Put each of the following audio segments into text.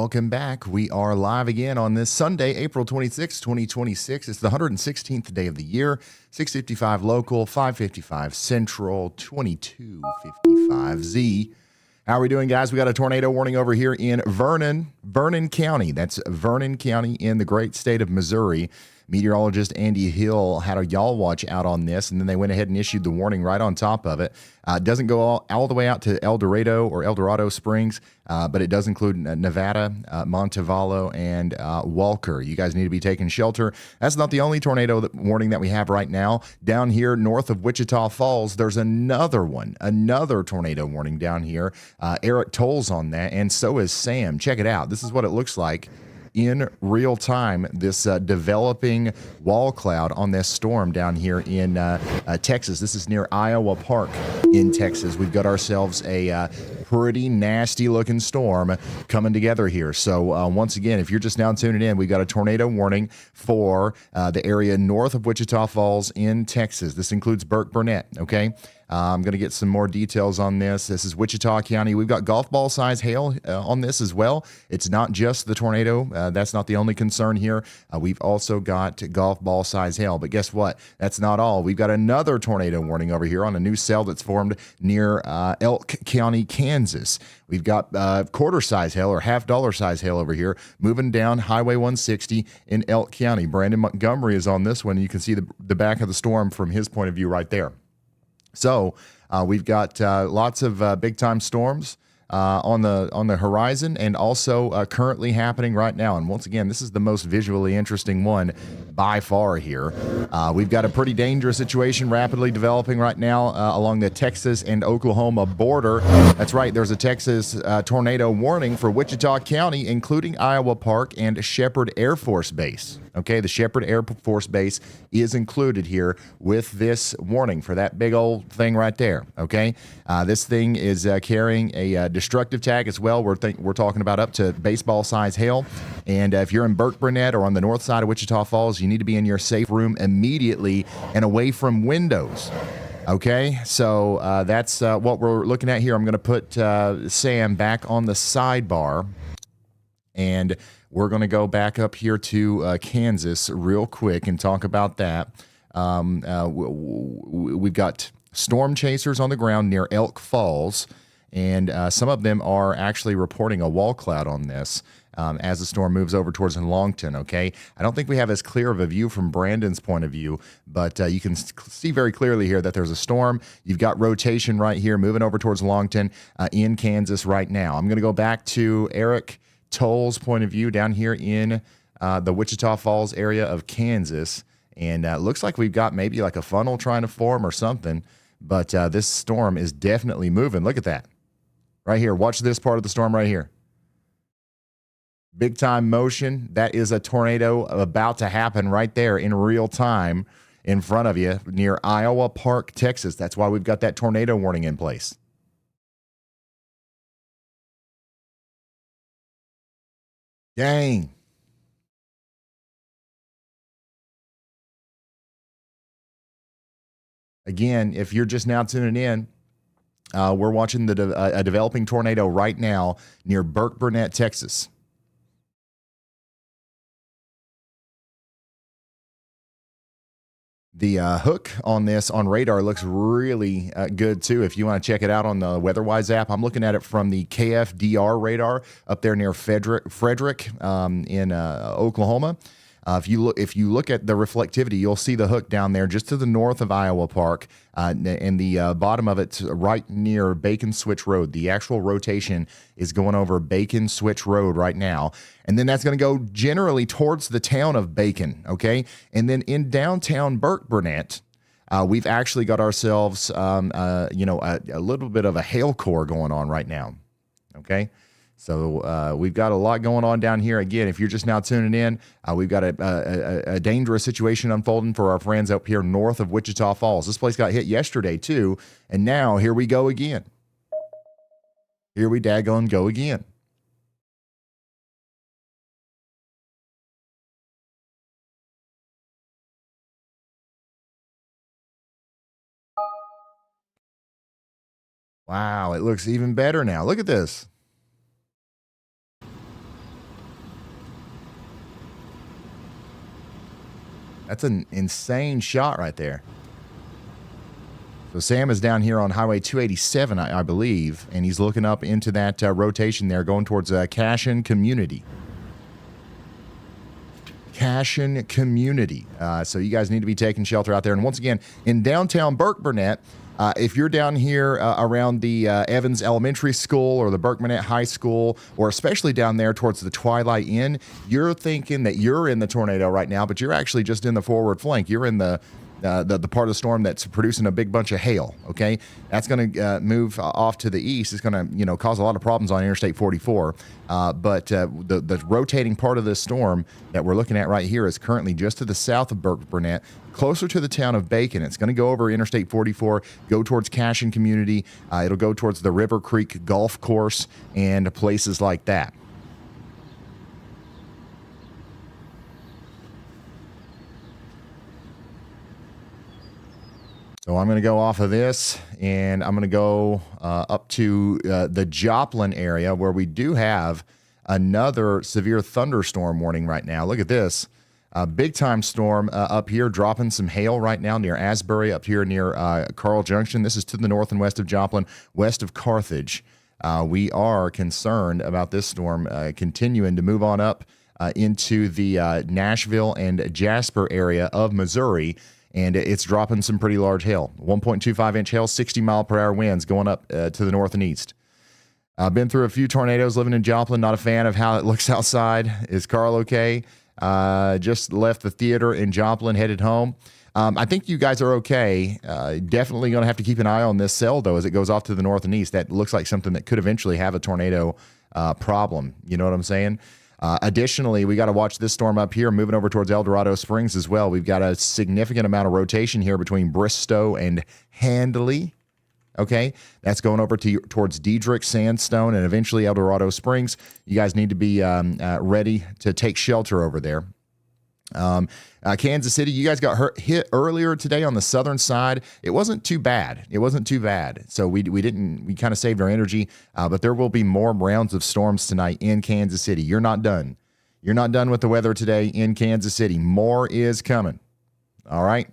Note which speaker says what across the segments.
Speaker 1: welcome back. We are live again on this Sunday, April 26, 2026. It's the 116th day of the year, 6:55 local, 5:55 central, 22:55 Z. How are we doing, guys? We got a tornado warning over here in Vernon County. That's Vernon County in the great state of Missouri. Meteorologist Andy Hill had a y'all watch out on this, and then they went ahead and issued the warning right on top of it. It doesn't go all the way out to El Dorado Springs, but it does include Nevada, Montevallo, and Walker. You guys need to be taking shelter. That's not the only tornado warning that we have right now. Down here north of Wichita Falls, there's another tornado warning down here. Eric Tolls on that, and so is Sam. Check it out. This is what it looks like in real time, this developing wall cloud on this storm down here in Texas. This is near Iowa Park in Texas. We've got ourselves a pretty nasty looking storm coming together here. So once again, if you're just now tuning in, we've got a tornado warning for the area north of Wichita Falls in Texas. This includes Burkburnett, okay? I'm going to get some more details on this. This is Wichita County. We've got golf ball size hail on this as well. It's not just the tornado. That's not the only concern here. We've also got golf ball size hail. But guess what? That's not all. We've got another tornado warning over here on a new cell that's formed near Elk County, Kansas. We've got quarter size hail or $half size hail over here moving down Highway 160 in Elk County. Brandon Montgomery is on this one. You can see the back of the storm from his point of view right there. So we've got lots of big-time storms on the horizon and also currently happening right now. And once again, this is the most visually interesting one by far here. We've got a pretty dangerous situation rapidly developing right now along the Texas and Oklahoma border. That's right, there's a Texas tornado warning for Wichita County, including Iowa Park and Shepherd Air Force Base. Okay, the Shepherd Air Force Base is included here with this warning for that big old thing right there. Okay, this thing is carrying a destructive tag as well. We're talking about up to baseball size hail. And if you're in Burkburnett or on the north side of Wichita Falls, you need to be in your safe room immediately and away from windows. Okay, so that's what we're looking at here. I'm going to put Sam back on the sidebar, and we're going to go back up here to Kansas real quick and talk about that. We've got storm chasers on the ground near Elk Falls, and some of them are actually reporting a wall cloud on this as the storm moves over towards Longton, okay? I don't think we have as clear of a view from Brandon's point of view, but you can see very clearly here that there's a storm. You've got rotation right here moving over towards Longton in Kansas right now. I'm going to go back to Eric Toll's point of view down here in the Wichita Falls area of Kansas, and it looks like we've got maybe like a funnel trying to form or something, but this storm is definitely moving. Look at that right here. Watch this part of the storm right here. Big time motion. That is a tornado about to happen right there in real time in front of you near Iowa Park, Texas. That's why we've got that tornado warning in place. Dang. Again, if you're just now tuning in, we're watching a developing tornado right now near Burkburnett, Texas. The hook on this on radar looks really good, too. If you want to check it out on the WeatherWise app, I'm looking at it from the KFDR radar up there near Frederick in Oklahoma. If you look at the reflectivity, you'll see the hook down there just to the north of Iowa Park, and the bottom of it's right near Bacon Switch Road. The actual rotation is going over Bacon Switch Road right now, and then that's going to go generally towards the town of Bacon, okay? And then in downtown Burkburnett, we've actually got ourselves, a little bit of a hail core going on right now, okay? So we've got a lot going on down here. Again, if you're just now tuning in, we've got a dangerous situation unfolding for our friends up here north of Wichita Falls. This place got hit yesterday, too, and now here we go again. Here we daggone go again. Wow, it looks even better now. Look at this. That's an insane shot right there. So Sam is down here on Highway 287, I believe, and he's looking up into that rotation there, going towards Cashin Community. Cashin Community. So you guys need to be taking shelter out there. And once again, in downtown Burkburnett, if you're down here around the Evans Elementary School or the Burkburnett High School, or especially down there towards the Twilight Inn, you're thinking that you're in the tornado right now, but you're actually just in the forward flank. You're in the part of the storm that's producing a big bunch of hail. Okay, that's going to move off to the east. It's going to cause a lot of problems on Interstate 44. But the rotating part of this storm that we're looking at right here is currently just to the south of Burkburnett, closer to the town of Bacon. It's going to go over Interstate 44, go towards Cashin Community. It'll go towards the River Creek Golf Course and places like that. So I'm going to go off of this, and I'm going to go up to the Joplin area, where we do have another severe thunderstorm warning right now. Look at this. A big-time storm up here, dropping some hail right now near Asbury, up here near Carl Junction. This is to the north and west of Joplin, west of Carthage. We are concerned about this storm continuing to move on up into the Nashville and Jasper area of Missouri. And it's dropping some pretty large hail. 1.25-inch hail, 60-mile-per-hour winds going up to the north and east. I've been through a few tornadoes living in Joplin. Not a fan of how it looks outside. Is Carl okay? Just left the theater in Joplin, headed home. I think you guys are okay. Definitely going to have to keep an eye on this cell, though, as it goes off to the north and east. That looks like something that could eventually have a tornado problem. You know what I'm saying? Additionally, we got to watch this storm up here moving over towards El Dorado Springs as well. We've got a significant amount of rotation here between Bristow and Handley. Okay, that's going over towards Diedrich, Sandstone, and eventually El Dorado Springs. You guys need to be ready to take shelter over there. Kansas City, you guys got hit earlier today on the southern side. It wasn't too bad. So we kind of saved our energy, but there will be more rounds of storms tonight in Kansas City. You're not done. You're not done with the weather today in Kansas City. More is coming. All right.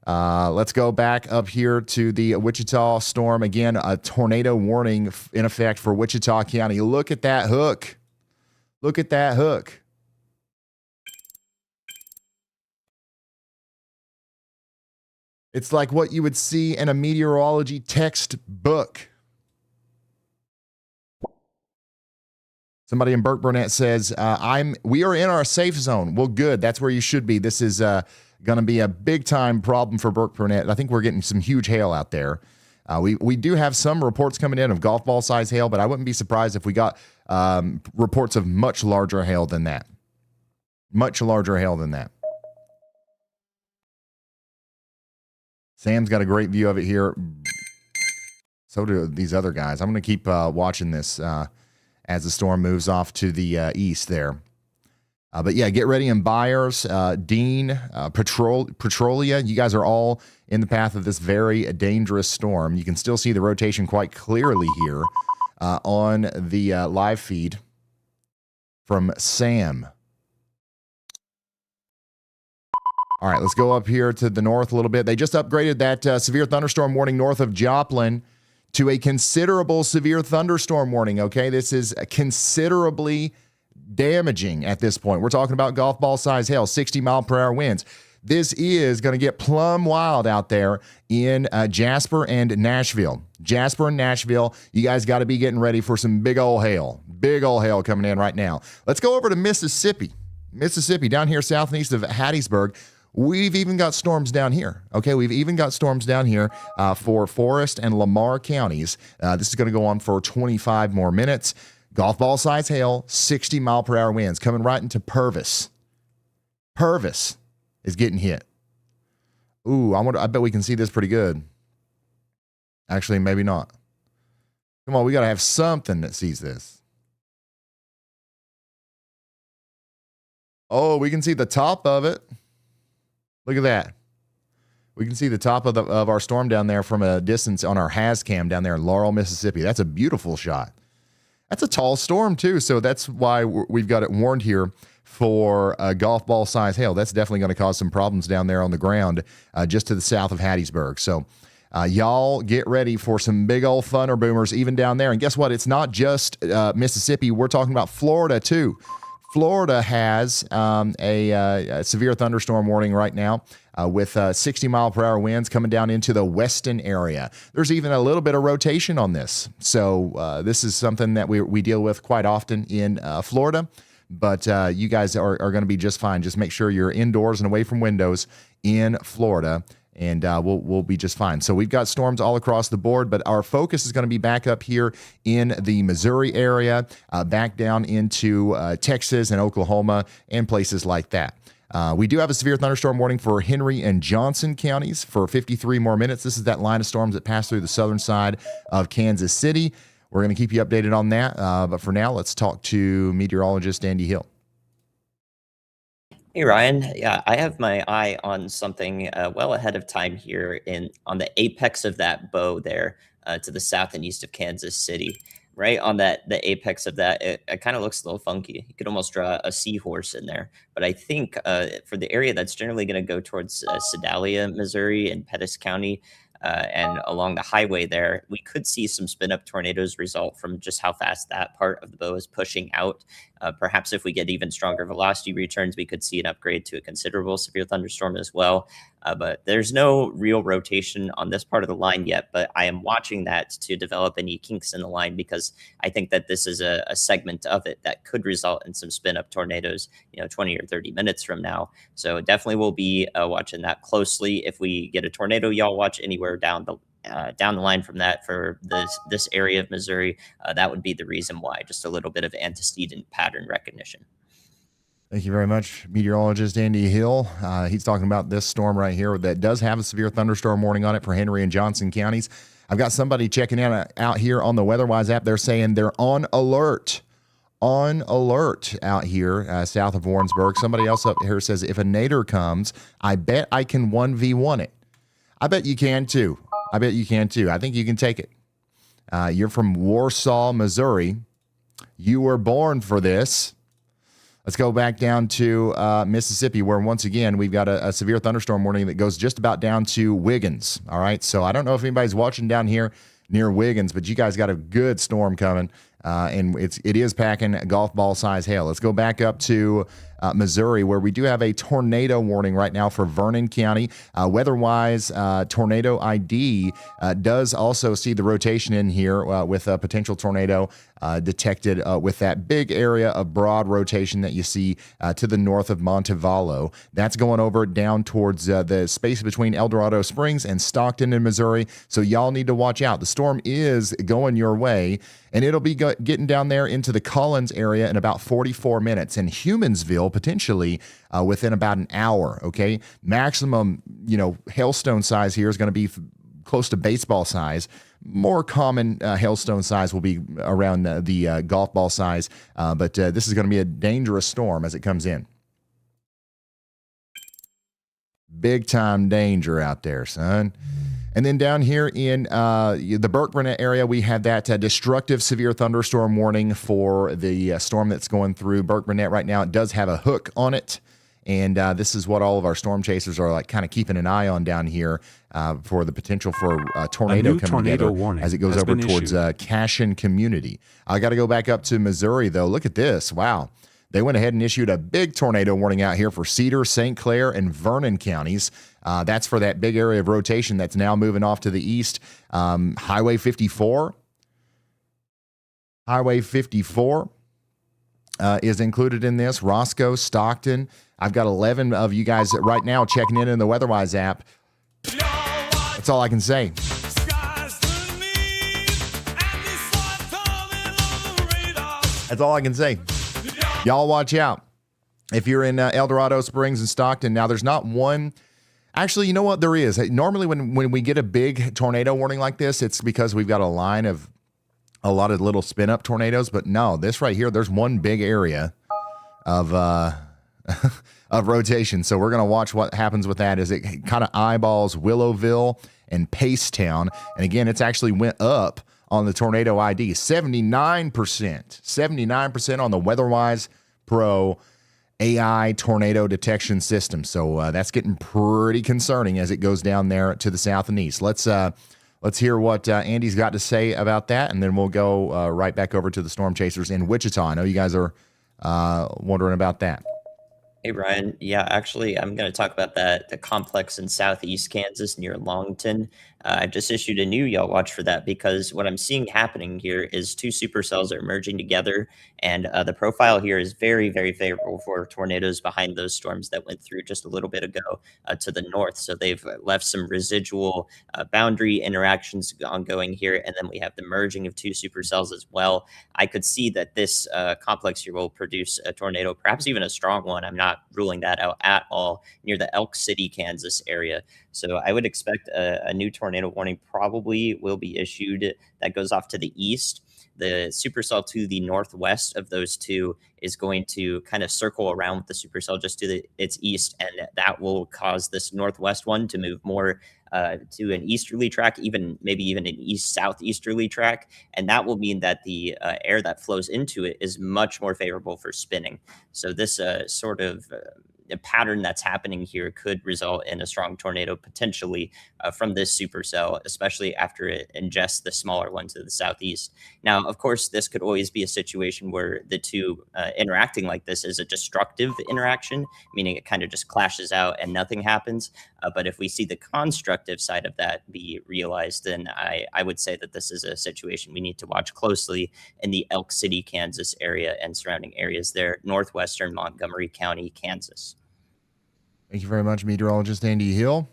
Speaker 1: Let's go back up here to the Wichita storm. Again, a tornado warning in effect for Wichita County. Look at that hook. Look at that hook. It's like what you would see in a meteorology textbook. Somebody in Burkburnett says, we are in our safe zone. Well, good. That's where you should be. This is going to be a big-time problem for Burkburnett. I think we're getting some huge hail out there. We do have some reports coming in of golf ball size hail, but I wouldn't be surprised if we got reports of much larger hail than that. Much larger hail than that. Sam's got a great view of it here. So do these other guys. I'm going to keep watching this as the storm moves off to the east there. But yeah, get ready in Byers, Dean, Petrolia. You guys are all in the path of this very dangerous storm. You can still see the rotation quite clearly here on the live feed from Sam. All right, let's go up here to the north a little bit. They just upgraded that severe thunderstorm warning north of Joplin to a considerable severe thunderstorm warning, okay? This is considerably damaging at this point. We're talking about golf ball size hail, 60-mile-per-hour winds. This is going to get plumb wild out there in Jasper and Nashville. Jasper and Nashville, you guys got to be getting ready for some big old hail. Big old hail coming in right now. Let's go over to Mississippi. Mississippi, down here south and east of Hattiesburg. We've even got storms down here. Okay, we've even got storms down here for Forest and Lamar counties. This is going to go on for 25 more minutes. Golf ball size hail, 60-mile-per-hour winds coming right into Purvis. Purvis is getting hit. Ooh, I bet we can see this pretty good. Actually, maybe not. Come on, we got to have something that sees this. Oh, we can see the top of it. Look at that. We can see the top of our storm down there from a distance on our HazCam down there in Laurel, Mississippi. That's a beautiful shot. That's a tall storm, too, so that's why we've got it warned here for golf ball size hail. That's definitely going to cause some problems down there on the ground just to the south of Hattiesburg. So y'all get ready for some big old thunder boomers even down there. And guess what? It's not just Mississippi. We're talking about Florida too. Florida has a severe thunderstorm warning right now with 60-mile-per-hour winds coming down into the western area. There's even a little bit of rotation on this. So this is something that we deal with quite often in Florida. But you guys are going to be just fine. Just make sure you're indoors and away from windows in Florida, and we'll be just fine. So we've got storms all across the board, but our focus is going to be back up here in the Missouri area, back down into Texas and Oklahoma and places like that. We do have a severe thunderstorm warning for Henry and Johnson counties for 53 more minutes. This is that line of storms that pass through the southern side of Kansas City. We're going to keep you updated on that. But for now, let's talk to meteorologist Andy Hill.
Speaker 2: Hey, Ryan. Yeah, I have my eye on something well ahead of time here on the apex of that bow there to the south and east of Kansas City. Right on the apex of that, it kind of looks a little funky. You could almost draw a seahorse in there. But I think for the area that's generally going to go towards Sedalia, Missouri, and Pettis County, and along the highway there, we could see some spin-up tornadoes result from just how fast that part of the bow is pushing out. Perhaps if we get even stronger velocity returns, we could see an upgrade to a considerable severe thunderstorm as well. But there's no real rotation on this part of the line yet, but I am watching that to develop any kinks in the line because I think that this is a segment of it that could result in some spin-up tornadoes, 20 or 30 minutes from now. So definitely we'll be watching that closely. If we get a tornado, y'all watch anywhere down the line from that for this area of Missouri, that would be the reason why, just a little bit of antecedent pattern recognition.
Speaker 1: Thank you very much, meteorologist Andy Hill. He's talking about this storm right here that does have a severe thunderstorm warning on it for Henry and Johnson counties. I've got somebody checking in out here on the WeatherWise app. They're saying they're on alert out here south of Warrensburg. Somebody else up here says if a nadir comes, I bet I can 1v1 it. I bet you can too. I think you can take it. You're from Warsaw, Missouri. You were born for this. Let's go back down to Mississippi, where once again we've got a severe thunderstorm warning that goes just about down to Wiggins. All right, so I don't know if anybody's watching down here near Wiggins, but you guys got a good storm coming, and it is packing golf ball size hail. Let's go back up to Missouri, where we do have a tornado warning right now for Vernon County. WeatherWise tornado ID does also see the rotation in here with a potential tornado detected with that big area of broad rotation that you see to the north of Montevallo. That's going over down towards the space between El Dorado Springs and Stockton in Missouri. So y'all need to watch out. The storm is going your way, and it'll be getting down there into the Collins area in about 44 minutes, and Humansville potentially within about an hour. Okay, maximum hailstone size here is going to be close to baseball size. More common hailstone size will be around the golf ball size, but this is going to be a dangerous storm as it comes in. Big time danger out there, son. And then down here in the Burkburnett area, we had that destructive severe thunderstorm warning for the storm that's going through Burkburnett right now. It does have a hook on it. And this is what all of our storm chasers are like kind of keeping an eye on down here for the potential for a tornado coming together as it goes over towards Cashin Community. I got to go back up to Missouri, though. Look at this. Wow. They went ahead and issued a big tornado warning out here for Cedar, St. Clair, and Vernon counties. That's for that big area of rotation that's now moving off to the east. Highway 54. Highway 54 is included in this. Roscoe, Stockton. I've got 11 of you guys right now checking in the WeatherWise app. That's all I can say. That's all I can say. Y'all watch out. If you're in El Dorado Springs and Stockton, now there's not one. Actually, you know what? There is. Normally when we get a big tornado warning like this, it's because we've got a line of a lot of little spin-up tornadoes. But no, this right here, there's one big area of of rotation. So we're going to watch what happens with that as it kind of eyeballs Willowville and Pacetown. And again, it's actually went up on the tornado ID, 79% on the WeatherWise Pro AI tornado detection system. So that's getting pretty concerning as it goes down there to the south and east. Let's hear what Andy's got to say about that, and then we'll go right back over to the storm chasers in Wichita. I know you guys are wondering about that.
Speaker 2: Hey, Ryan. Yeah, actually, I'm going to talk about the complex in southeast Kansas near Longton. I just issued a new Y'all Watch for that because what I'm seeing happening here is two supercells are merging together, and the profile here is very, very favorable for tornadoes behind those storms that went through just a little bit ago to the north. So they've left some residual boundary interactions ongoing here, and then we have the merging of two supercells as well. I could see that this complex here will produce a tornado, perhaps even a strong one. I'm not ruling that out at all, near the Elk City, Kansas area. So I would expect a new tornado warning probably will be issued that goes off to the east. The supercell to the northwest of those two is going to kind of circle around with the supercell just to its east, and that will cause this northwest one to move more to an easterly track, maybe even an east-southeasterly track, and that will mean that the air that flows into it is much more favorable for spinning. So this sort of a pattern that's happening here could result in a strong tornado potentially from this supercell, especially after it ingests the smaller one to the southeast. Now, of course, this could always be a situation where the two interacting like this is a destructive interaction, meaning it kind of just clashes out and nothing happens. But if we see the constructive side of that be realized, then I would say that this is a situation we need to watch closely in the Elk City, Kansas area and surrounding areas there, northwestern Montgomery County, Kansas.
Speaker 1: Thank you very much, meteorologist Andy Hill,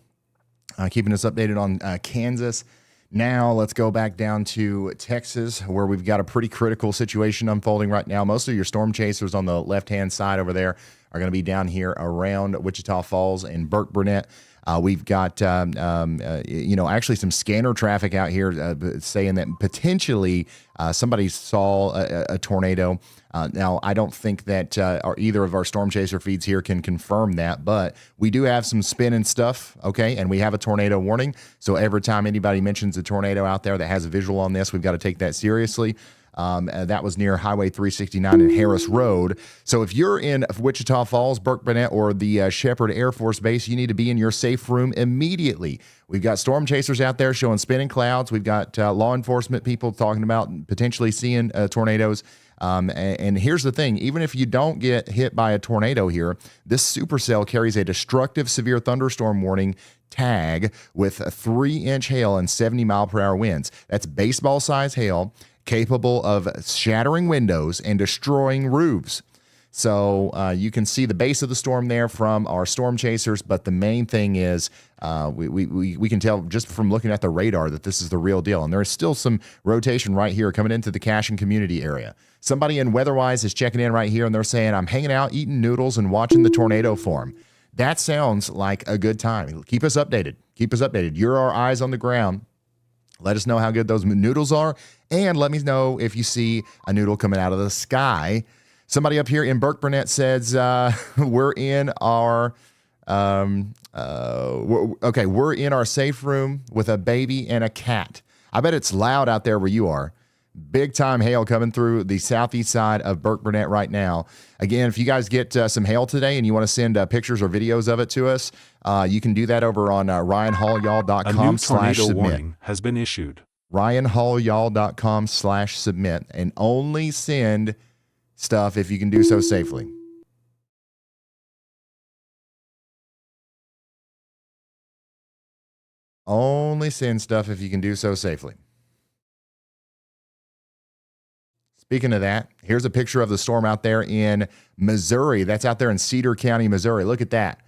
Speaker 1: keeping us updated on Kansas. Now let's go back down to Texas, where we've got a pretty critical situation unfolding right now. Most of your storm chasers on the left-hand side over there are going to be down here around Wichita Falls and Burkburnett. We've got, actually some scanner traffic out here saying that potentially somebody saw a tornado. Now, I don't think that either of our storm chaser feeds here can confirm that, but we do have some spin and stuff, okay? And we have a tornado warning. So every time anybody mentions a tornado out there that has a visual on this, we've got to take that seriously. That was near Highway 369 and Harris Road. So if you're in Wichita Falls, Burkburnett, or the Shepherd Air Force Base, you need to be in your safe room immediately. We've got storm chasers out there showing spinning clouds. We've got law enforcement people talking about potentially seeing tornadoes. And here's the thing, even if you don't get hit by a tornado here, this supercell carries a destructive severe thunderstorm warning tag with a 3-inch hail and 70-mile-per-hour winds. That's baseball-sized hail capable of shattering windows and destroying roofs. So you can see the base of the storm there from our storm chasers, but the main thing is we can tell just from looking at the radar that this is the real deal. And there is still some rotation right here coming into the Cashin community area. Somebody in WeatherWise is checking in right here, and they're saying, I'm hanging out, eating noodles, and watching the tornado form. That sounds like a good time. Keep us updated. Keep us updated. You're our eyes on the ground. Let us know how good those noodles are, and let me know if you see a noodle coming out of the sky. Somebody up here in Burkburnett says we're in our we're in our safe room with a baby and a cat. I bet it's loud out there where you are. Big time hail coming through the southeast side of Burkburnett right now. Again, if you guys get some hail today and you want to send pictures or videos of it to us, you can do that over on ryanhallyall.com/submit.
Speaker 3: Warning has been issued.
Speaker 1: ryanhallyall.com/submit, and only send stuff if you can do so safely. Only send stuff if you can do so safely. Speaking of that, here's a picture of the storm out there in Missouri. That's out there in Cedar County, Missouri. Look at that.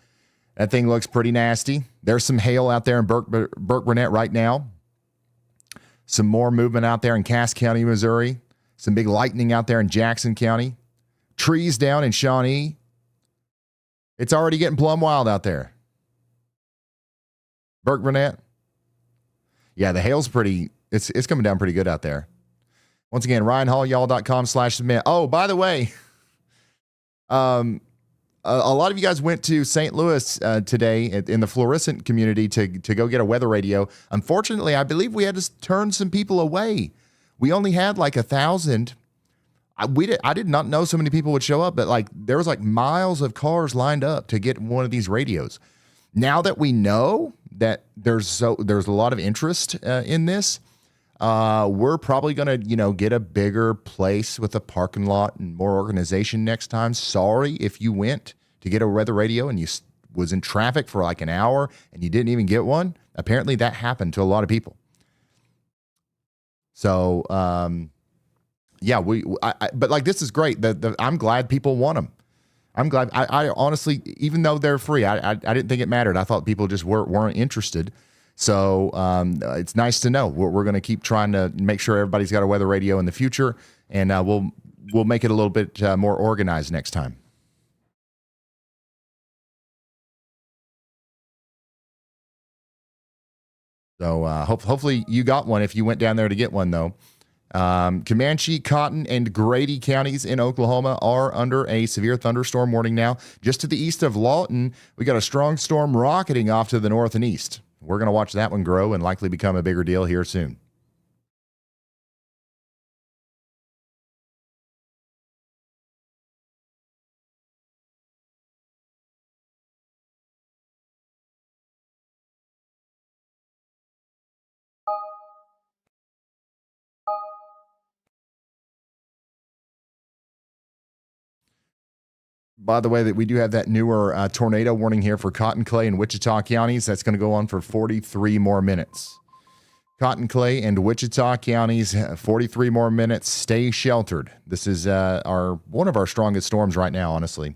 Speaker 1: That thing looks pretty nasty. There's some hail out there in Burkburnett right now. Some more movement out there in Cass County, Missouri. Some big lightning out there in Jackson County. Trees down in Shawnee. It's already getting plumb wild out there. Burkburnett. Yeah, the hail's pretty, it's coming down pretty good out there. Once again, ryanhallyall.com/submit. Oh, by the way, a lot of you guys went to St. Louis today in the fluorescent community to go get a weather radio. Unfortunately, I believe we had to turn some people away. We only had like 1,000 I did not know so many people would show up, but like there was like miles of cars lined up to get one of these radios. Now that we know that there's a lot of interest in this, we're probably going to, get a bigger place with a parking lot and more organization next time. Sorry if you went to get a weather radio and you was in traffic for like an hour and you didn't even get one. Apparently that happened to a lot of people. So, yeah, but like, this is great. I'm glad people want them. I'm glad. I honestly, even though they're free, I didn't think it mattered. I thought people just weren't interested. So it's nice to know. We're going to keep trying to make sure everybody's got a weather radio in the future, and we'll make it a little bit more organized next time. So hopefully you got one if you went down there to get one, though. Comanche, Cotton, and Grady counties in Oklahoma are under a severe thunderstorm warning now. Just to the east of Lawton, we got a strong storm rocketing off to the north and east. We're going to watch that one grow and likely become a bigger deal here soon. By the way, that we do have that newer tornado warning here for Cotton, Clay, and Wichita counties. That's going to go on for 43 more minutes. Cotton, Clay, and Wichita counties, 43 more minutes. Stay sheltered. This is one of our strongest storms right now, honestly.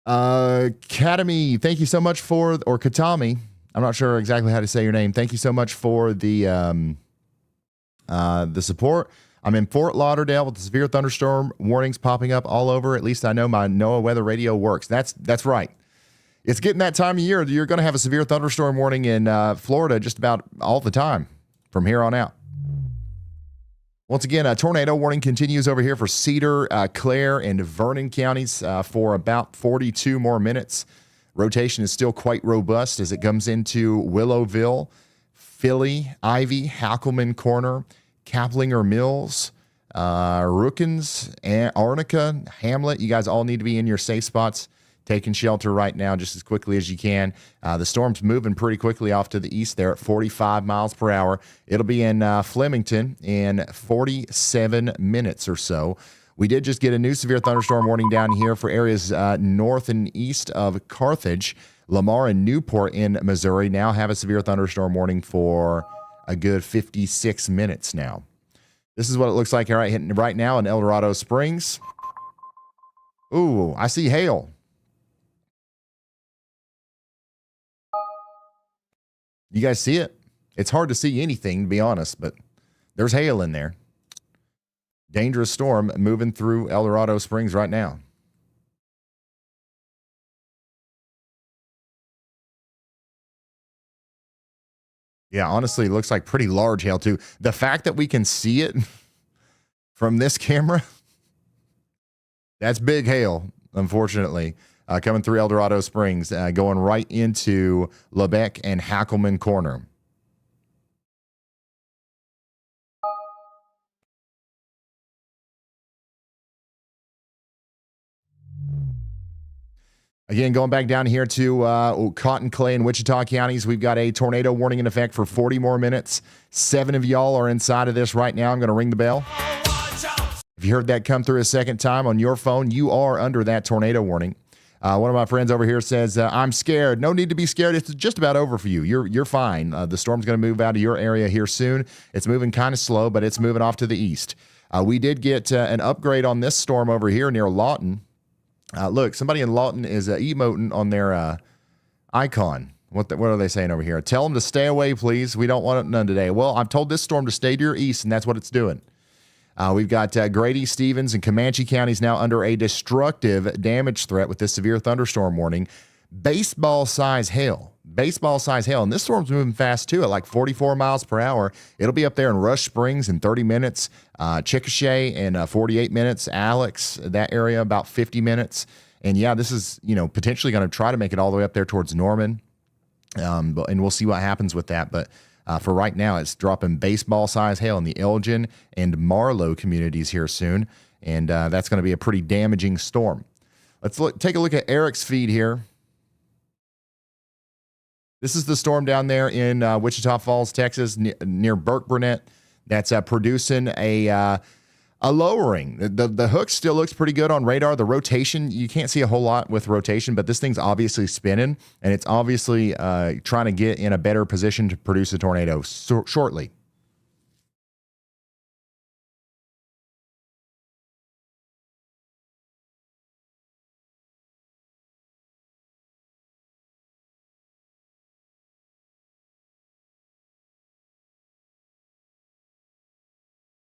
Speaker 1: Katami, thank you so much or Katami. I'm not sure exactly how to say your name. Thank you so much for the support. I'm in Fort Lauderdale with the severe thunderstorm warnings popping up all over. At least I know my NOAA weather radio works. That's right. It's getting that time of year. You're going to have a severe thunderstorm warning in Florida just about all the time from here on out. Once again, a tornado warning continues over here for Cedar, Clare, and Vernon counties for about 42 more minutes. Rotation is still quite robust as it comes into Willowville, Philly, Ivy, Hackelman Corner, Kaplinger Mills, Rookins, Arnica, Hamlet. You guys all need to be in your safe spots, taking shelter right now just as quickly as you can. The storm's moving pretty quickly off to the east there at 45 miles per hour. It'll be in Flemington in 47 minutes or so. We did just get a new severe thunderstorm warning down here for areas north and east of Carthage. Lamar and Newport in Missouri now have a severe thunderstorm warning for a good 56 minutes now. This is what it looks like right now in El Dorado Springs. Ooh, I see hail. You guys see it? It's hard to see anything, to be honest, but there's hail in there. Dangerous storm moving through El Dorado Springs right now. Yeah, honestly, it looks like pretty large hail, too. The fact that we can see it from this camera, that's big hail, unfortunately, coming through El Dorado Springs, going right into Lebec and Hackelman Corner. Again, going back down here to Cotton, Clay, and Wichita counties, we've got a tornado warning in effect for 40 more minutes. 7 of y'all are inside of this right now. I'm going to ring the bell. If you heard that come through a second time on your phone, you are under that tornado warning. One of my friends over here says, I'm scared. No need to be scared. It's just about over for you. You're fine. The storm's going to move out of your area here soon. It's moving kind of slow, but it's moving off to the east. We did get an upgrade on this storm over here near Lawton. Look, somebody in Lawton is emoting on their icon. What are they saying over here? Tell them to stay away, please. We don't want none today. Well, I've told this storm to stay to your east, and that's what it's doing. We've got Grady, Stevens, and Comanche counties now under a destructive damage threat with this severe thunderstorm warning. Baseball-size hail. Baseball-size hail. And this storm's moving fast, too, at like 44 miles per hour. It'll be up there in Rush Springs in 30 minutes. Chickasha in 48 minutes. Alex, that area, about 50 minutes. And, yeah, this is, potentially going to try to make it all the way up there towards Norman. And we'll see what happens with that. But For right now, it's dropping baseball-sized hail in the Elgin and Marlow communities here soon, and that's going to be a pretty damaging storm. Let's take a look at Eric's feed here. This is the storm down there in Wichita Falls, Texas, near Burkburnett. That's producing a lowering. The hook still looks pretty good on radar. The rotation, you can't see a whole lot with rotation, but this thing's obviously spinning, and it's obviously trying to get in a better position to produce a tornado shortly.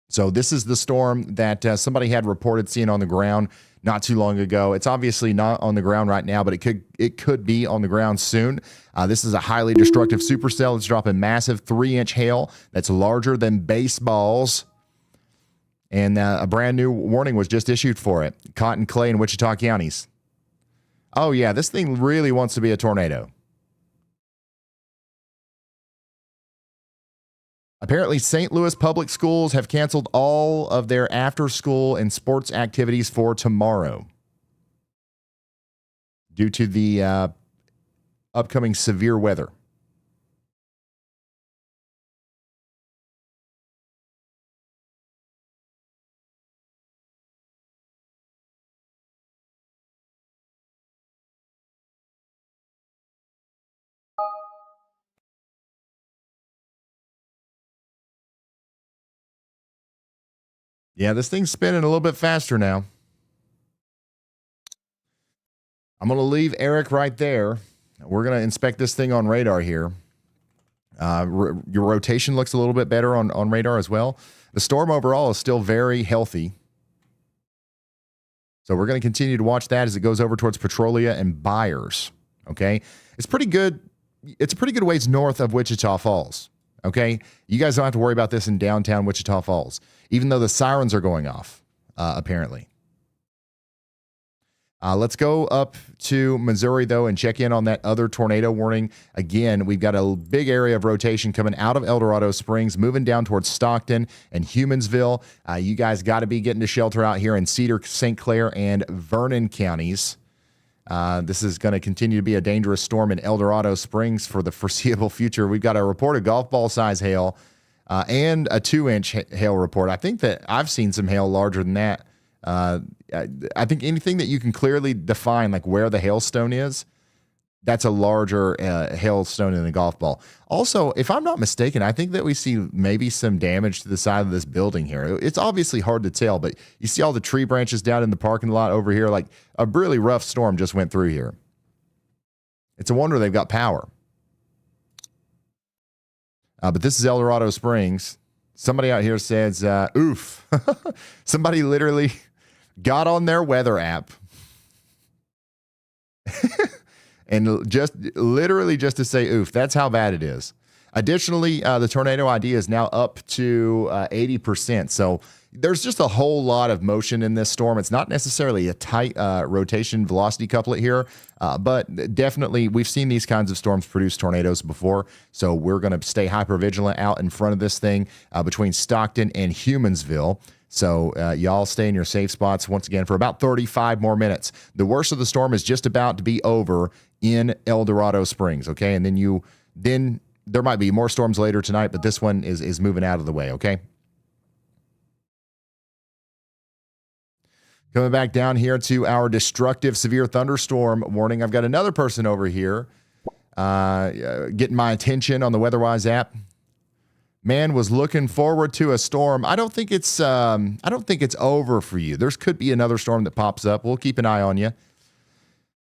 Speaker 1: So this is the storm that somebody had reported seeing on the ground not too long ago. It's obviously not on the ground right now, but it could be on the ground soon. This is a highly destructive supercell. It's dropping massive 3-inch hail that's larger than baseballs. And a brand new warning was just issued for it. Cotton, Clay, and Wichita counties. Oh, yeah, this thing really wants to be a tornado. Apparently, St. Louis public schools have canceled all of their after-school and sports activities for tomorrow due to the upcoming severe weather. Yeah, this thing's spinning a little bit faster now. I'm going to leave Eric right there. We're going to inspect this thing on radar here. Your rotation looks a little bit better on radar as well. The storm overall is still very healthy. So we're going to continue to watch that as it goes over towards Petrolia and Byers. Okay. It's pretty good. It's a pretty good ways north of Wichita Falls. Okay. You guys don't have to worry about this in downtown Wichita Falls, even though the sirens are going off, apparently. Let's go up to Missouri, though, and check in on that other tornado warning. Again, we've got a big area of rotation coming out of El Dorado Springs, moving down towards Stockton and Humansville. You guys got to be getting to shelter out here in Cedar, St. Clair, and Vernon counties. This is going to continue to be a dangerous storm in El Dorado Springs for the foreseeable future. We've got a reported golf ball size hail and a 2-inch hail report. I think that I've seen some hail larger than that. I think anything that you can clearly define, like where the hailstone is, that's a larger hailstone than a golf ball. Also, if I'm not mistaken, I think that we see maybe some damage to the side of this building here. It's obviously hard to tell, but you see all the tree branches down in the parking lot over here. Like a really rough storm just went through here. It's a wonder they've got power. But this is El Dorado Springs. Somebody out here says, oof. Somebody literally got on their weather app and just literally just to say oof. That's how bad it is. Additionally, the tornado ID is now up to 80%. So there's just a whole lot of motion in this storm. It's not necessarily a tight rotation velocity couplet here, but definitely we've seen these kinds of storms produce tornadoes before. So we're going to stay hypervigilant out in front of this thing between Stockton and Humansville. So y'all stay in your safe spots once again for about 35 more minutes. The worst of the storm is just about to be over in El Dorado Springs, okay? And then there might be more storms later tonight, but this one is moving out of the way, okay? Coming back down here to our destructive severe thunderstorm warning. I've got another person over here getting my attention on the WeatherWise app. Man was looking forward to a storm. I don't think it's over for you. There could be another storm that pops up. We'll keep an eye on you.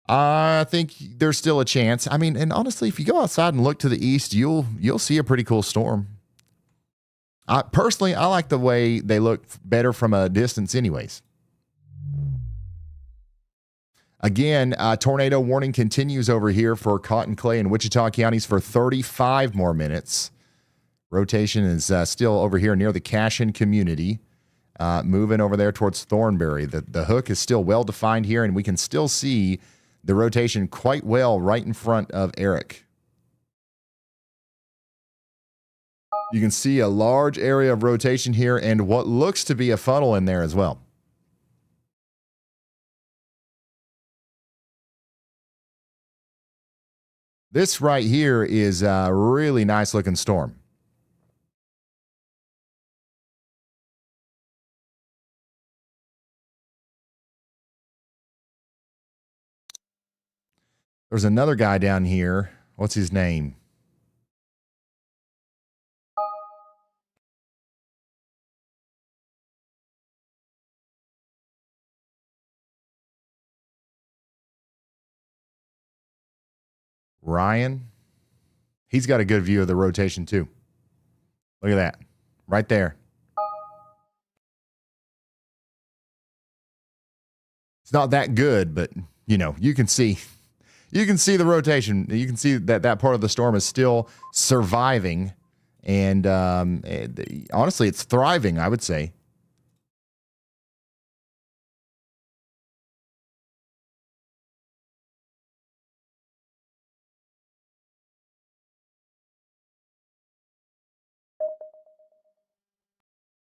Speaker 1: I think there's still a chance. I mean, and honestly, if you go outside and look to the east, you'll see a pretty cool storm. Personally, I like the way they look better from a distance anyways. Again, tornado warning continues over here for Cotton, Clay, and Wichita counties for 35 more minutes. Rotation is still over here near the Cashin community, moving over there towards Thornberry. The hook is still well defined here, and we can still see the rotation quite well right in front of Eric. You can see a large area of rotation here and what looks to be a funnel in there as well. This right here is a really nice looking storm. There's another guy down here. What's his name? Ryan. He's got a good view of the rotation too. Look at that. Right there. It's not that good, but you know, you can see the rotation. You can see that that part of the storm is still surviving, and honestly, it's thriving, I would say.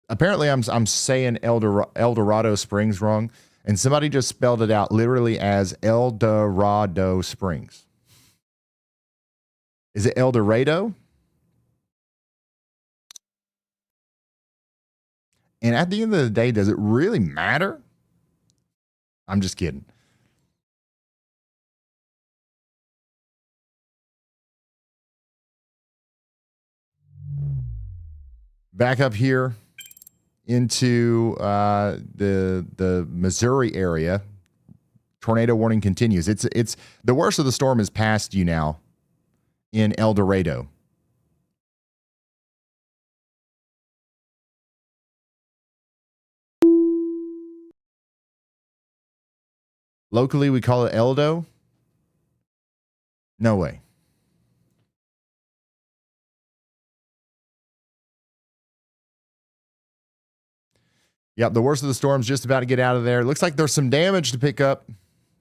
Speaker 1: Apparently, I'm saying El Dorado Springs wrong, and somebody just spelled it out literally as El Dorado Springs. Is it El Dorado? And at the end of the day, does it really matter? I'm just kidding. Back up here into the Missouri area. Tornado warning continues. It's the worst of the storm is past you now in El Dorado. Locally, we call it Eldo. No way. Yep, the worst of the storm's just about to get out of there. Looks like there's some damage to pick up.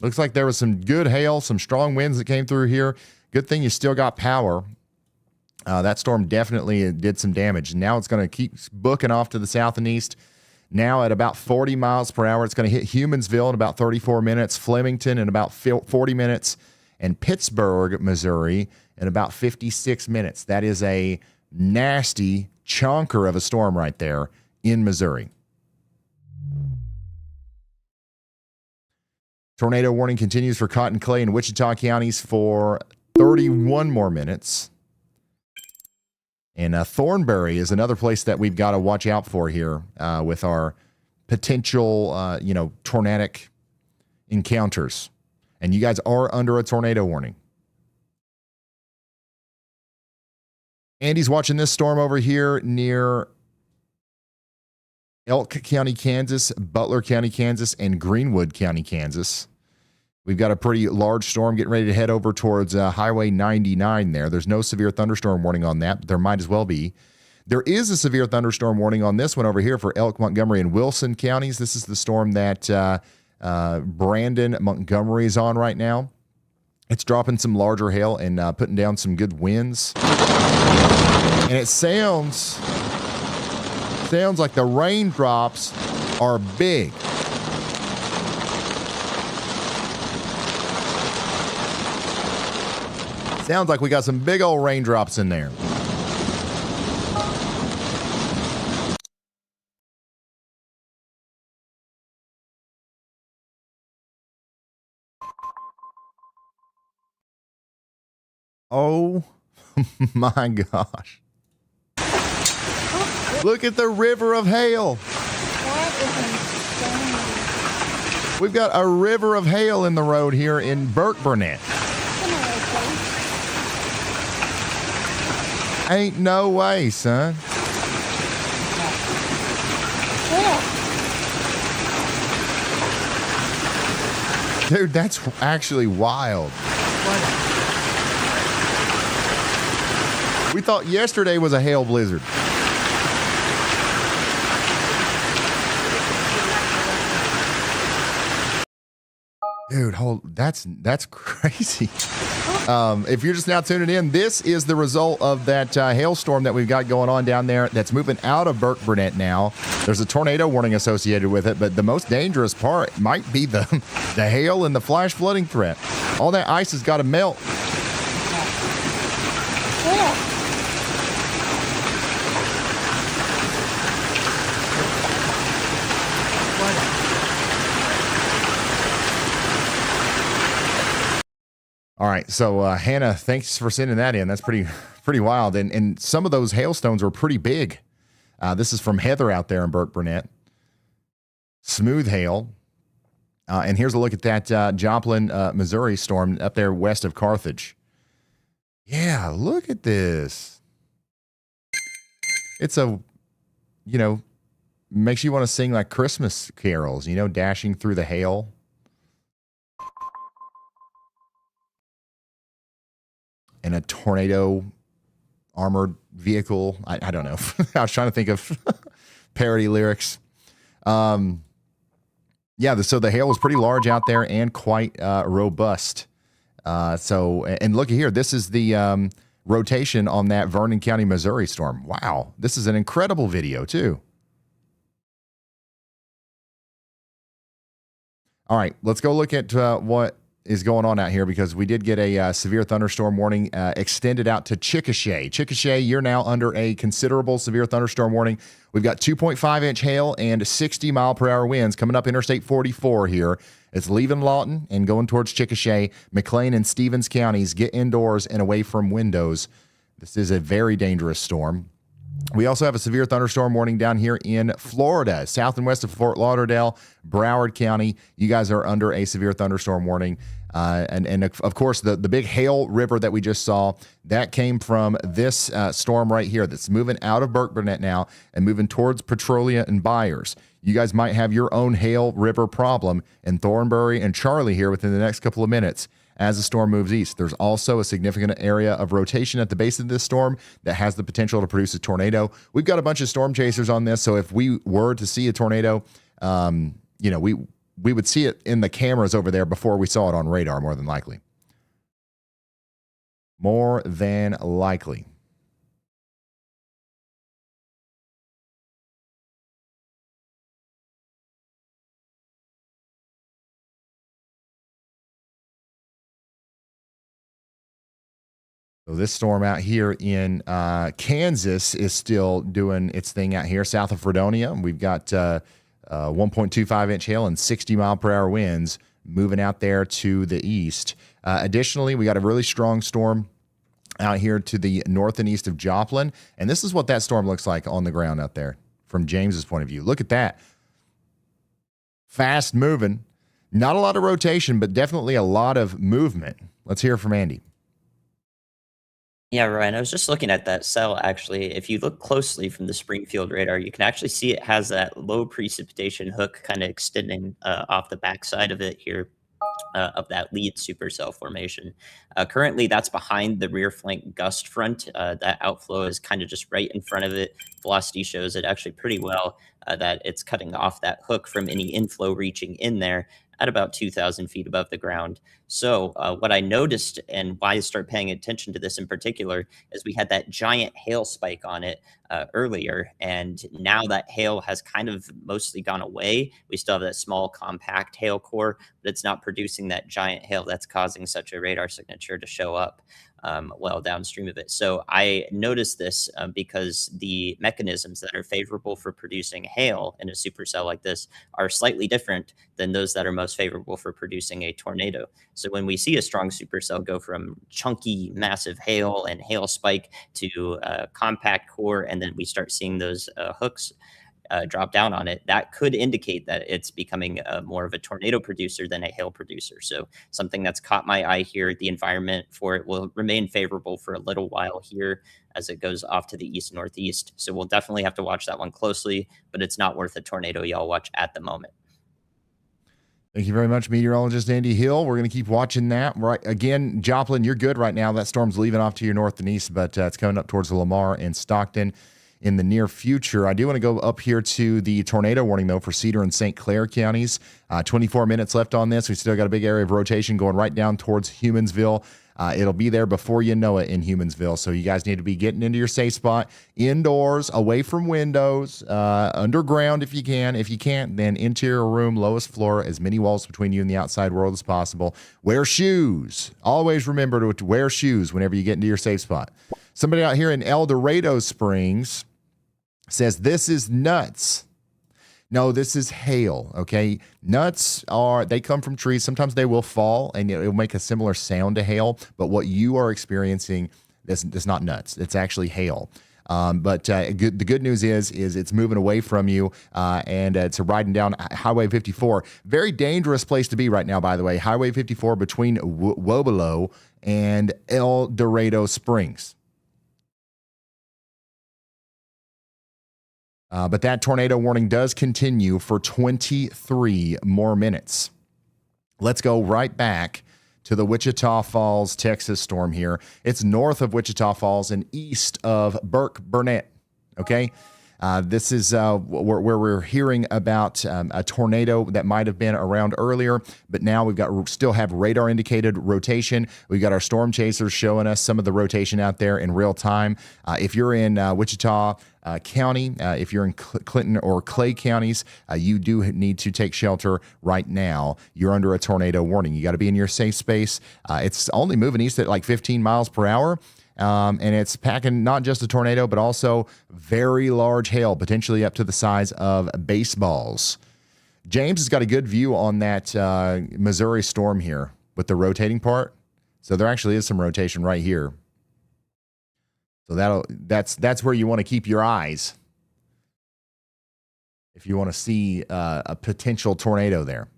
Speaker 1: Looks like there was some good hail, some strong winds that came through here. Good thing you still got power. That storm definitely did some damage. Now it's going to keep booking off to the south and east. Now at about 40 miles per hour, it's going to hit Humansville in about 34 minutes, Flemington in about 40 minutes, and Pittsburgh, Missouri in about 56 minutes. That is a nasty chonker of a storm right there in Missouri. Tornado warning continues for Cotton, Clay, and Wichita counties for 31 more minutes. And Thornbury is another place that we've got to watch out for here with our potential, tornadic encounters. And you guys are under a tornado warning. Andy's watching this storm over here near Elk County, Kansas, Butler County, Kansas, and Greenwood County, Kansas. We've got a pretty large storm getting ready to head over towards Highway 99 there. There's no severe thunderstorm warning on that, but there might as well be. There is a severe thunderstorm warning on this one over here for Elk, Montgomery, and Wilson counties. This is the storm that Brandon, Montgomery is on right now. It's dropping some larger hail and putting down some good winds. And it sounds like the raindrops are big. Sounds like we got some big old raindrops in there. Oh my gosh. Look at the river of hail. We've got a river of hail in the road here in Burkburnett. Ain't no way, son. Dude, that's actually wild. We thought yesterday was a hail blizzard. Dude, that's crazy. If you're just now tuning in, this is the result of that hailstorm that we've got going on down there that's moving out of Burkburnett now. There's a tornado warning associated with it, but the most dangerous part might be the hail and the flash flooding threat. All that ice has got to melt. All right, so Hannah, thanks for sending that in. That's pretty wild, and some of those hailstones were pretty big. This is from Heather out there in Burkburnett. Smooth hail, and here's a look at that Joplin, Missouri storm up there west of Carthage. Yeah, look at this. It's makes you want to sing like Christmas carols, dashing through the hail. And a tornado armored vehicle. I don't know. I was trying to think of parody lyrics. So the hail was pretty large out there and quite robust. And look here. This is the rotation on that Vernon County, Missouri storm. Wow. This is an incredible video, too. All right. Let's go look at what is going on out here, because we did get a severe thunderstorm warning extended out to Chickasha. Chickasha, you're now under a considerable severe thunderstorm warning. We've got 2.5-inch hail and 60-mile-per-hour winds coming up Interstate 44 here. It's leaving Lawton and going towards Chickasha. McLean and Stevens counties, get indoors and away from windows. This is a very dangerous storm. We also have a severe thunderstorm warning down here in Florida, south and west of Fort Lauderdale, Broward County. You guys are under a severe thunderstorm warning. And of course, the big hail river that we just saw, that came from this storm right here that's moving out of Burkburnett now and moving towards Petrolia and Byers. You guys might have your own hail river problem in Thornbury and Charlie here within the next couple of minutes as the storm moves east. There's also a significant area of rotation at the base of this storm that has the potential to produce a tornado. We've got a bunch of storm chasers on this, so if we were to see a tornado, we would see it in the cameras over there before we saw it on radar, more than likely. More than likely. So this storm out here in Kansas is still doing its thing out here south of Fredonia. We've got 1.25-inch hail and 60-mile-per-hour winds moving out there to the east. Additionally, we got a really strong storm out here to the north and east of Joplin. And this is what that storm looks like on the ground out there from James's point of view. Look at that. Fast moving. Not a lot of rotation, but definitely a lot of movement. Let's hear from Andy.
Speaker 2: Yeah, Ryan, I was just looking at that cell, actually. If you look closely from the Springfield radar, you can actually see it has that low precipitation hook kind of extending off the backside of it here, of that lead supercell formation. Currently, that's behind the rear flank gust front. That outflow is kind of just right in front of it. Velocity shows it actually pretty well that it's cutting off that hook from any inflow reaching in there at about 2,000 feet above the ground. So what I noticed, and why I started paying attention to this in particular, is we had that giant hail spike on it earlier, and now that hail has kind of mostly gone away. We still have that small compact hail core, but it's not producing that giant hail that's causing such a radar signature to show up well downstream of it. So I noticed this because the mechanisms that are favorable for producing hail in a supercell like this are slightly different than those that are most favorable for producing a tornado. So when we see a strong supercell go from chunky, massive hail and hail spike to compact core, and then we start seeing those hooks drop down on it, that could indicate that it's becoming more of a tornado producer than a hail producer. So something that's caught my eye here. The environment for it will remain favorable for a little while here as it goes off to the east-northeast. So we'll definitely have to watch that one closely, but it's not worth a tornado y'all watch at the moment.
Speaker 1: Thank you very much, meteorologist Andy Hill. We're going to keep watching that. Right again, Joplin, you're good right now. That storm's leaving off to your north and east, but it's coming up towards Lamar and Stockton. in the near future. I do want to go up here to the tornado warning, though, for Cedar and St. Clair counties. 24 minutes left on this. We still got a big area of rotation going right down towards Humansville. It'll be there before you know it in Humansville. So you guys need to be getting into your safe spot, indoors, away from windows, underground if you can. If you can't, then interior room, lowest floor, as many walls between you and the outside world as possible. Wear shoes. Always remember to wear shoes whenever you get into your safe spot. Somebody out here in El Dorado Springs says, this is nuts. No, this is hail, okay? Nuts they come from trees. Sometimes they will fall, and it'll make a similar sound to hail, but what you are experiencing, that's not nuts. It's actually hail. But the good news is it's moving away from you, and it's riding down Highway 54. Very dangerous place to be right now, by the way. Highway 54 between Wobolo and El Dorado Springs. But that tornado warning does continue for 23 more minutes. Let's go right back to the Wichita Falls, Texas storm here. It's north of Wichita Falls and east of Burkburnett, okay? This is where we're hearing about a tornado that might have been around earlier, but now still have radar indicated rotation. We've got our storm chasers showing us some of the rotation out there in real time. If you're in Wichita County, if you're in Clinton or Clay counties, you do need to take shelter right now. You're under a tornado warning. You got to be in your safe space. It's only moving east at like 15 miles per hour. And it's packing not just a tornado, but also very large hail, potentially up to the size of baseballs. James has got a good view on that Missouri storm here with the rotating part. So there actually is some rotation right here. So that's where you want to keep your eyes if you want to see a potential tornado there.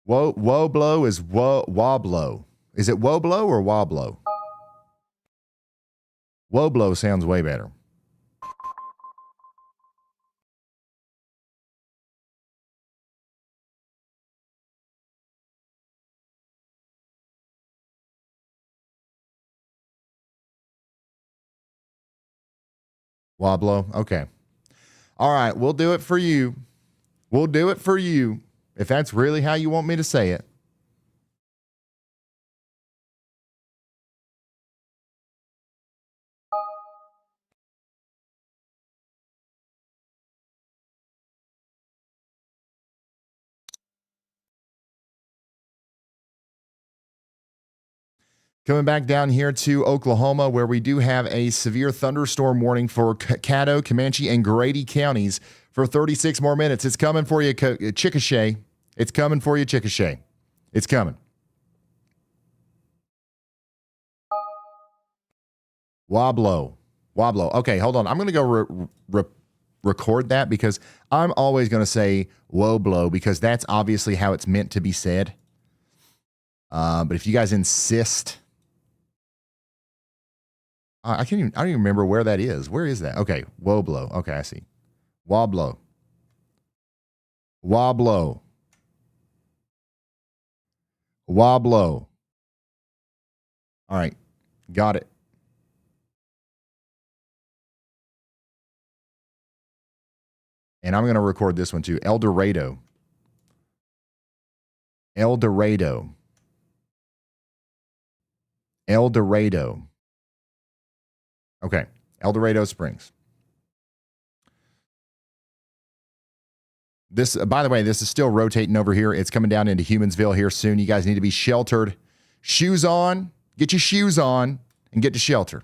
Speaker 1: Woblo is woblo. Is it woblo or woblo? Woblo sounds way better. Woblo. Okay. All right. We'll do it for you. We'll do it for you. If that's really how you want me to say it. Coming back down here to Oklahoma, where we do have a severe thunderstorm warning for Caddo, Comanche, and Grady counties for 36 more minutes. It's coming for you, Chickasha. It's coming for you, Chickasha. It's coming. Woblo. Okay, hold on. I'm going to go record that because I'm always going to say Woblo because that's obviously how it's meant to be said. But if you guys insist... I don't even remember where that is. Where is that? Okay, Woblo. Okay, I see. Woblo. All right, got it. And I'm going to record this one too. El Dorado. Okay, El Dorado Springs. This, by the way, this is still rotating over here. It's coming down into Humansville here soon. You guys need to be sheltered. Shoes on. Get your shoes on and get to shelter.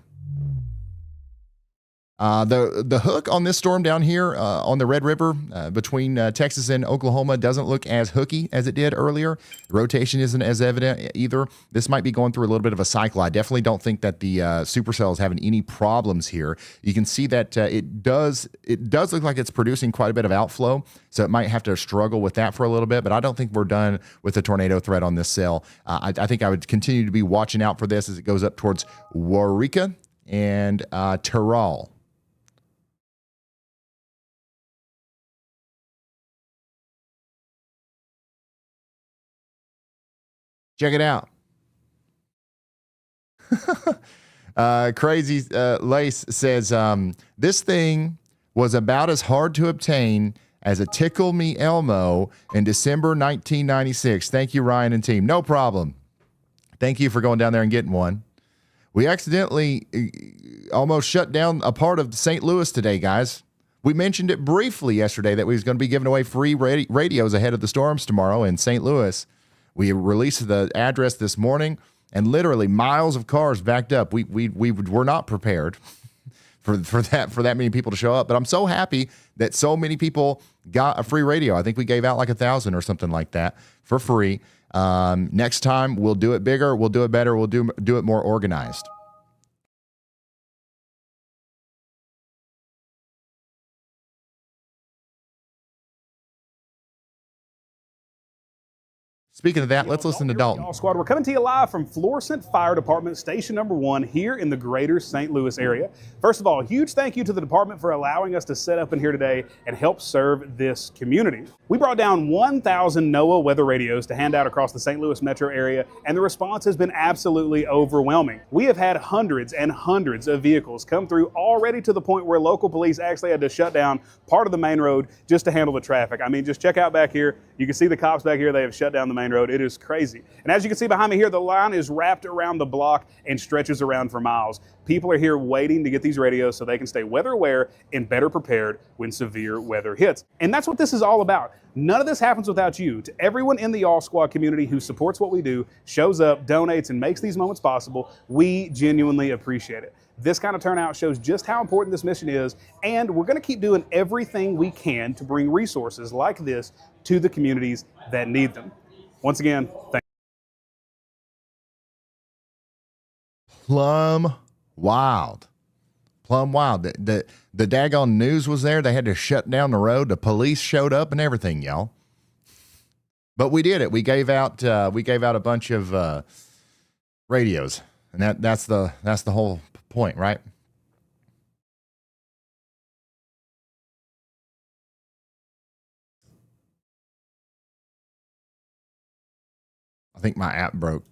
Speaker 1: The hook on this storm down here on the Red River between Texas and Oklahoma doesn't look as hooky as it did earlier. The rotation isn't as evident either. This might be going through a little bit of a cycle. I definitely don't think that the supercell is having any problems here. You can see that it does look like it's producing quite a bit of outflow, so it might have to struggle with that for a little bit, but I don't think we're done with the tornado threat on this cell. I think I would continue to be watching out for this as it goes up towards Waurika and Terrell. Check it out. Crazy Lace says, this thing was about as hard to obtain as a Tickle Me Elmo in December 1996. Thank you, Ryan and team. No problem. Thank you for going down there and getting one. We accidentally almost shut down a part of St. Louis today, guys. We mentioned it briefly yesterday that we was going to be giving away free radios ahead of the storms tomorrow in St. Louis. We released the address this morning, and literally miles of cars backed up. We were not prepared for that many people to show up. But I'm so happy that so many people got a free radio. I think we gave out like 1,000 or something like that for free. Next time we'll do it bigger, we'll do it better, we'll do it more organized. Speaking of that, let's listen to Dalton.
Speaker 3: Y'all Squad, we're coming to you live from Florissant Fire Department Station number 1 here in the greater St. Louis area. First of all, huge thank you to the department for allowing us to set up in here today and help serve this community. We brought down 1,000 NOAA weather radios to hand out across the St. Louis metro area, and the response has been absolutely overwhelming. We have had hundreds and hundreds of vehicles come through already, to the point where local police actually had to shut down part of the main road just to handle the traffic. I mean, just check out back here. You can see the cops back here. They have shut down the main road. It is crazy. And as you can see behind me here, the line is wrapped around the block and stretches around for miles. People are here waiting to get these radios so they can stay weather aware and better prepared when severe weather hits. And that's what this is all about. None of this happens without you. To everyone in the Y'all Squad community who supports what we do, shows up, donates, and makes these moments possible, we genuinely appreciate it. This kind of turnout shows just how important this mission is, and we're going to keep doing everything we can to bring resources like this to the communities that need them. Once again, thank you.
Speaker 1: Plum wild. The daggone news was there. They had to shut down the road. The police showed up and everything, y'all. But we did it. We gave out a bunch of radios, and that's the whole point, right? I think my app broke.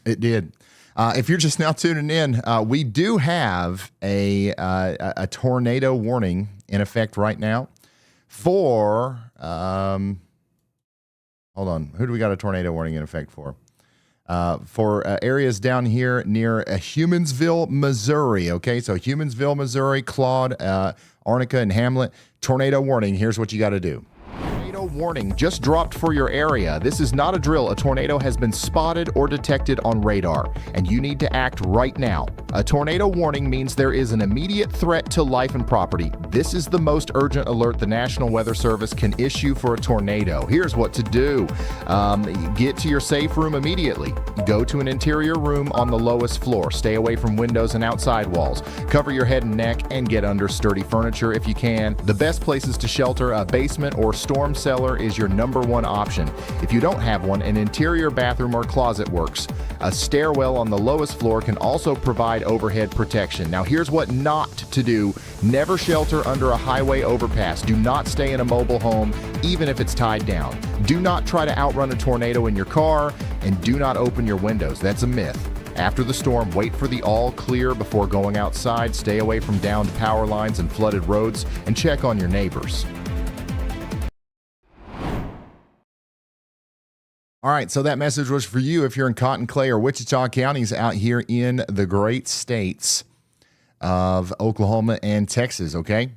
Speaker 1: It did. If you're just now tuning in, we do have a tornado warning in effect right now for, hold on, who do we got a tornado warning in effect for? For areas down here near Humansville, Missouri. Okay, so Humansville, Missouri, Claude, Arnica, and Hamlet. Tornado warning. Here's what you got to do. Tornado warning just dropped for your area. This is not a drill. A tornado has been spotted or detected on radar, and you need to act right now. A tornado warning means there is an immediate threat to life and property. This is the most urgent alert the National Weather Service can issue for a tornado. Here's what to do. Get to your safe room immediately. Go to an interior room on the lowest floor. Stay away from windows and outside walls. Cover your head and neck and get under sturdy furniture if you can. The best places to shelter, a basement or storm cellar, is your #1 option. If you don't have one, an interior bathroom or closet works. A stairwell on the lowest floor can also provide overhead protection. Now here's what not to do. Never shelter under a highway overpass. Do not stay in a mobile home, even if it's tied down. Do not try to outrun a tornado in your car, and do not open your windows. That's a myth. After the storm, wait for the all clear before going outside. Stay away from downed power lines and flooded roads, and check on your neighbors. All right, so that message was for you if you're in Cotton, Clay, or Wichita counties out here in the great states of Oklahoma and Texas, okay?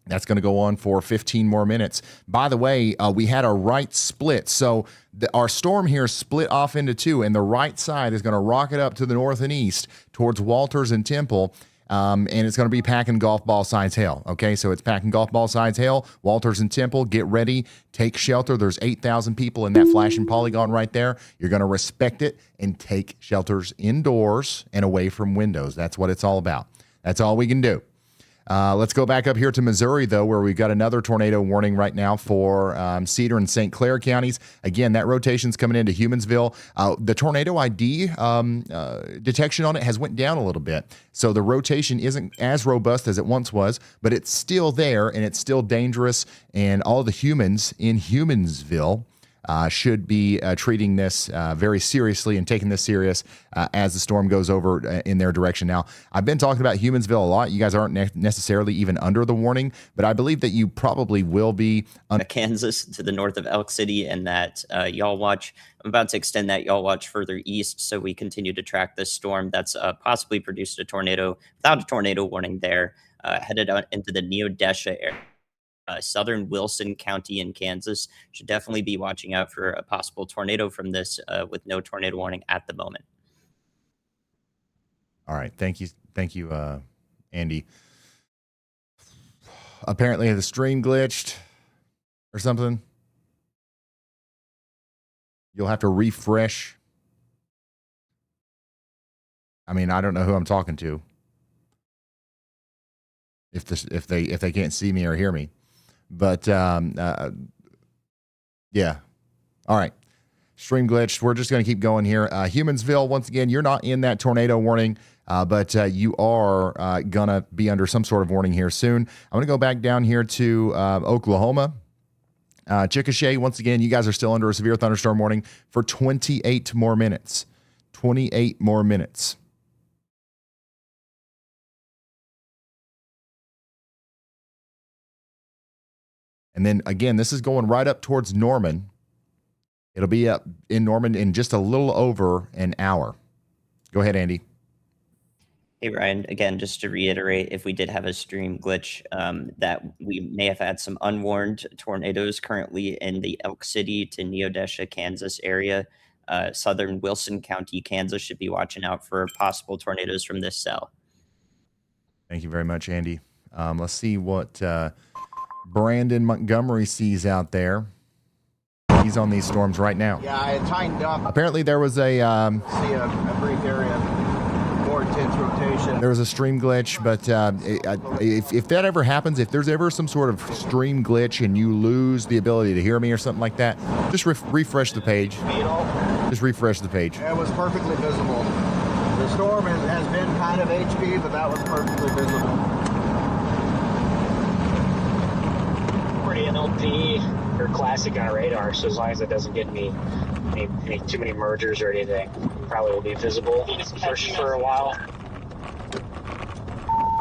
Speaker 1: That's going to go on for 15 more minutes. By the way, we had a right split. So our storm here split off into two, and the right side is going to rocket up to the north and east towards Walters and Temple. And it's going to be packing golf ball size hail. Okay, so it's packing golf ball size hail. Walters and Temple, get ready. Take shelter. There's 8,000 people in that flashing polygon right there. You're going to respect it and take shelters indoors and away from windows. That's what it's all about. That's all we can do. Let's go back up here to Missouri, though, where we've got another tornado warning right now for Cedar and St. Clair counties. Again, that rotation's coming into Humansville. The tornado ID detection on it has went down a little bit. So the rotation isn't as robust as it once was, but it's still there, and it's still dangerous. And all the humans in Humansville should be treating this very seriously and taking this serious as the storm goes over in their direction. Now, I've been talking about Humansville a lot. You guys aren't necessarily even under the warning, but I believe that you probably will be.
Speaker 2: Kansas to the north of Elk City, and that y'all watch. I'm about to extend that y'all watch further east, so we continue to track this storm that's possibly produced a tornado without a tornado warning there, headed out into the Neodesha area. Southern Wilson County in Kansas should definitely be watching out for a possible tornado from this with no tornado warning at the moment.
Speaker 1: All right. Thank you, Andy. Apparently the stream glitched or something. You'll have to refresh. I mean, I don't know who I'm talking to. If they can't see me or hear me. But, yeah. All right. Stream glitched. We're just going to keep going here. Humansville, once again, you're not in that tornado warning, but you are going to be under some sort of warning here soon. I'm going to go back down here to Oklahoma. Chickasha, once again, you guys are still under a severe thunderstorm warning for 28 more minutes. 28 more minutes. And then, again, this is going right up towards Norman. It'll be up in Norman in just a little over an hour. Go ahead, Andy.
Speaker 2: Hey, Ryan. Again, just to reiterate, if we did have a stream glitch, that we may have had some unwarned tornadoes currently in the Elk City to Neodesha, Kansas area. Southern Wilson County, Kansas should be watching out for possible tornadoes from this cell.
Speaker 1: Thank you very much, Andy. Let's see what Brandon Montgomery sees out there. He's on these storms right now.
Speaker 4: Yeah, I tightened up.
Speaker 1: Apparently there was a
Speaker 4: See a brief area, more intense rotation.
Speaker 1: there was a stream glitch, but if that ever happens, if there's ever some sort of stream glitch and you lose the ability to hear me or something like that, just refresh the page. Just refresh the page.
Speaker 4: It was perfectly visible. The storm has been kind of HP, but that was perfectly visible.
Speaker 5: Pretty NLP or classic on radar, so as long as it doesn't get any too many mergers or anything, probably will be visible for a while.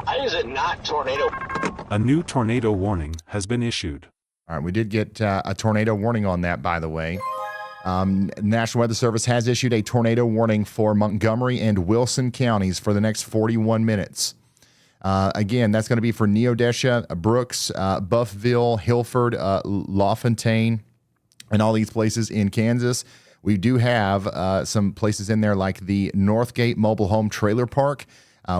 Speaker 5: How is it not tornado?
Speaker 6: A new tornado warning has been issued.
Speaker 1: All right, we did get a tornado warning on that, by the way. National Weather Service has issued a tornado warning for Montgomery and Wilson counties for the next 41 minutes. Again, that's going to be for Neodesha, Brooks, Buffville, Hilford, LaFontaine, and all these places in Kansas. We do have some places in there like the Northgate Mobile Home Trailer Park.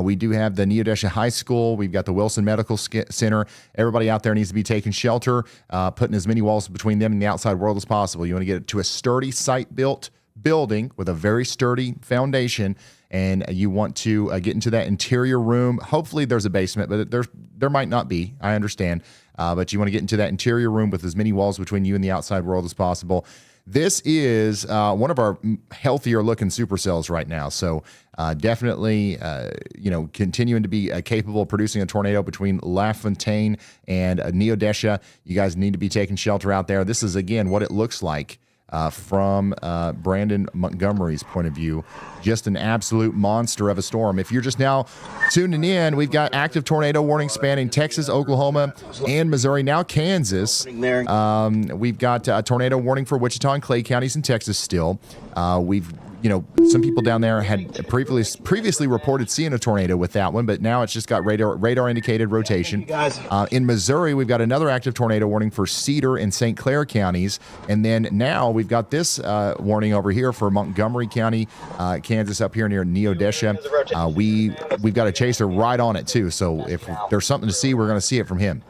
Speaker 1: We do have the Neodesha High School. We've got the Wilson Medical Center. Everybody out there needs to be taking shelter, putting as many walls between them and the outside world as possible. You want to get it to a sturdy site-built building with a very sturdy foundation, and you want to get into that interior room. Hopefully there's a basement, but there might not be. I understand. But you want to get into that interior room with as many walls between you and the outside world as possible. This is one of our healthier looking supercells right now. So definitely, continuing to be capable of producing a tornado between LaFontaine and Neodesha. You guys need to be taking shelter out there. This is, again, what it looks like from Brandon Montgomery's point of view. Just an absolute monster of a storm. If you're just now tuning in, we've got active tornado warning spanning Texas, Oklahoma, and Missouri, now Kansas. We've got a tornado warning for Wichita and Clay counties in Texas still. We've some people down there had previously reported seeing a tornado with that one, but now it's just got radar indicated rotation. In Missouri, we've got another active tornado warning for Cedar and St. Clair counties, and then now we've got this warning over here for Montgomery County, Kansas, up here near Neodesha. We've got a chaser right on it too, so if there's something to see, we're going to see it from him.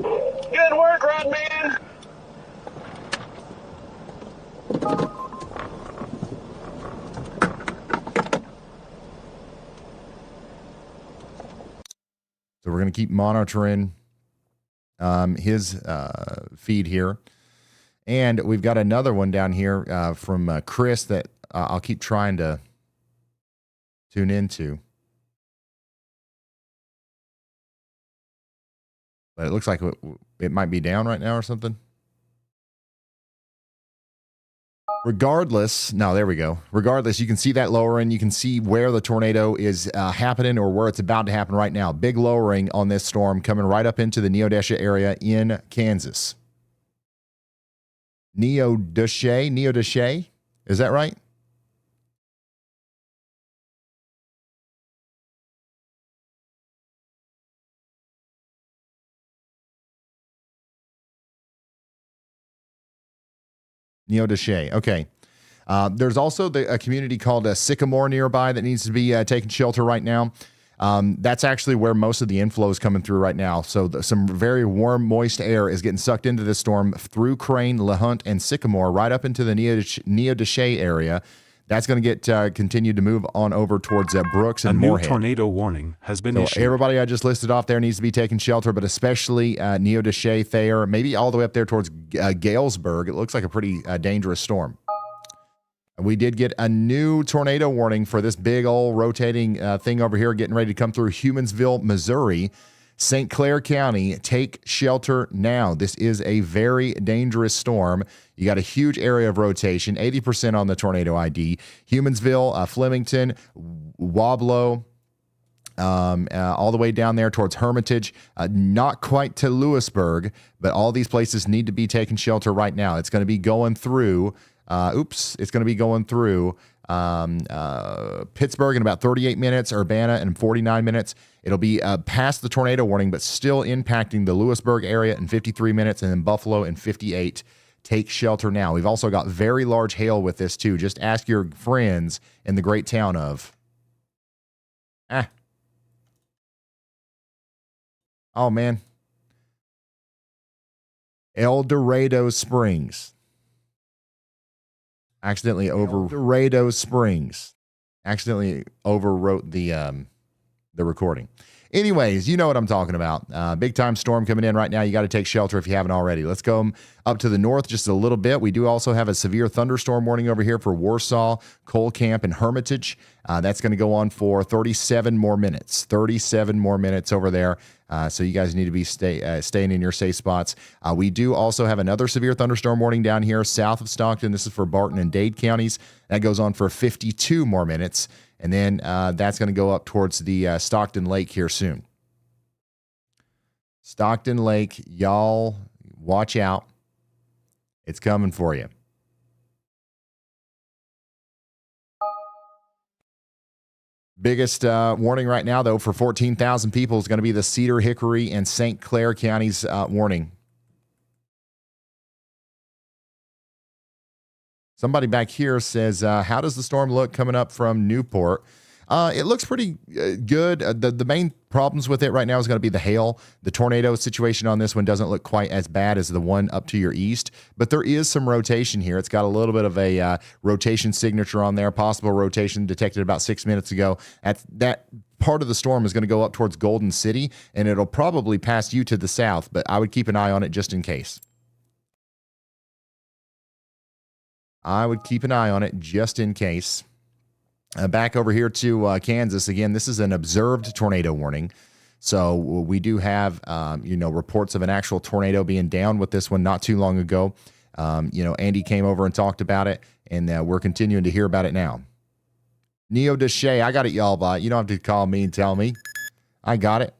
Speaker 5: Good work, Rod Man.
Speaker 1: So we're going to keep monitoring his feed here. And we've got another one down here from Chris that I'll keep trying to tune into. But it looks like it might be down right now or something. Regardless, no, there we go. Regardless, you can see that lowering. You can see where the tornado is happening or where it's about to happen right now. Big lowering on this storm coming right up into the Neodesha area in Kansas. Neodesha, is that right? Neodesha. Okay. There's also a community called Sycamore nearby that needs to be taking shelter right now. That's actually where most of the inflow is coming through right now. So some very warm, moist air is getting sucked into this storm through Crane, LeHunt, and Sycamore right up into the Neodesha area. That's going to get continued to move on over towards Brooks and Moorhead.
Speaker 6: A new tornado warning has been
Speaker 1: so
Speaker 6: issued.
Speaker 1: Everybody I just listed off there needs to be taking shelter, but especially Neodesha, Thayer, maybe all the way up there towards Galesburg. It looks like a pretty dangerous storm. We did get a new tornado warning for this big old rotating thing over here getting ready to come through Humansville, Missouri. St. Clair County, take shelter now. This is a very dangerous storm. You got a huge area of rotation, 80% on the tornado ID. Humansville, Flemington, Wablo, all the way down there towards Hermitage, not quite to Lewisburg, but all these places need to be taking shelter right now. It's going to be going through, it's going to be going through Pittsburgh in about 38 minutes, Urbana in 49 minutes. It'll be past the tornado warning, but still impacting the Lewisburg area in 53 minutes, and then Buffalo in 58. Take shelter now. We've also got very large hail with this too. Just ask your friends in the great town of oh man, El Dorado Springs. Accidentally overwrote the recording. Anyways, you know what I'm talking about. Big time storm coming in right now. You got to take shelter if you haven't already. Let's go up to the north just a little bit. We do also have a severe thunderstorm warning over here for Warsaw, Cole Camp, and Hermitage. That's going to go on for 37 more minutes. 37 more minutes over there. So you guys need to be staying in your safe spots. We do also have another severe thunderstorm warning down here south of Stockton. This is for Barton and Dade counties. That goes on for 52 more minutes. And then that's going to go up towards the Stockton Lake here soon. Stockton Lake, y'all watch out. It's coming for you. Biggest warning right now, though, for 14,000 people is going to be the Cedar, Hickory, and St. Clair counties warning. Somebody back here says, how does the storm look coming up from Newport? It looks pretty good. The main problems with it right now is going to be the hail. The tornado situation on this one doesn't look quite as bad as the one up to your east, but there is some rotation here. It's got a little bit of a rotation signature on there, possible rotation detected about 6 minutes ago. That part of the storm is going to go up towards Golden City, and it'll probably pass you to the south, but I would keep an eye on it just in case. Back over here to Kansas. Again, this is an observed tornado warning. So we do have, reports of an actual tornado being down with this one not too long ago. Andy came over and talked about it, and we're continuing to hear about it now. Neodesha, I got it, y'all. But you don't have to call me and tell me. I got it.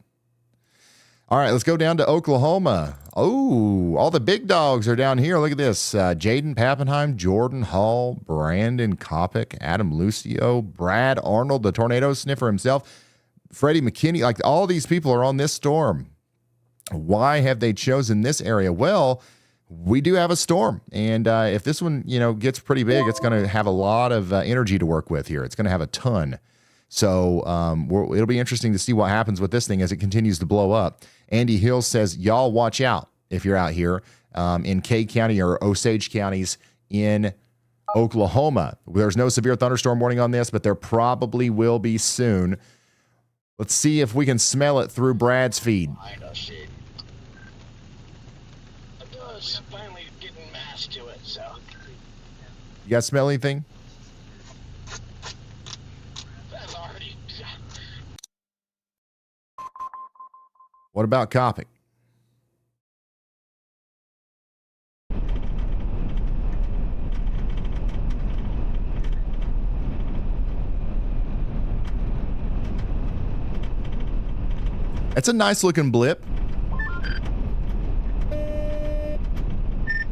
Speaker 1: All right, let's go down to Oklahoma. Oh, all the big dogs are down here. Look at this. Jaden Pappenheim, Jordan Hall, Brandon Kopic, Adam Lucio, Brad Arnold, the tornado sniffer himself, Freddie McKinney. Like, all these people are on this storm. Why have they chosen this area? Well, we do have a storm. And if this one, gets pretty big, it's going to have a lot of energy to work with here. It's going to have a ton. So it'll be interesting to see what happens with this thing as it continues to blow up. Andy Hill says, y'all watch out if you're out here in Kay County or Osage counties in Oklahoma. There's no severe thunderstorm warning on this, but there probably will be soon. Let's see if we can smell it through Brad's feed.
Speaker 4: I know shit. It does. Finally getting mass to it, so.
Speaker 1: You guys smell anything?
Speaker 4: That's already.
Speaker 1: What about copy? It's a nice looking blip.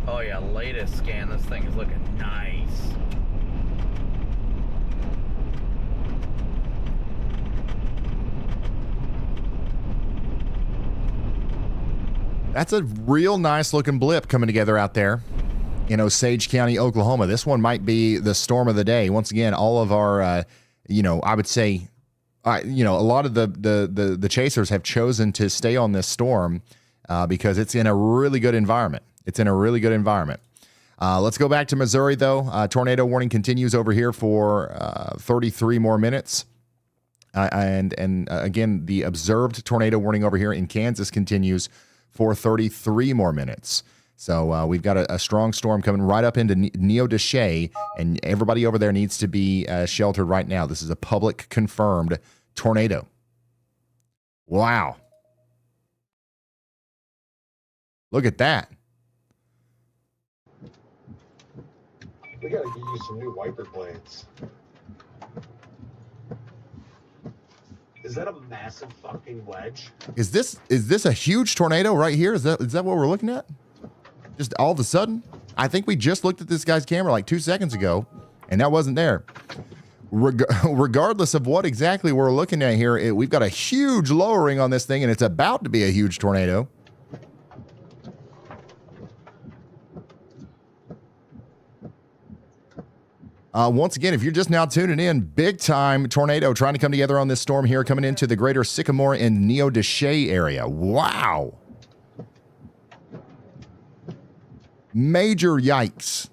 Speaker 7: Oh yeah, latest scan. This thing is looking nice.
Speaker 1: That's a real nice looking blip coming together out there in Osage County, Oklahoma. This one might be the storm of the day. Once again, all of our, I would say, a lot of the chasers have chosen to stay on this storm because it's in a really good environment. Let's go back to Missouri, though. Tornado warning continues over here for 33 more minutes. And again, the observed tornado warning over here in Kansas continues for 33 more minutes. So we've got a strong storm coming right up into Neodesha, and everybody over there needs to be sheltered right now. This is a public confirmed tornado. Wow. Look at that.
Speaker 8: We gotta get you some new wiper blades. Is that a massive fucking wedge?
Speaker 1: Is this a huge tornado right here? Is that what we're looking at? Just all of a sudden? I think we just looked at this guy's camera like 2 seconds ago, and that wasn't there. Regardless of what exactly we're looking at here, we've got a huge lowering on this thing, and it's about to be a huge tornado. Once again, if you're just now tuning in, big time tornado trying to come together on this storm here, coming into the greater Sycamore and Neodesha area. Wow. Major yikes.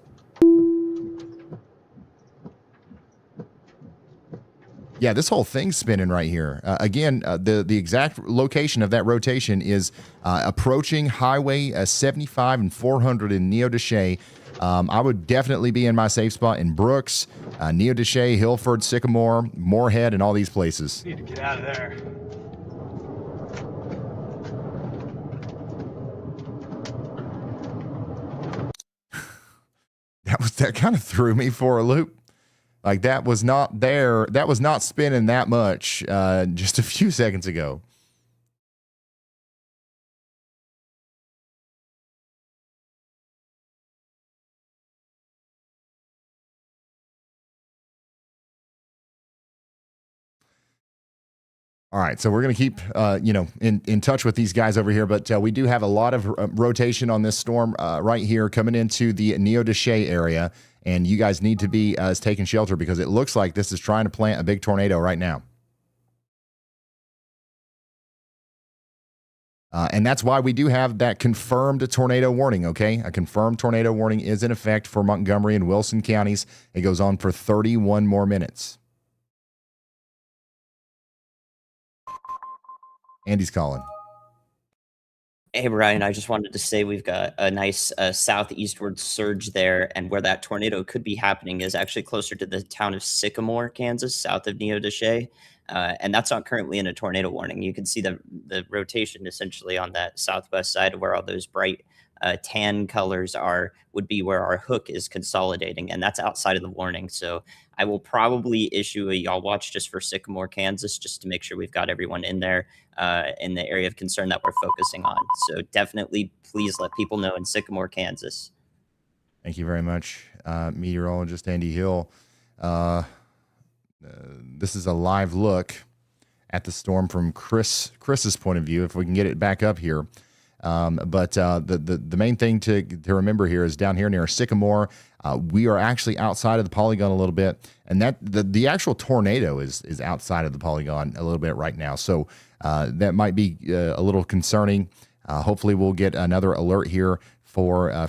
Speaker 1: Yeah, this whole thing's spinning right here. Again, the exact location of that rotation is approaching Highway 75 and 400 in Neodesha. I would definitely be in my safe spot in Brooks, Neodesha, Hilford, Sycamore, Moorhead, and all these places.
Speaker 7: Need to get out of there.
Speaker 1: That kind of threw me for a loop. Like that was not there. That was not spinning that much just a few seconds ago. All right, so we're going to keep, in touch with these guys over here, but we do have a lot of rotation on this storm right here coming into the Neodesha area, and you guys need to be taking shelter because it looks like this is trying to plant a big tornado right now. And that's why we do have that confirmed tornado warning, okay? A confirmed tornado warning is in effect for Montgomery and Wilson counties. It goes on for 31 more minutes. Andy's calling.
Speaker 2: Hey, Brian, I just wanted to say we've got a nice southeastward surge there, and where that tornado could be happening is actually closer to the town of Sycamore, Kansas, south of Neodesha, and that's not currently in a tornado warning. You can see the rotation essentially on that southwest side of where all those bright tan colors would be where our hook is consolidating, and that's outside of the warning. So I will probably issue a y'all watch just for Sycamore, Kansas, just to make sure we've got everyone in there in the area of concern that we're focusing on. So definitely please let people know in Sycamore, Kansas.
Speaker 1: Thank you very much, meteorologist Andy Hill. This is a live look at the storm from Chris's point of view, if we can get it back up here. But the main thing to remember here is down here near Sycamore, we are actually outside of the polygon a little bit, and that the actual tornado is outside of the polygon a little bit right now. So that might be a little concerning. Hopefully we'll get another alert here for our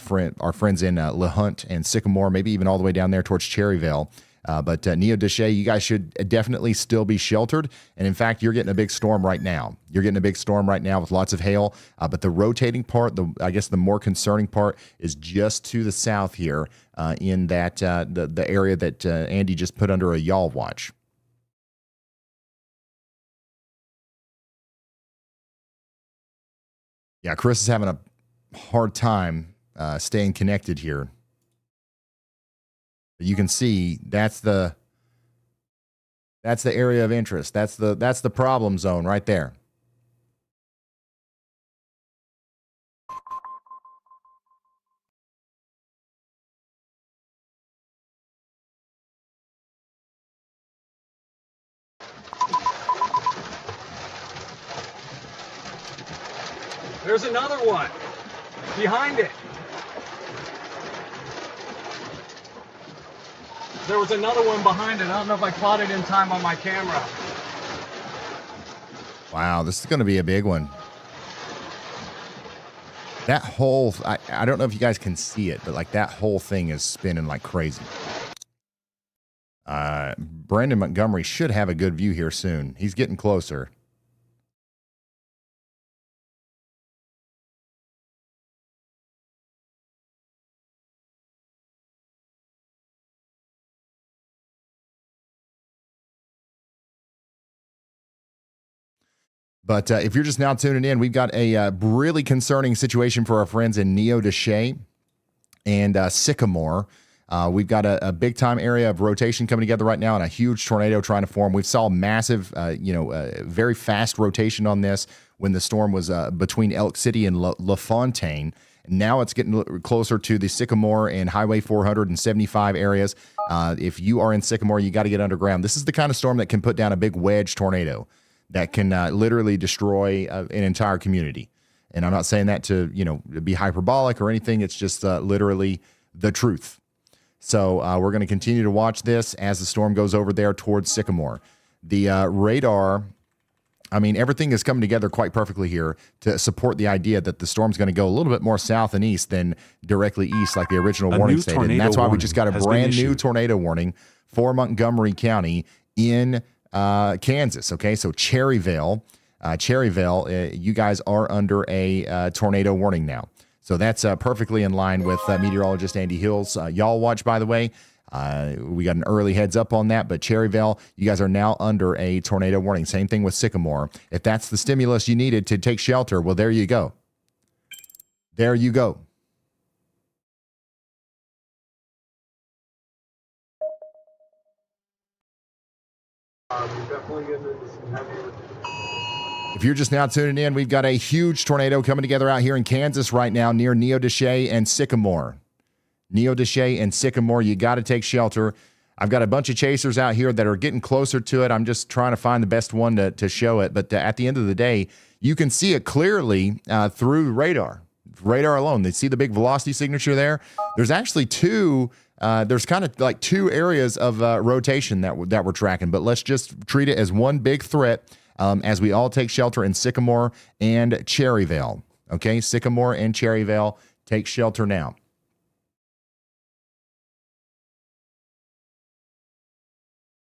Speaker 1: friends in LeHunt and Sycamore, maybe even all the way down there towards Cherryvale. But Neodesha, you guys should definitely still be sheltered. And in fact, you're getting a big storm right now. You're getting a big storm right now with lots of hail. But the rotating part, I guess the more concerning part, is just to the south here in that the area that Andy just put under a y'all watch. Yeah, Chris is having a hard time staying connected here. You can see that's the area of interest. That's the problem zone right there.
Speaker 9: There's another one behind it. There was another one behind it. I don't know if I caught it in time on my camera.
Speaker 1: Wow, this is going to be a big one. That whole, I don't know if you guys can see it, but like that whole thing is spinning like crazy. Brandon Montgomery should have a good view here soon. He's getting closer. But if you're just now tuning in, we've got a really concerning situation for our friends in Neodesha and Sycamore. We've got a big-time area of rotation coming together right now and a huge tornado trying to form. We saw massive, very fast rotation on this when the storm was between Elk City and LaFontaine. Now it's getting closer to the Sycamore and Highway 475 areas. If you are in Sycamore, you got to get underground. This is the kind of storm that can put down a big wedge tornado that can literally destroy an entire community. And I'm not saying that to, be hyperbolic or anything. It's just literally the truth. So we're going to continue to watch this as the storm goes over there towards Sycamore. The radar, everything is coming together quite perfectly here to support the idea that the storm's going to go a little bit more south and east than directly east like the original warning stated. And that's why we just got a brand new tornado warning for Montgomery County in Kansas. Okay, so Cherryvale, you guys are under a tornado warning now. So that's perfectly in line with meteorologist Andy Hill's y'all watch, by the way. We got an early heads up on that, but Cherryvale, you guys are now under a tornado warning. Same thing with Sycamore. If that's the stimulus you needed to take shelter, well, there you go. There you go. If you're just now tuning in, we've got a huge tornado coming together out here in Kansas right now near Neodesha and Sycamore. Neodesha and Sycamore, you got to take shelter. I've got a bunch of chasers out here that are getting closer to it. I'm just trying to find the best one to show it. But at the end of the day, you can see it clearly through radar alone. They see the big velocity signature there. There's actually there's kind of like two areas of rotation that we're tracking, but let's just treat it as one big threat as we all take shelter in Sycamore and Cherryvale. Okay, Sycamore and Cherryvale, take shelter now.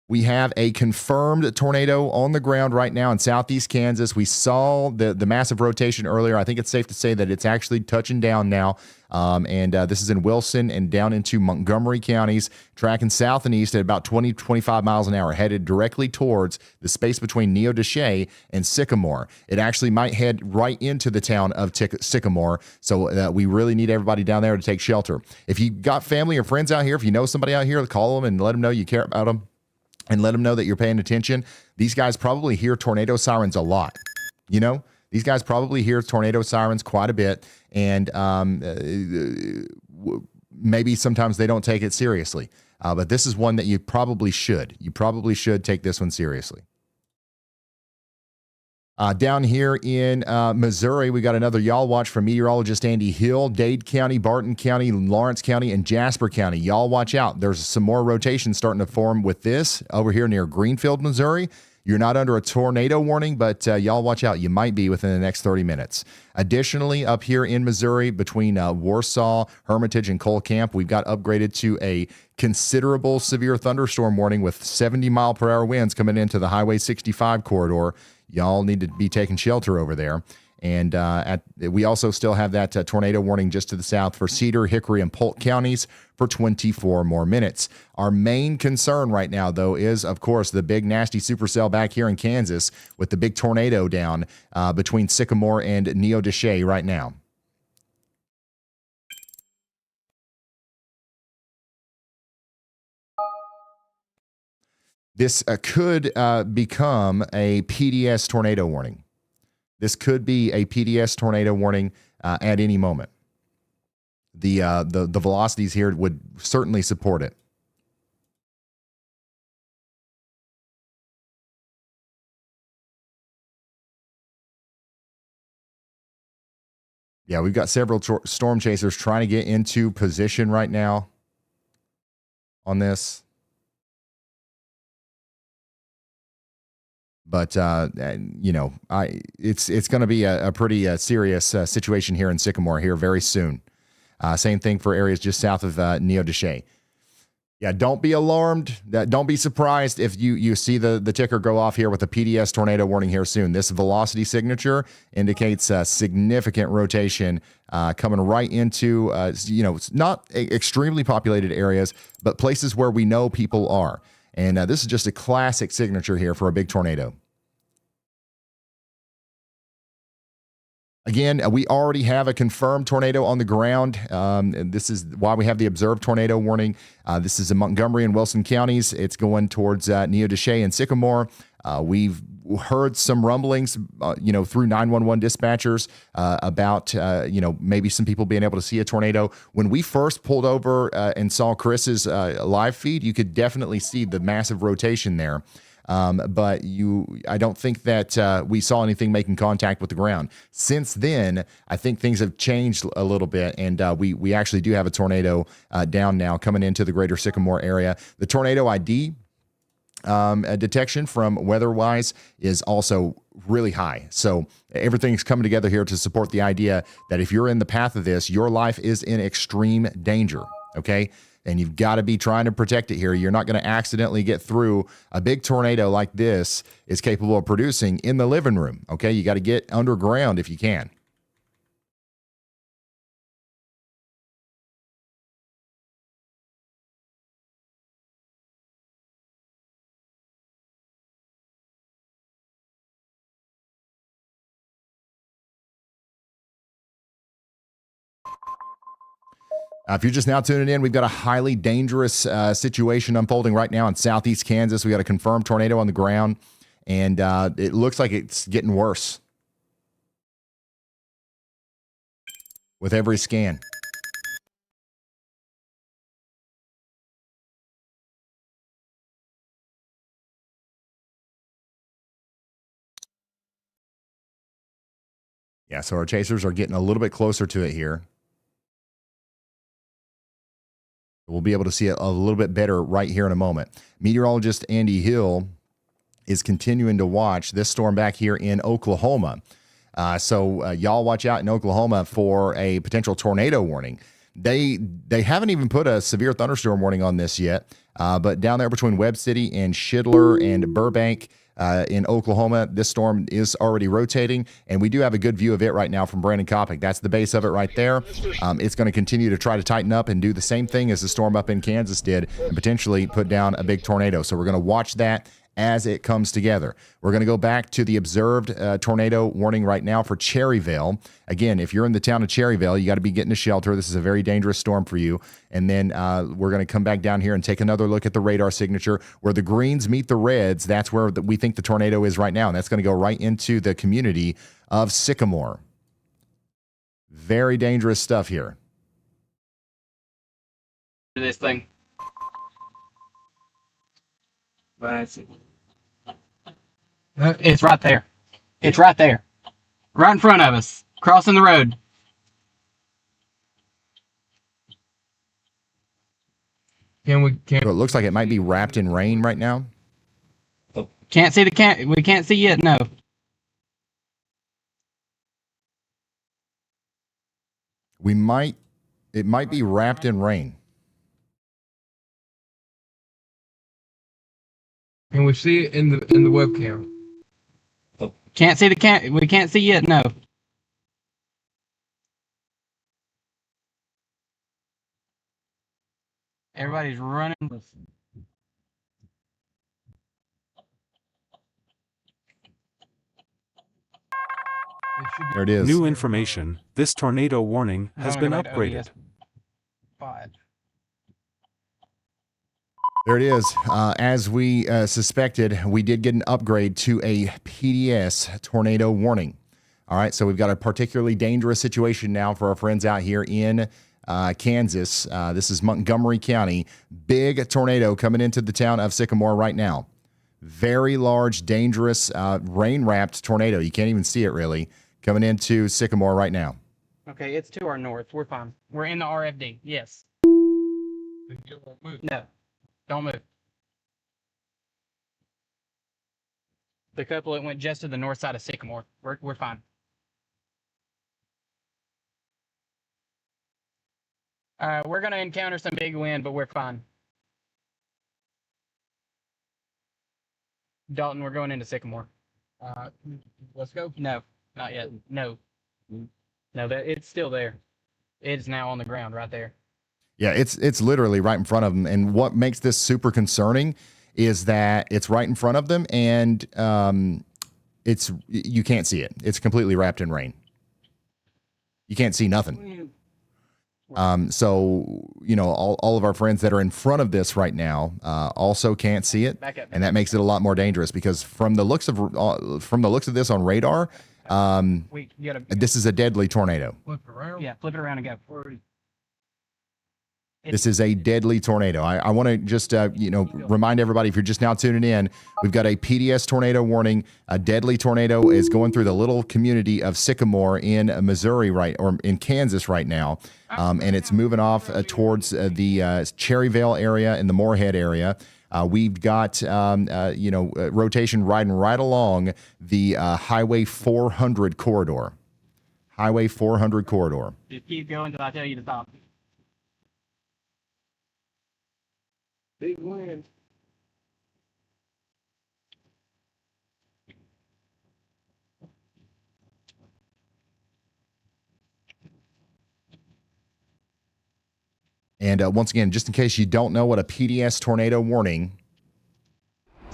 Speaker 1: We have a confirmed tornado on the ground right now in southeast Kansas. We saw the massive rotation earlier. I think it's safe to say that it's actually touching down now. This is in Wilson and down into Montgomery counties, tracking south and east at about 20-25 miles an hour, headed directly towards the space between Neodesha and Sycamore. It actually might head right into the town of Sycamore, so we really need everybody down there to take shelter. If you got family or friends out here, if you know somebody out here, call them and let them know you care about them. And let them know that you're paying attention. These guys probably hear tornado sirens a lot. These guys probably hear tornado sirens quite a bit. And maybe sometimes they don't take it seriously. But this is one that you probably should. You probably should take this one seriously. Down here in Missouri, we got another y'all watch from meteorologist Andy Hill. Dade County, Barton County, Lawrence County, and Jasper County. Y'all watch out. There's some more rotation starting to form with this over here near Greenfield, Missouri. You're not under a tornado warning, but y'all watch out. You might be within the next 30 minutes. Additionally, up here in Missouri, between Warsaw, Hermitage, and Cole Camp, we've got upgraded to a considerable severe thunderstorm warning with 70-mile-per-hour winds coming into the Highway 65 corridor. Y'all need to be taking shelter over there. And we also still have that tornado warning just to the south for Cedar, Hickory, and Polk counties for 24 more minutes. Our main concern right now, though, is, of course, the big nasty supercell back here in Kansas with the big tornado down between Sycamore and Neodesha right now. This could become a PDS tornado warning. This could be a PDS tornado warning at any moment. The velocities here would certainly support it. Yeah, we've got several storm chasers trying to get into position right now on this. But, you know, it's going to be a pretty serious situation here in Sycamore here very soon. Same thing for areas just south of Neodesha. Yeah, don't be alarmed. Don't be surprised if you see the ticker go off here with a PDS tornado warning here soon. This velocity signature indicates significant rotation coming right into, you know, not extremely populated areas, but places where we know people are. And this is just a classic signature here for a big tornado. Again, we already have a confirmed tornado on the ground. And this is why we have the observed tornado warning. This is in Montgomery and Wilson counties. It's going towards Neodesha and Sycamore. We've heard some rumblings, you know, through 911 dispatchers about, you know, maybe some people being able to see a tornado. When we first pulled over and saw Chris's live feed, you could definitely see the massive rotation there. But I don't think that we saw anything making contact with the ground. Since then, I think things have changed a little bit, and we actually do have a tornado down now coming into the greater Sycamore area. The tornado ID detection from WeatherWise is also really high. So everything's coming together here to support the idea that if you're in the path of this, your life is in extreme danger, okay? And you've got to be trying to protect it here. You're not going to accidentally get through a big tornado like this is capable of producing in the living room, okay? You got to get underground if you can. If you're just now tuning in, we've got a highly dangerous situation unfolding right now in southeast Kansas. We got a confirmed tornado on the ground, and it looks like it's getting worse with every scan. Yeah, so our chasers are getting a little bit closer to it here. We'll be able to see it a little bit better right here in a moment. Meteorologist Andy Hill is continuing to watch this storm back here in Oklahoma. So y'all watch out in Oklahoma for a potential tornado warning. They haven't even put a severe thunderstorm warning on this yet, but down there between Webb City and Shidler and Burbank, in Oklahoma, this storm is already rotating, and we do have a good view of it right now from Brandon Coppock. That's the base of it right there. It's going to continue to try to tighten up and do the same thing as the storm up in Kansas did and potentially put down a big tornado. So we're going to watch that as it comes together. We're going to go back to the observed tornado warning right now for Cherryvale. Again, if you're in the town of Cherryvale, you got to be getting to shelter. This is a very dangerous storm for you. And then we're going to come back down here and take another look at the radar signature. Where the greens meet the reds, that's where we think the tornado is right now. And that's going to go right into the community of Sycamore. Very dangerous stuff here.
Speaker 9: This thing. It's right there. It's right there. Right in front of us. Crossing the road. So
Speaker 1: it looks like it might be wrapped in rain right now.
Speaker 9: Can't see the we can't see yet, no.
Speaker 1: It might be wrapped in rain.
Speaker 10: Can we see it in the webcam?
Speaker 9: Can't see we can't see yet, no. Everybody's running.
Speaker 1: There it is.
Speaker 6: New information. This tornado warning has been upgraded.
Speaker 1: There it is. As we suspected, we did get an upgrade to a PDS tornado warning. All right, so we've got a particularly dangerous situation now for our friends out here in Kansas. This is Montgomery County. Big tornado coming into the town of Sycamore right now. Very large, dangerous, rain-wrapped tornado. You can't even see it really coming into Sycamore right now.
Speaker 9: Okay, it's to our north. We're fine. We're in the RFD. Yes. No, don't move. The couple that went just to the north side of Sycamore. We're fine. We're gonna encounter some big wind, but we're fine. Dalton, we're going into Sycamore. Let's go. No, not yet. No, it's still there. It's now on the ground right there.
Speaker 1: Yeah, it's literally right in front of them. And what makes this super concerning is that it's right in front of them, and you can't see it. It's completely wrapped in rain. You can't see nothing. So, you know, all of our friends that are in front of this right now also can't see it, and that makes it a lot more dangerous because from the looks of this on radar, this is a deadly tornado.
Speaker 9: Flip it around. Yeah, flip it around and go.
Speaker 1: This is a deadly tornado. I want to just, remind everybody, if you're just now tuning in, we've got a PDS tornado warning. A deadly tornado is going through the little community of Sycamore in Missouri or in Kansas right now. And it's moving off towards the Cherryvale area and the Moorhead area. We've got, rotation riding right along the Highway 400 corridor. Highway 400 corridor.
Speaker 9: Just keep going until I tell you to stop.
Speaker 10: Big wind.
Speaker 1: And once again, just in case you don't know what a PDS tornado warning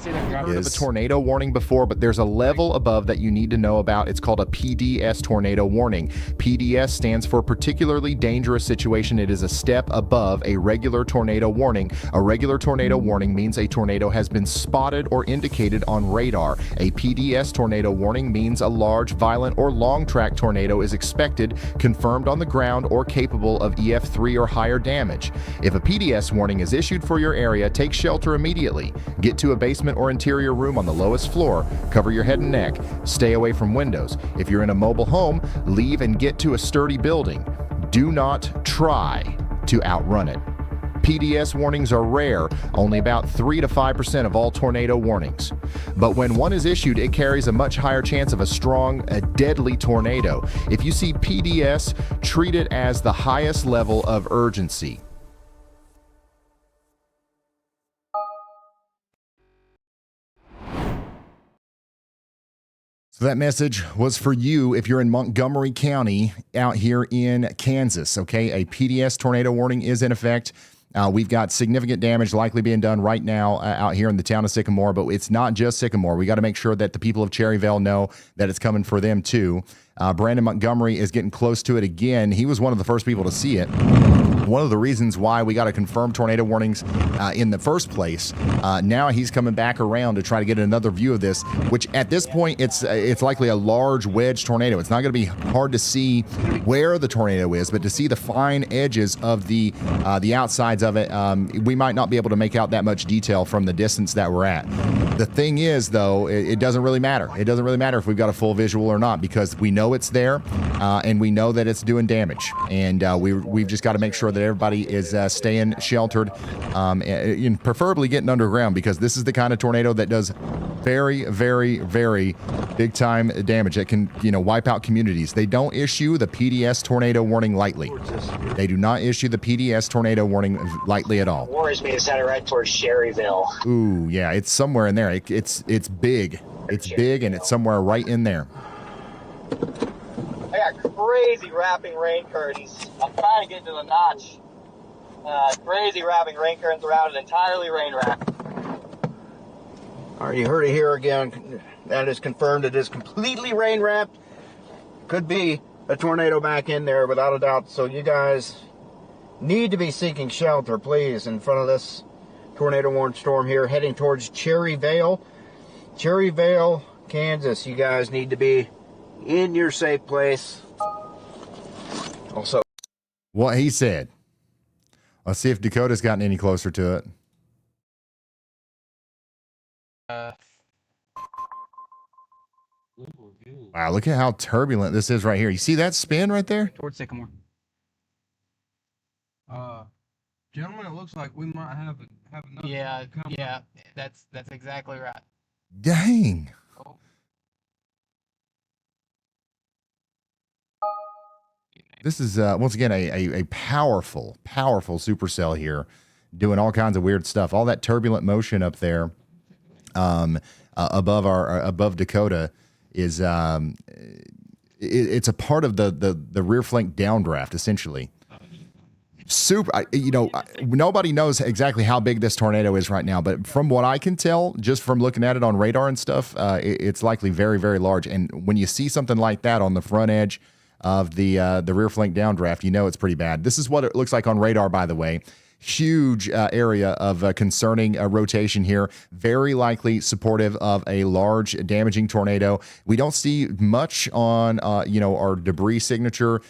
Speaker 1: I've heard of a tornado warning before, but there's a level above that you need to know about. It's called a PDS tornado warning. PDS stands for particularly dangerous situation. It is a step above a regular tornado warning. A regular tornado warning means a tornado has been spotted or indicated on radar. A PDS tornado warning means a large, violent, or long-track tornado is expected, confirmed on the ground, or capable of EF3 or higher damage. If a PDS warning is issued for your area, take shelter immediately. Get to a basement or interior room on the lowest floor. Cover your head and neck. Stay away from windows. If you're in a mobile home, leave and get to a sturdy building. Do not try to outrun it. PDS warnings are rare, only about 3 to 5% of all tornado warnings. But when one is issued, it carries a much higher chance of a deadly tornado. If you see PDS, treat it as the highest level of urgency. So that message was for you if you're in Montgomery County out here in Kansas, okay? A PDS tornado warning is in effect. We've got significant damage likely being done right now out here in the town of Sycamore, but it's not just Sycamore. We got to make sure that the people of Cherryvale know that it's coming for them too. Brandon Montgomery is getting close to it again. He was one of the first people to see it. One of the reasons why we got to confirm tornado warnings in the first place. Now he's coming back around to try to get another view of this, which at this point it's likely a large wedge tornado. It's not going to be hard to see where the tornado is, but to see the fine edges of the outsides of it, we might not be able to make out that much detail from the distance that we're at. The thing is, though, it doesn't really matter. It doesn't really matter if we've got a full visual or not, because we know it's there, and we know that it's doing damage, and we've just got to make sure that everybody is staying sheltered, and preferably getting underground, because this is the kind of tornado that does Very, very, very big time damage that can, wipe out communities. They don't issue the PDS tornado warning lightly. They do not issue the PDS tornado warning lightly at all.
Speaker 5: Worries me is headed right towards Cherryvale.
Speaker 1: Ooh, yeah, it's somewhere in there. It's big. It's big, and it's somewhere right in there.
Speaker 11: I got crazy wrapping rain curtains. I'm trying to get to the notch. Crazy wrapping rain curtains around it, entirely rain wrapped.
Speaker 4: All right, you heard it here again. That is confirmed. It is completely rain wrapped. Could be a tornado back in there without a doubt. So you guys need to be seeking shelter, please, in front of this tornado warned storm here, heading towards Cherryvale. Cherryvale, Kansas. You guys need to be in your safe place. Also,
Speaker 1: what he said. Let's see if Dakota's gotten any closer to it. Wow, look at how turbulent this is right here. You see that spin right there?
Speaker 9: Towards Sycamore.
Speaker 10: Gentlemen, it looks like we might have another.
Speaker 9: Yeah, that's exactly right.
Speaker 1: Dang.
Speaker 9: Oh.
Speaker 1: This is, once again, a powerful, powerful supercell here doing all kinds of weird stuff. All that turbulent motion up there above Dakota is it's a part of the rear flank downdraft, essentially. Nobody knows exactly how big this tornado is right now, but from what I can tell, just from looking at it on radar and stuff, it's likely very, very large. And when you see something like that on the front edge of the rear flank downdraft, it's pretty bad. This is what it looks like on radar, by the way. Huge area of concerning rotation here. Very likely supportive of a large damaging tornado. We don't see much on, our debris signature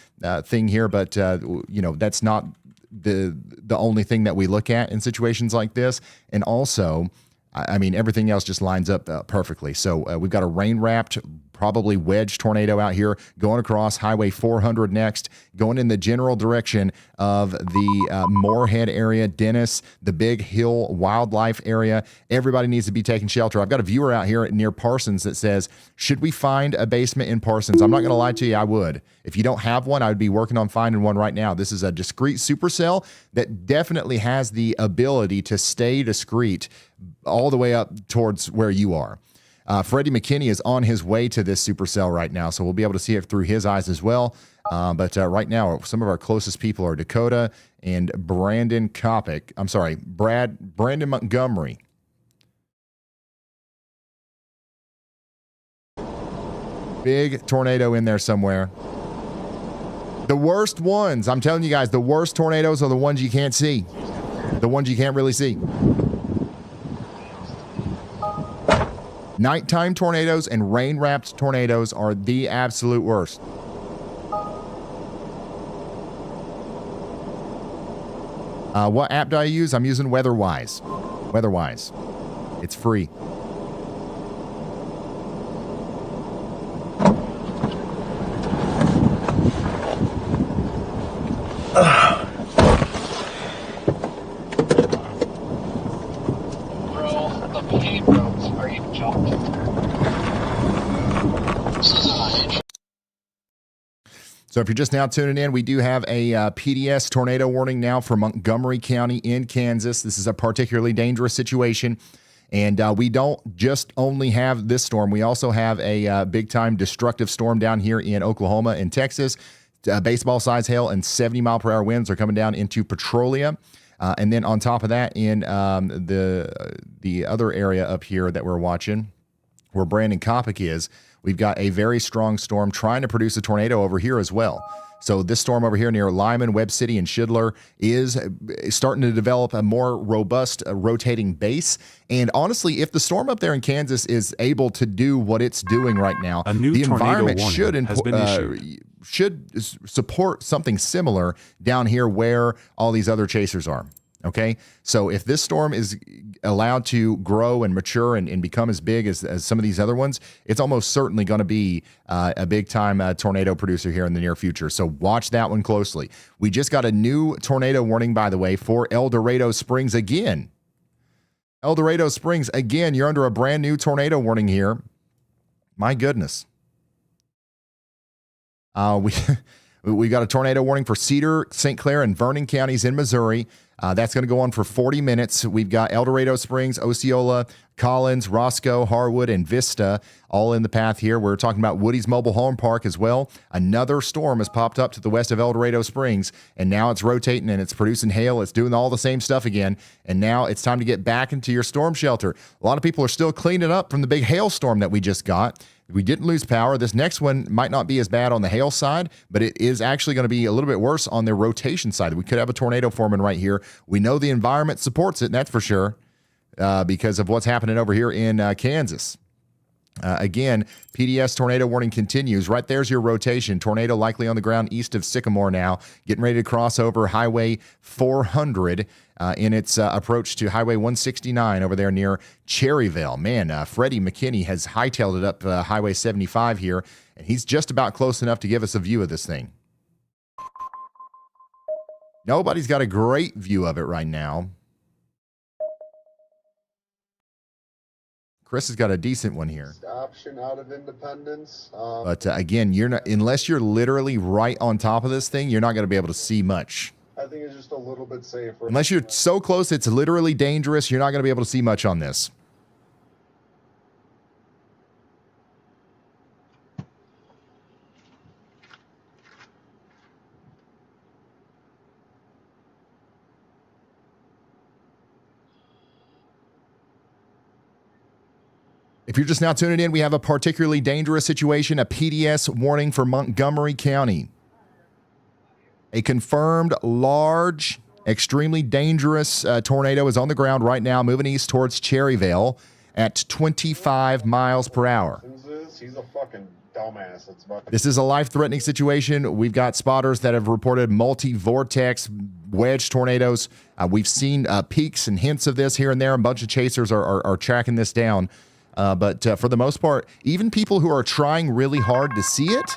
Speaker 1: thing here, but, that's not the only thing that we look at in situations like this. And also, everything else just lines up perfectly. So we've got a rain-wrapped, probably wedge tornado out here going across Highway 400 next, going in the general direction of the Moorhead area, Dennis, the Big Hill Wildlife area. Everybody needs to be taking shelter. I've got a viewer out here near Parsons that says, should we find a basement in Parsons? I'm not going to lie to you, I would. If you don't have one, I would be working on finding one right now. This is a discrete supercell that definitely has the ability to stay discrete all the way up towards where you are. Freddie McKinney is on his way to this supercell right now, so we'll be able to see it through his eyes as well. But right now, some of our closest people are Dakota and Brandon Kopic. I'm sorry, Brandon Montgomery. Big tornado in there somewhere. The worst ones, I'm telling you guys, the worst tornadoes are the ones you can't see. The ones you can't really see. Nighttime tornadoes and rain-wrapped tornadoes are the absolute worst. What app do I use? I'm using WeatherWise. WeatherWise. It's free. So if you're just now tuning in, we do have a PDS tornado warning now for Montgomery County in Kansas. This is a particularly dangerous situation. And we don't just only have this storm. We also have a big-time destructive storm down here in Oklahoma and Texas. Baseball-size hail and 70-mile-per-hour winds are coming down into Petrolia. And then on top of that, in the other area up here that we're watching, where Brandon Kopic is, we've got a very strong storm trying to produce a tornado over here as well. So this storm over here near Lyman, Webb City, and Shidler is starting to develop a more robust rotating base. And honestly, if the storm up there in Kansas is able to do what it's doing right now, the environment should support something similar down here where all these other chasers are. Okay, so if this storm is allowed to grow and mature and become as big as some of these other ones, it's almost certainly going to be a big-time tornado producer here in the near future. So watch that one closely. We just got a new tornado warning, by the way, for El Dorado Springs again. El Dorado Springs, again, you're under a brand new tornado warning here. My goodness. We got a tornado warning for Cedar, St. Clair, and Vernon counties in Missouri. That's going to go on for 40 minutes. We've got El Dorado Springs, Osceola, Collins, Roscoe, Harwood, and Vista all in the path here. We're talking about Woody's Mobile Home Park as well. Another storm has popped up to the west of El Dorado Springs, and now it's rotating and it's producing hail. It's doing all the same stuff again, and now it's time to get back into your storm shelter. A lot of people are still cleaning up from the big hailstorm that we just got. We didn't lose power. This next one might not be as bad on the hail side, but it is actually going to be a little bit worse on the rotation side. We could have a tornado forming right here. We know the environment supports it, that's for sure, because of what's happening over here in Kansas. Again, PDS tornado warning continues. Right there's your rotation. Tornado likely on the ground east of Sycamore now, getting ready to cross over Highway 400 in its approach to Highway 169 over there near Cherryvale. Man, Freddie McKinney has hightailed it up Highway 75 here, and he's just about close enough to give us a view of this thing. Nobody's got a great view of it right now. Chris has got a decent one here.
Speaker 12: Option out of Independence.
Speaker 1: But again, you're not, unless you're literally right on top of this thing, you're not going to be able to see much.
Speaker 12: I think it's just a little bit safer.
Speaker 1: Unless you're so close, it's literally dangerous. You're not going to be able to see much on this. 'If you're just now tuning in, we have a particularly dangerous situation, a PDS warning for Montgomery County. A confirmed large, extremely dangerous tornado is on the ground right now, moving east towards Cherryvale at 25 miles per hour.
Speaker 12: He's a fucking dumbass.
Speaker 1: This is a life-threatening situation. We've got spotters that have reported multi-vortex wedge tornadoes. We've seen peaks and hints of this here and there. A bunch of chasers are tracking this down. But for the most part, even people who are trying really hard to see it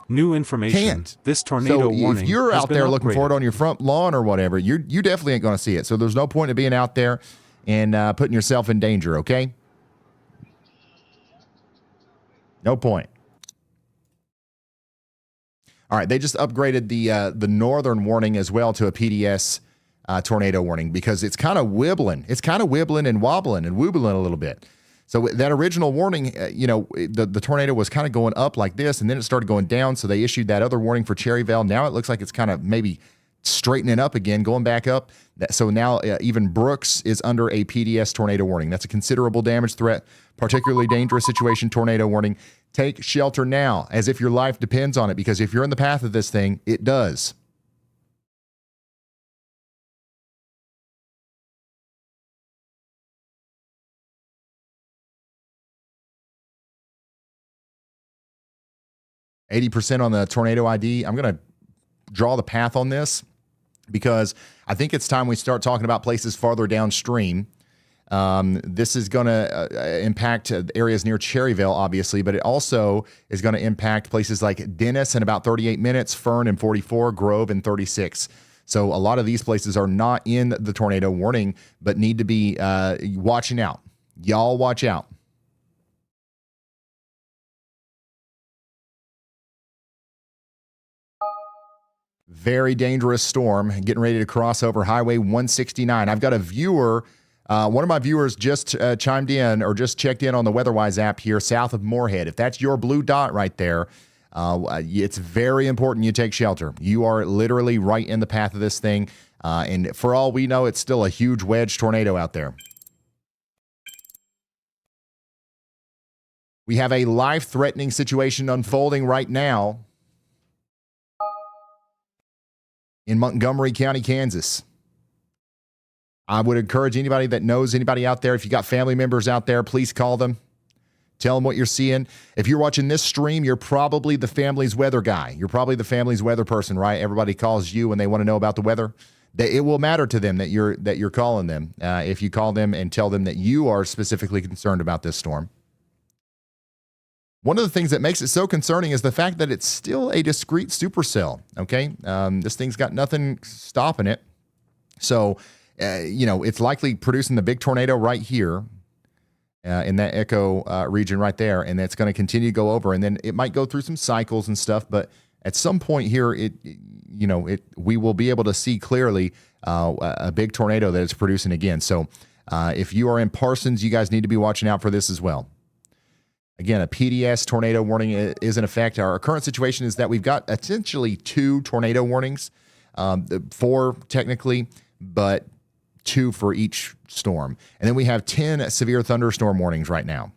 Speaker 6: New information.
Speaker 1: Can't.
Speaker 6: This tornado warning.
Speaker 1: If you're
Speaker 6: has
Speaker 1: out
Speaker 6: been
Speaker 1: there looking
Speaker 6: upgraded.
Speaker 1: for it on your front lawn or whatever, you definitely ain't going to see it. So there's no point in being out there and putting yourself in danger, okay? No point. All right, they just upgraded the northern warning as well to a PDS tornado warning because it's kind of wibbling. It's kind of wibbling and wobbling and woobling a little bit. So that original warning, the tornado was kind of going up like this, and then it started going down. So they issued that other warning for Cherryvale. Now it looks like it's kind of maybe straightening up again, going back up. So now even Brooks is under a PDS tornado warning. That's a considerable damage threat, particularly dangerous situation tornado warning. Take shelter now, as if your life depends on it, because if you're in the path of this thing, it does. %, on the tornado ID. I'm going to draw the path on this because I think it's time we start talking about places farther downstream. This is going to impact areas near Cherryvale, obviously, but it also is going to impact places like Dennis in about 38 minutes, Fern in 44, Grove in 36. So a lot of these places are not in the tornado warning, but need to be watching out. Y'all watch out. Very dangerous storm getting ready to cross over Highway 169. I've got a viewer, one of my viewers just chimed in or just checked in on the WeatherWise app here south of Moorhead. If that's your blue dot right there, it's very important you take shelter. You are literally right in the path of this thing. And for all we know, it's still a huge wedge tornado out there. We have a life-threatening situation unfolding right now in Montgomery County, Kansas. I would encourage anybody that knows anybody out there, if you got family members out there, please call them. Tell them what you're seeing. If you're watching this stream, you're probably the family's weather guy. You're probably the family's weather person, right? Everybody calls you when they want to know about the weather. It will matter to them that you're calling them if you call them and tell them that you are specifically concerned about this storm. One of the things that makes it so concerning is the fact that it's still a discrete supercell, okay? This thing's got nothing stopping it. So it's likely producing the big tornado right here in that echo region right there, and that's going to continue to go over, and then it might go through some cycles and stuff, but at some point here, we will be able to see clearly a big tornado that it's producing again. So if you are in Parsons, you guys need to be watching out for this as well. Again, a PDS tornado warning is in effect. Our current situation is that we've got essentially 2 tornado warnings, 4 technically, but 2 for each storm. And then we have 10 severe thunderstorm warnings right now.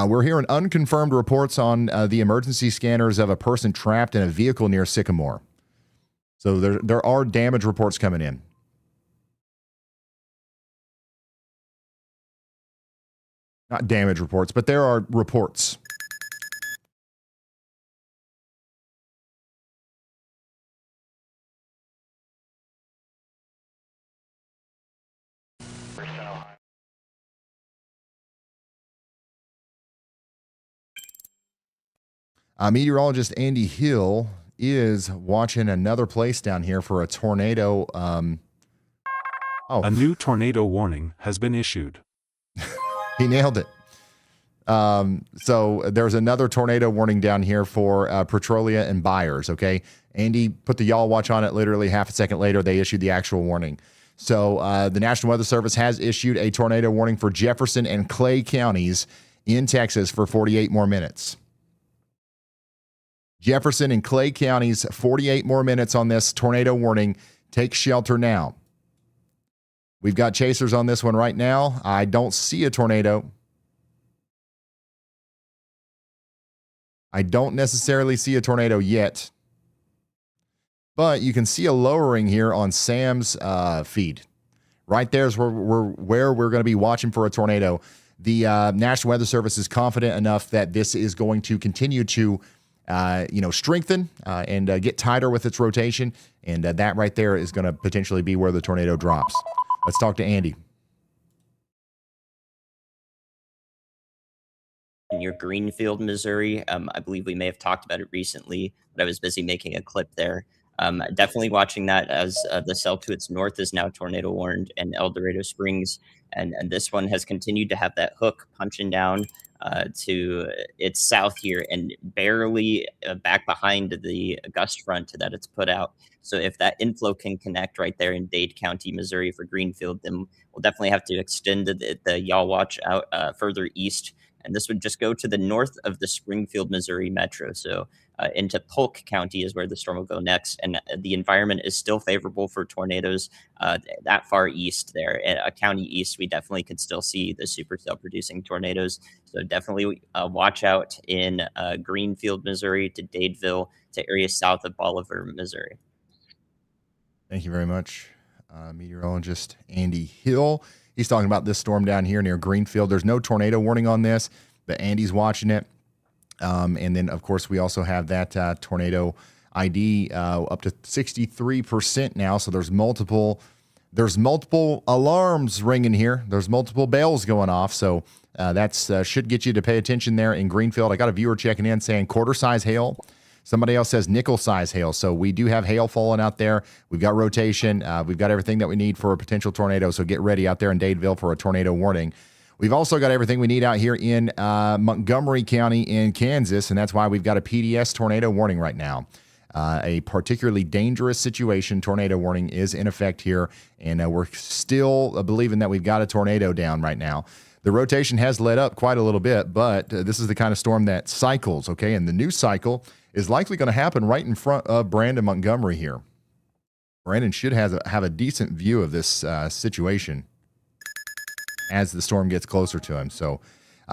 Speaker 1: We're hearing unconfirmed reports on the emergency scanners of a person trapped in a vehicle near Sycamore. So there are damage reports coming in. Not damage reports, but there are reports. Meteorologist Andy Hill is watching another place down here for a tornado.
Speaker 6: A new tornado warning has been issued.
Speaker 1: He nailed it. So there's another tornado warning down here for Petrolia and Byers, okay? Andy put the y'all watch on it literally half a second later. They issued the actual warning. So the National Weather Service has issued a tornado warning for Jefferson and Clay counties in Texas for 48 more minutes. Jefferson and Clay counties, 48 more minutes on this tornado warning. Take shelter now. We've got chasers on this one right now. I don't see a tornado. I don't necessarily see a tornado yet. But you can see a lowering here on Sam's feed. Right there is where we're going to be watching for a tornado. The National Weather Service is confident enough that this is going to continue to strengthen and get tighter with its rotation. And that right there is going to potentially be where the tornado drops. Let's talk to Andy.
Speaker 2: Near Greenfield, Missouri. I believe we may have talked about it recently, but I was busy making a clip there. Definitely watching that as the cell to its north is now tornado warned in El Dorado Springs. And this one has continued to have that hook punching down to its south here and barely back behind the gust front that it's put out. So if that inflow can connect right there in Dade County, Missouri for Greenfield, then we'll definitely have to extend the y'all watch out further east. And this would just go to the north of the Springfield, Missouri metro. So into Polk County is where the storm will go next. And the environment is still favorable for tornadoes that far east there. County east, we definitely could still see the supercell producing tornadoes. So definitely watch out in Greenfield, Missouri to Dadeville to areas south of Bolivar, Missouri.
Speaker 1: Thank you very much, meteorologist Andy Hill. He's talking about this storm down here near Greenfield. There's no tornado warning on this, but Andy's watching it. And then, of course, we also have that tornado ID up to 63% now. So there's multiple alarms ringing here. There's multiple bells going off. So that's should get you to pay attention there in Greenfield. I got a viewer checking in saying quarter-size hail. Somebody else says nickel-size hail. So we do have hail falling out there. We've got rotation. We've got everything that we need for a potential tornado. So get ready out there in Dadeville for a tornado warning. We've also got everything we need out here in Montgomery County in Kansas, and that's why we've got a PDS tornado warning right now. A particularly dangerous situation tornado warning is in effect here, and we're still believing that we've got a tornado down right now. The rotation has let up quite a little bit, but this is the kind of storm that cycles, okay? And the new cycle is likely going to happen right in front of Brandon, Montgomery here. Brandon should have a decent view of this situation as the storm gets closer to him. So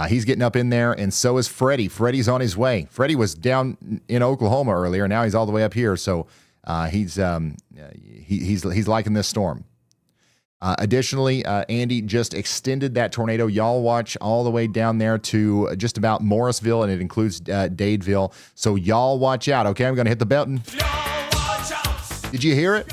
Speaker 1: he's getting up in there, and so is Freddie. Freddie's on his way. Freddie was down in Oklahoma earlier, and now he's all the way up here. So he's liking this storm. Additionally, Andy just extended that tornado y'all watch all the way down there to just about Morrisville, and it includes Dadeville. So y'all watch out, okay? I'm going to hit the button. Did you hear it?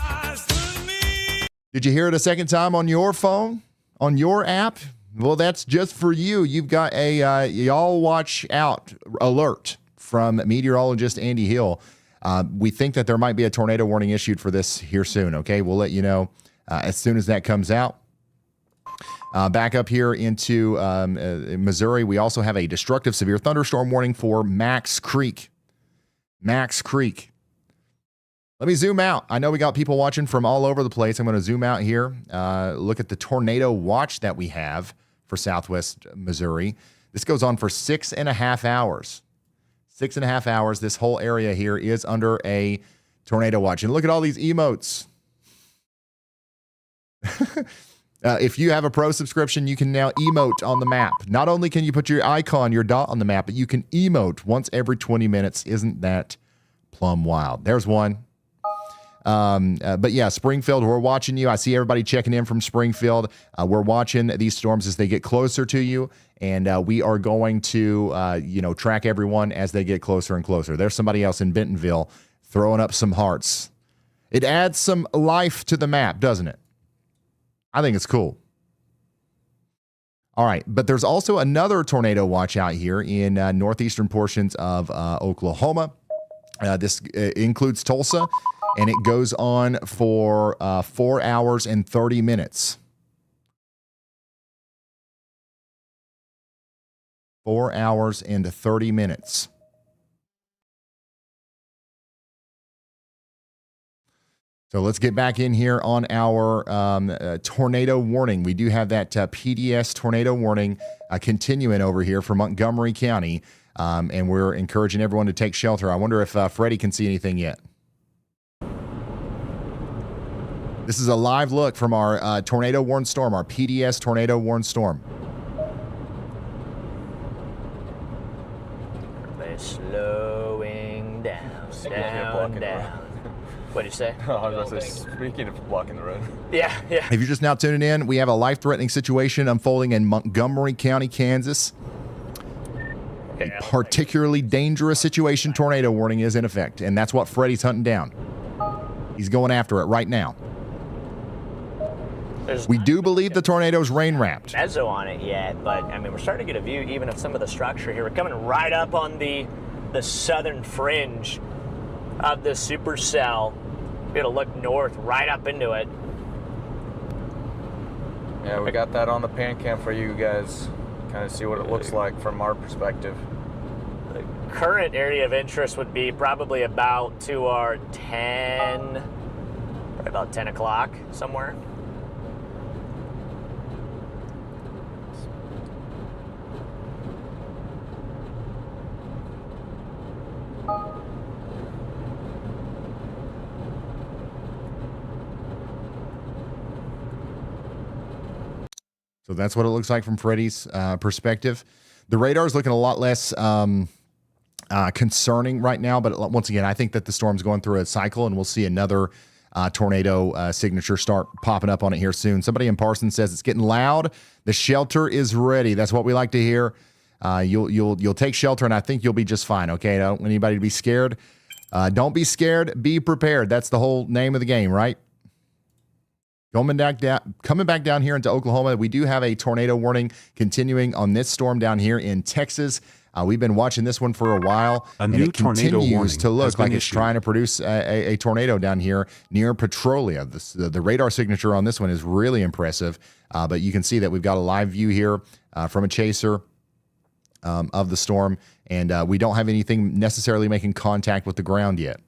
Speaker 1: Did you hear it a second time on your phone, on your app? Well, that's just for you. You've got a y'all watch out alert from meteorologist Andy Hill. We think that there might be a tornado warning issued for this here soon, okay? We'll let you know as soon as that comes out. Back up here into Missouri, we also have a destructive severe thunderstorm warning for Max Creek. Max Creek. Let me zoom out. I know we got people watching from all over the place. I'm going to zoom out here. Look at the tornado watch that we have for Southwest Missouri. This goes on for 6.5 hours. 6.5 hours. This whole area here is under a tornado watch. And look at all these emotes. If you have a pro subscription, you can now emote on the map. Not only can you put your icon, your dot on the map, but you can emote once every 20 minutes. Isn't that plumb wild? There's one. But yeah, Springfield, we're watching you. I see everybody checking in from Springfield. We're watching these storms as they get closer to you, and we are going to, track everyone as they get closer and closer. There's somebody else in Bentonville throwing up some hearts. It adds some life to the map, doesn't it? I think it's cool. All right, but there's also another tornado watch out here in northeastern portions of Oklahoma. This includes Tulsa, and it goes on for 4 hours and 30 minutes. 4 hours and 30 minutes. So let's get back in here on our tornado warning. We do have that PDS tornado warning continuing over here for Montgomery County, and we're encouraging everyone to take shelter. I wonder if Freddie can see anything yet. This is a live look from our tornado warned storm, our PDS tornado warned storm.
Speaker 13: They're slowing down. What'd you say?
Speaker 14: I was going to say, speaking of blocking the road.
Speaker 13: Yeah.
Speaker 1: If you're just now tuning in, we have a life-threatening situation unfolding in Montgomery County, Kansas. A particularly dangerous situation tornado warning is in effect, and that's what Freddie's hunting down. He's going after it right now. We do believe the tornado's rain-wrapped.
Speaker 13: Mezzo on it yet, but I mean, we're starting to get a view even of some of the structure here. We're coming right up on the southern fringe of the supercell. We're gonna look north right up into it.
Speaker 14: Yeah, we got that on the pan cam for you guys. Kind of see what it looks like from our perspective.
Speaker 13: The current area of interest would be probably about to our 10, probably about 10 o'clock somewhere.
Speaker 1: So that's what it looks like from Freddie's perspective. The radar is looking a lot less concerning right now, but once again, I think that the storm's going through a cycle, and we'll see another tornado signature start popping up on it here soon. Somebody in Parsons says it's getting loud. The shelter is ready. That's what we like to hear. You'll take shelter, and I think you'll be just fine. Okay, I don't want anybody to be scared. Don't be scared. Be prepared. That's the whole name of the game, right? Coming back down here into Oklahoma, we do have a tornado warning continuing on this storm down here in Texas. We've been watching this one for a while, and it continues to look like it's trying to produce a tornado down here near Petrolia. The radar signature on this one is really impressive, but you can see that we've got a live view here from a chaser of the storm, and we don't have anything necessarily making contact with the ground yet.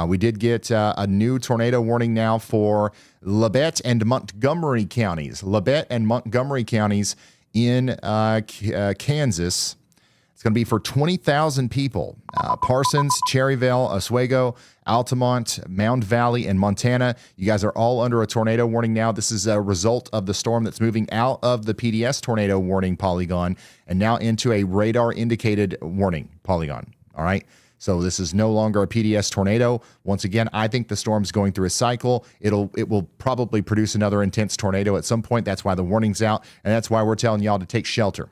Speaker 1: We did get a new tornado warning now for Labette and Montgomery counties. Labette and Montgomery counties in Kansas. It's going to be for 20,000 people. Parsons, Cherryvale, Oswego, Altamont, Mound Valley, and Montana. You guys are all under a tornado warning now. This is a result of the storm that's moving out of the PDS tornado warning polygon and now into a radar indicated warning polygon. All right. So this is no longer a PDS tornado. Once again, I think the storm's going through a cycle. It will probably produce another intense tornado at some point. That's why the warning's out, and that's why we're telling y'all to take shelter.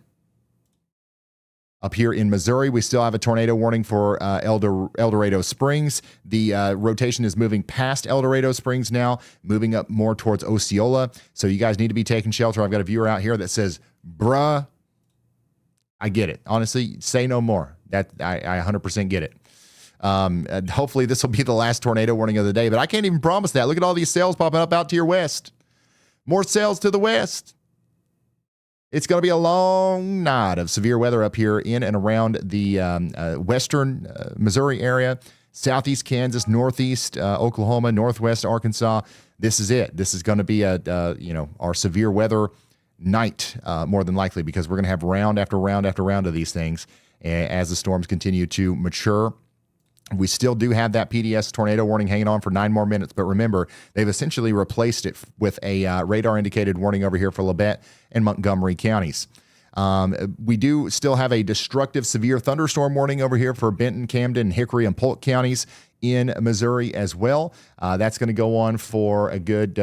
Speaker 1: Up here in Missouri, we still have a tornado warning for El Dorado Springs. The rotation is moving past El Dorado Springs now, moving up more towards Osceola. So you guys need to be taking shelter. I've got a viewer out here that says, bruh, I get it. Honestly, say no more. That I 100% get it. Hopefully this will be the last tornado warning of the day, but I can't even promise that. Look at all these cells popping up out to your west. More cells to the west. It's going to be a long night of severe weather up here in and around the western Missouri area, southeast Kansas, northeast Oklahoma, northwest Arkansas. This is it. This is going to be our severe weather night more than likely, because we're going to have round after round after round of these things as the storms continue to mature. We still do have that PDS tornado warning hanging on for 9 more minutes, but remember, they've essentially replaced it with a radar-indicated warning over here for Labette and Montgomery counties. We do still have a destructive severe thunderstorm warning over here for Benton, Camden, Hickory, and Polk counties in Missouri as well. That's going to go on for a good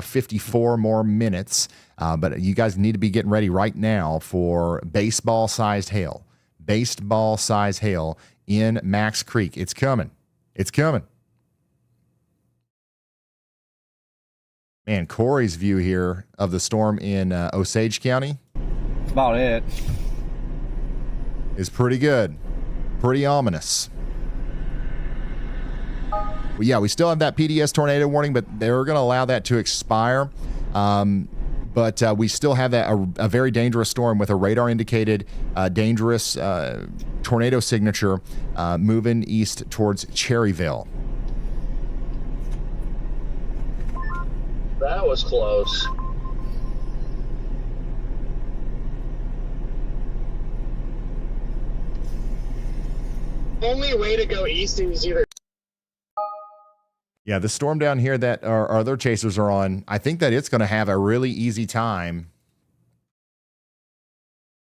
Speaker 1: 54 more minutes, but you guys need to be getting ready right now for baseball-sized hail. Baseball-sized hail in Max Creek. It's coming. It's coming. Man, Corey's view here of the storm in Osage County.
Speaker 15: That's about it.
Speaker 1: Is pretty good. Pretty ominous. Well, yeah, we still have that PDS tornado warning, but they're going to allow that to expire. But we still have that a very dangerous storm with a radar-indicated dangerous tornado signature moving east towards Cherryvale.
Speaker 11: That was close. Only way to go east is either.
Speaker 1: Yeah, the storm down here that our other chasers are on, I think that it's going to have a really easy time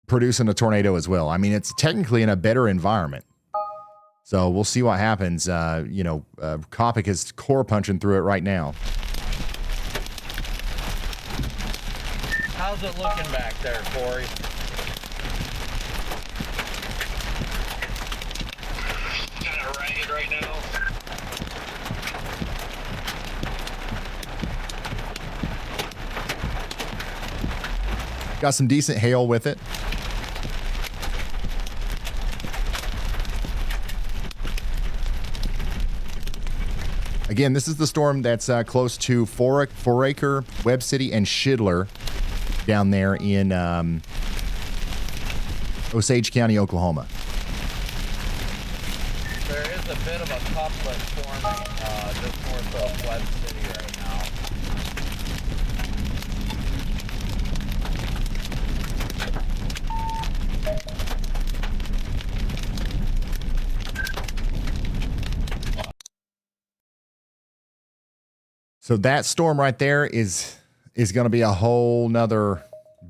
Speaker 1: producing a tornado as well. I mean, it's technically in a better environment. So we'll see what happens. Copic is core punching through it right now.
Speaker 7: How's it looking back there, Corey?
Speaker 11: Kind of ragged right now.
Speaker 1: Got some decent hail with it. Again, this is the storm that's close to Foraker, Webb City, and Shidler down there in Osage County, Oklahoma.
Speaker 7: There is a bit of a couplet forming just north of Webb City right now.
Speaker 1: So that storm right there is going to be a whole nother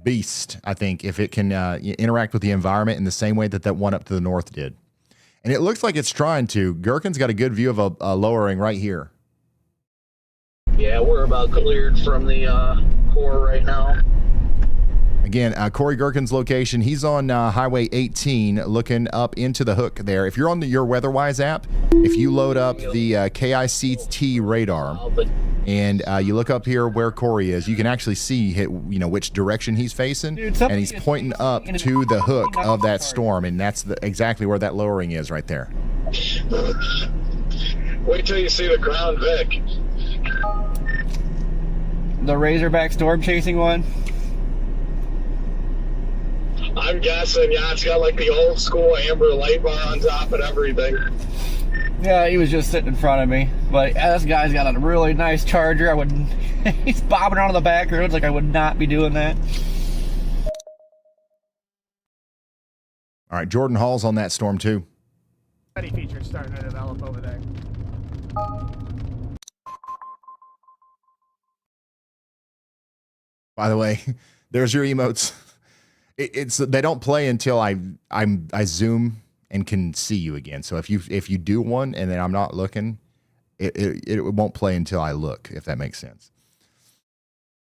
Speaker 1: beast, I think, if it can interact with the environment in the same way that that one up to the north did. And it looks like it's trying to. Gherkin's got a good view of a lowering right here.
Speaker 11: Yeah, we're about cleared from the core right now.
Speaker 1: Again, Corey Gherkin's location, he's on Highway 18 looking up into the hook there. If you're on your WeatherWise app, if you load up the KICT radar and you look up here where Corey is, you can actually see which direction he's facing, and he's pointing up to the hook of that storm, and that's exactly where that lowering is right there.
Speaker 11: Wait till you see the Crown Vic.
Speaker 15: The Razorback storm chasing one?
Speaker 11: I'm guessing, yeah, it's got like the old school amber light bar on top and everything.
Speaker 15: Yeah, he was just sitting in front of me. But this guy's got a really nice Charger. He's bobbing around the back roads like I would not be doing that.
Speaker 1: All right, Jordan Hall's on that storm too.
Speaker 16: Features starting to develop over there.
Speaker 1: By the way, there's your emotes. They don't play until I zoom and can see you again. So if you do one and then I'm not looking, it won't play until I look, if that makes sense.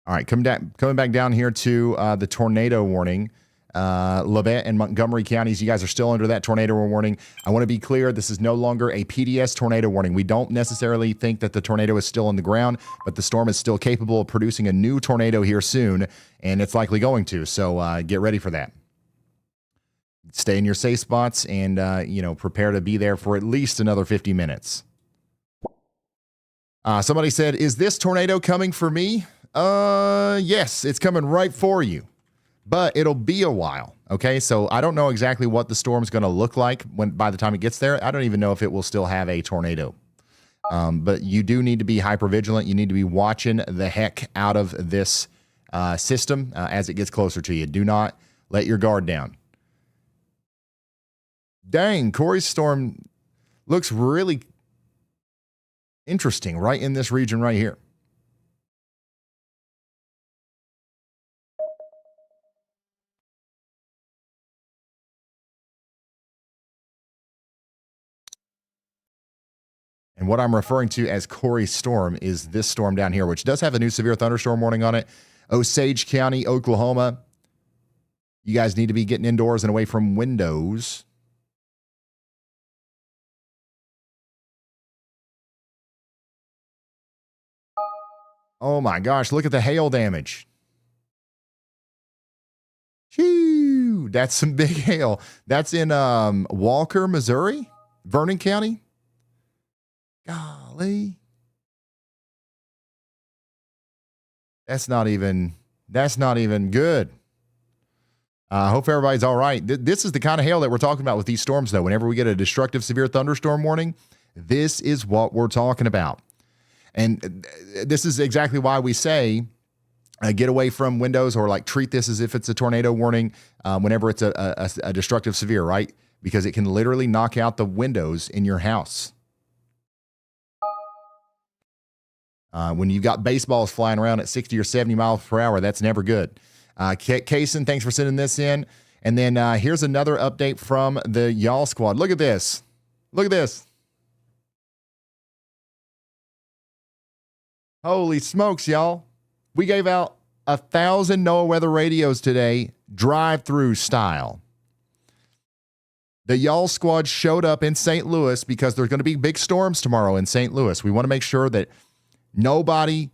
Speaker 1: All right, coming back down here to the tornado warning. Lebanon and Montgomery counties, you guys are still under that tornado warning. I want to be clear, this is no longer a PDS tornado warning. We don't necessarily think that the tornado is still on the ground, but the storm is still capable of producing a new tornado here soon, and it's likely going to. So get ready for that. Stay in your safe spots and, prepare to be there for at least another 50 minutes. Somebody said, is this tornado coming for me? Yes, it's coming right for you, but it'll be a while. Okay. So I don't know exactly what the storm's going to look like by the time it gets there. I don't even know if it will still have a tornado. But you do need to be hyper vigilant. You need to be watching the heck out of this system as it gets closer to you. Do not let your guard down. Dang, Corey's storm looks really interesting right in this region right here. And what I'm referring to as Corey's storm is this storm down here, which does have a new severe thunderstorm warning on it. Osage County, Oklahoma. You guys need to be getting indoors and away from windows. Oh my gosh, look at the hail damage. Shoo, that's some big hail. That's in Walker, Missouri, Vernon County. Golly. That's not even good. I hope everybody's all right. This is the kind of hail that we're talking about with these storms, though. Whenever we get a destructive severe thunderstorm warning, this is what we're talking about. And this is exactly why we say get away from windows, or like treat this as if it's a tornado warning whenever it's a destructive severe, right? Because it can literally knock out the windows in your house. When you've got baseballs flying around at 60 or 70 miles per hour, that's never good. Kaysen, thanks for sending this in. And then here's another update from the Y'all Squad. Look at this. Look at this. Holy smokes, y'all. We gave out 1,000 NOAA weather radios today, drive-through style. The Y'all Squad showed up in St. Louis because there's going to be big storms tomorrow in St. Louis. We want to make sure that nobody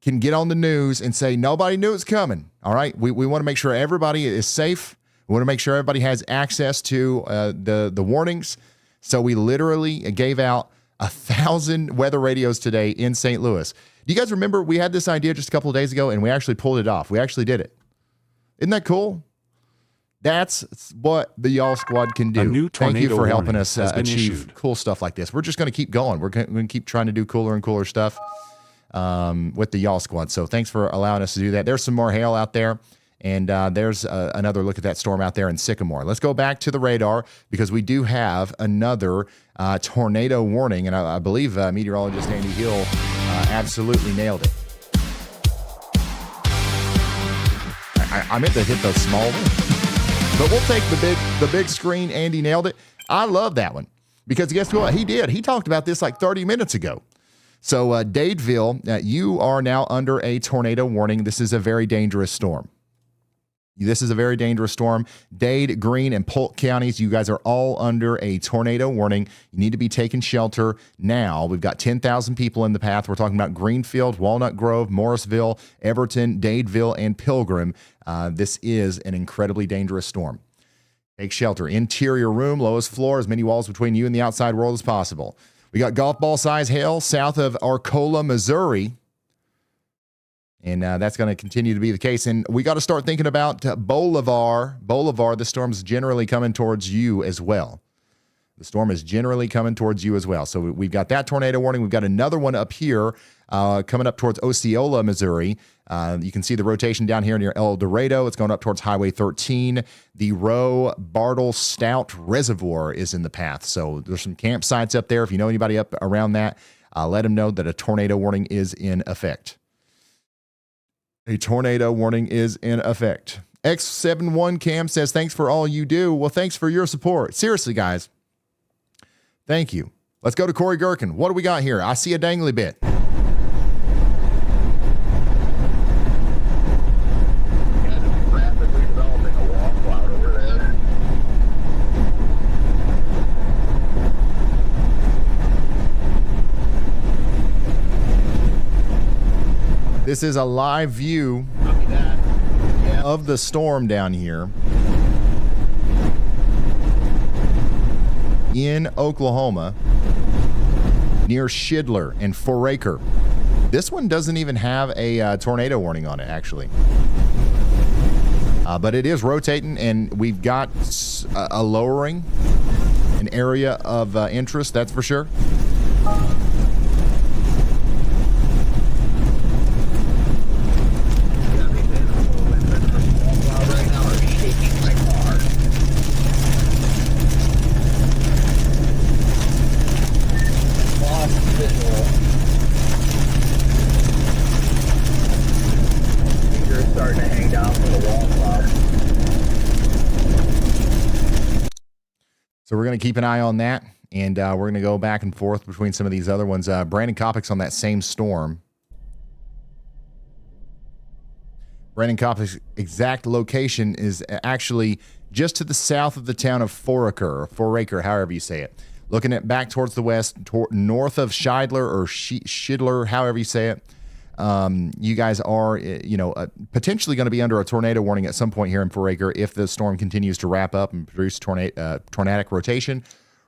Speaker 1: can get on the news and say nobody knew it's coming. All right. We want to make sure everybody is safe. We want to make sure everybody has access to the warnings. So we literally gave out 1,000 weather radios today in St. Louis. Do you guys remember we had this idea just a couple of days ago and we actually pulled it off? We actually did it. Isn't that cool? That's what the Y'all Squad can do.
Speaker 6: A new
Speaker 1: Thank you
Speaker 6: tornado
Speaker 1: for helping
Speaker 6: warning
Speaker 1: us
Speaker 6: has been
Speaker 1: achieve
Speaker 6: issued.
Speaker 1: cool stuff like this. We're just going to keep going. We're going to keep trying to do cooler and cooler stuff with the Y'all Squad. So thanks for allowing us to do that. There's some more hail out there. And there's another look at that storm out there in Sycamore. Let's go back to the radar because we do have another tornado warning. And I believe meteorologist Andy Hill absolutely nailed it. I meant to hit the small one, but we'll take the big screen. Andy nailed it. I love that one because guess what? He did. He talked about this like 30 minutes ago. So Dadeville, you are now under a tornado warning. This is a very dangerous storm. This is a very dangerous storm. Dade, Greene, and Polk counties, you guys are all under a tornado warning. You need to be taking shelter now. We've got 10,000 people in the path. We're talking about Greenfield, Walnut Grove, Morrisville, Everton, Dadeville, and Pilgrim. This is an incredibly dangerous storm. Take shelter. Interior room, lowest floor, as many walls between you and the outside world as possible. We got golf ball size hail south of Arcola, Missouri. And that's going to continue to be the case. And we got to start thinking about Bolivar. Bolivar, the storm's generally coming towards you as well. The storm is generally coming towards you as well. So we've got that tornado warning. We've got another one up here coming up towards Osceola, Missouri. You can see the rotation down here near El Dorado. It's going up towards Highway 13. The Roe Bartle Stout Reservoir is in the path. So there's some campsites up there. If you know anybody up around that, let them know that a tornado warning is in effect. A tornado warning is in effect. X71 Cam says, thanks for all you do. Well, thanks for your support. Seriously, guys. Thank you. Let's go to Corey Gherkin. What do we got here? I see a dangly bit.
Speaker 12: Rapidly developing
Speaker 1: This is a live view of the storm down here in Oklahoma near Shidler and Foraker. This one doesn't even have a tornado warning on it, actually. But it is rotating, and we've got a lowering, an area of interest, that's for sure.
Speaker 11: Starting to hang down from the wall cloud.
Speaker 1: So we're going to keep an eye on that, and we're going to go back and forth between some of these other ones. Brandon Kopic's on that same storm. Brandon Kopic's exact location is actually just to the south of the town of Foraker, however you say it. Looking at back towards the west, north of Shidler or Shidler, however you say it. You guys are, potentially going to be under a tornado warning at some point here in Foraker if the storm continues to wrap up and produce tornadic rotation.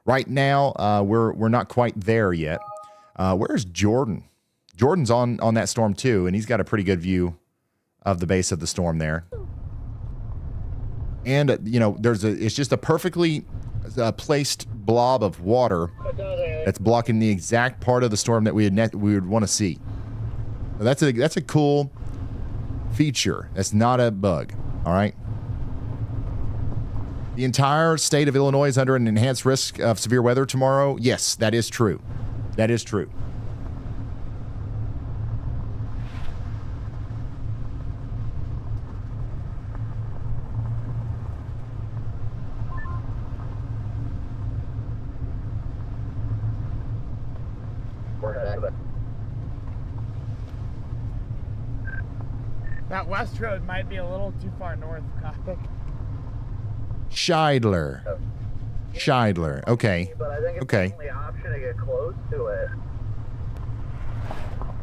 Speaker 1: Right now, we're not quite there yet. Where's Jordan? Jordan's on that storm too, and he's got a pretty good view of the base of the storm there. And it's just a perfectly placed blob of water that's blocking the exact part of the storm that we would want to see. That's a cool feature. That's not a bug. All right. The entire state of Illinois is under an enhanced risk of severe weather tomorrow. Yes, that is true. That is true.
Speaker 16: That west road might be a little too far north, Kopic.
Speaker 1: Shidler. Okay.
Speaker 11: But I think it's the only option to get close to it.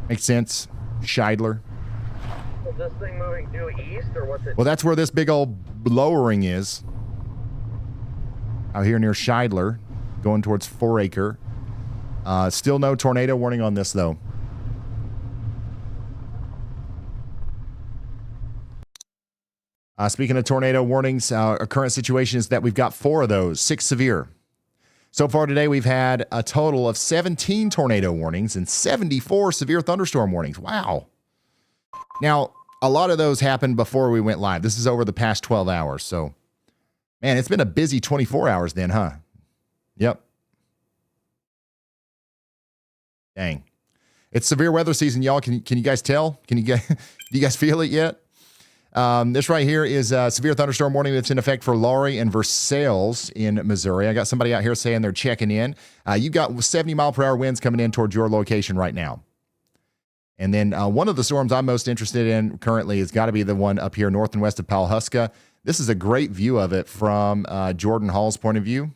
Speaker 1: Makes sense. Shidler.
Speaker 11: Is this thing moving due east or what's it?
Speaker 1: Well, that's where this big old lowering is. Out here near Shidler, going towards Foraker. Still no tornado warning on this, though. Speaking of tornado warnings, our current situation is that we've got 4 of those, 6 severe. So far today, we've had a total of 17 tornado warnings and 74 severe thunderstorm warnings. Wow. Now, a lot of those happened before we went live. This is over the past 12 hours. So, man, it's been a busy 24 hours then, huh? Yep. Dang. It's severe weather season, y'all. Can you guys tell? Do you guys feel it yet? This right here is a severe thunderstorm warning that's in effect for Laurie and Versailles in Missouri. I got somebody out here saying they're checking in. You've got 70-mile-per-hour winds coming in towards your location right now. And then one of the storms I'm most interested in currently has got to be the one up here north and west of Pawhuska. This is a great view of it from Jordan Hall's point of view.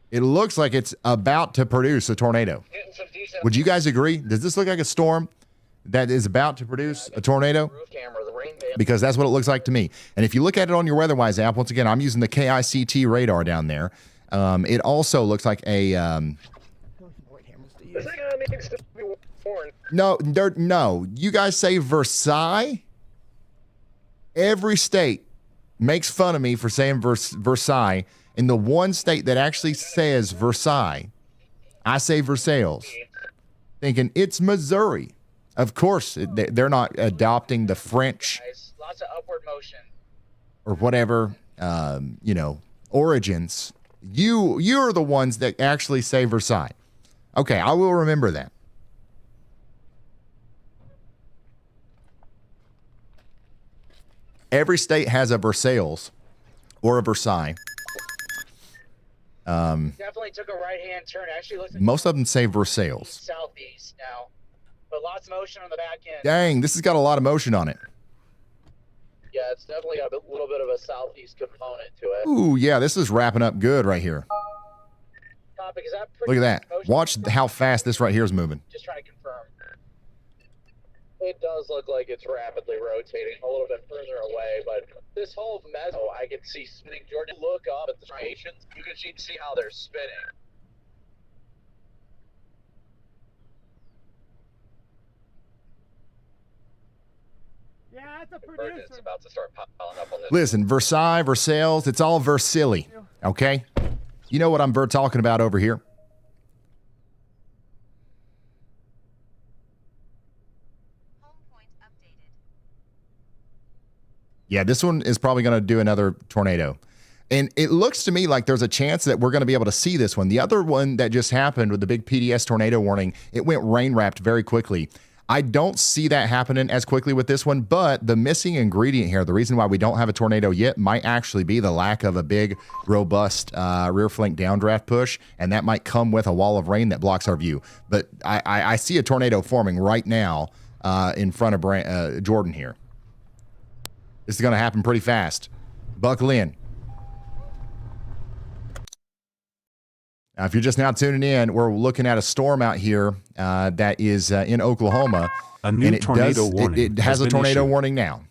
Speaker 1: It looks like it's about to produce a tornado. Would you guys agree? Does this look like a storm that is about to produce a tornado? Because that's what it looks like to me. And if you look at it on your WeatherWise app, once again, I'm using the KICT radar down there. It also looks like a... No. You guys say Versailles? Every state makes fun of me for saying Versailles. And the one state that actually says Versailles, I say Versailles, thinking it's Missouri. Of course, they're not adopting the French
Speaker 11: Lots of upward motion.
Speaker 1: or whatever, origins. You're the ones that actually say Versailles. Okay, I will remember that. Every state has a Versailles or a Versailles.
Speaker 11: Definitely took a right-hand turn. Actually, looks like
Speaker 1: Most of them say Versailles.
Speaker 11: southeast now, but lots of motion on the back end.
Speaker 1: Dang, this has got a lot of motion on it.
Speaker 11: Yeah, it's definitely a little bit of a southeast component to it.
Speaker 1: Ooh, yeah, this is wrapping up good right here.
Speaker 11: Topic, is that
Speaker 1: Look at that. Watch how fast this right here is moving.
Speaker 11: Just trying to confirm.
Speaker 17: It does look like it's rapidly rotating a little bit further away, but this whole meadow I can see spinning. Jordan, look up at the striations. You can see how they're spinning.
Speaker 16: Yeah, that's a
Speaker 17: producer. It's about to start piling up on this.
Speaker 1: Listen, Versailles, Versailles, it's all Versilli, okay? You know what I'm talking about over here. Yeah, this one is probably going to do another tornado. And it looks to me like there's a chance that we're going to be able to see this one. The other one that just happened with the big PDS tornado warning, it went rain-wrapped very quickly. I don't see that happening as quickly with this one, but the missing ingredient here, the reason why we don't have a tornado yet, might actually be the lack of a big, robust rear flank downdraft push, and that might come with a wall of rain that blocks our view. But I see a tornado forming right now in front of Jordan here. This is going to happen pretty fast. Buckle in. Now, if you're just now tuning in, we're looking at a storm out here that is in Oklahoma.
Speaker 6: A new tornado warning.
Speaker 1: It has a tornado warning now.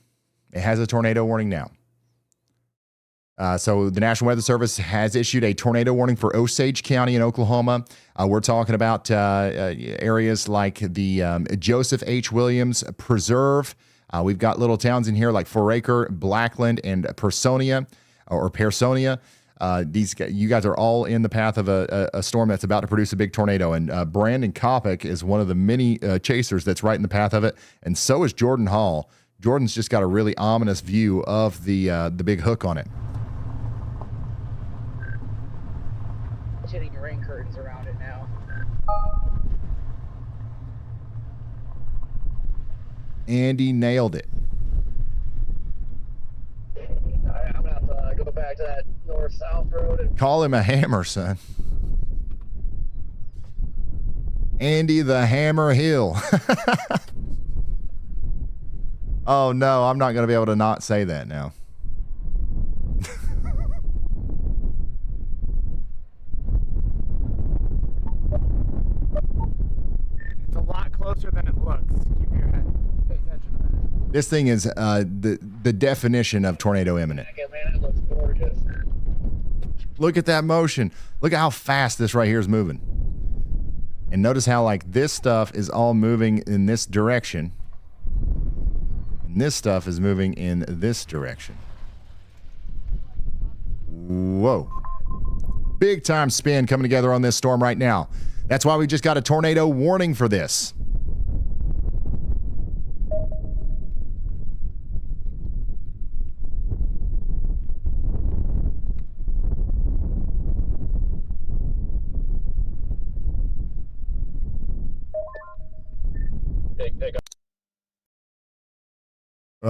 Speaker 1: It has a tornado warning now. So the National Weather Service has issued a tornado warning for Osage County in Oklahoma. We're talking about areas like the Joseph H. Williams Preserve. We've got little towns in here like Foraker, Blackland, and Personia. You guys are all in the path of a storm that's about to produce a big tornado. And Brandon Kopic is one of the many chasers that's right in the path of it. And so is Jordan Hall. Jordan's just got a really ominous view of the big hook on it.
Speaker 9: Hitting rain curtains around it now.
Speaker 1: Andy nailed it.
Speaker 17: All right, I'm going to have to go back to that north-south road. And
Speaker 1: Call him a hammer, son. Andy the Hammer Hill. Oh, no, I'm not going to be able to not say that now.
Speaker 16: It's a lot closer than it looks. Keep your head. Pay attention to that.
Speaker 1: This thing is the definition of tornado imminent.
Speaker 17: man, it looks gorgeous.
Speaker 1: Look at that motion. Look at how fast this right here is moving. And notice how like this stuff is all moving in this direction. And this stuff is moving in this direction. Whoa. Big time spin coming together on this storm right now. That's why we just got a tornado warning for this.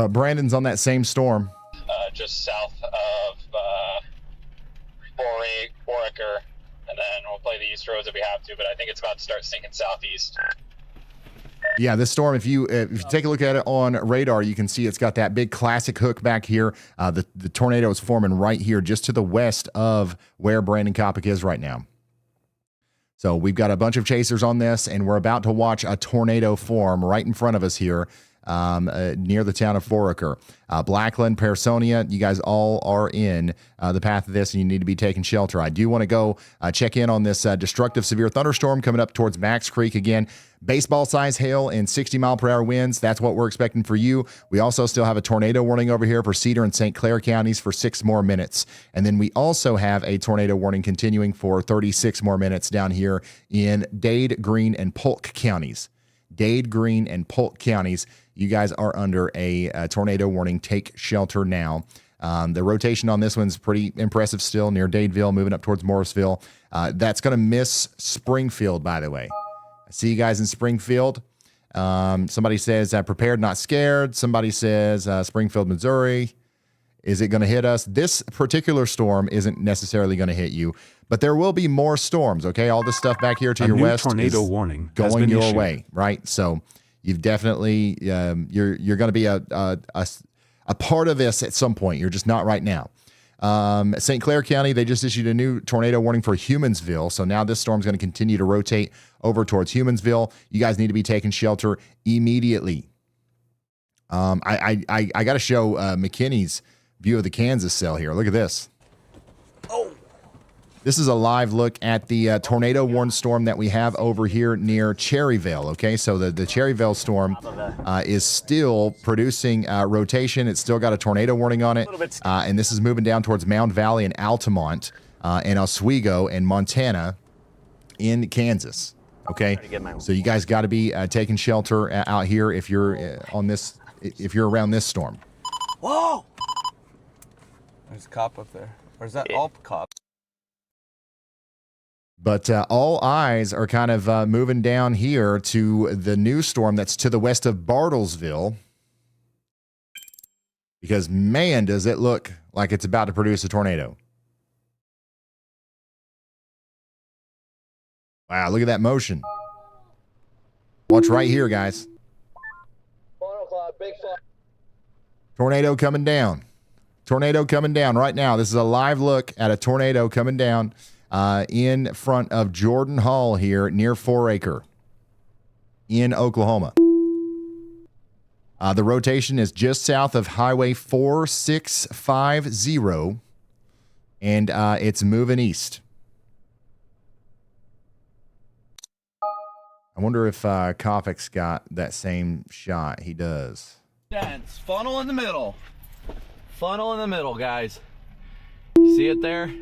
Speaker 1: Brandon's on that same storm.
Speaker 18: Just south of Foraker, and then we'll play the east roads if we have to, but I think it's about to start sinking southeast.
Speaker 1: Yeah, this storm, if you take a look at it on radar, you can see it's got that big classic hook back here. The tornado is forming right here just to the west of where Brandon Kopic is right now. So we've got a bunch of chasers on this, and we're about to watch a tornado form right in front of us here near the town of Foraker. Blackland, Personia, you guys all are in the path of this, and you need to be taking shelter. I do want to go check in on this destructive severe thunderstorm coming up towards Max Creek again. Baseball-size hail and 60-mile-per-hour winds. That's what we're expecting for you. We also still have a tornado warning over here for Cedar and St. Clair counties for 6 more minutes. And then we also have a tornado warning continuing for 36 more minutes down here in Dade, Greene, and Polk counties. Dade, Greene, and Polk counties. You guys are under a tornado warning. Take shelter now. The rotation on this one's pretty impressive still near Dadeville, moving up towards Morrisville. That's going to miss Springfield, by the way. I see you guys in Springfield. Somebody says prepared, not scared. Somebody says Springfield, Missouri. Is it going to hit us? This particular storm isn't necessarily going to hit you, but there will be more storms, okay? All this stuff back here to your west
Speaker 6: tornado
Speaker 1: is
Speaker 6: warning
Speaker 1: going your way, right? So you've definitely, you're going to be a part of this at some point. You're just not right now. St. Clair County, they just issued a new tornado warning for Humansville. So now this storm's going to continue to rotate over towards Humansville. You guys need to be taking shelter immediately. I got to show McKinney's view of the Kansas cell here. Look at this.
Speaker 13: Oh.
Speaker 1: This is a live look at the tornado warned storm that we have over here near Cherryvale. Okay, so the Cherryvale storm is still producing rotation. It's still got a tornado warning on it, and this is moving down towards Mound Valley and Altamont and Oswego and Montana in Kansas. Okay, so you guys got to be taking shelter out here if you're on this, if you're around this storm.
Speaker 14: Whoa! There's a cop up there. Or is that all cops?
Speaker 1: But all eyes are kind of moving down here to the new storm that's to the west of Bartlesville. Because, man, does it look like it's about to produce a tornado. Wow, look at that motion. Watch right here, guys. Tornado coming down. Tornado coming down right now. This is a live look at a tornado coming down in front of Jordan Hall here near Foraker in Oklahoma. The rotation is just south of Highway 4650, and it's moving east. I wonder if Kopic's got that same shot. He does.
Speaker 15: Dance. Funnel in the middle. Funnel in the middle, guys. You see it there?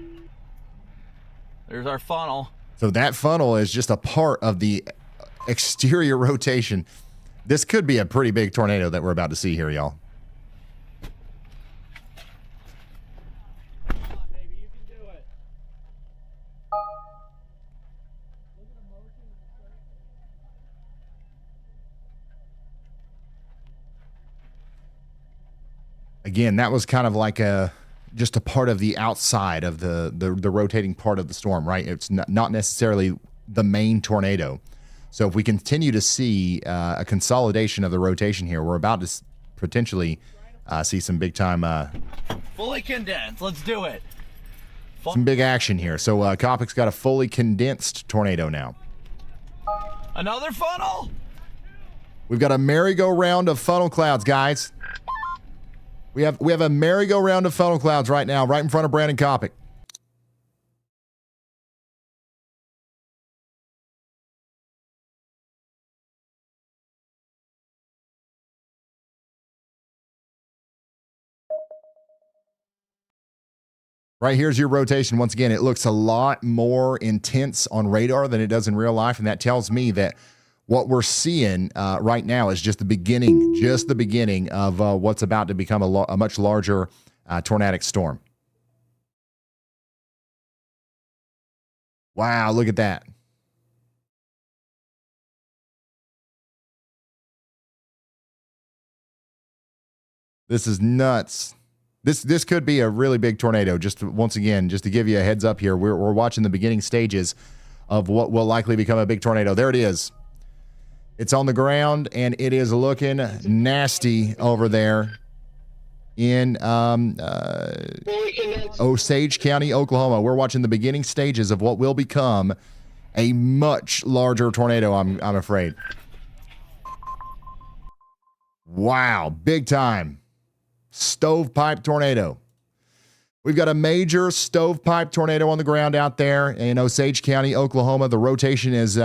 Speaker 15: There's our funnel.
Speaker 1: So that funnel is just a part of the exterior rotation. This could be a pretty big tornado that we're about to see here, y'all. Again, that was kind of like just a part of the outside of the rotating part of the storm, right? It's not necessarily the main tornado. So if we continue to see a consolidation of the rotation here, we're about to potentially see some big time,
Speaker 15: Fully condensed. Let's do it.
Speaker 1: some big action here. So Kopic's got a fully condensed tornado now.
Speaker 15: Another funnel.
Speaker 1: We've got a merry-go-round of funnel clouds, guys. We have a merry-go-round of funnel clouds right now, right in front of Brandon Kopic. Right here's your rotation. Once again, it looks a lot more intense on radar than it does in real life, and that tells me that what we're seeing right now is just the beginning of what's about to become a much larger tornadic storm. Wow, look at that. This is nuts. This could be a really big tornado. Once again, just to give you a heads up here, we're watching the beginning stages of what will likely become a big tornado. There it is. It's on the ground, and it is looking nasty over there in Osage County, Oklahoma. We're watching the beginning stages of what will become a much larger tornado, I'm afraid. Wow, big time. Stovepipe tornado. We've got a major stovepipe tornado on the ground out there in Osage County, Oklahoma. The rotation is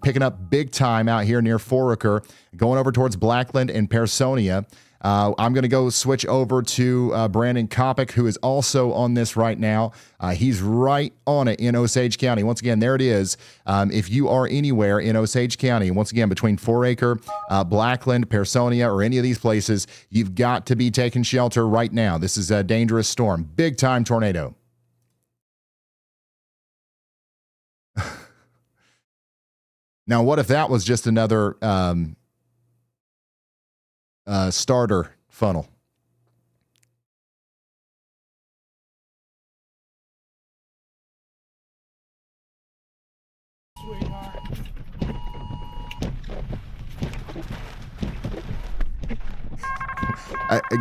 Speaker 1: picking up big time out here near Foraker, going over towards Blackland and Parsonia. I'm going to go switch over to Brandon Kopic, who is also on this right now. He's right on it in Osage County. Once again, there it is. If you are anywhere in Osage County, once again, between Foraker, Blackland, Parsonia, or any of these places, you've got to be taking shelter right now. This is a dangerous storm. Big time tornado. Now, what if that was just another starter funnel?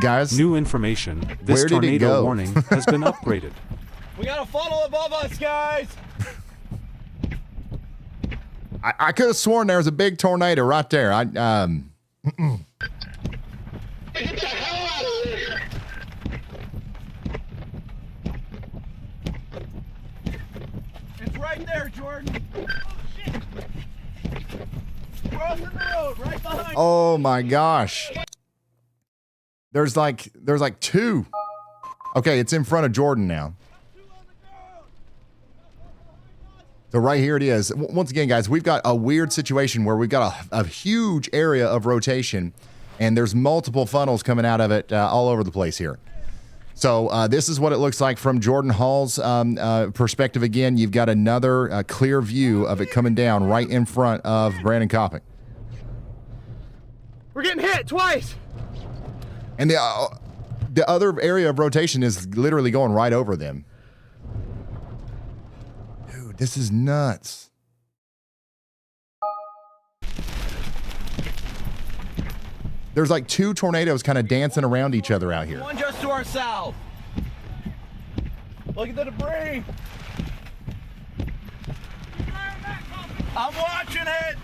Speaker 1: Guys,
Speaker 6: new information. This tornado warning has been upgraded.
Speaker 15: We got a funnel above us, guys.
Speaker 1: I could have sworn there was a big tornado right there.
Speaker 10: right there, Jordan. Oh, shit. Crossing the road, right behind.
Speaker 1: Oh my gosh. There's like two. Okay, it's in front of Jordan now. So right here it is. Once again, guys, we've got a weird situation where we've got a huge area of rotation, and there's multiple funnels coming out of it all over the place here. So this is what it looks like from Jordan Hall's perspective. Again, you've got another clear view of it coming down right in front of Brandon Copping.
Speaker 16: We're getting hit twice.
Speaker 1: And the other area of rotation is literally going right over them. Dude, this is nuts. There's like two tornadoes kind of dancing around each other out here.
Speaker 10: One just to our south. Look at the debris. I'm watching it.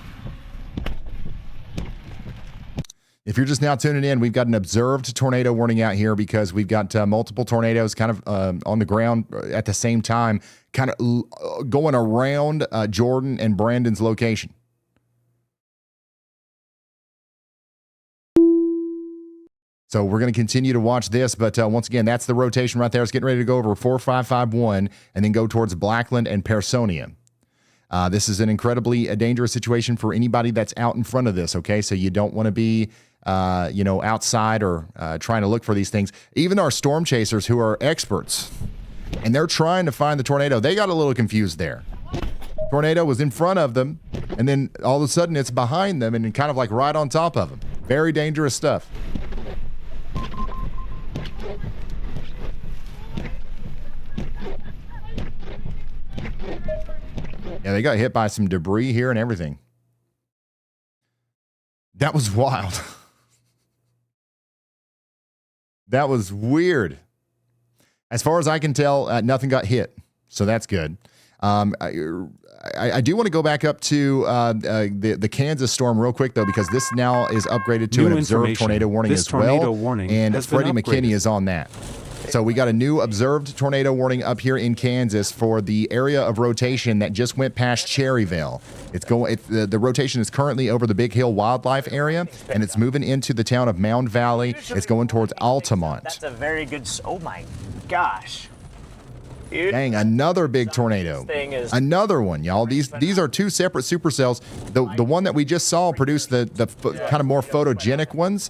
Speaker 1: If you're just now tuning in, we've got an observed tornado warning out here because we've got multiple tornadoes kind of on the ground at the same time, kind of going around Jordan and Brandon's location. So we're going to continue to watch this, but once again, that's the rotation right there. It's getting ready to go over 4551 and then go towards Blackland and Parsonia. This is an incredibly dangerous situation for anybody that's out in front of this, okay? So you don't want to be, outside or trying to look for these things. Even our storm chasers who are experts, and they're trying to find the tornado, they got a little confused there. Tornado was in front of them, and then all of a sudden it's behind them and kind of like right on top of them. Very dangerous stuff. Yeah, they got hit by some debris here and everything. That was wild. That was weird. As far as I can tell, nothing got hit, so that's good. I do want to go back up to the Kansas storm real quick, though, because this now is upgraded to an observed tornado warning as well. And Freddie McKinney is on that. So we got a new observed tornado warning up here in Kansas for the area of rotation that just went past Cherryvale. The rotation is currently over the Big Hill Wildlife area, and it's moving into the town of Mound Valley. It's going towards Altamont.
Speaker 13: That's a very good. Oh my gosh. Dude.
Speaker 1: Dang, another big tornado. Another one, y'all. These are two separate supercells. The one that we just saw produced the kind of more photogenic ones.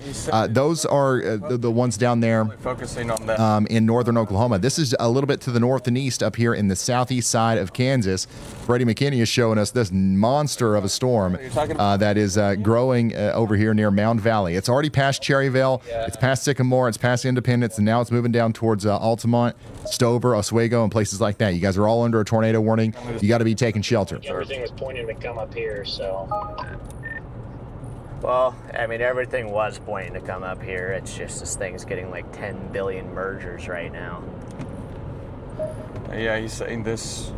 Speaker 1: Those are the ones down there
Speaker 14: focusing on that.
Speaker 1: In northern Oklahoma. This is a little bit to the north and east up here in the southeast side of Kansas. Freddie McKinney is showing us this monster of a storm that is growing over here near Mound Valley. It's already past Cherryvale. It's past Sycamore. It's past Independence, and now it's moving down towards Altamont, Stover, Oswego, and places like that. You guys are all under a tornado warning. You got to be taking shelter.
Speaker 5: Everything was pointing to come up here, so.
Speaker 13: Well, I mean, everything was pointing to come up here. It's just this thing's getting like 10 billion mergers right now.
Speaker 14: Yeah, he's saying this.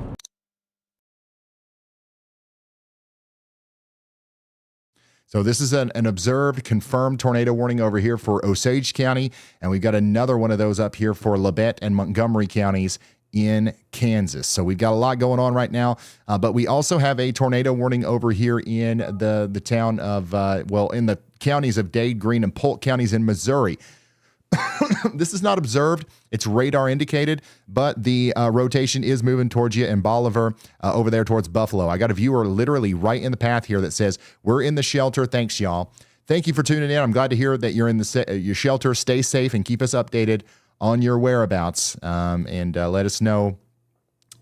Speaker 1: So this is an observed, confirmed tornado warning over here for Osage County, and we've got another one of those up here for Labette and Montgomery counties in Kansas. So we've got a lot going on right now, but we also have a tornado warning over here in the town of, in the counties of Dade, Greene, and Polk counties in Missouri. This is not observed. It's radar indicated, but the rotation is moving towards you in Bolivar, over there towards Buffalo. I got a viewer literally right in the path here that says, we're in the shelter. Thanks, y'all. Thank you for tuning in. I'm glad to hear that you're in your shelter. Stay safe and keep us updated on your whereabouts, and let us know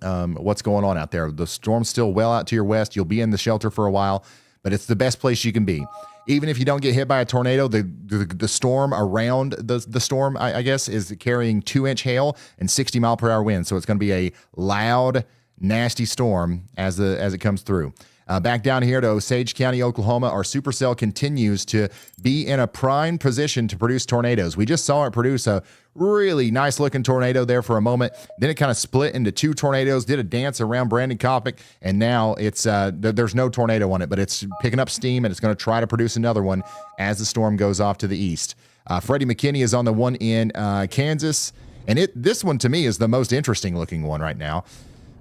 Speaker 1: what's going on out there. The storm's still well out to your west. You'll be in the shelter for a while, but it's the best place you can be. Even if you don't get hit by a tornado, the storm around the storm, I guess, is carrying 2-inch hail and 60-mile-per-hour winds. So it's going to be a loud, nasty storm as it comes through. Back down here to Osage County, Oklahoma, our supercell continues to be in a prime position to produce tornadoes. We just saw it produce a really nice looking tornado there for a moment. Then it kind of split into two tornadoes, did a dance around Brandon Copping, and now it's there's no tornado on it, but it's picking up steam and it's going to try to produce another one as the storm goes off to the east. Freddie McKinney is on the one in Kansas, and this one to me is the most interesting looking one right now.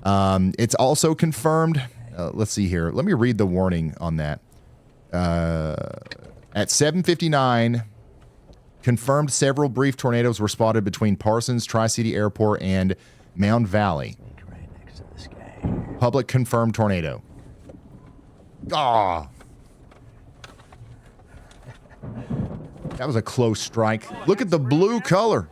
Speaker 1: It's also confirmed. Let's see here. Let me read the warning on that. At 7:59, confirmed several brief tornadoes were spotted between Parsons, Tri-City Airport, and Mound Valley.
Speaker 13: Right next to this guy.
Speaker 1: Public confirmed tornado. Ah. That was a close strike. Look at the blue color.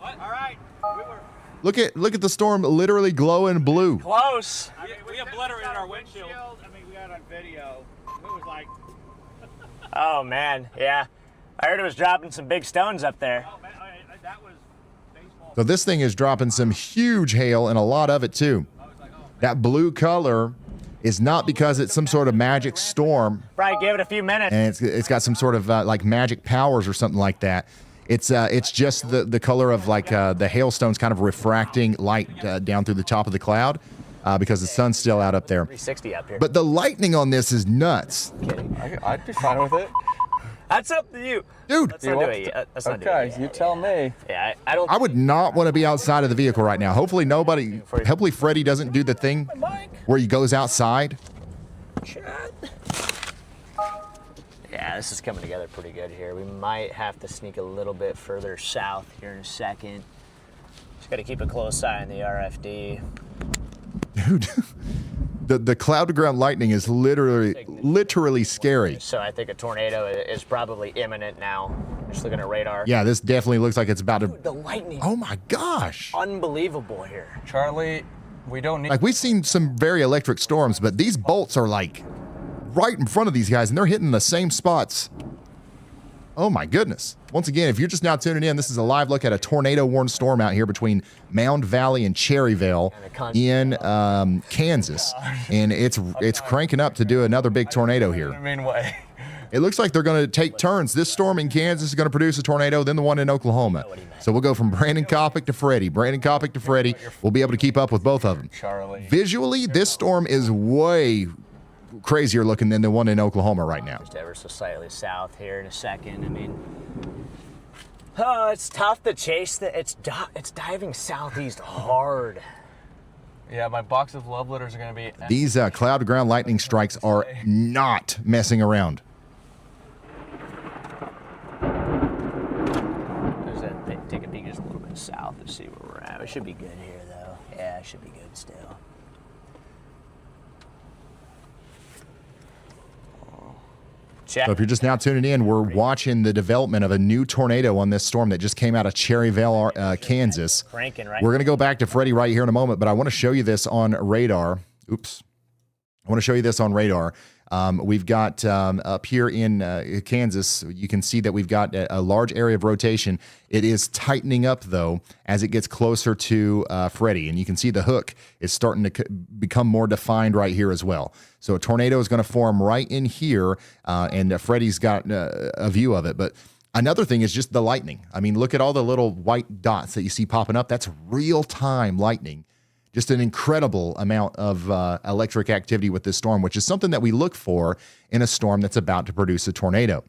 Speaker 1: Look at the storm literally glowing blue.
Speaker 13: Close.
Speaker 16: We obliterated our windshield. We got it on video. It was like.
Speaker 13: Oh man, yeah. I heard it was dropping some big stones up there.
Speaker 16: Oh, man, that was baseball.
Speaker 1: So this thing is dropping some huge hail, and a lot of it too. That blue color is not because it's some sort of magic storm,
Speaker 13: Probably give it a few minutes.
Speaker 1: and it's got some sort of like magic powers or something like that. It's just the color of like the hailstones kind of refracting light down through the top of the cloud because the sun's still out up there.
Speaker 13: 360 up here.
Speaker 1: But the lightning on this is nuts.
Speaker 14: I'd be fine with it.
Speaker 13: That's up to you.
Speaker 1: Dude.
Speaker 13: Let's not do it yet. Let's not do it
Speaker 14: Okay,
Speaker 13: yet.
Speaker 14: you tell me.
Speaker 13: Yeah, I don't.
Speaker 1: I would not want to be outside of the vehicle right now. Hopefully Freddie doesn't do the thing where he goes outside.
Speaker 13: Yeah, this is coming together pretty good here. We might have to sneak a little bit further south here in a second. Just got to keep a close eye on the RFD.
Speaker 1: Dude, the cloud to ground lightning is literally scary.
Speaker 13: So I think a tornado is probably imminent now. Just looking at radar.
Speaker 1: Yeah, this definitely looks like it's about to.
Speaker 13: Dude, the lightning.
Speaker 1: Oh my gosh.
Speaker 13: Unbelievable here.
Speaker 14: Charlie, we don't need.
Speaker 1: Like we've seen some very electric storms, but these bolts are like right in front of these guys and they're hitting the same spots. Oh my goodness. Once again, if you're just now tuning in, this is a live look at a tornado-warned storm out here between Mound Valley and Cherryvale in Kansas. And it's cranking up to do another big tornado here.
Speaker 14: I mean, way.
Speaker 1: It looks like they're going to take turns. This storm in Kansas is going to produce a tornado, then the one in Oklahoma. So we'll go from Brandon Kopic to Freddie. Brandon Kopic to Freddie. We'll be able to keep up with both of them.
Speaker 14: Charlie.
Speaker 1: Visually, this storm is way crazier looking than the one in Oklahoma right now.
Speaker 13: Just ever so slightly south here in a second. I mean, oh, it's tough to chase that. It's diving southeast hard.
Speaker 14: Yeah, my box of love letters are going to be.
Speaker 1: These cloud to ground lightning strikes are not messing around.
Speaker 13: Take a peek just a little bit south to see where we're at. We should be good here, though. Yeah, it should be good still.
Speaker 1: So if you're just now tuning in, we're watching the development of a new tornado on this storm that just came out of Cherryvale, Kansas.
Speaker 13: Cranking, right?
Speaker 1: We're going to go back to Freddie right here in a moment, but I want to show you this on radar. Oops. I want to show you this on radar. We've got up here in Kansas, you can see that we've got a large area of rotation. It is tightening up, though, as it gets closer to Freddie. And you can see the hook is starting to become more defined right here as well. So a tornado is going to form right in here, and Freddie's got a view of it. But another thing is just the lightning. I mean, look at all the little white dots that you see popping up. That's real-time lightning. Just an incredible amount of electric activity with this storm, which is something that we look for in a storm that's about to produce a tornado.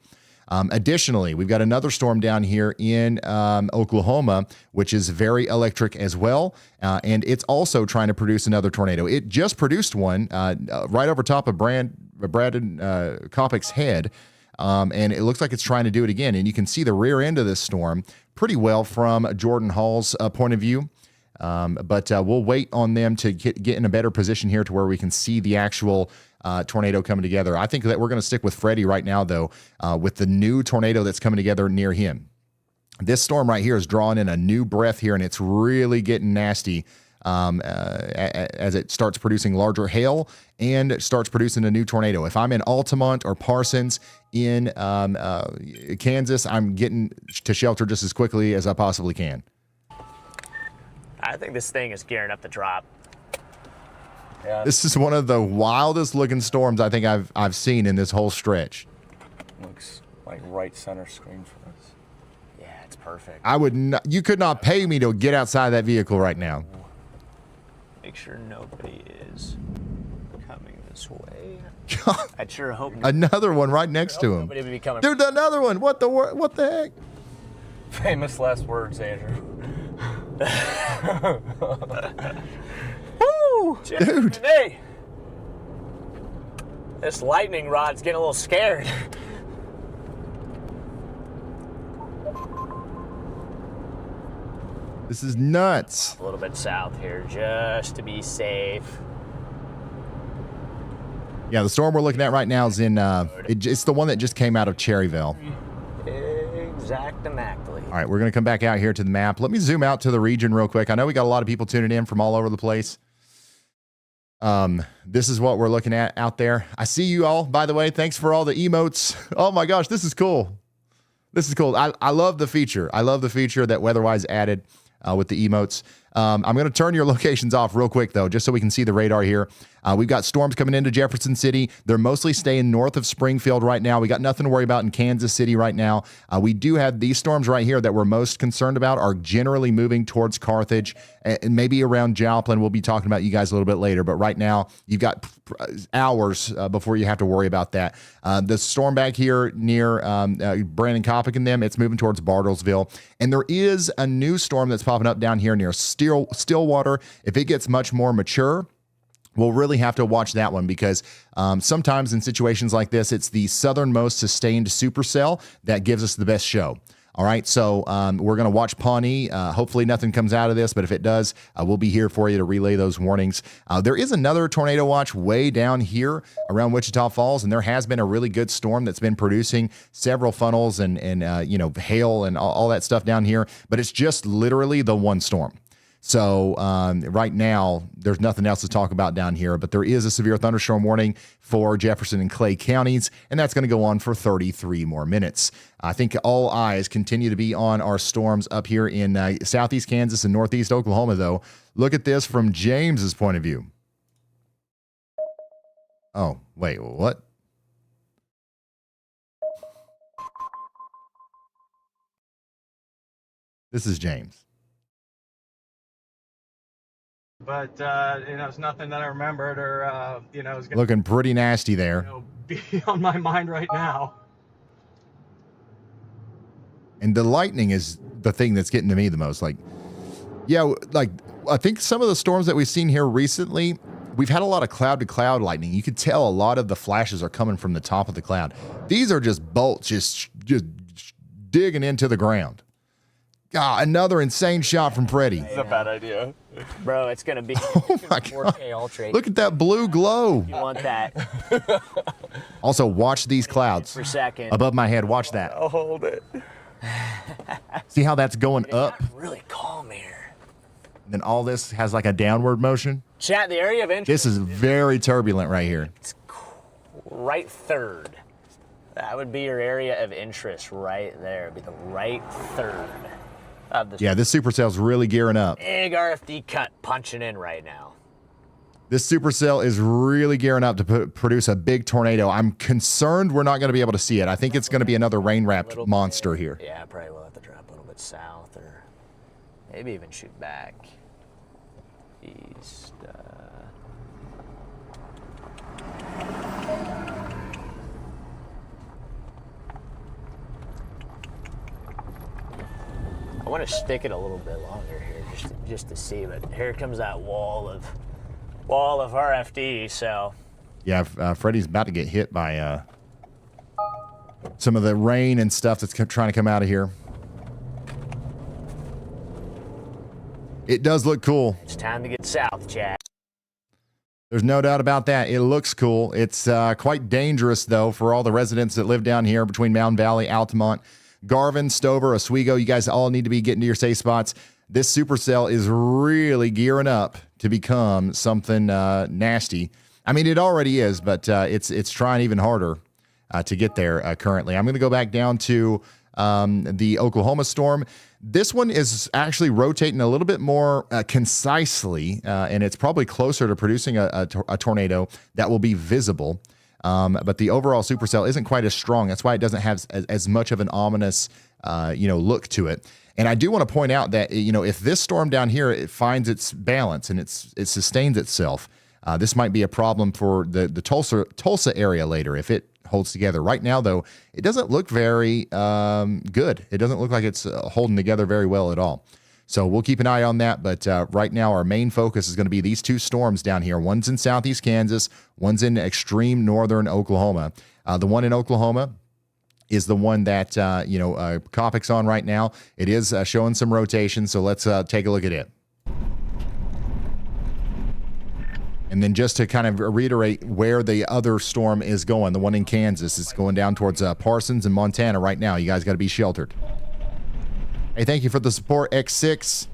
Speaker 1: Additionally, we've got another storm down here in Oklahoma, which is very electric as well, and it's also trying to produce another tornado. It just produced one right over top of Brandon Kopic's head, and it looks like it's trying to do it again. And you can see the rear end of this storm pretty well from Jordan Hall's point of view. But we'll wait on them to get in a better position here to where we can see the actual tornado coming together. I think that we're going to stick with Freddie right now, though, with the new tornado that's coming together near him. This storm right here is drawing in a new breath here, and it's really getting nasty as it starts producing larger hail and it starts producing a new tornado. If I'm in Altamont or Parsons in Kansas, I'm getting to shelter just as quickly as I possibly can.
Speaker 13: I think this thing is gearing up to drop.
Speaker 14: Yeah.
Speaker 1: This is one of the wildest looking storms I think I've seen in this whole stretch.
Speaker 14: Looks like right center screen for us.
Speaker 13: Yeah, it's perfect.
Speaker 1: I would not, you could not pay me to get outside that vehicle right now.
Speaker 13: Make sure nobody is coming this way. I'd sure hope
Speaker 1: Another one right next to him.
Speaker 13: nobody would be coming.
Speaker 1: Dude, another one. What the heck?
Speaker 14: Famous last words, Andrew.
Speaker 13: Woo!
Speaker 1: Dude.
Speaker 13: Hey, this lightning rod's getting a little scared.
Speaker 1: This is nuts.
Speaker 13: A little bit south here, just to be safe.
Speaker 1: Yeah, the storm we're looking at right now is in, it's the one that just came out of Cherryvale.
Speaker 13: Exactly.
Speaker 1: All right, we're going to come back out here to the map. Let me zoom out to the region real quick. I know we got a lot of people tuning in from all over the place. This is what we're looking at out there. I see you all, by the way. Thanks for all the emotes. Oh my gosh, this is cool. This is cool. I love the feature. I love the feature that WeatherWise added with the emotes. I'm going to turn your locations off real quick, though, just so we can see the radar here. We've got storms coming into Jefferson City. They're mostly staying north of Springfield right now. We got nothing to worry about in Kansas City right now. We do have these storms right here that we're most concerned about are generally moving towards Carthage and maybe around Joplin. We'll be talking about you guys a little bit later, but right now you've got hours before you have to worry about that. The storm back here near Brandon Coppock and them, it's moving towards Bartlesville. And there is a new storm that's popping up down here near Stillwater. If it gets much more mature, we'll really have to watch that one because sometimes in situations like this, it's the southernmost sustained supercell that gives us the best show. All right, so we're going to watch Pawnee. Hopefully nothing comes out of this, but if it does, we'll be here for you to relay those warnings. There is another tornado watch way down here around Wichita Falls, and there has been a really good storm that's been producing several funnels and hail and all that stuff down here, but it's just literally the one storm. So right now, there's nothing else to talk about down here, but there is a severe thunderstorm warning for Jefferson and Clay counties, and that's going to go on for 33 more minutes. I think all eyes continue to be on our storms up here in southeast Kansas and northeast Oklahoma, though. Look at this from James's point of view. Oh, wait, what? This is James.
Speaker 10: But, it's nothing that I remembered or, is going
Speaker 1: Looking pretty nasty there.
Speaker 10: to be on my mind right now.
Speaker 1: And the lightning is the thing that's getting to me the most. I think some of the storms that we've seen here recently, we've had a lot of cloud-to-cloud lightning. You could tell a lot of the flashes are coming from the top of the cloud. These are just bolts just digging into the ground. God, another insane shot from Freddie.
Speaker 13: It's a bad idea. Bro, it's going to be
Speaker 1: oh my God.
Speaker 13: 4K Ultra.
Speaker 1: Look at that blue glow.
Speaker 13: You want that.
Speaker 1: Also, watch these clouds
Speaker 13: per second.
Speaker 1: above my head. Watch that.
Speaker 13: I'll hold it.
Speaker 1: See how that's going up?
Speaker 13: Really calm here.
Speaker 1: And then all this has like a downward motion.
Speaker 13: Chat, the area of interest.
Speaker 1: This is very turbulent right here.
Speaker 13: It's right third. That would be your area of interest right there. It'd be the right third.
Speaker 1: Yeah, this supercell's really gearing up.
Speaker 13: Big RFD cut punching in right now.
Speaker 1: This supercell is really gearing up to produce a big tornado. I'm concerned we're not going to be able to see it. I think it's going to be another rain-wrapped monster here.
Speaker 13: Yeah, probably will have to drop a little bit south or maybe even shoot back east. I want to stick it a little bit longer here just to see, but here comes that wall of RFD. So
Speaker 1: yeah, Freddie's about to get hit by some of the rain and stuff that's trying to come out of here. It does look cool.
Speaker 13: It's time to get south, Chad.
Speaker 1: There's no doubt about that. It looks cool. It's quite dangerous, though, for all the residents that live down here between Mountain Valley, Altamont, Garvin, Stover, Oswego. You guys all need to be getting to your safe spots. This supercell is really gearing up to become something nasty. I mean, it already is, but it's trying even harder to get there currently. I'm going to go back down to the Oklahoma storm. This one is actually rotating a little bit more concisely, and it's probably closer to producing a tornado that will be visible. But the overall supercell isn't quite as strong. That's why it doesn't have as much of an ominous, look to it. And I do want to point out that, if this storm down here, it finds its balance and it sustains itself, this might be a problem for the Tulsa area later if it holds together. Right now, though, it doesn't look very good. It doesn't look like it's holding together very well at all. So we'll keep an eye on that. But right now, our main focus is going to be these two storms down here. One's in southeast Kansas. One's in extreme northern Oklahoma. The one in Oklahoma is the one that, Copic's on right now. It is showing some rotation. So let's take a look at it. And then just to kind of reiterate where the other storm is going, the one in Kansas is going down towards Parsons and Montana right now. You guys got to be sheltered. Hey, thank you for the support, X6.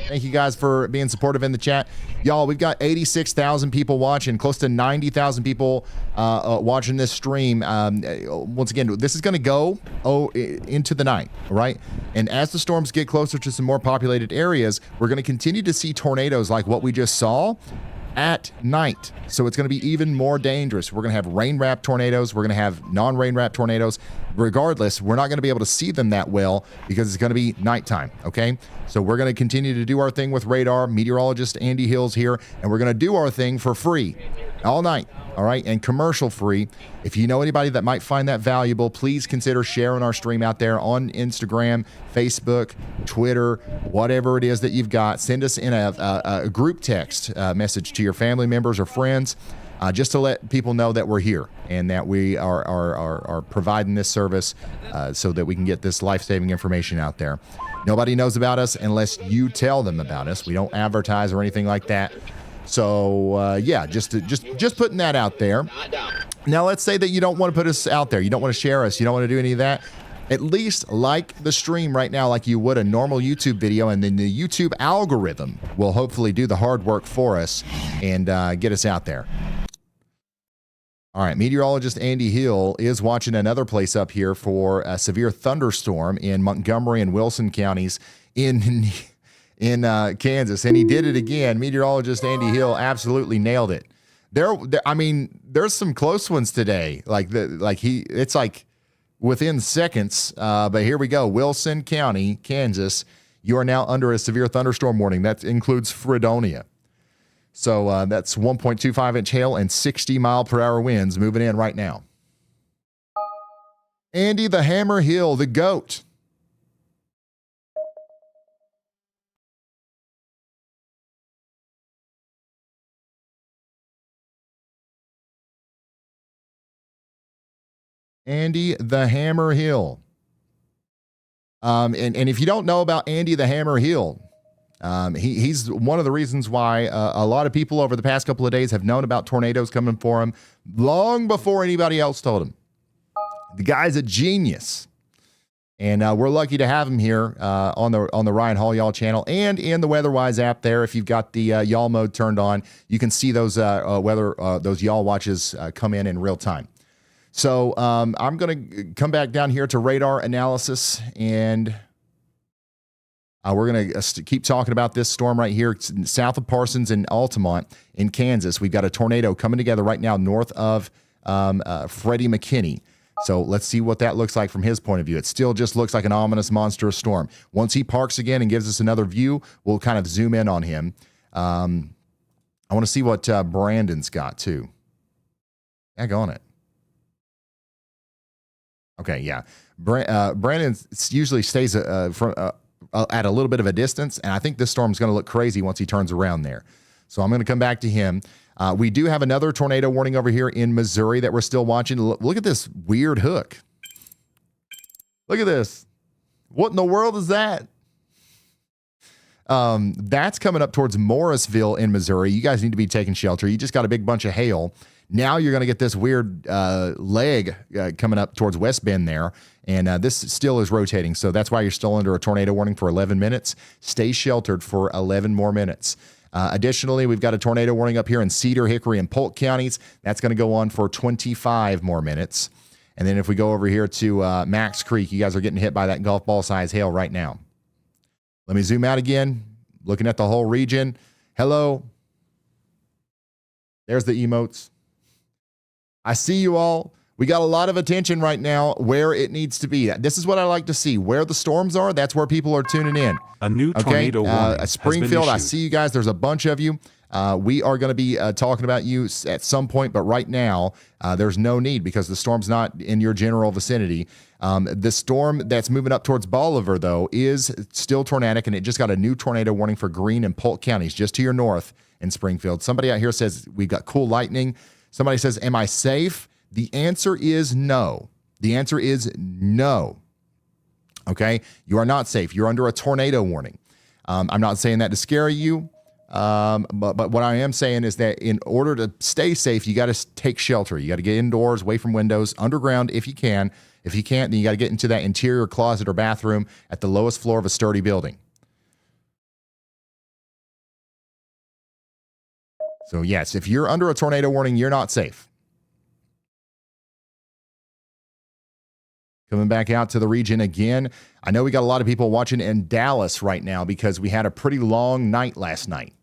Speaker 1: Thank you guys for being supportive in the chat. Y'all, we've got 86,000 people watching, close to 90,000 people watching this stream. Once again, this is going to go into the night, right? And as the storms get closer to some more populated areas, we're going to continue to see tornadoes like what we just saw at night. So it's going to be even more dangerous. We're going to have rain-wrapped tornadoes. We're going to have non-rain-wrapped tornadoes. Regardless, we're not going to be able to see them that well because it's going to be nighttime, okay? So we're going to continue to do our thing with radar. Meteorologist Andy Hill's here, and we're going to do our thing for free all night, all right? And commercial free. If you know anybody that might find that valuable, please consider sharing our stream out there on Instagram, Facebook, Twitter, whatever it is that you've got. Send us in a group text message to your family members or friends, just to let people know that we're here and that we are providing this service so that we can get this life-saving information out there. Nobody knows about us unless you tell them about us. We don't advertise or anything like that. So yeah, just putting that out there. Now, let's say that you don't want to put us out there. You don't want to share us. You don't want to do any of that. At least like the stream right now like you would a normal YouTube video, and then the YouTube algorithm will hopefully do the hard work for us and get us out there. All right, meteorologist Andy Hill is watching another place up here for a severe thunderstorm in Montgomery and Wilson counties in Kansas, and he did it again. Meteorologist Andy Hill absolutely nailed it. There's some close ones today. It's like within seconds. But here we go. Wilson County, Kansas. You are now under a severe thunderstorm warning. That includes Fredonia. So that's 1.25 inch hail and 60 mile per hour winds moving in right now. Andy the Hammer Hill, the GOAT. Andy the Hammer Hill. And if you don't know about Andy the Hammer Hill, he's one of the reasons why a lot of people over the past couple of days have known about tornadoes coming for him long before anybody else told him. The guy's a genius. And we're lucky to have him here on the Ryan Hall Y'all channel and in the WeatherWise app there. If you've got the Y'all mode turned on, you can see those those Y'all watches come in real time. So I'm going to come back down here to radar analysis, and we're going to keep talking about this storm right here south of Parsons and Altamont in Kansas. We've got a tornado coming together right now north of Freddie McKinney. So let's see what that looks like from his point of view. It still just looks like an ominous, monstrous storm. Once he parks again and gives us another view, we'll kind of zoom in on him. I want to see what Brandon's got, too. Heck on it. Okay, yeah. Brandon usually stays at a little bit of a distance, and I think this storm's going to look crazy once he turns around there. So I'm going to come back to him. We do have another tornado warning over here in Missouri that we're still watching. Look at this weird hook. Look at this. What in the world is that? That's coming up towards Morrisville in Missouri. You guys need to be taking shelter. You just got a big bunch of hail. Now you're going to get this weird leg coming up towards West Bend there, and this still is rotating, so that's why you're still under a tornado warning for 11 minutes. Stay sheltered for 11 more minutes. Additionally, we've got a tornado warning up here in Cedar, Hickory, and Polk counties. That's going to go on for 25 more minutes. And then if we go over here to Max Creek, you guys are getting hit by that golf ball size hail right now. Let me zoom out again, looking at the whole region. Hello. There's the emotes. I see you all. We got a lot of attention right now where it needs to be. This is what I like to see. Where the storms are, that's where people are tuning in.
Speaker 6: A new tornado warning
Speaker 1: Springfield, I
Speaker 6: has been
Speaker 1: see you guys. There's a bunch of you. We are going to be talking about you at some point, but right now there's no need because the storm's not in your general vicinity. The storm that's moving up towards Bolivar, though, is still tornadic, and it just got a new tornado warning for Greene and Polk counties just to your north in Springfield. Somebody out here says we've got cool lightning. Somebody says, am I safe? The answer is no. The answer is no. Okay? You are not safe. You're under a tornado warning. I'm not saying that to scare you, but what I am saying is that in order to stay safe, you got to take shelter. You got to get indoors, away from windows, underground if you can. If you can't, then you got to get into that interior closet or bathroom at the lowest floor of a sturdy building. So yes, if you're under a tornado warning, you're not safe. Coming back out to the region again. I know we got a lot of people watching in Dallas right now because we had a pretty long night last night.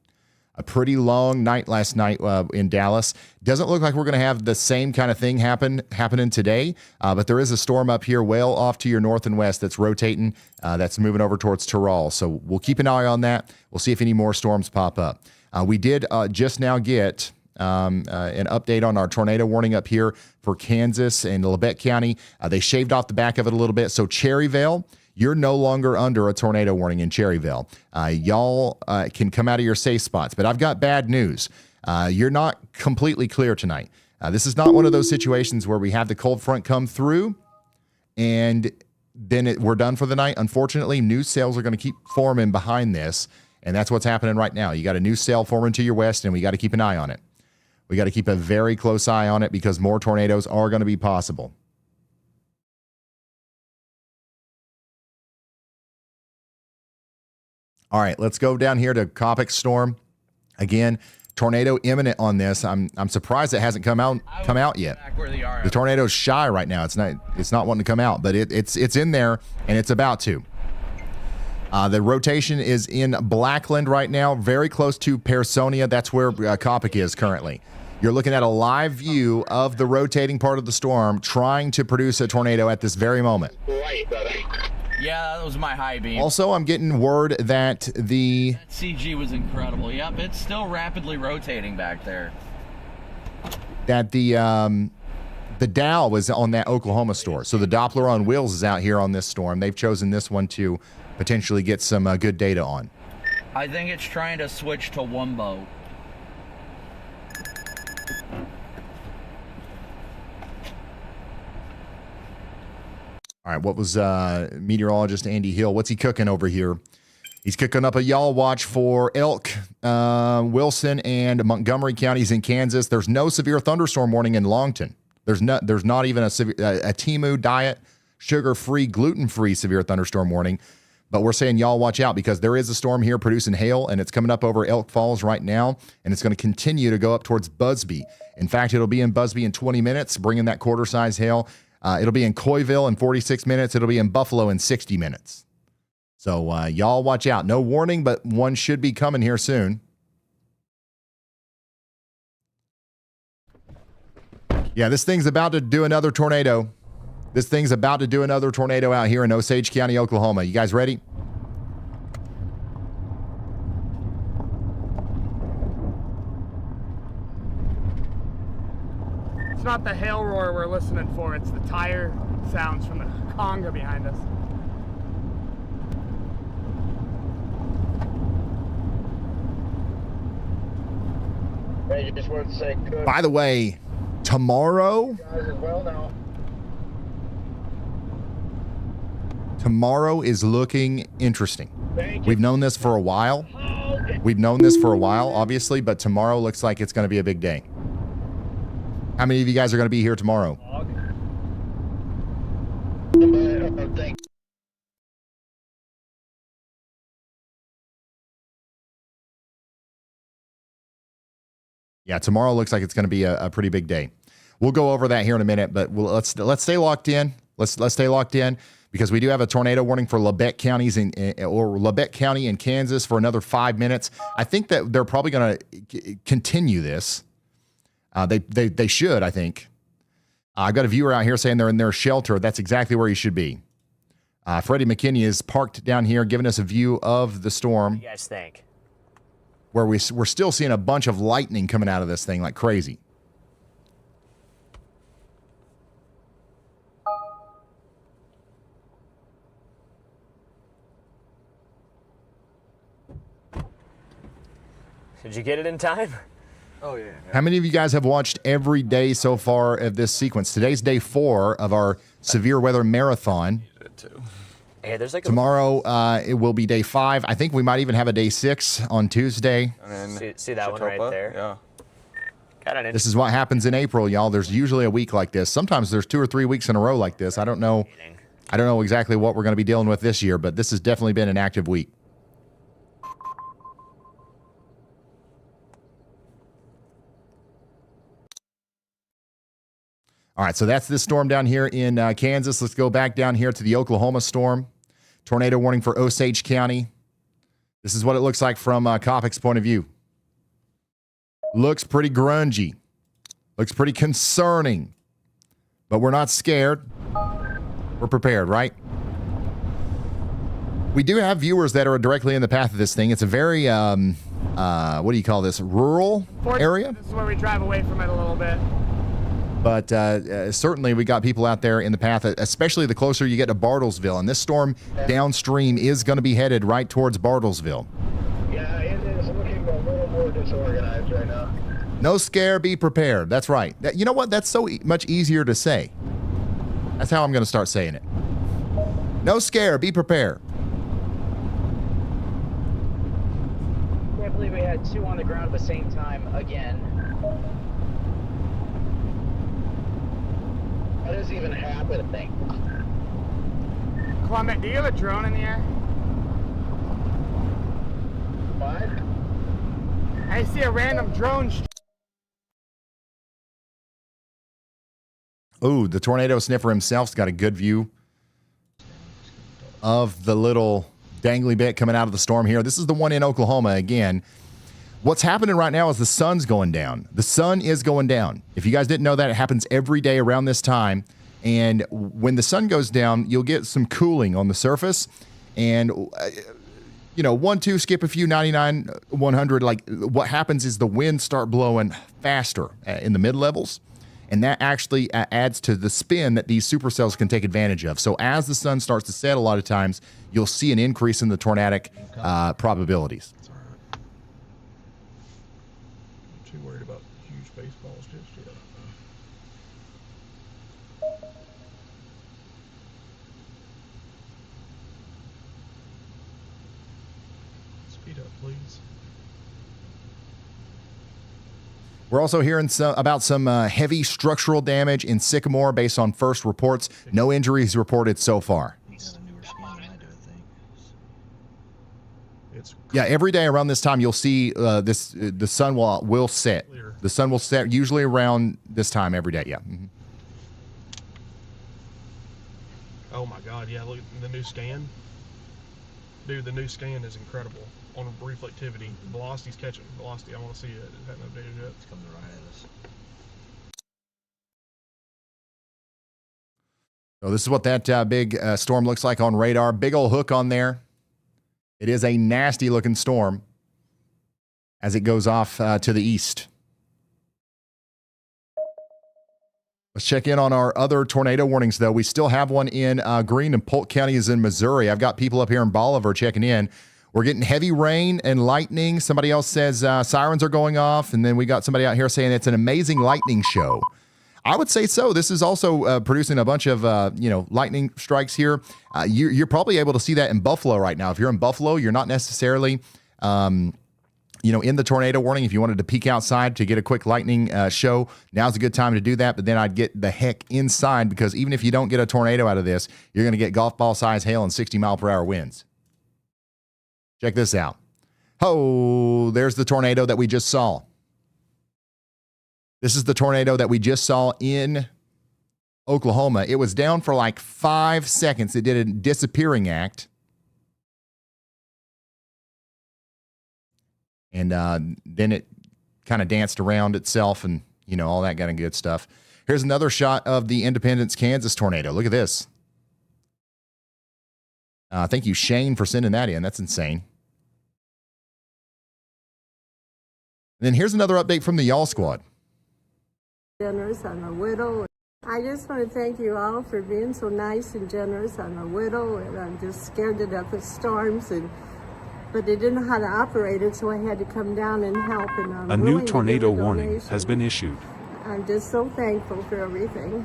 Speaker 1: In Dallas. Doesn't look like we're going to have the same kind of thing happening today, but there is a storm up here well off to your north and west that's rotating, that's moving over towards Terrell. So we'll keep an eye on that. We'll see if any more storms pop up. We did just now get an update on our tornado warning up here for Kansas and Labette County. They shaved off the back of it a little bit. So Cherryvale, you're no longer under a tornado warning in Cherryvale. Y'all can come out of your safe spots. But I've got bad news. You're not completely clear tonight. This is not one of those situations where we have the cold front come through and then we're done for the night. Unfortunately, new cells are going to keep forming behind this, and that's what's happening right now. You got a new cell forming to your west, and we got to keep an eye on it. We got to keep a very close eye on it because more tornadoes are going to be possible. All right, let's go down here to Coppock storm. Again, tornado imminent on this. I'm surprised it hasn't come out yet. The tornado's shy right now. It's not wanting to come out, but it's in there and it's about to. The rotation is in Blackland right now, very close to Parsonia. That's where Coppock is currently. You're looking at a live view of the rotating part of the storm trying to produce a tornado at this very moment.
Speaker 15: Yeah, that was my high beam.
Speaker 1: Also, I'm getting word that the
Speaker 15: CG was incredible. Yep, it's still rapidly rotating back there.
Speaker 1: That the Dow was on that Oklahoma store. So the Doppler on wheels is out here on this storm. They've chosen this one to potentially get some good data on.
Speaker 15: I think it's trying to switch to Wumbo.
Speaker 1: All right, what was meteorologist Andy Hill? What's he cooking over here? He's cooking up a y'all watch for Elk, Wilson, and Montgomery counties in Kansas. There's no severe thunderstorm warning in Longton. There's not even a Temu diet, sugar-free, gluten-free severe thunderstorm warning. But we're saying y'all watch out because there is a storm here producing hail, and it's coming up over Elk Falls right now, and it's going to continue to go up towards Busby. In fact, it'll be in Busby in 20 minutes, bringing that quarter-size hail. It'll be in Coyville in 46 minutes. It'll be in Buffalo in 60 minutes. So y'all watch out. No warning, but one should be coming here soon. Yeah, this thing's about to do another tornado. This thing's about to do another tornado out here in Osage County, Oklahoma. You guys ready?
Speaker 16: It's not the hail roar we're listening for, it's the tire sounds from the conga behind us.
Speaker 4: Hey, you just wanted to say good.
Speaker 1: By the way, tomorrow is looking interesting. We've known this for a while. Obviously, but tomorrow looks like it's going to be a big day. How many of you guys are going to be here tomorrow? Yeah, tomorrow looks like it's going to be a pretty big day. We'll go over that here in a minute, but let's stay locked in. Let's stay locked in because we do have a tornado warning for Labette counties or Labette County in Kansas for another 5 minutes. I think that they're probably going to continue this. They should, I think. I've got a viewer out here saying they're in their shelter. That's exactly where you should be. Freddie McKinney is parked down here giving us a view of the storm.
Speaker 13: What do you guys think?
Speaker 1: Where we're still seeing a bunch of lightning coming out of this thing like crazy.
Speaker 13: Did you get it in time?
Speaker 14: Oh, yeah.
Speaker 1: How many of you guys have watched every day so far of this sequence? Today's day 4 of our severe weather marathon.
Speaker 13: Hey, there's like
Speaker 1: Tomorrow, it will be day 5. I think we might even have a day 6 on Tuesday.
Speaker 13: See that one right there?
Speaker 14: Yeah.
Speaker 1: This is what happens in April, y'all. There's usually a week like this. Sometimes there's 2 or 3 weeks in a row like this. I don't know exactly what we're going to be dealing with this year, but this has definitely been an active week. All right, so that's this storm down here in Kansas. Let's go back down here to the Oklahoma storm. Tornado warning for Osage County. This is what it looks like from Copic's point of view. Looks pretty grungy. Looks pretty concerning. But we're not scared. We're prepared, right? We do have viewers that are directly in the path of this thing. It's a very, what do you call this, rural area?
Speaker 16: This is where we drive away from it a little bit.
Speaker 1: But certainly we got people out there in the path, especially the closer you get to Bartlesville. And this storm downstream is going to be headed right towards Bartlesville.
Speaker 17: Yeah, it is looking a little more disorganized right now.
Speaker 1: No scare, be prepared. That's right. You know what? That's so much easier to say. That's how I'm going to start saying it. No scare, be prepared.
Speaker 19: Can't believe we had 2 on the ground at the same time again.
Speaker 17: What is even happening?
Speaker 16: Clement, do you have a drone in the air?
Speaker 17: What?
Speaker 16: I see a random drone.
Speaker 1: Ooh, the tornado sniffer himself's got a good view of the little dangly bit coming out of the storm here. This is the one in Oklahoma again. What's happening right now is the sun's going down. The sun is going down. If you guys didn't know that, it happens every day around this time. And when the sun goes down, you'll get some cooling on the surface. And, 1, 2, skip a few, 99, 100. Like, what happens is the winds start blowing faster in the mid-levels. And that actually adds to the spin that these supercells can take advantage of. So as the sun starts to set, a lot of times, you'll see an increase in the tornadic probabilities.
Speaker 20: Too worried about huge baseballs just yet. Speed up, please.
Speaker 1: We're also hearing about some heavy structural damage in Sycamore based on first reports. No injuries reported so far. Yeah, every day around this time, you'll see the sun will set. The sun will set usually around this time every day. Yeah. Mm-hmm.
Speaker 20: Oh my God! Yeah, look at the new scan. Dude, the new scan is incredible on reflectivity. Velocity's catching velocity. I want to see it. It hasn't updated yet. It's coming right at us.
Speaker 1: So this is what that big storm looks like on radar. Big old hook on there. It is a nasty looking storm as it goes off to the east. Let's check in on our other tornado warnings, though. We still have one in Greene and Polk counties in Missouri. I've got people up here in Bolivar checking in. We're getting heavy rain and lightning. Somebody else says sirens are going off. And then we got somebody out here saying it's an amazing lightning show. I would say so. This is also producing a bunch of, lightning strikes here. You're probably able to see that in Buffalo right now. If you're in Buffalo, you're not necessarily, in the tornado warning. If you wanted to peek outside to get a quick lightning show, now's a good time to do that. But then I'd get the heck inside because even if you don't get a tornado out of this, you're going to get golf ball size hail and 60-mile-per-hour winds. Check this out. Oh, there's the tornado that we just saw. This is the tornado that we just saw in Oklahoma. It was down for like 5 seconds. It did a disappearing act. And then it kind of danced around itself and, all that kind of good stuff. Here's another shot of the Independence, Kansas tornado. Look at this. Thank you, Shane, for sending that in. That's insane. And then here's another update from the Y'all Squad.
Speaker 21: Generous. I'm a widow. I just want to thank you all for being so nice and generous. I'm a widow, and I'm just scared to death of storms, but they didn't know how to operate it, so I had to come down and help. And
Speaker 6: A new tornado warning has been issued.
Speaker 21: I'm just so thankful for everything.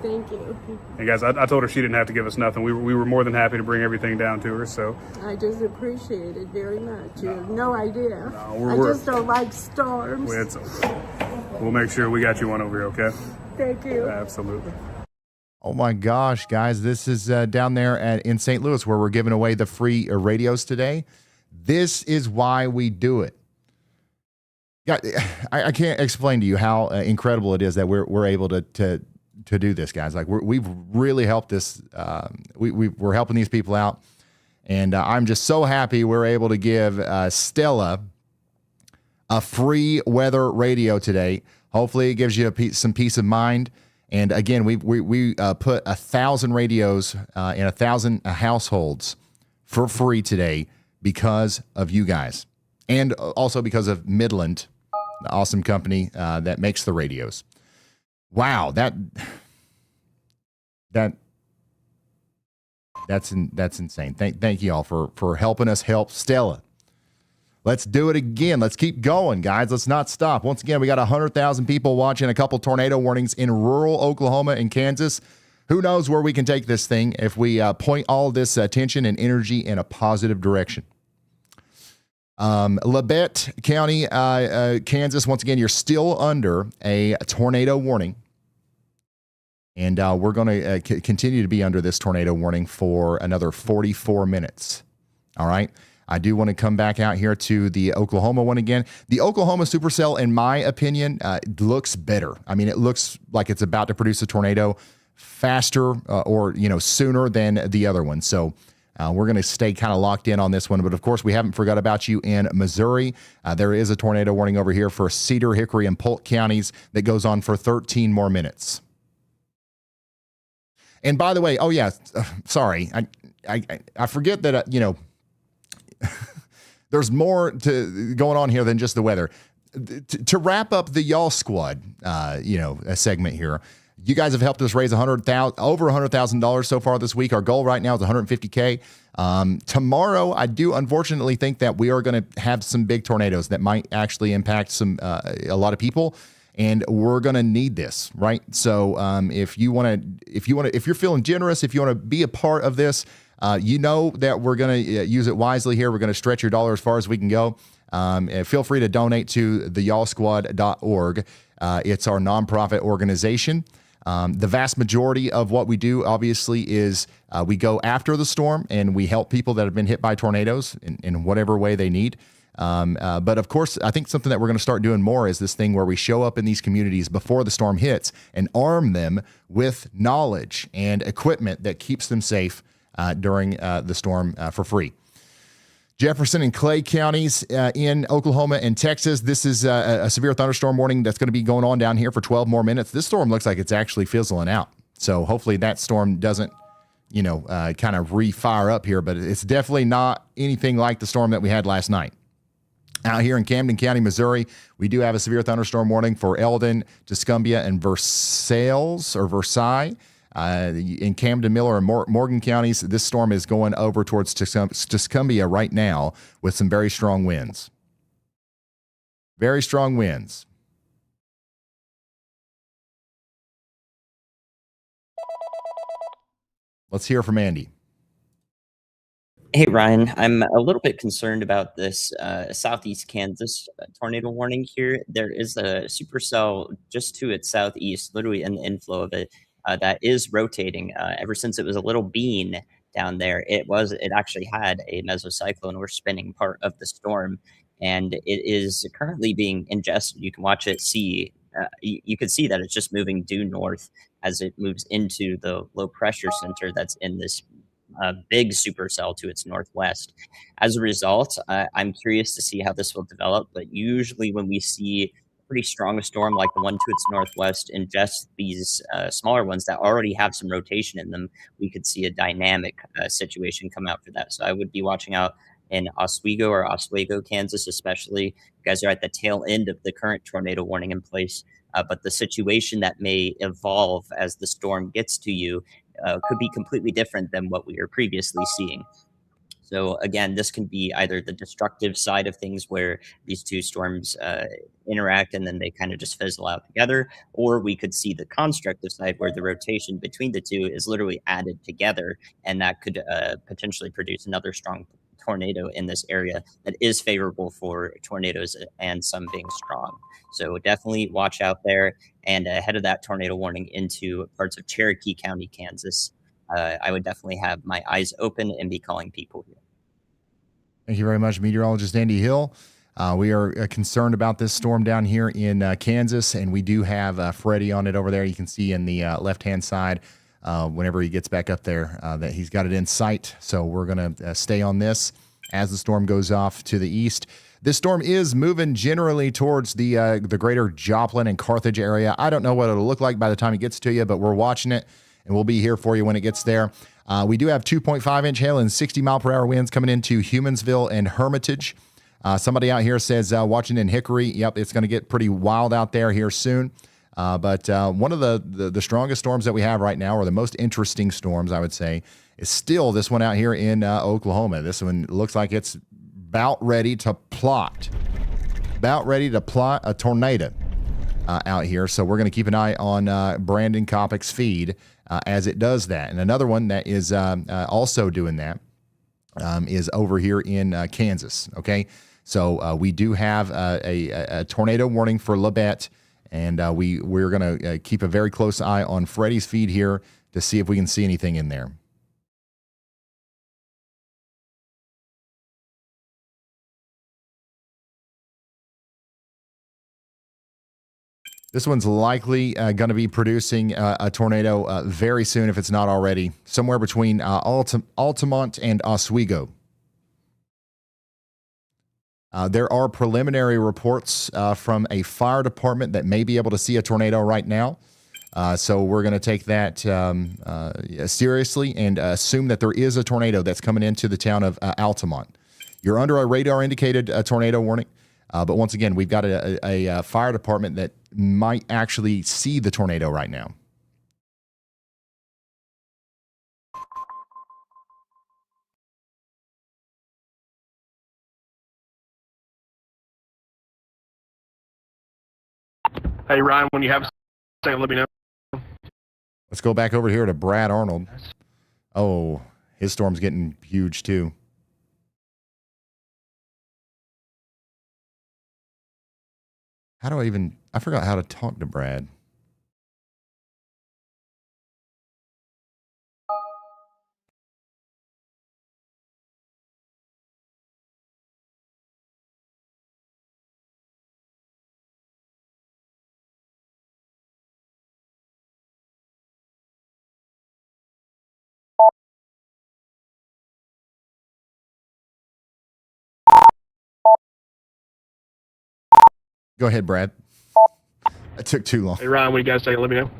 Speaker 21: Thank you.
Speaker 3: Hey guys, I told her she didn't have to give us nothing. We were more than happy to bring everything down to her. So
Speaker 21: I just appreciate it very much. You have no idea. I
Speaker 3: we're-
Speaker 21: just don't like storms.
Speaker 3: it's okay. We'll make sure we got you one over here, okay?
Speaker 21: Thank you.
Speaker 3: Absolutely.
Speaker 1: Oh my gosh, guys, this is down there in St. Louis where we're giving away the free radios today. This is why we do it. Yeah, I can't explain to you how incredible it is that we're able to do this, guys. Like we've really helped this. We're helping these people out, and I'm just so happy we're able to give Stella a free weather radio today. Hopefully, it gives you some peace of mind. And again, we put 1,000 radios in 1,000 households for free today because of you guys, and also because of Midland, the awesome company that makes the radios. Wow, that's insane. Thank you all for helping us help Stella. Let's do it again. Let's keep going, guys. Let's not stop. Once again, we got 100,000 people watching, a couple tornado warnings in rural Oklahoma and Kansas. Who knows where we can take this thing if we point all of this attention and energy in a positive direction. Labette County, Kansas, once again, you're still under a tornado warning. And we're going to continue to be under this tornado warning for another 44 minutes. All right. I do want to come back out here to the Oklahoma one again. The Oklahoma supercell, in my opinion, looks better. I mean, it looks like it's about to produce a tornado faster or sooner than the other one. So we're going to stay kind of locked in on this one. But of course, we haven't forgot about you in Missouri. There is a tornado warning over here for Cedar, Hickory, and Polk counties that goes on for 13 more minutes. And by the way, oh yeah, sorry, I forget that there's more going on here than just the weather. To wrap up the Y'all Squad, a segment here. You guys have helped us raise over $100,000 so far this week. Our goal right now is $150K. Tomorrow, I do unfortunately think that we are going to have some big tornadoes that might actually impact a lot of people. And we're going to need this, right? So if you're feeling generous, if you want to be a part of this, that we're going to use it wisely here. We're going to stretch your dollar as far as we can go. Feel free to donate to theyallsquad.org. It's our nonprofit organization. The vast majority of what we do, obviously, is we go after the storm and we help people that have been hit by tornadoes in whatever way they need. But of course, I think something that we're going to start doing more is this thing where we show up in these communities before the storm hits and arm them with knowledge and equipment that keeps them safe during the storm for free. Jefferson and Clay counties in Oklahoma and Texas. This is a severe thunderstorm warning that's going to be going on down here for 12 more minutes. This storm looks like it's actually fizzling out. So hopefully that storm doesn't, kind of refire up here, but it's definitely not anything like the storm that we had last night. Out here in Camden County, Missouri, we do have a severe thunderstorm warning for Eldon, Tuscumbia, and Versailles. In Camden, Miller, and Morgan counties, this storm is going over towards Tuscumbia right now with some very strong winds. Very strong winds. Let's hear from Andy.
Speaker 2: Hey, Ryan, I'm a little bit concerned about this southeast Kansas tornado warning here. There is a supercell just to its southeast, literally in the inflow of it, that is rotating. Ever since it was a little bean down there, it actually had a mesocyclone or spinning part of the storm, and it is currently being ingested. You can watch it you can see that it's just moving due north as it moves into the low pressure center that's in this big supercell to its northwest. As a result, I'm curious to see how this will develop, but usually when we see pretty strong storm like the one to its northwest and just these smaller ones that already have some rotation in them, we could see a dynamic situation come out for that. So I would be watching out in Oswego, Kansas, especially. You guys are at the tail end of the current tornado warning in place, but the situation that may evolve as the storm gets to you could be completely different than what we were previously seeing. So again, this can be either the destructive side of things where these two storms interact and then they kind of just fizzle out together, or we could see the constructive side where the rotation between the two is literally added together, and that could potentially produce another strong tornado in this area that is favorable for tornadoes and some being strong. So definitely watch out there. And ahead of that tornado warning into parts of Cherokee County, Kansas, I would definitely have my eyes open and be calling people here.
Speaker 1: Thank you very much, meteorologist Andy Hill. We are concerned about this storm down here in Kansas, and we do have Freddie on it over there. You can see in the left-hand side whenever he gets back up there that he's got it in sight. So we're going to stay on this as the storm goes off to the east. This storm is moving generally towards the greater Joplin and Carthage area. I don't know what it'll look like by the time it gets to you, but we're watching it, and we'll be here for you when it gets there. We do have 2.5-inch hail and 60-mile-per-hour winds coming into Humansville and Hermitage. Somebody out here says watching in Hickory. Yep, it's going to get pretty wild out there here soon. But one of the strongest storms that we have right now, or the most interesting storms, I would say, is still this one out here in Oklahoma. This one looks like it's about ready to plot a tornado out here. So we're going to keep an eye on Brandon Kopic's feed as it does that. And another one that is also doing that is over here in Kansas. Okay, so we do have a tornado warning for Labette, and we're going to keep a very close eye on Freddie's feed here to see if we can see anything in there. This one's likely going to be producing a tornado very soon, if it's not already, somewhere between Altamont and Oswego. There are preliminary reports from a fire department that may be able to see a tornado right now. So we're going to take that seriously and assume that there is a tornado that's coming into the town of Altamont. You're under a radar-indicated tornado warning. But once again, we've got a fire department that might actually see the tornado right now.
Speaker 20: Hey, Ryan, when you have something, let me know.
Speaker 1: Let's go back over here to Brad Arnold. Oh, his storm's getting huge too. How do I forgot how to talk to Brad. Go ahead, Brad. That took too long.
Speaker 20: Hey, Ryan, when you guys say, let me know.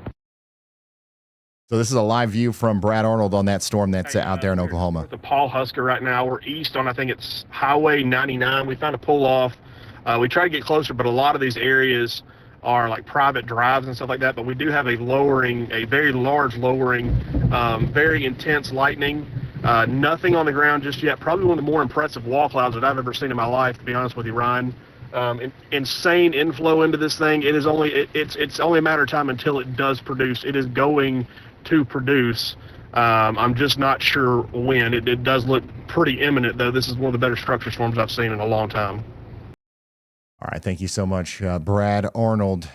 Speaker 1: So this is a live view from Brad Arnold on that storm that's out there in Oklahoma.
Speaker 20: The Paul Husker right now. We're east on, I think it's Highway 99. We found a pull off. We try to get closer, but a lot of these areas are like private drives and stuff like that. But we do have a very large lowering, very intense lightning. Nothing on the ground just yet. Probably one of the more impressive wall clouds that I've ever seen in my life, to be honest with you, Ryan. Insane inflow into this thing. It's only a matter of time until it does produce. It is going to produce. I'm just not sure when. It does look pretty imminent, though. This is one of the better structure storms I've seen in a long time.
Speaker 1: All right, thank you so much, Brad Arnold.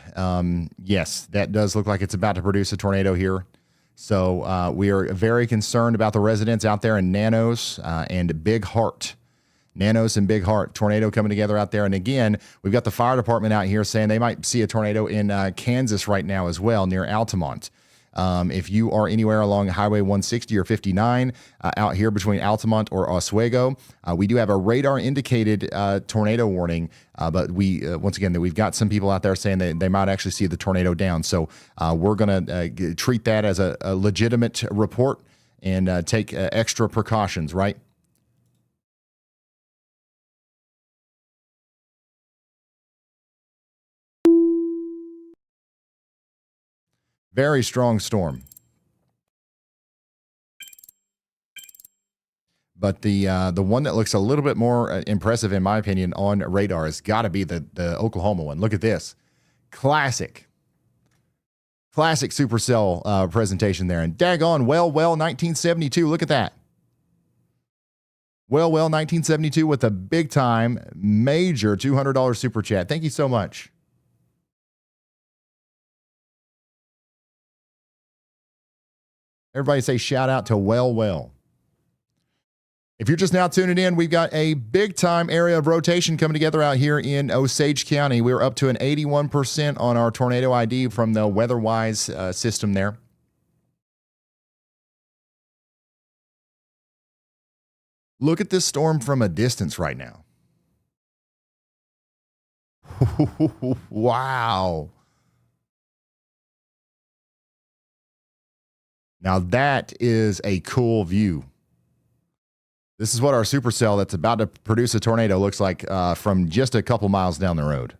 Speaker 1: Yes, that does look like it's about to produce a tornado here. So we are very concerned about the residents out there in Nanos and Big Heart. Nanos and Big Heart, tornado coming together out there. And again, we've got the fire department out here saying they might see a tornado in Kansas right now as well, near Altamont. If you are anywhere along Highway 160 or 59 out here between Altamont or Oswego, we do have a radar-indicated tornado warning. But once again, we've got some people out there saying that they might actually see the tornado down. So we're going to treat that as a legitimate report and take extra precautions, right? Very strong storm. But the one that looks a little bit more impressive, in my opinion, on radar has got to be the Oklahoma one. Look at this. Classic supercell presentation there. And daggone, well, 1972. Look at that. Well, 1972 with a big-time, major $200 super chat. Thank you so much. Everybody say shout out to well. If you're just now tuning in, we've got a big-time area of rotation coming together out here in Osage County. We're up to an 81% on our tornado ID from the WEATHERWISE system there. Look at this storm from a distance right now. Wow. Now that is a cool view. This is what our supercell that's about to produce a tornado looks like from just a couple miles down the road.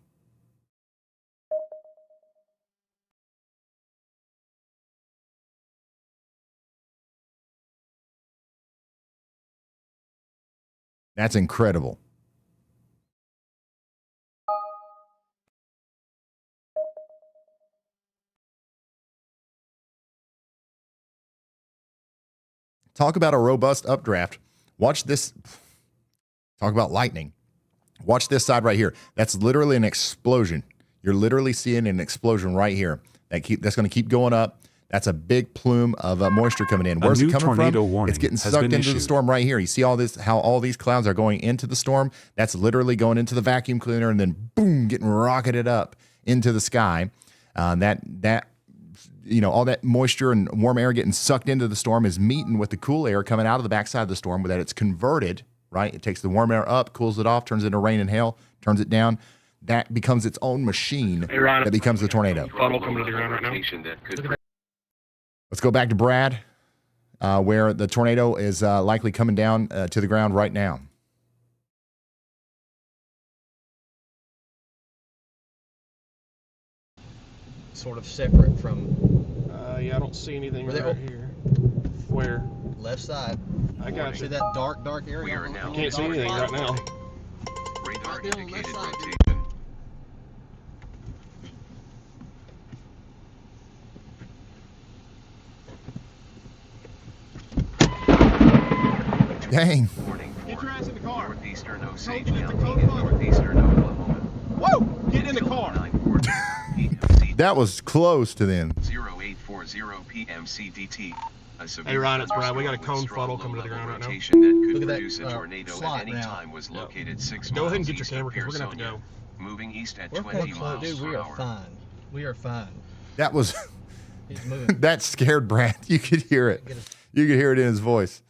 Speaker 1: That's incredible. Talk about a robust updraft. Watch this. Talk about lightning. Watch this side right here. That's literally an explosion. You're literally seeing an explosion right here. That's going to keep going up. That's a big plume of moisture coming in. Where's it coming from? It's getting sucked into the storm right here. You see all this, how all these clouds are going into the storm? That's literally going into the vacuum cleaner and then boom, getting rocketed up into the sky. All that moisture and warm air getting sucked into the storm is meeting with the cool air coming out of the backside of the storm, that it's converted, right? It takes the warm air up, cools it off, turns it into rain and hail, turns it down. That becomes its own machine that becomes the tornado.
Speaker 20: Funnel coming to the ground right now.
Speaker 1: Let's go back to Brad, where the tornado is likely coming down to the ground right now.
Speaker 8: Sort of separate from.
Speaker 20: Yeah, I don't see anything right here. Where?
Speaker 8: Left side.
Speaker 20: I got you.
Speaker 8: See that dark area?
Speaker 20: We are now. Can't see anything right now.
Speaker 8: Radar indicated rotation.
Speaker 1: Dang.
Speaker 20: Get your ass in the car. Northeastern Osage County, northeastern Oklahoma. Whoa! Get in the car.
Speaker 1: That was close to them.
Speaker 22: 0840 PM CDT.
Speaker 20: Hey Ryan, it's Brad. We got a cone funnel coming to the ground right now.
Speaker 22: That could produce a tornado at any time was located 6 miles.
Speaker 20: Go ahead and get your camera because we're gonna have to go.
Speaker 22: Moving east at 20 miles
Speaker 8: Dude, we
Speaker 22: per
Speaker 8: are
Speaker 22: hour.
Speaker 8: fine. We are fine.
Speaker 1: That was
Speaker 8: He's moving.
Speaker 1: that scared Brad. You could hear it. You could hear it in his voice.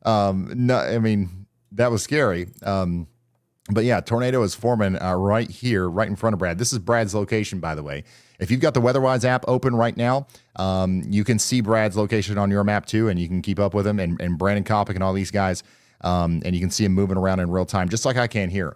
Speaker 1: No, I mean, that was scary. But yeah, tornado is forming right here, right in front of Brad. This is Brad's location, by the way. If you've got the WeatherWise app open right now, you can see Brad's location on your map too, and you can keep up with him and Brandon Kopic and all these guys, and you can see him moving around in real time, just like I can here.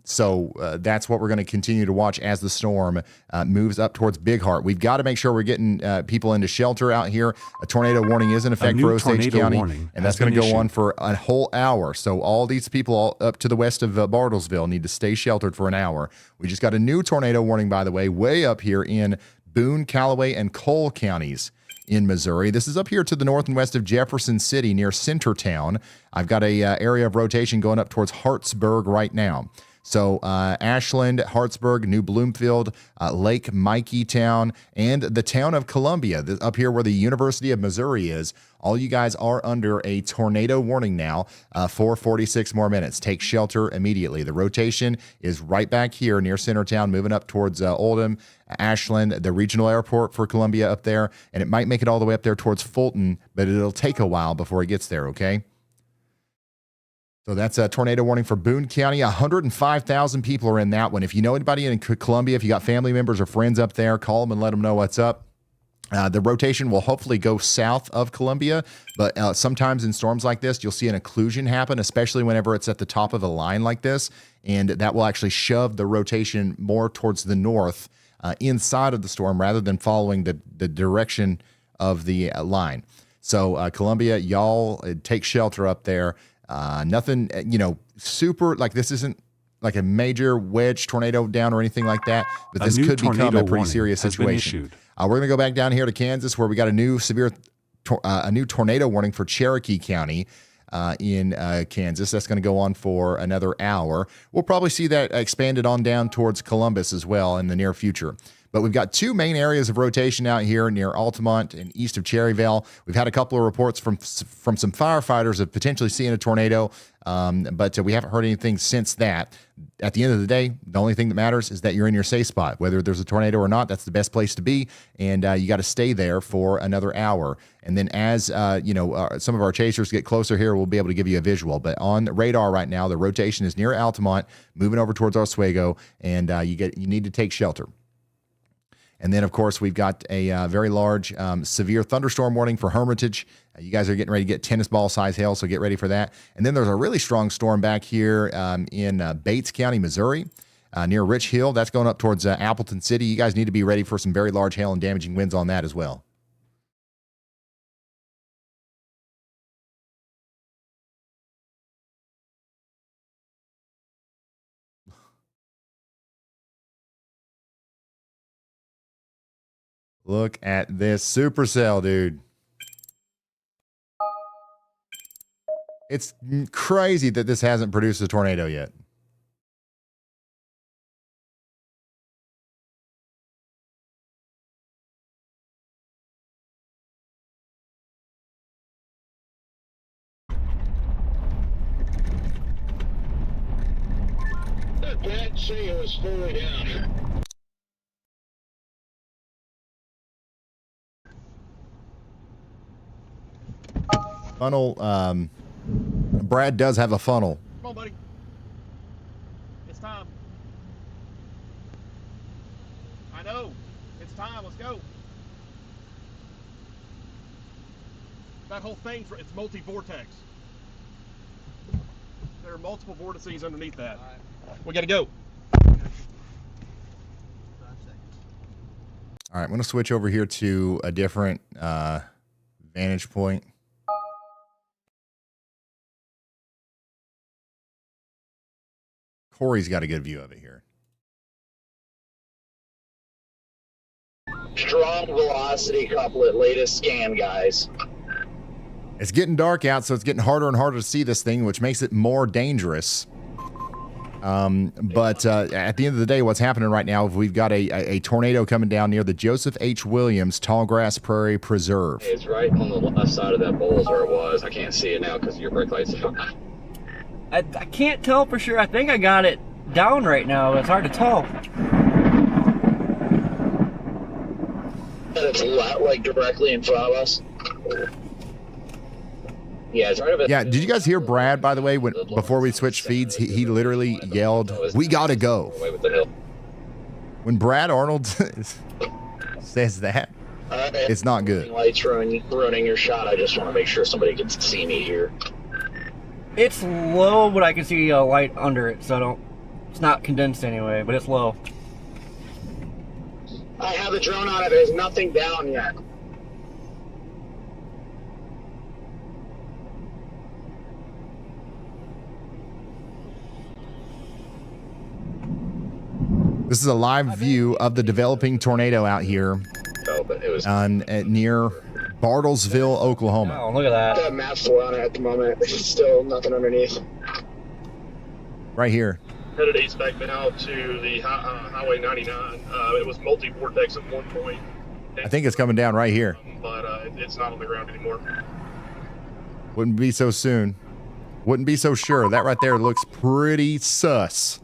Speaker 1: So that's what we're going to continue to watch as the storm moves up towards Big Heart. We've got to make sure we're getting people into shelter out here. A tornado warning is in effect for Osage County, and that's going to go on for a whole hour. So all these people all up to the west of Bartlesville need to stay sheltered for an hour. We just got a new tornado warning, by the way, way up here in Boone, Callaway, and Cole counties in Missouri. This is up here to the north and west of Jefferson City near Centertown. I've got a area of rotation going up towards Hartsburg right now. So Ashland, Hartsburg, New Bloomfield, Lake Mikeytown, and the town of Columbia, up here where the University of Missouri is. All you guys are under a tornado warning now for 46 more minutes. Take shelter immediately. The rotation is right back here near Centertown, moving up towards Oldham, Ashland, the regional airport for Columbia up there, and it might make it all the way up there towards Fulton, but it'll take a while before it gets there, okay? So that's a tornado warning for Boone County. 105,000 people are in that one. If you know anybody in Columbia, if you got family members or friends up there, call them and let them know what's up. The rotation will hopefully go south of Columbia, but sometimes in storms like this, you'll see an occlusion happen, especially whenever it's at the top of a line like this, and that will actually shove the rotation more towards the north inside of the storm rather than following the direction of the line. So Columbia, y'all take shelter up there. Nothing, super, like this isn't like a major wedge tornado down or anything like that, but this could become a pretty serious situation. We're going to go back down here to Kansas, where we got a new tornado warning for Cherokee County in Kansas. That's going to go on for another hour. We'll probably see that expanded on down towards Columbus as well in the near future. But we've got two main areas of rotation out here near Altamont and east of Cherryvale. We've had a couple of reports from some firefighters of potentially seeing a tornado, but we haven't heard anything since that. At the end of the day, the only thing that matters is that you're in your safe spot. Whether there's a tornado or not, that's the best place to be, and you got to stay there for another hour. And then as some of our chasers get closer here, we'll be able to give you a visual. But on radar right now, the rotation is near Altamont, moving over towards Oswego, and you need to take shelter. And then, of course, we've got a very large severe thunderstorm warning for Hermitage. You guys are getting ready to get tennis ball size hail, so get ready for that. And then there's a really strong storm back here in Bates County, Missouri, near Rich Hill. That's going up towards Appleton City. You guys need to be ready for some very large hail and damaging winds on that as well. Look at this supercell, dude. It's crazy that this hasn't produced a tornado yet.
Speaker 17: That sail is fully down.
Speaker 1: Funnel, Brad does have a funnel.
Speaker 16: Come on, buddy. It's time. I know. It's time. Let's go. That whole thing's, it's multi-vortex. There are multiple vortices underneath that. We got to go.
Speaker 1: All right, I'm going to switch over here to a different vantage point. Corey's got a good view of it here.
Speaker 17: Strong velocity couplet, latest scan, guys.
Speaker 1: It's getting dark out, so it's getting harder and harder to see this thing, which makes it more dangerous. But at the end of the day, what's happening right now, we've got a tornado coming down near the Joseph H. Williams Tallgrass Prairie Preserve.
Speaker 17: It's right on the left side of that bowls where it was. I can't see it now because your brake lights are on.
Speaker 15: I can't tell for sure. I think I got it down right now, but it's hard to tell.
Speaker 17: It's like directly in front of us. Yeah, it's right over.
Speaker 1: Yeah, did you guys hear Brad, by the way, before we switched feeds? He literally yelled, "We gotta go." When Brad Arnold says that, it's not good.
Speaker 17: Lights ruining your shot. I just want to make sure somebody can see me here.
Speaker 15: It's low, but I can see a light under it, so it's not condensed anyway, but it's low.
Speaker 17: I have a drone on it. There's nothing down yet.
Speaker 1: This is a live view of the developing tornado out here near Bartlesville, Oklahoma.
Speaker 15: Oh, look at that.
Speaker 17: That map's full on it at the moment. There's still nothing underneath.
Speaker 1: Right here.
Speaker 20: headed east back now to the Highway 99. It was multi-vortex at one point.
Speaker 1: I think it's coming down right here.
Speaker 20: But it's not on the ground anymore.
Speaker 1: Wouldn't be so soon. Wouldn't be so sure. That right there looks pretty sus.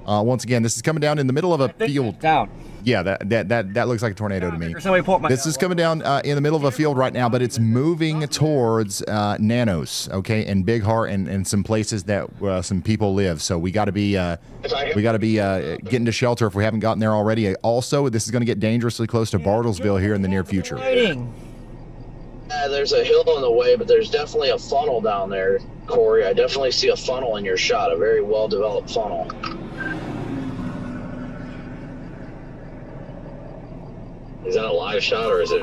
Speaker 1: Once again, this is coming down in the middle of a field.
Speaker 15: Down.
Speaker 1: Yeah, that looks like a tornado to me.
Speaker 15: Somebody pull up my
Speaker 1: This is coming down in the middle of a field right now, but it's moving towards Nanos, okay, and Big Heart and some places that some people live. So we got to be getting to shelter if we haven't gotten there already. Also, this is going to get dangerously close to Bartlesville here in the near future.
Speaker 17: There's a hill in the way, but there's definitely a funnel down there, Corey. I definitely see a funnel in your shot, a very well-developed funnel.
Speaker 7: Is that a live shot or is it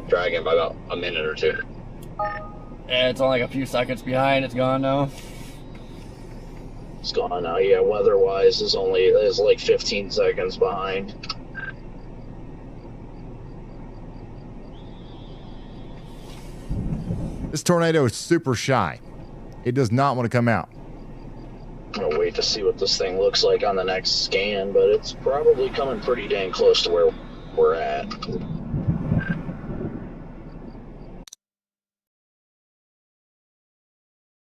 Speaker 7: dragging by about a minute or two?
Speaker 15: Yeah, it's only like a few seconds behind. It's gone now.
Speaker 17: It's gone now. Yeah, weather-wise is like 15 seconds behind.
Speaker 1: This tornado is super shy. It does not want to come out.
Speaker 17: I'm gonna wait to see what this thing looks like on the next scan, but it's probably coming pretty dang close to where we're at.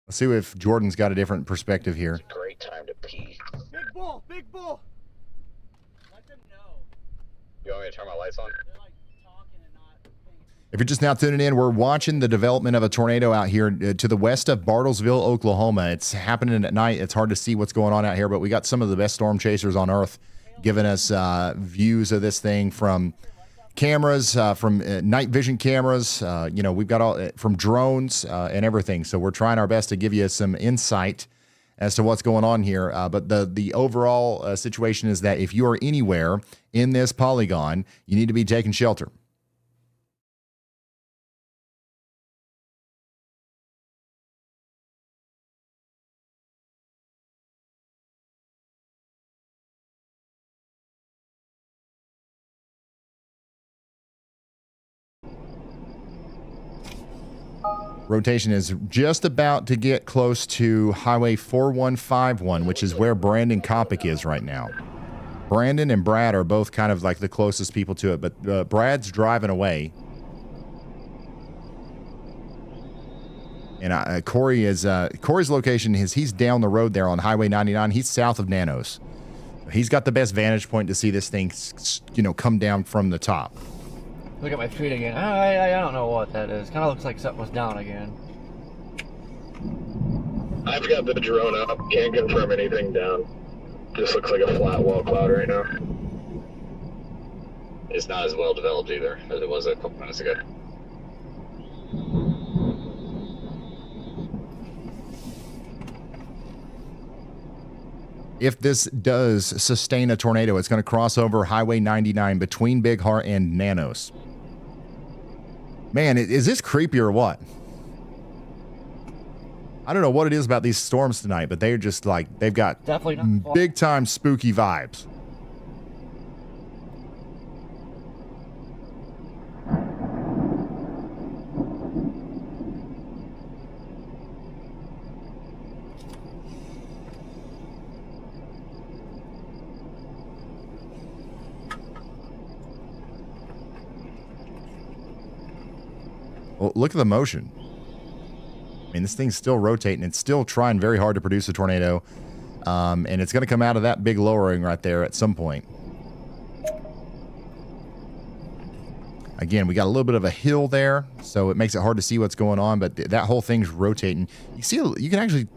Speaker 1: Let's see if Jordan's got a different perspective here.
Speaker 17: It's a great time to pee.
Speaker 16: Big bull, big bull. Let them know.
Speaker 7: You want me to turn my lights on?
Speaker 1: If you're just now tuning in, we're watching the development of a tornado out here to the west of Bartlesville, Oklahoma. It's happening at night. It's hard to see what's going on out here, but we got some of the best storm chasers on Earth giving us views of this thing from cameras, from night vision cameras. We've got all from drones and everything. So we're trying our best to give you some insight as to what's going on here. But the overall situation is that if you are anywhere in this polygon, you need to be taking shelter. Rotation is just about to get close to Highway 4151, which is where Brandon Kopic is right now. Brandon and Brad are both kind of like the closest people to it, but Brad's driving away. And Corey's location is he's down the road there on Highway 99. He's south of Nanos. He's got the best vantage point to see this thing, come down from the top.
Speaker 15: Look at my feet again. I don't know what that is. Kind of looks like something was down again.
Speaker 20: I've got the drone up. Can't confirm anything down. Just looks like a flat wall cloud right now.
Speaker 7: It's not as well developed either as it was a couple minutes ago.
Speaker 1: If this does sustain a tornado, it's going to cross over Highway 99 between Big Heart and Nanos. Man, is this creepy or what? I don't know what it is about these storms tonight, but they're just like, they've got big time spooky vibes. Well, look at the motion. I mean, this thing's still rotating. It's still trying very hard to produce a tornado. And it's going to come out of that big lowering right there at some point. Again, we got a little bit of a hill there, so it makes it hard to see what's going on, but that whole thing's rotating. You can actually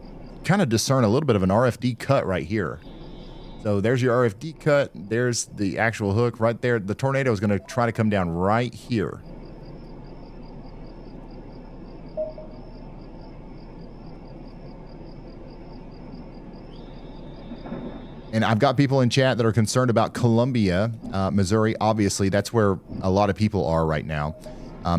Speaker 1: kind of discern a little bit of an RFD cut right here. So there's your RFD cut. There's the actual hook right there. The tornado is going to try to come down right here. And I've got people in chat that are concerned about Columbia, Missouri. Obviously, that's where a lot of people are right now.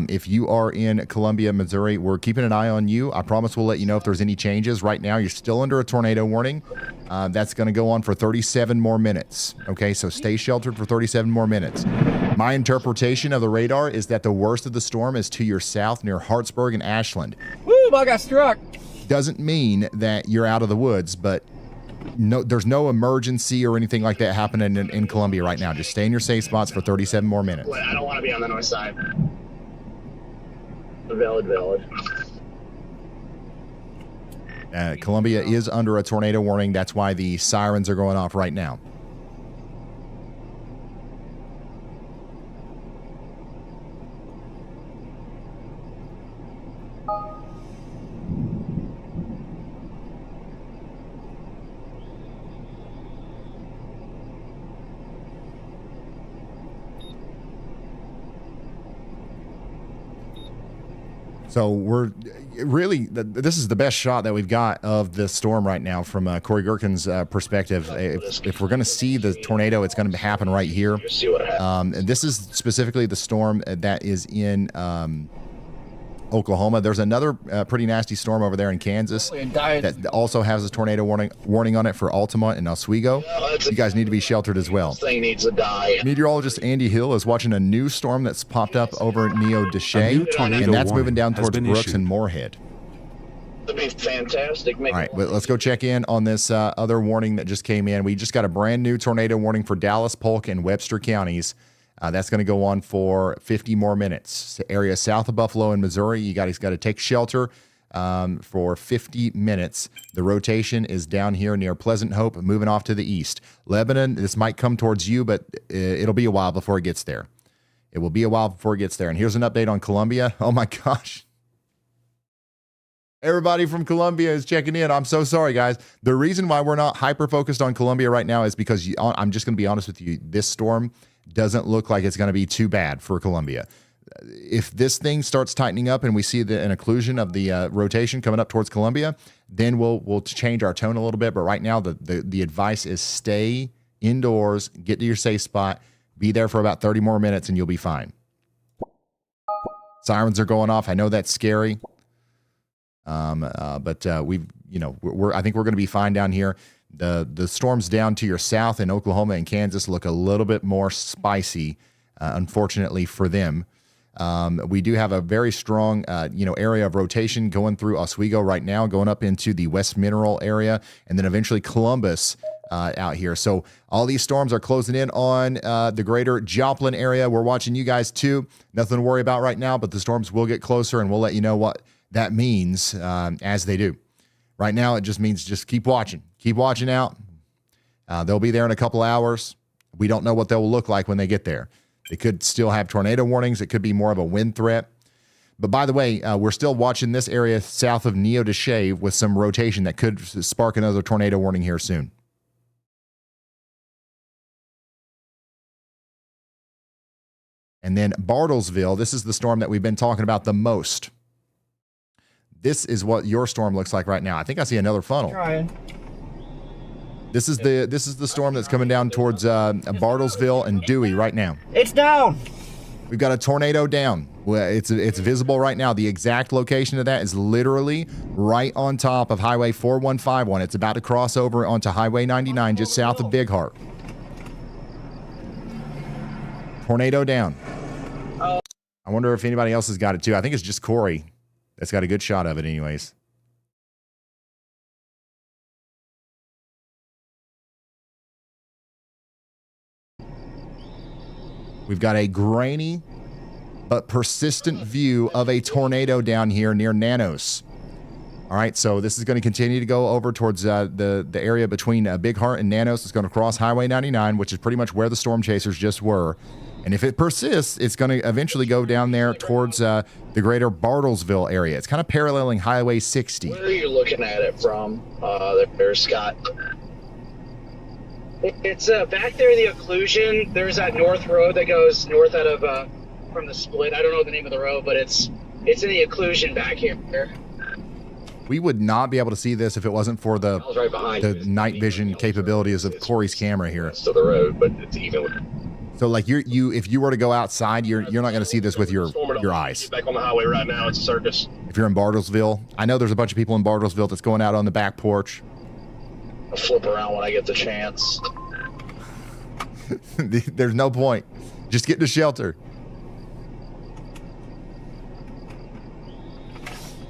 Speaker 1: If you are in Columbia, Missouri, we're keeping an eye on you. I promise we'll let you know if there's any changes. Right now, you're still under a tornado warning. That's going to go on for 37 more minutes. Okay, so stay sheltered for 37 more minutes. My interpretation of the radar is that the worst of the storm is to your south near Hartsburg and Ashland.
Speaker 15: Woo, I got struck.
Speaker 1: Doesn't mean that you're out of the woods, but there's no emergency or anything like that happening in Columbia right now. Just stay in your safe spots for 37 more minutes.
Speaker 17: I don't want to be on the north side. Valid.
Speaker 1: Columbia is under a tornado warning. That's why the sirens are going off right now. So we're really, this is the best shot that we've got of the storm right now from Corey Gherkin's perspective. If we're going to see the tornado, it's going to happen right here. And this is specifically the storm that is in Oklahoma. There's another pretty nasty storm over there in Kansas that also has a tornado warning on it for Altamont and Oswego. You guys need to be sheltered as well.
Speaker 17: This thing needs to die.
Speaker 1: Meteorologist Andy Hill is watching a new storm that's popped up over Neodesha, and that's moving down towards Brooks and Moorhead.
Speaker 17: That'd be fantastic.
Speaker 1: All right, but let's go check in on this other warning that just came in. We just got a brand new tornado warning for Dallas, Polk, and Webster counties. That's going to go on for 50 more minutes. The area south of Buffalo in Missouri, you guys got to take shelter for 50 minutes. The rotation is down here near Pleasant Hope, moving off to the east. Lebanon, this might come towards you, but it'll be a while before it gets there. It will be a while before it gets there. And here's an update on Columbia. Oh, my gosh. Everybody from Columbia is checking in. I'm so sorry, guys. The reason why we're not hyper-focused on Columbia right now is because I'm just going to be honest with you. This storm doesn't look like it's going to be too bad for Columbia. If this thing starts tightening up and we see an occlusion of the rotation coming up towards Columbia, then we'll change our tone a little bit. But right now, the advice is stay indoors, get to your safe spot, be there for about 30 more minutes, and you'll be fine. Sirens are going off. I know that's scary, but I think we're going to be fine down here. The storms down to your south in Oklahoma and Kansas look a little bit more spicy, unfortunately for them. We do have a very strong, area of rotation going through Oswego right now, going up into the West Mineral area, and then eventually Columbus out here. So all these storms are closing in on the greater Joplin area. We're watching you guys too. Nothing to worry about right now, but the storms will get closer, and we'll let you know what that means as they do. Right now, it just means just keep watching. Keep watching out. They'll be there in a couple hours. We don't know what they'll look like when they get there. They could still have tornado warnings. It could be more of a wind threat. But by the way, we're still watching this area south of Neodesha with some rotation that could spark another tornado warning here soon. And then Bartlesville, this is the storm that we've been talking about the most. This is what your storm looks like right now. I think I see another funnel.
Speaker 15: Trying.
Speaker 1: This is the storm that's coming down towards Bartlesville and Dewey right now.
Speaker 15: It's down.
Speaker 1: We've got a tornado down. It's visible right now. The exact location of that is literally right on top of Highway 4151. It's about to cross over onto Highway 99 just south of Big Heart. Tornado down. I wonder if anybody else has got it too. I think it's just Corey that's got a good shot of it anyways. We've got a grainy but persistent view of a tornado down here near Nanos. All right, so this is going to continue to go over towards the area between Big Heart and Nanos. It's going to cross Highway 99, which is pretty much where the storm chasers just were. And if it persists, it's going to eventually go down there towards the greater Bartlesville area. It's kind of paralleling Highway 60.
Speaker 17: Where are you looking at it from there, Scott?
Speaker 19: It's back there, the occlusion. There's that north road that goes north out of from the split. I don't know the name of the road, but it's in the occlusion back here.
Speaker 1: We would not be able to see this if it wasn't for the night vision capabilities of Corey's camera here.
Speaker 17: To the road, but it's even.
Speaker 1: So like you if you were to go outside, you're not going to see this with your eyes.
Speaker 17: Back on the highway right now, it's a circus.
Speaker 1: If you're in Bartlesville, I know there's a bunch of people in Bartlesville that's going out on the back porch.
Speaker 17: I'll flip around when I get the chance.
Speaker 1: There's no point. Just get to shelter.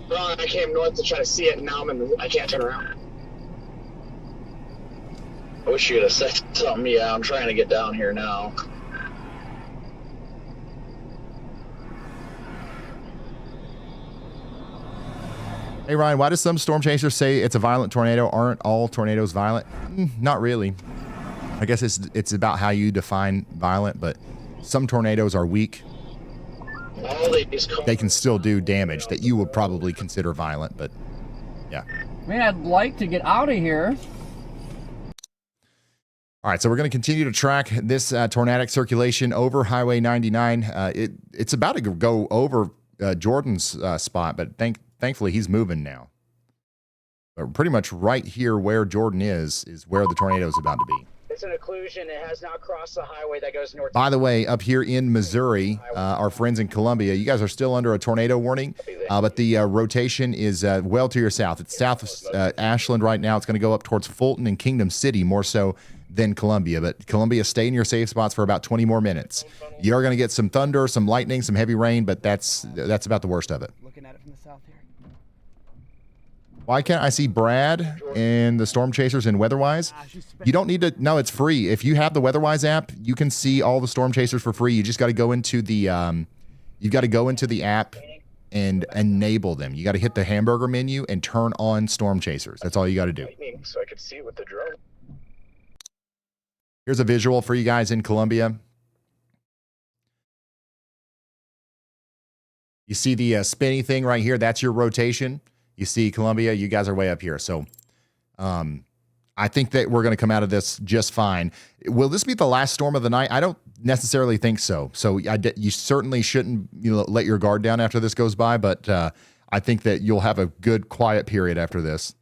Speaker 17: Well, I came north to try to see it, and now I can't turn around. I wish you'd have said something. Yeah, I'm trying to get down here now.
Speaker 1: Hey, Ryan, why does some storm chasers say it's a violent tornado? Aren't all tornadoes violent? Not really. I guess it's about how you define violent, but some tornadoes are weak. They can still do damage that you would probably consider violent, but yeah.
Speaker 15: Man, I'd like to get out of here.
Speaker 1: All right, so we're going to continue to track this tornadic circulation over Highway 99. It's about to go over Jordan's spot, but thankfully he's moving now. But pretty much right here where Jordan is where the tornado is about to be.
Speaker 19: It's an occlusion. It has not crossed the highway that goes north.
Speaker 1: By the way, up here in Missouri, our friends in Columbia, you guys are still under a tornado warning, but the rotation is well to your south. It's south of Ashland right now. It's going to go up towards Fulton and Kingdom City more so than Columbia. But Columbia, stay in your safe spots for about 20 more minutes. You are going to get some thunder, some lightning, some heavy rain, but that's about the worst of it.
Speaker 15: Looking at it from the south here.
Speaker 1: Why can't I see Brad and the Storm Chasers in WeatherWise? You don't need to. No, it's free. If you have the WeatherWise app, you can see all the Storm Chasers for free. You just got to go into the app and enable them. You got to hit the hamburger menu and turn on Storm Chasers. That's all you got to do.
Speaker 17: So I could see with the drone.
Speaker 1: Here's a visual for you guys in Columbia. You see the spinny thing right here? That's your rotation. You see Columbia, you guys are way up here. So I think that we're going to come out of this just fine. Will this be the last storm of the night? I don't necessarily think so. So you certainly shouldn't let your guard down after this goes by, but I think that you'll have a good quiet period after this.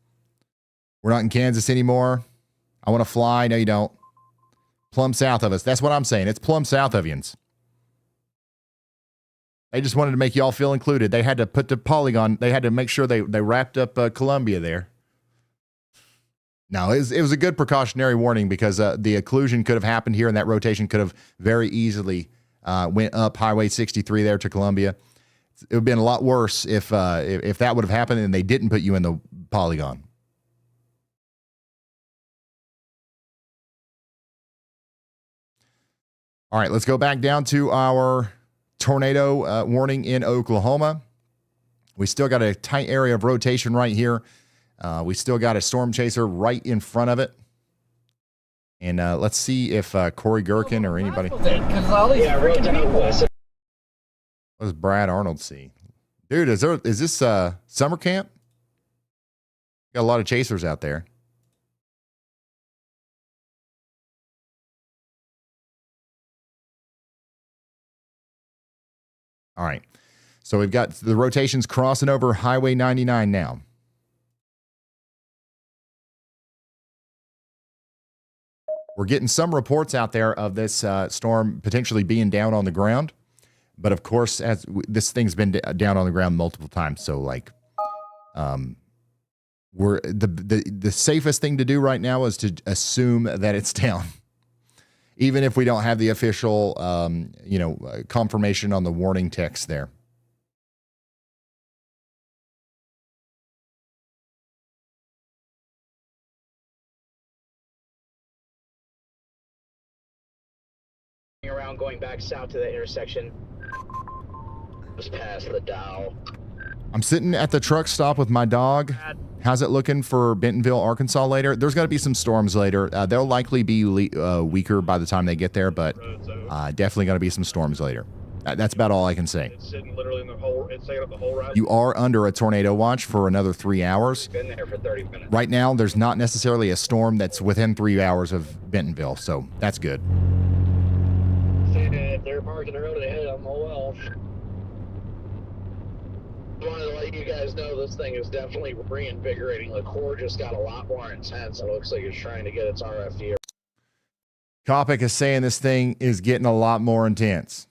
Speaker 1: We're not in Kansas anymore. I want to fly. No, you don't. Plumb south of us. That's what I'm saying. It's plumb south of yins. They just wanted to make y'all feel included. They had to put the polygon. They had to make sure they wrapped up Columbia there. No, it was a good precautionary warning because the occlusion could have happened here and that rotation could have very easily went up Highway 63 there to Columbia. It would have been a lot worse if that would have happened and they didn't put you in the polygon. All right, let's go back down to our tornado warning in Oklahoma. We still got a tight area of rotation right here. We still got a storm chaser right in front of it. And let's see if Corey Gherkin or anybody. What does Brad Arnold see? Dude, is this summer camp? Got a lot of chasers out there. All right. So we've got the rotations crossing over Highway 99 now. We're getting some reports out there of this storm potentially being down on the ground. But of course, as this thing's been down on the ground multiple times. So like, we're the safest thing to do right now is to assume that it's down. Even if we don't have the official, confirmation on the warning text there.
Speaker 19: Around going back south to the intersection.
Speaker 17: Just past the Dow.
Speaker 1: I'm sitting at the truck stop with my dog. How's it looking for Bentonville, Arkansas later? There's got to be some storms later. They'll likely be weaker by the time they get there, but definitely going to be some storms later. That's about all I can say.
Speaker 20: It's sitting literally in the whole, it's taking up the whole route.
Speaker 1: You are under a tornado watch for another 3 hours.
Speaker 17: Been there for 30 minutes.
Speaker 1: Right now, there's not necessarily a storm that's within 3 hours of Bentonville, so that's good.
Speaker 17: If they're parked in the road ahead, I'm well. I wanted to let you guys know this thing is definitely reinvigorating. The core just got a lot more intense. It looks like it's trying to get its RFD.
Speaker 1: Kopic is saying this thing is getting a lot more intense.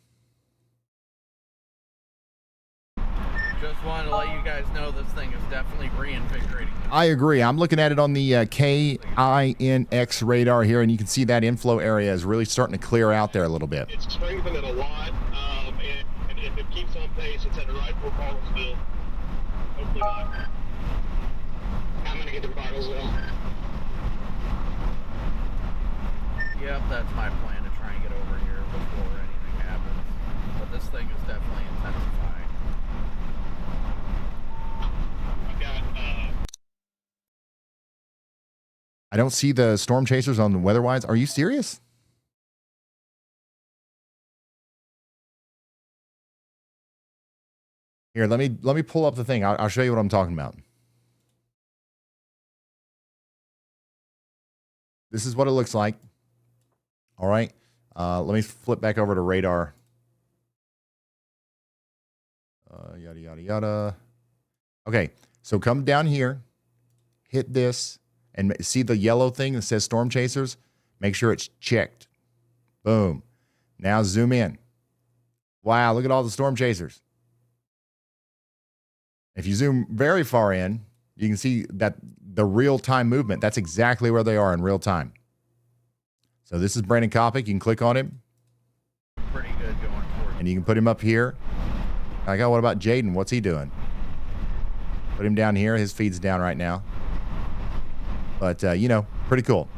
Speaker 14: Just wanted to let you guys know this thing is definitely reinvigorating.
Speaker 1: I agree. I'm looking at it on the KINX radar here, and you can see that inflow area is really starting to clear out there a little bit.
Speaker 20: It's strengthened it a lot, and if it keeps on pace, it's headed right for Bartlesville. Hopefully not. I'm going to get to Bartlesville.
Speaker 11: Yep, that's my plan, to try and get over here before anything happens. But this thing is definitely intensifying.
Speaker 1: I don't see the storm chasers on the WeatherWise. Are you serious? Here, let me pull up the thing. I'll show you what I'm talking about. This is what it looks like. All right. Let me flip back over to radar. Yada, yada, yada. Okay. So come down here, hit this, and see the yellow thing that says storm chasers? Make sure it's checked. Boom. Now zoom in. Wow, look at all the storm chasers. If you zoom very far in, you can see that the real-time movement, that's exactly where they are in real time. So this is Brandon Kopic. You can click on him.
Speaker 11: Pretty good going forward.
Speaker 1: And you can put him up here. Like, oh, what about Jaden? What's he doing? Put him down here. His feed's down right now. But, you know, pretty cool.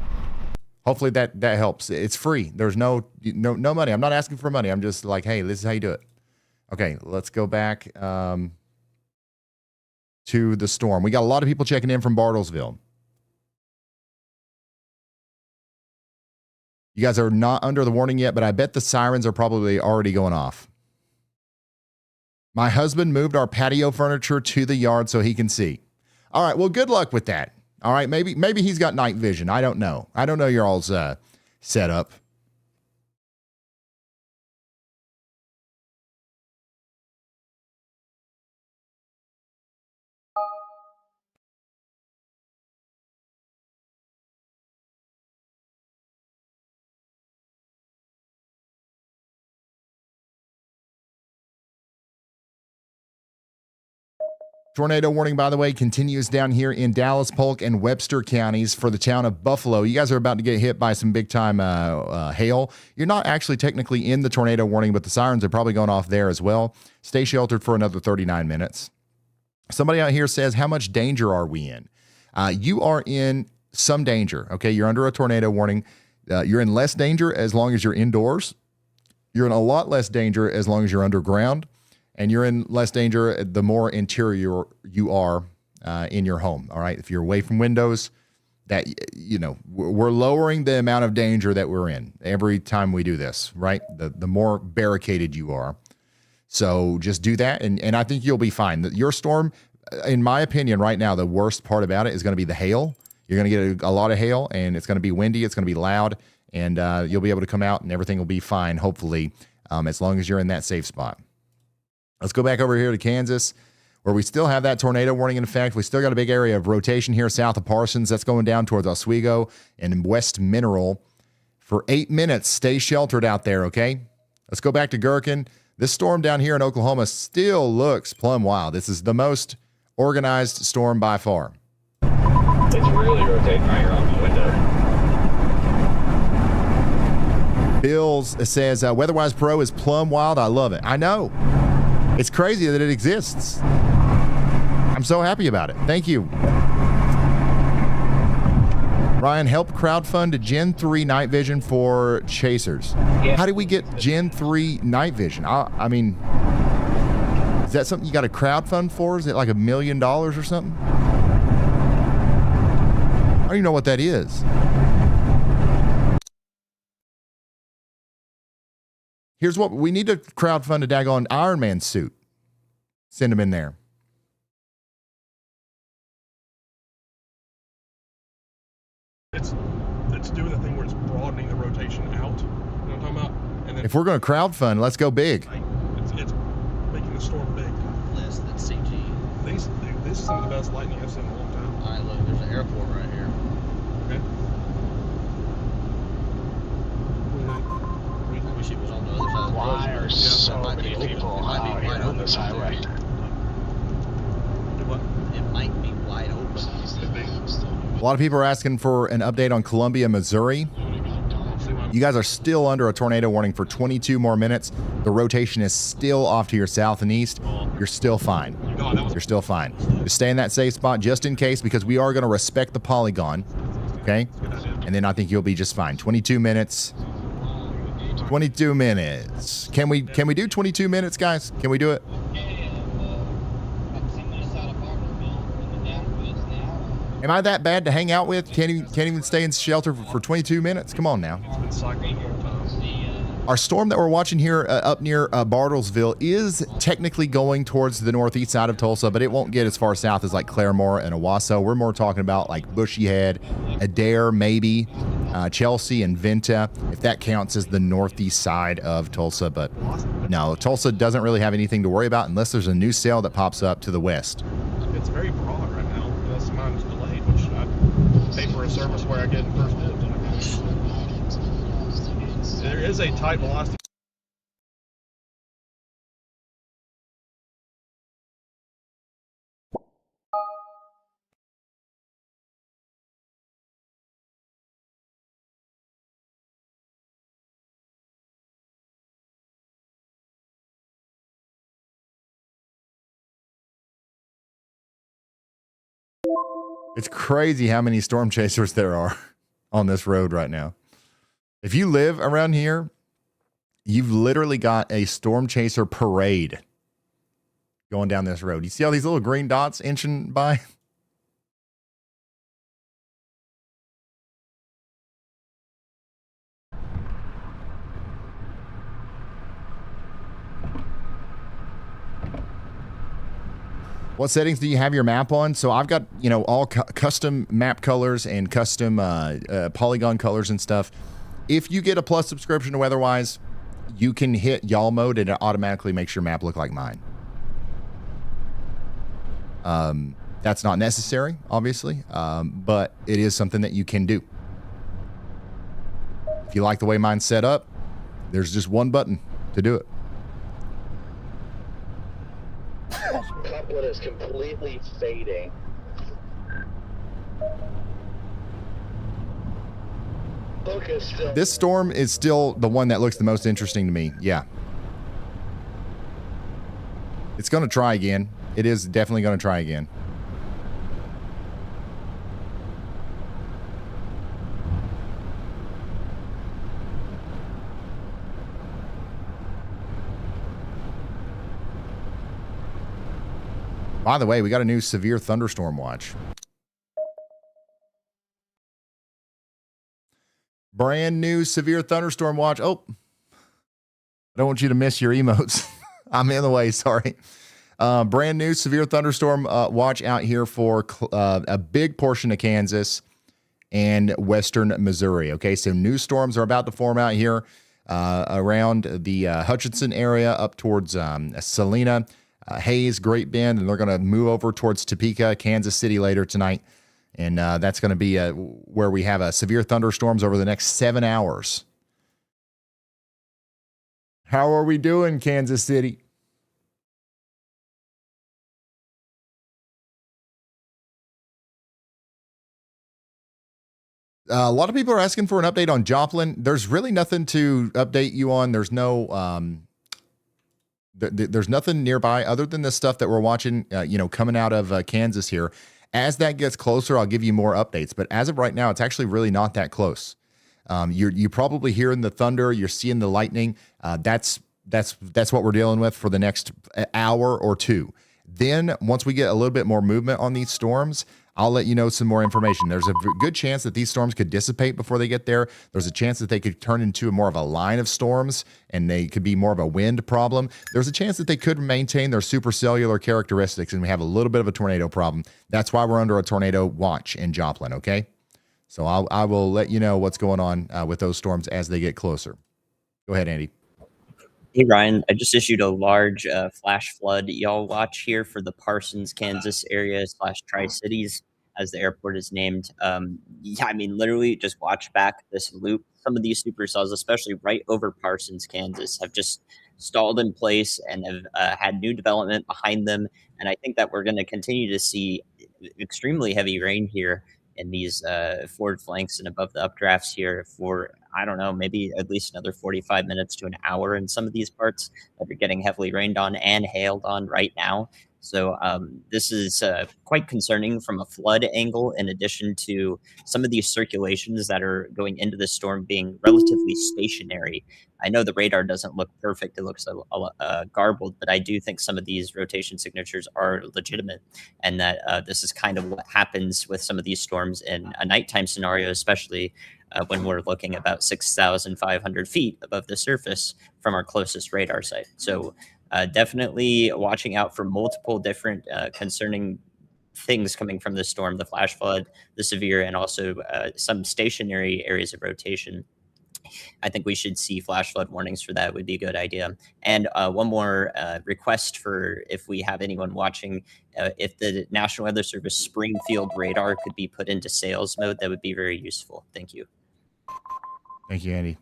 Speaker 1: Hopefully that helps. It's free. There's no money. I'm not asking for money. I'm just like, hey, this is how you do it. Okay, let's go back to the storm. We got a lot of people checking in from Bartlesville. You guys are not under the warning yet, but I bet the sirens are probably already going off. My husband moved our patio furniture to the yard so he can see. All right, well, good luck with that. All right, maybe he's got night vision. I don't know. I don't know your all's set up. Tornado warning, by the way, continues down here in Dallas, Polk, and Webster counties for the town of Buffalo. You guys are about to get hit by some big-time hail. You're not actually technically in the tornado warning, but the sirens are probably going off there as well. Stay sheltered for another 39 minutes. Somebody out here says, how much danger are we in? You are in some danger, okay? You're under a tornado warning. You're in less danger as long as you're indoors. You're in a lot less danger as long as you're underground. And you're in less danger the more interior you are in your home, all right? If you're away from windows, that, you know, we're lowering the amount of danger that we're in every time we do this, right? The more barricaded you are. So just do that, and I think you'll be fine. Your storm, in my opinion, right now, the worst part about it is going to be the hail. You're going to get a lot of hail, and it's going to be windy, it's going to be loud, and you'll be able to come out, and everything will be fine, hopefully, as long as you're in that safe spot. Let's go back over here to Kansas, where we still have that tornado warning in effect. We still got a big area of rotation here south of Parsons. That's going down towards Oswego and West Mineral. For 8 minutes, stay sheltered out there, okay? Let's go back to Gherkin. This storm down here in Oklahoma still looks plumb wild. This is the most organized storm by far.
Speaker 18: It's really rotating right here on the window.
Speaker 1: Bills says, WeatherWise Pro is plumb wild. I love it. I know. It's crazy that it exists. I'm so happy about it. Thank you. Ryan, help crowdfund Gen 3 night vision for chasers. Yeah. How do we get Gen 3 night vision? I mean, is that something you got to crowdfund for? Is it like $1 million or something? I don't even know what that is. Here's what we need to crowdfund a daggone Iron Man suit. Send him in there.
Speaker 20: It's doing the thing where it's broadening the rotation out. You know what I'm talking about? And then
Speaker 1: If we're going to crowdfund, let's go big.
Speaker 20: it's making the storm big.
Speaker 11: Less than CG.
Speaker 20: This is some of the best lightning I've seen in a long time.
Speaker 11: All right, look, there's an airport right here.
Speaker 20: Okay.
Speaker 11: I wish it was on the other side of the road.
Speaker 17: Why are so many people out here on this highway?
Speaker 11: It might be wide open.
Speaker 1: A lot of people are asking for an update on Columbia, Missouri. You guys are still under a tornado warning for 22 more minutes. The rotation is still off to your south and east. You're still fine. You're still fine. Just stay in that safe spot just in case, because we are going to respect the polygon. Okay? and then I think you'll be just fine. 22 minutes. 22 minutes. Can we do 22 minutes, guys? Can we do it? Am I that bad to hang out with? Can't even stay in shelter for 22 minutes? Come on now. Our storm that we're watching here up near Bartlesville is technically going towards the northeast side of Tulsa, but it won't get as far south as like Claremore and Owasso. We're more talking about like Bushy Head, Adair, maybe, Chelsea and Venta, if that counts as the northeast side of Tulsa. But no, Tulsa doesn't really have anything to worry about unless there's a new cell that pops up to the west.
Speaker 20: It's very broad right now. Unless mine's delayed, which I pay for a service where I get first dibs on it. There is a tight velocity.
Speaker 1: It's crazy how many storm chasers there are on this road right now. If you live around here, you've literally got a storm chaser parade going down this road. You see all these little green dots inching by? What settings do you have your map on? So I've got, all custom map colors and custom polygon colors and stuff. If you get a plus subscription to WEATHERWISE, you can hit y'all mode and it automatically makes your map look like mine. That's not necessary, obviously, but it is something that you can do. If you like the way mine's set up, there's just one button to do it.
Speaker 17: Couplet is completely fading.
Speaker 1: This storm is still the one that looks the most interesting to me. Yeah. It's going to try again. It is definitely going to try again. By the way, we got a new severe thunderstorm watch. Brand new severe thunderstorm watch. Oh, I don't want you to miss your emotes. I'm in the way, sorry. Brand new severe thunderstorm watch out here for a big portion of Kansas and western Missouri. Okay, so new storms are about to form out here around the Hutchinson area up towards Salina, Hayes, Great Bend, and they're going to move over towards Topeka, Kansas City later tonight. And that's going to be where we have severe thunderstorms over the next 7 hours. How are we doing, Kansas City? A lot of people are asking for an update on Joplin. There's really nothing to update you on. There's no... there's nothing nearby other than the stuff that we're watching, coming out of Kansas here. As that gets closer, I'll give you more updates. But as of right now, it's actually really not that close. You're probably hearing the thunder. You're seeing the lightning. That's what we're dealing with for the next hour or two. Then once we get a little bit more movement on these storms, I'll let you know some more information. There's a good chance that these storms could dissipate before they get there. There's a chance that they could turn into more of a line of storms and they could be more of a wind problem. There's a chance that they could maintain their supercellular characteristics and we have a little bit of a tornado problem. That's why we're under a tornado watch in Joplin, okay? So I will let you know what's going on with those storms as they get closer. Go ahead, Andy.
Speaker 2: Hey, Ryan, I just issued a large flash flood y'all watch here for the Parsons, Kansas area / Tri-Cities, as the airport is named. Literally just watch back this loop. Some of these supercells, especially right over Parsons, Kansas, have just stalled in place and have had new development behind them. And I think that we're going to continue to see extremely heavy rain here in these forward flanks and above the updrafts here for, I don't know, maybe at least another 45 minutes to an hour in some of these parts that are getting heavily rained on and hailed on right now. So this is quite concerning from a flood angle, in addition to some of these circulations that are going into the storm being relatively stationary. I know the radar doesn't look perfect. It looks garbled, but I do think some of these rotation signatures are legitimate, and that this is kind of what happens with some of these storms in a nighttime scenario, especially when we're looking about 6,500 feet above the surface from our closest radar site. So definitely watching out for multiple different concerning things coming from the storm, the flash flood, the severe, and also some stationary areas of rotation. I think we should see flash flood warnings for that. Would be a good idea. And one more request for if we have anyone watching, if the National Weather Service Springfield radar could be put into sales mode, that would be very useful. Thank you.
Speaker 1: Thank you, Andy.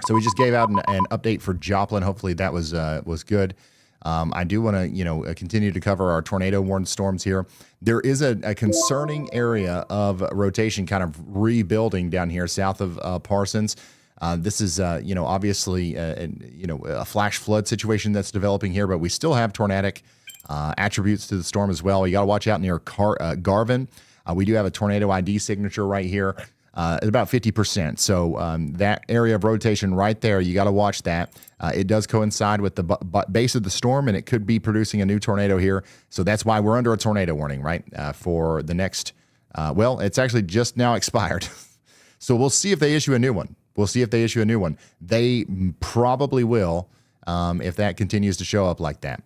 Speaker 1: So we just gave out an update for Joplin. Hopefully that was good. I do want to continue to cover our tornado warned storms here. There is a concerning area of rotation kind of rebuilding down here south of Parsons. This is obviously a flash flood situation that's developing here, but we still have tornadic attributes to the storm as well. You got to watch out near Garvin. We do have a tornado ID signature right here. At about 50%. So that area of rotation right there, you got to watch that. It does coincide with the base of the storm, and it could be producing a new tornado here. So that's why we're under a tornado warning, right? For the next, it's actually just now expired. So we'll see if they issue a new one. They probably will if that continues to show up like that.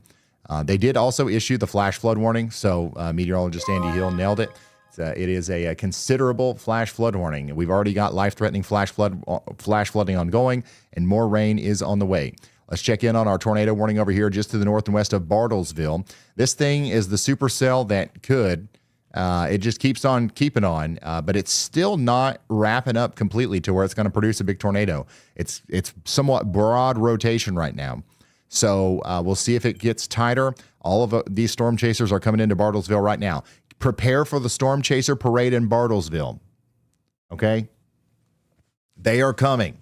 Speaker 1: They did also issue the flash flood warning. So meteorologist Andy Hill nailed it. It is a considerable flash flood warning. We've already got life-threatening flash flooding ongoing, and more rain is on the way. Let's check in on our tornado warning over here just to the north and west of Bartlesville. This thing is the supercell that could. It just keeps on keeping on, but it's still not wrapping up completely to where it's going to produce a big tornado. It's somewhat broad rotation right now. So we'll see if it gets tighter. All of these storm chasers are coming into Bartlesville right now. Prepare for the Storm Chaser Parade in Bartlesville. Okay? They are coming.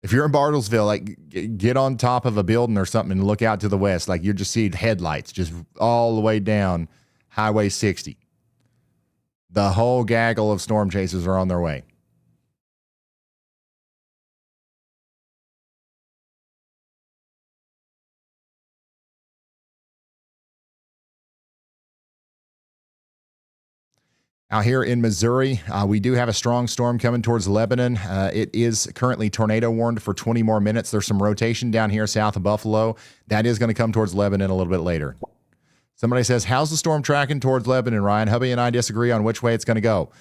Speaker 1: If you're in Bartlesville, get on top of a building or something and look out to the west. You just see headlights just all the way down Highway 60. The whole gaggle of storm chasers are on their way. Out here in Missouri, we do have a strong storm coming towards Lebanon. It is currently tornado warned for 20 more minutes. There's some rotation down here south of Buffalo. That is going to come towards Lebanon a little bit later. Somebody says, how's the storm tracking towards Lebanon, Ryan? Hubby and I disagree on which way it's going to go.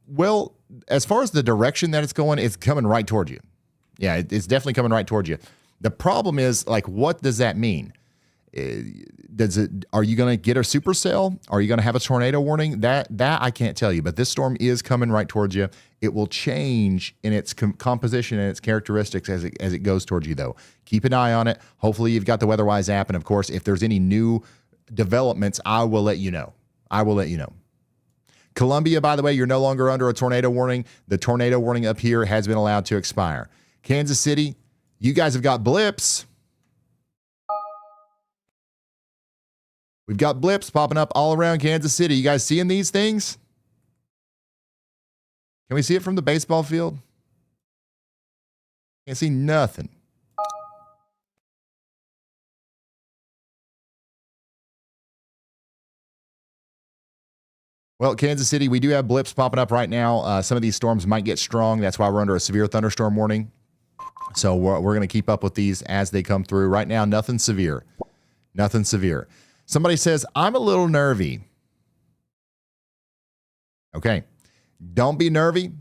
Speaker 1: Well, as far as the direction that it's coming right toward you. Yeah, it's definitely coming right toward you. The problem is, what does that mean? Are you going to get a supercell? Are you going to have a tornado warning? That I can't tell you, but this storm is coming right towards you. It will change in its composition and its characteristics as it goes towards you, though. Keep an eye on it. Hopefully you've got the WeatherWise app, and of course, if there's any new developments, I will let you know. Columbia, by the way, you're no longer under a tornado warning. The tornado warning up here has been allowed to expire. Kansas City, you guys have got blips. We've got blips popping up all around Kansas City. You guys seeing these things? Can we see it from the baseball field? Can't see nothing. Well, Kansas City, we do have blips popping up right now. Some of these storms might get strong. That's why we're under a severe thunderstorm warning. So we're going to keep up with these as they come through. Right now, nothing severe. Somebody says, I'm a little nervy. Okay. Don't be nervy.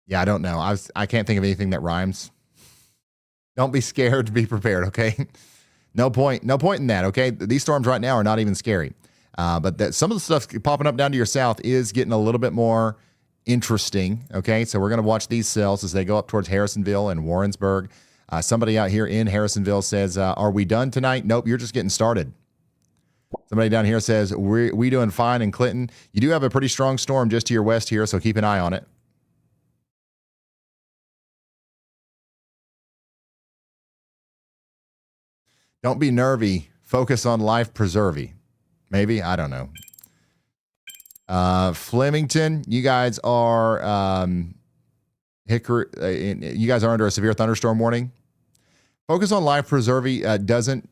Speaker 1: Yeah, I don't know. I can't think of anything that rhymes. Don't be scared. Be prepared, okay? No point in that, okay? These storms right now are not even scary. But some of the stuff popping up down to your south is getting a little bit more interesting, okay? So we're going to watch these cells as they go up towards Harrisonville and Warrensburg. Somebody out here in Harrisonville says, are we done tonight? Nope, you're just getting started. Somebody down here says, we doing fine in Clinton. You do have a pretty strong storm just to your west here, so keep an eye on it. Don't be nervy. Focus on life preserving. Maybe. I don't know. Flemington, you guys are you guys are under a severe thunderstorm warning. Focus on life preserving doesn't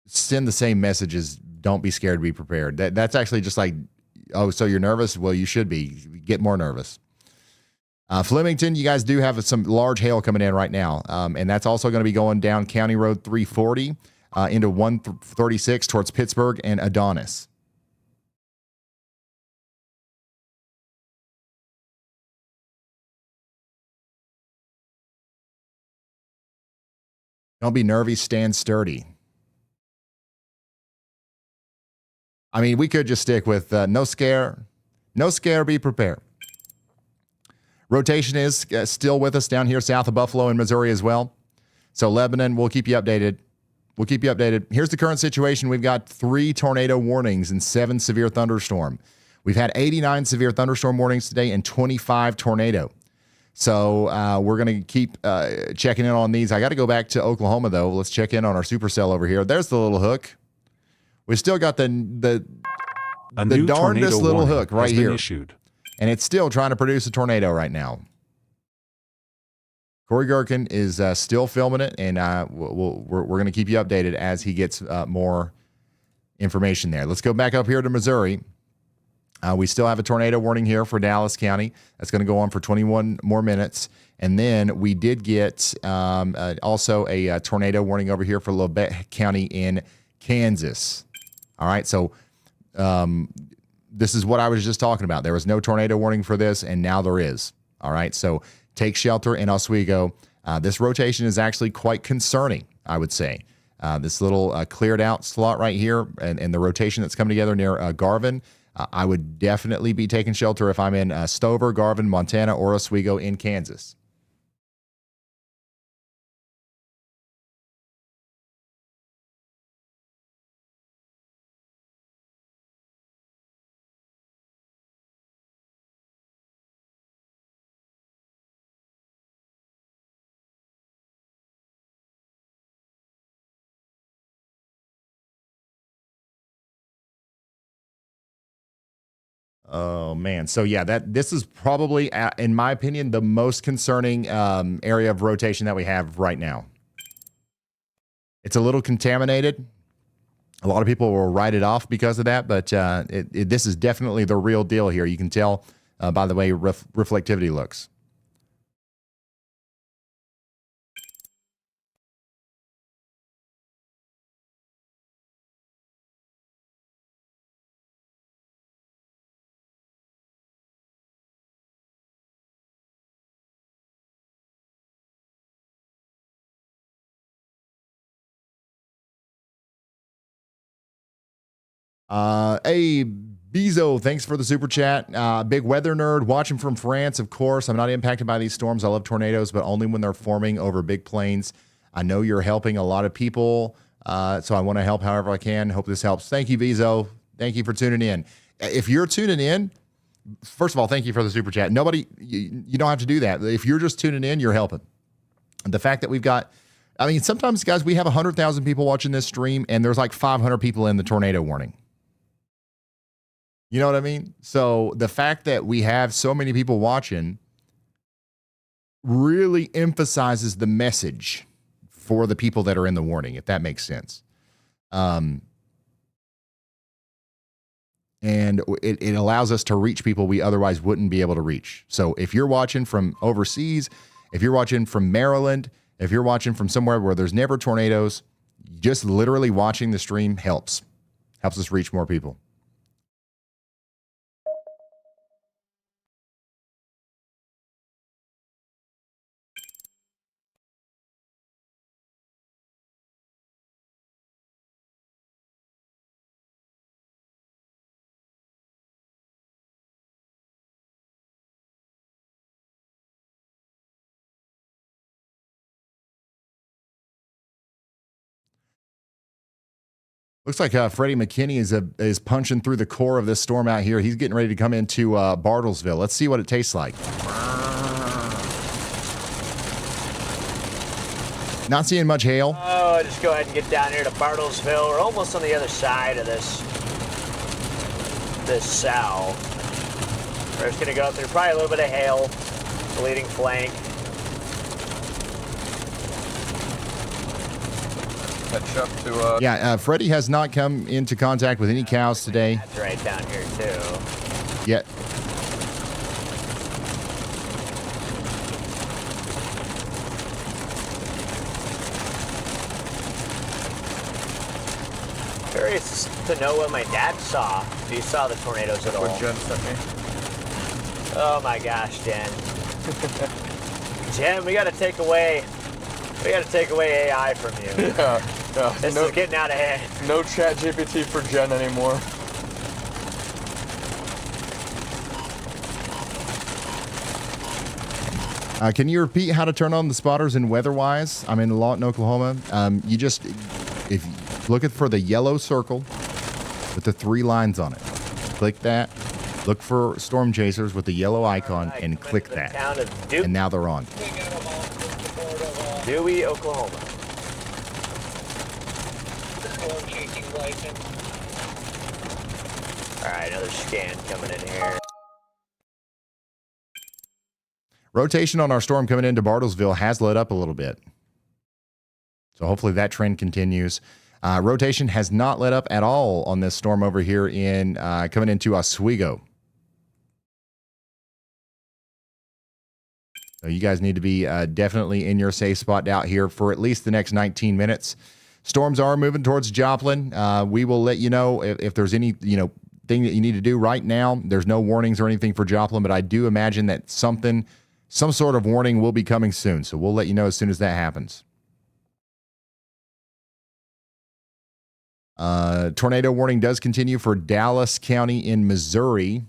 Speaker 1: send the same message as don't be scared, be prepared. That's actually just like, oh, so you're nervous? Well, you should be. Get more nervous. Flemington, you guys do have some large hail coming in right now. And that's also going to be going down County Road 340 into 136 towards Pittsburgh and Adonis. Don't be nervy, stand sturdy. I mean, we could just stick with no scare, be prepared. Rotation is still with us down here south of Buffalo in Missouri as well. So Lebanon, we'll keep you updated. Here's the current situation. We've got 3 tornado warnings and 7 severe thunderstorm. We've had 89 severe thunderstorm warnings today and 25 tornado. So we're going to keep checking in on these. I got to go back to Oklahoma, though. Let's check in on our supercell over here. There's the little hook. We still got the darndest little hook right here.
Speaker 6: Issued.
Speaker 1: And it's still trying to produce a tornado right now. Corey Gherkin is still filming it, and we're going to keep you updated as he gets more information there. Let's go back up here to Missouri. We still have a tornado warning here for Dallas County. That's going to go on for 21 more minutes. And then we did get also a tornado warning over here for Labette County in Kansas. All right, so this is what I was just talking about. There was no tornado warning for this, and now there is. All right, so take shelter in Oswego. This rotation is actually quite concerning, I would say. This little cleared out slot right here and the rotation that's coming together near Garvin, I would definitely be taking shelter if I'm in Stover, Garvin, Montana, or Oswego in Kansas. Oh, man. So, yeah, this is probably, in my opinion, the most concerning area of rotation that we have right now. It's a little contaminated. A lot of people will write it off because of that, but this is definitely the real deal here. You can tell by the way reflectivity looks. Hey, Bezo, thanks for the super chat. Big weather nerd, watching from France, of course. I'm not impacted by these storms. I love tornadoes, but only when they're forming over big plains. I know you're helping a lot of people, so I want to help however I can. Hope this helps. Thank you, Bezo. Thank you for tuning in. If you're tuning in, first of all, thank you for the super chat. You don't have to do that. If you're just tuning in, you're helping. The fact that we've got, I mean, sometimes, guys, we have 100,000 people watching this stream, and there's like 500 people in the tornado warning. You know what I mean? So the fact that we have so many people watching really emphasizes the message for the people that are in the warning, if that makes sense. And it allows us to reach people we otherwise wouldn't be able to reach. So if you're watching from overseas, if you're watching from Maryland, if you're watching from somewhere where there's never tornadoes, just literally watching the stream helps us reach more people. Looks like Freddie McKinney is punching through the core of this storm out here. He's getting ready to come into Bartlesville. Let's see what it tastes like. Not seeing much hail.
Speaker 13: Oh, just go ahead and get down here to Bartlesville. We're almost on the other side of this cell. We're just gonna go through probably a little bit of hail, the leading flank.
Speaker 14: Catch up to
Speaker 1: Yeah, Freddie has not come into contact with any cows today.
Speaker 13: That's right down here too.
Speaker 1: Yet.
Speaker 13: Curious to know what my dad saw. If he saw the tornadoes at all.
Speaker 14: what Jen sent me.
Speaker 13: Oh my gosh, Jen. Jen, we gotta take away AI from you.
Speaker 14: Yeah.
Speaker 13: This is getting out of hand.
Speaker 14: No chat GPT for Jen anymore.
Speaker 1: Can you repeat how to turn on the spotters in WeatherWise? I'm in Lawton, Oklahoma. You just, if you look for the yellow circle with the 3 lines on it, click that. Look for storm chasers with the yellow icon and click that. And now they're on.
Speaker 13: Dewey, Oklahoma. All right, another scan coming in here.
Speaker 1: Rotation on our storm coming into Bartlesville has let up a little bit. So hopefully that trend continues. Rotation has not let up at all on this storm over here in coming into Oswego. So you guys need to be definitely in your safe spot out here for at least the next 19 minutes. Storms are moving towards Joplin. We will let you know if there's any thing that you need to do right now. There's no warnings or anything for Joplin, but I do imagine that some sort of warning will be coming soon. So we'll let you know as soon as that happens. Tornado warning does continue for Dallas County in Missouri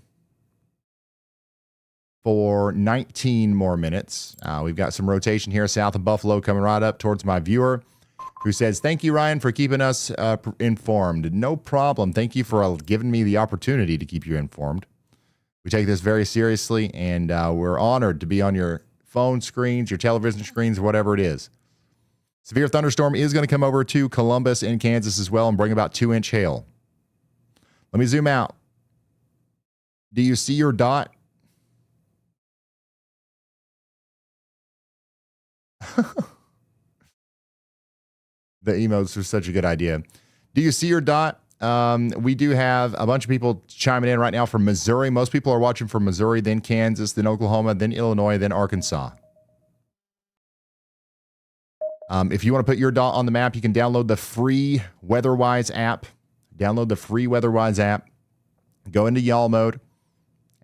Speaker 1: for 19 more minutes. We've got some rotation here south of Buffalo coming right up towards my viewer who says, thank you, Ryan, for keeping us informed. No problem. Thank you for giving me the opportunity to keep you informed. We take this very seriously, and we're honored to be on your phone screens, your television screens, whatever it is. Severe thunderstorm is going to come over to Columbus and Kansas as well and bring about 2-inch hail. Let me zoom out. Do you see your dot? The emotes are such a good idea. Do you see your dot? We do have a bunch of people chiming in right now from Missouri. Most people are watching from Missouri, then Kansas, then Oklahoma, then Illinois, then Arkansas. If you want to put your dot on the map, you can download the free WeatherWise app. Download the free WeatherWise app. Go into y'all mode,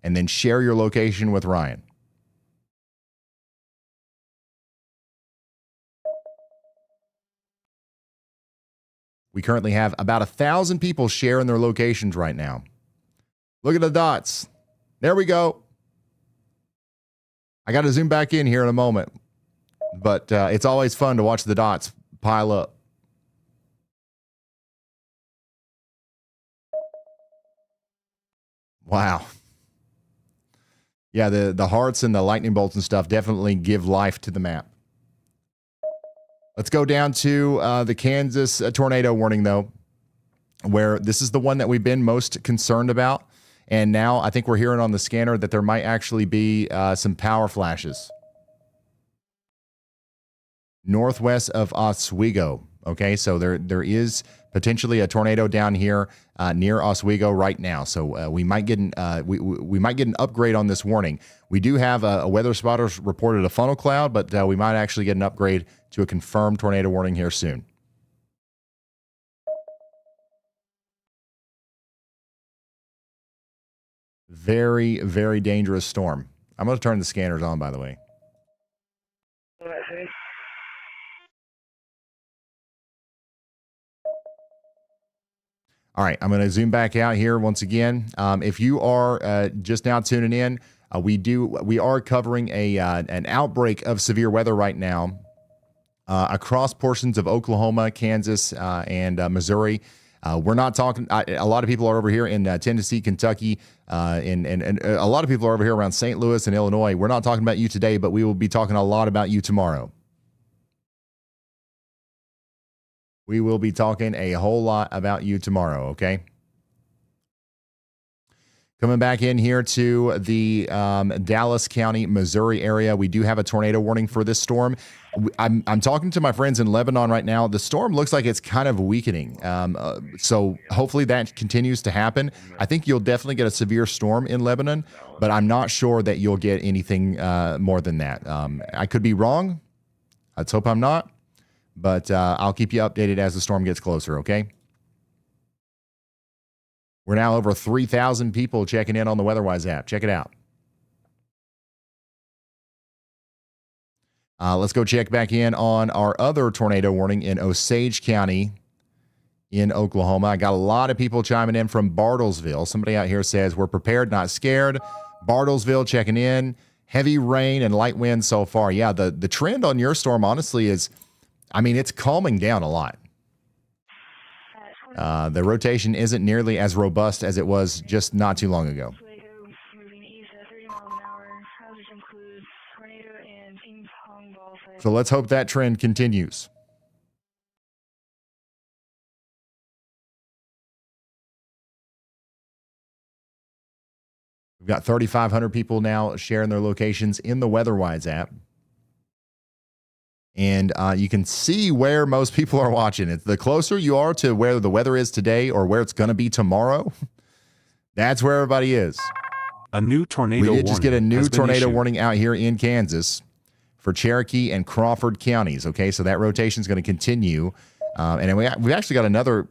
Speaker 1: and then share your location with Ryan. We currently have about 1,000 people sharing their locations right now. Look at the dots. There we go. I got to zoom back in here in a moment. But it's always fun to watch the dots pile up. Wow. Yeah, the hearts and the lightning bolts and stuff definitely give life to the map. Let's go down to the Kansas tornado warning, though, where this is the one that we've been most concerned about. And now I think we're hearing on the scanner that there might actually be some power flashes. Northwest of Oswego. Okay, so there is potentially a tornado down here near Oswego right now. So we might get we might get an upgrade on this warning. We do have a weather spotter reported a funnel cloud, but we might actually get an upgrade to a confirmed tornado warning here soon. Very, very dangerous storm. I'm going to turn the scanners on, by the way. All right, I'm going to zoom back out here once again. If you are just now tuning in, we are covering an outbreak of severe weather right now across portions of Oklahoma, Kansas, and Missouri. We're not talking. A lot of people are over here in Tennessee, Kentucky, and a lot of people are over here around St. Louis and Illinois. We're not talking about you today, but we will be talking a lot about you tomorrow. We will be talking a whole lot about you tomorrow, okay? Coming back in here to the Dallas County, Missouri area, we do have a tornado warning for this storm. I'm talking to my friends in Lebanon right now. The storm looks like it's kind of weakening. So hopefully that continues to happen. I think you'll definitely get a severe storm in Lebanon, but I'm not sure that you'll get anything more than that. I could be wrong. Let's hope I'm not. But I'll keep you updated as the storm gets closer, okay? We're now over 3,000 people checking in on the WeatherWise app. Check it out. Let's go check back in on our other tornado warning in Osage County in Oklahoma. I got a lot of people chiming in from Bartlesville. Somebody out here says, we're prepared, not scared. Bartlesville checking in. Heavy rain and light winds so far. Yeah, the trend on your storm, honestly, is, I mean, it's calming down a lot. The rotation isn't nearly as robust as it was just not too long ago. So let's hope that trend continues. We've got 3,500 people now sharing their locations in the WeatherWise app. And you can see where most people are watching it. The closer you are to where the weather is today or where it's going to be tomorrow, that's where everybody is.
Speaker 6: A new tornado warning.
Speaker 1: We did just get a new tornado warning out here in Kansas for Cherokee and Crawford counties. Okay, so that rotation is going to continue. And we've actually got another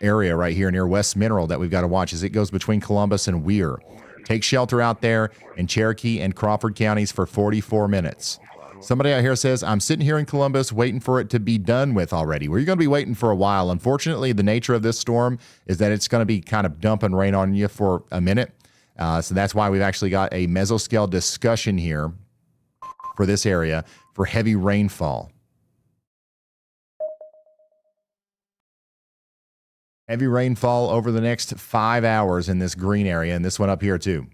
Speaker 1: area right here near West Mineral that we've got to watch as it goes between Columbus and Weir. Take shelter out there in Cherokee and Crawford counties for 44 minutes. Somebody out here says, I'm sitting here in Columbus waiting for it to be done with already. Well, you're going to be waiting for a while. Unfortunately, the nature of this storm is that it's going to be kind of dumping rain on you for a minute. So that's why we've actually got a mesoscale discussion here for this area for heavy rainfall. Heavy rainfall over the next 5 hours in this green area, and this one up here too.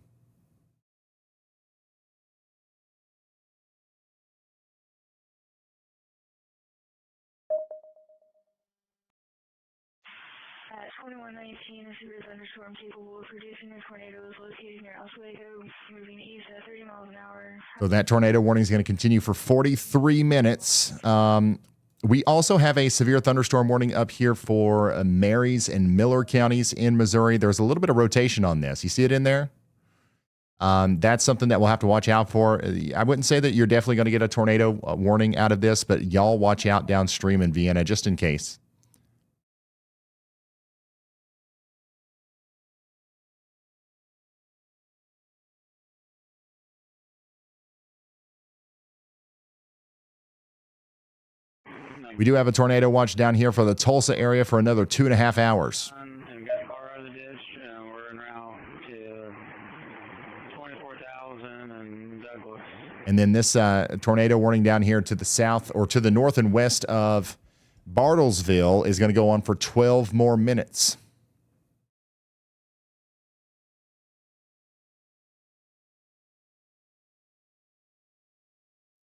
Speaker 9: Thunderstorm capable of producing a tornado is located near Oswego, moving east at 30 miles an hour.
Speaker 1: So that tornado warning is going to continue for 43 minutes. We also have a severe thunderstorm warning up here for Marys and Miller counties in Missouri. There's a little bit of rotation on this. You see it in there? That's something that we'll have to watch out for. I wouldn't say that you're definitely going to get a tornado warning out of this, but y'all watch out downstream in Vienna just in case. We do have a tornado watch down here for the Tulsa area for another 2.5 hours. And then this tornado warning down here to the south or to the north and west of Bartlesville is going to go on for 12 more minutes.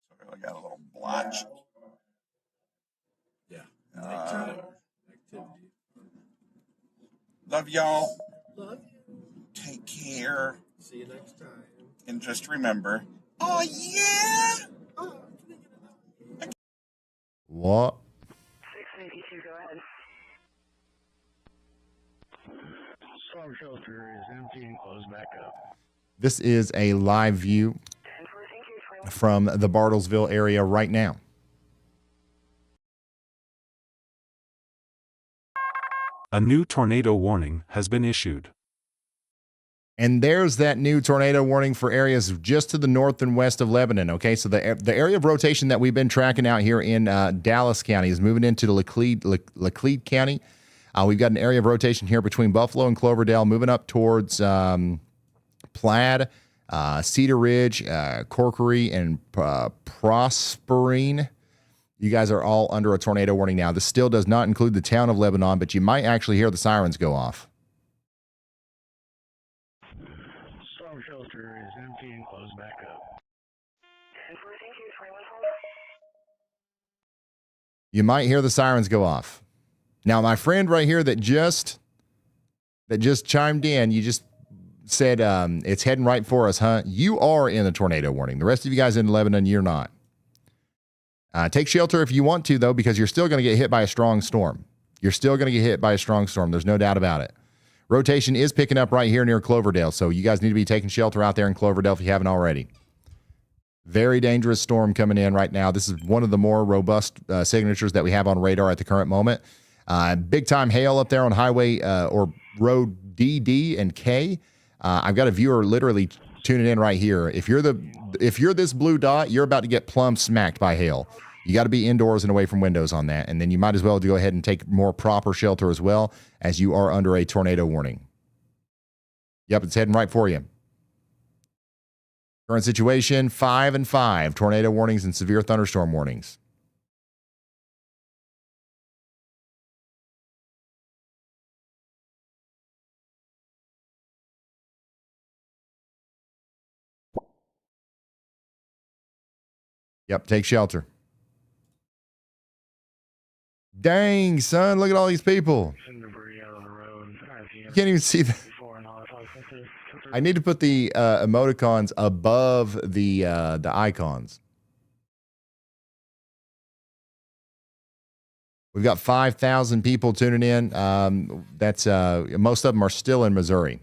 Speaker 12: Sorry, I got a little blotch. Love y'all.
Speaker 23: Love you.
Speaker 12: Take care.
Speaker 23: See you next time.
Speaker 12: And just remember, oh yeah.
Speaker 1: What?
Speaker 9: 682, go ahead.
Speaker 24: Storm shelter is empty and closed back up.
Speaker 1: This is a live view from the Bartlesville area right now.
Speaker 6: A new tornado warning has been issued.
Speaker 1: And there's that new tornado warning for areas just to the north and west of Lebanon. Okay, so the area of rotation that we've been tracking out here in Dallas County is moving into Laclede County. We've got an area of rotation here between Buffalo and Cloverdale, moving up towards Plaid, Cedar Ridge, Corkery, and Prosperine. You guys are all under a tornado warning now. This still does not include the town of Lebanon, but you might actually hear the sirens go off.
Speaker 24: Storm shelter is empty and closed back up.
Speaker 1: You might hear the sirens go off. Now, my friend right here that just chimed in, you just said it's heading right for us, huh? You are in a tornado warning. The rest of you guys in Lebanon, you're not. Take shelter if you want to, though, because you're still going to get hit by a strong storm. You're still going to get hit by a strong storm. There's no doubt about it. Rotation is picking up right here near Cloverdale, so you guys need to be taking shelter out there in Cloverdale if you haven't already. Very dangerous storm coming in right now. This is one of the more robust signatures that we have on radar at the current moment. Big time hail up there on highway or road D, D, and K. I've got a viewer literally tuning in right here. If you're this blue dot, you're about to get plumb smacked by hail. You got to be indoors and away from windows on that, and then you might as well go ahead and take more proper shelter as well, as you are under a tornado warning. Yep, it's heading right for you. Current situation, 5 and 5. Tornado warnings and severe thunderstorm warnings. Yep, take shelter. Dang, son, look at all these people. You can't even see that. I need to put the emoticons above the icons. We've got 5,000 people tuning in. That's most of them are still in Missouri.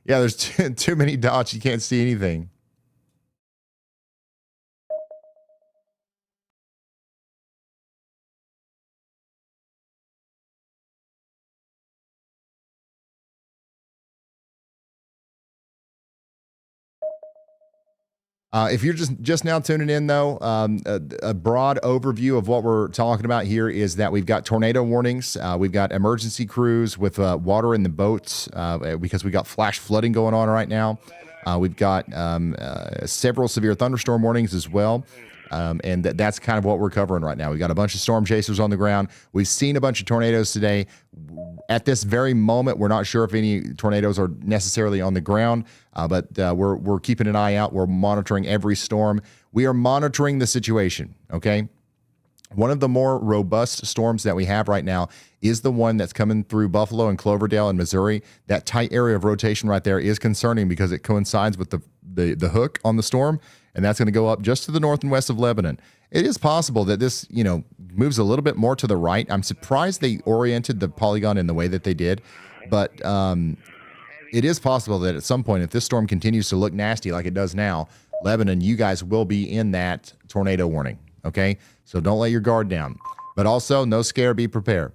Speaker 1: Yeah, there's too many dots. You can't see anything. If you're just now tuning in, though, a broad overview of what we're talking about here is that we've got tornado warnings. We've got emergency crews with water in the boats because we got flash flooding going on right now. We've got several severe thunderstorm warnings as well. And that's kind of what we're covering right now. We've got a bunch of storm chasers on the ground. We've seen a bunch of tornadoes today. At this very moment, we're not sure if any tornadoes are necessarily on the ground, but we're keeping an eye out. We're monitoring every storm. We are monitoring the situation, okay? One of the more robust storms that we have right now is the one that's coming through Buffalo and Cloverdale in Missouri. That tight area of rotation right there is concerning because it coincides with the hook on the storm, and that's going to go up just to the north and west of Lebanon. It is possible that this, moves a little bit more to the right. I'm surprised they oriented the polygon in the way that they did, but it is possible that at some point, if this storm continues to look nasty like it does now, Lebanon, you guys will be in that tornado warning, okay? So don't let your guard down. But also, no scare, be prepared.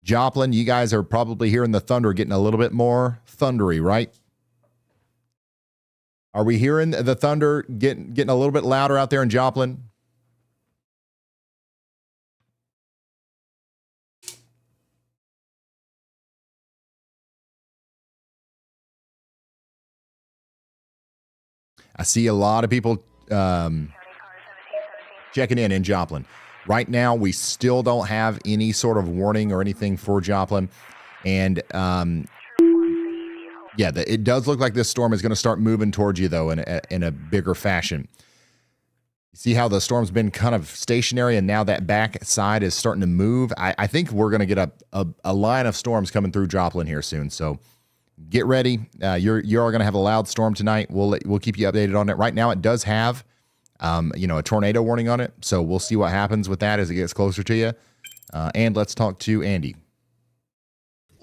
Speaker 1: Joplin, you guys are probably hearing the thunder getting a little bit more thundery, right? Are we hearing the thunder getting a little bit louder out there in Joplin? I see a lot of people checking in Joplin. Right now, we still don't have any sort of warning or anything for Joplin. And, it does look like this storm is going to start moving towards you, though, in a bigger fashion. You see how the storm's been kind of stationary, and now that back side is starting to move? I think we're going to get a line of storms coming through Joplin here soon. So get ready. You're going to have a loud storm tonight. We'll keep you updated on it. Right now, it does have a tornado warning on it. So we'll see what happens with that as it gets closer to you. And let's talk to Andy.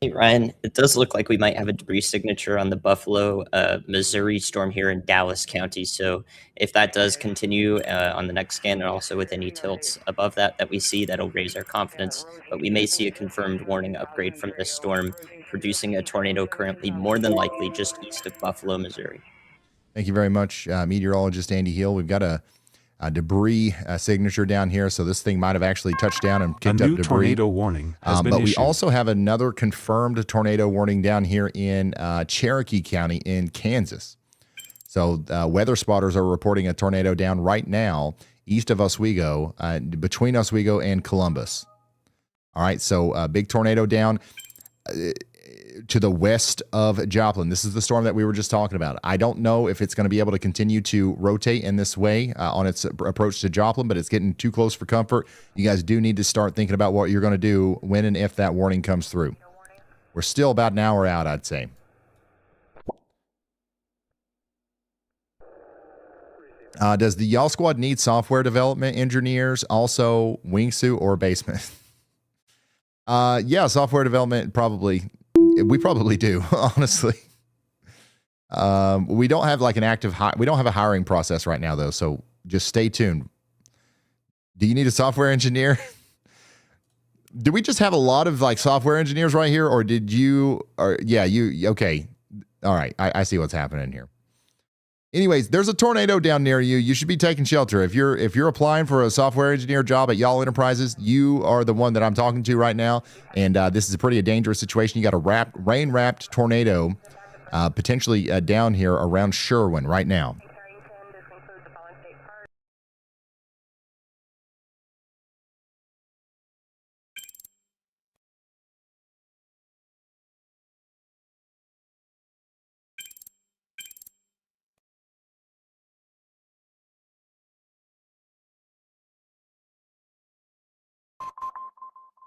Speaker 2: Hey, Ryan, it does look like we might have a debris signature on the Buffalo, Missouri storm here in Dallas County. So if that does continue on the next scan, and also with any tilts above that we see, that'll raise our confidence. But we may see a confirmed warning upgrade from this storm, producing a tornado currently more than likely just east of Buffalo, Missouri.
Speaker 1: Thank you very much, meteorologist Andy Hill. We've got a debris signature down here. So this thing might have actually touched down and kicked
Speaker 6: A
Speaker 1: up
Speaker 6: new
Speaker 1: debris.
Speaker 6: tornado warning has been
Speaker 1: But we
Speaker 6: issued.
Speaker 1: also have another confirmed tornado warning down here in Cherokee County in Kansas. So weather spotters are reporting a tornado down right now east of Oswego, between Oswego and Columbus. All right, so big tornado down to the west of Joplin. This is the storm that we were just talking about. I don't know if it's going to be able to continue to rotate in this way on its approach to Joplin, but it's getting too close for comfort. You guys do need to start thinking about what you're going to do when and if that warning comes through. We're still about an hour out, I'd say. Does the Y'all Squad need software development engineers, also wingsuit or basement? Yeah, software development probably. We probably do, honestly. We don't have like an active we don't have a hiring process right now though, so just stay tuned. Do you need a software engineer? Do we just have a lot of like software engineers right here, or did you? Or yeah, you okay? All right, I see what's happening here. Anyways, there's a tornado down near you. You should be taking shelter. If you're applying for a software engineer job at Y'all Enterprises, you are the one that I'm talking to right now. And this is a pretty dangerous situation. You got a rain-wrapped tornado potentially down here around Sherwin right now.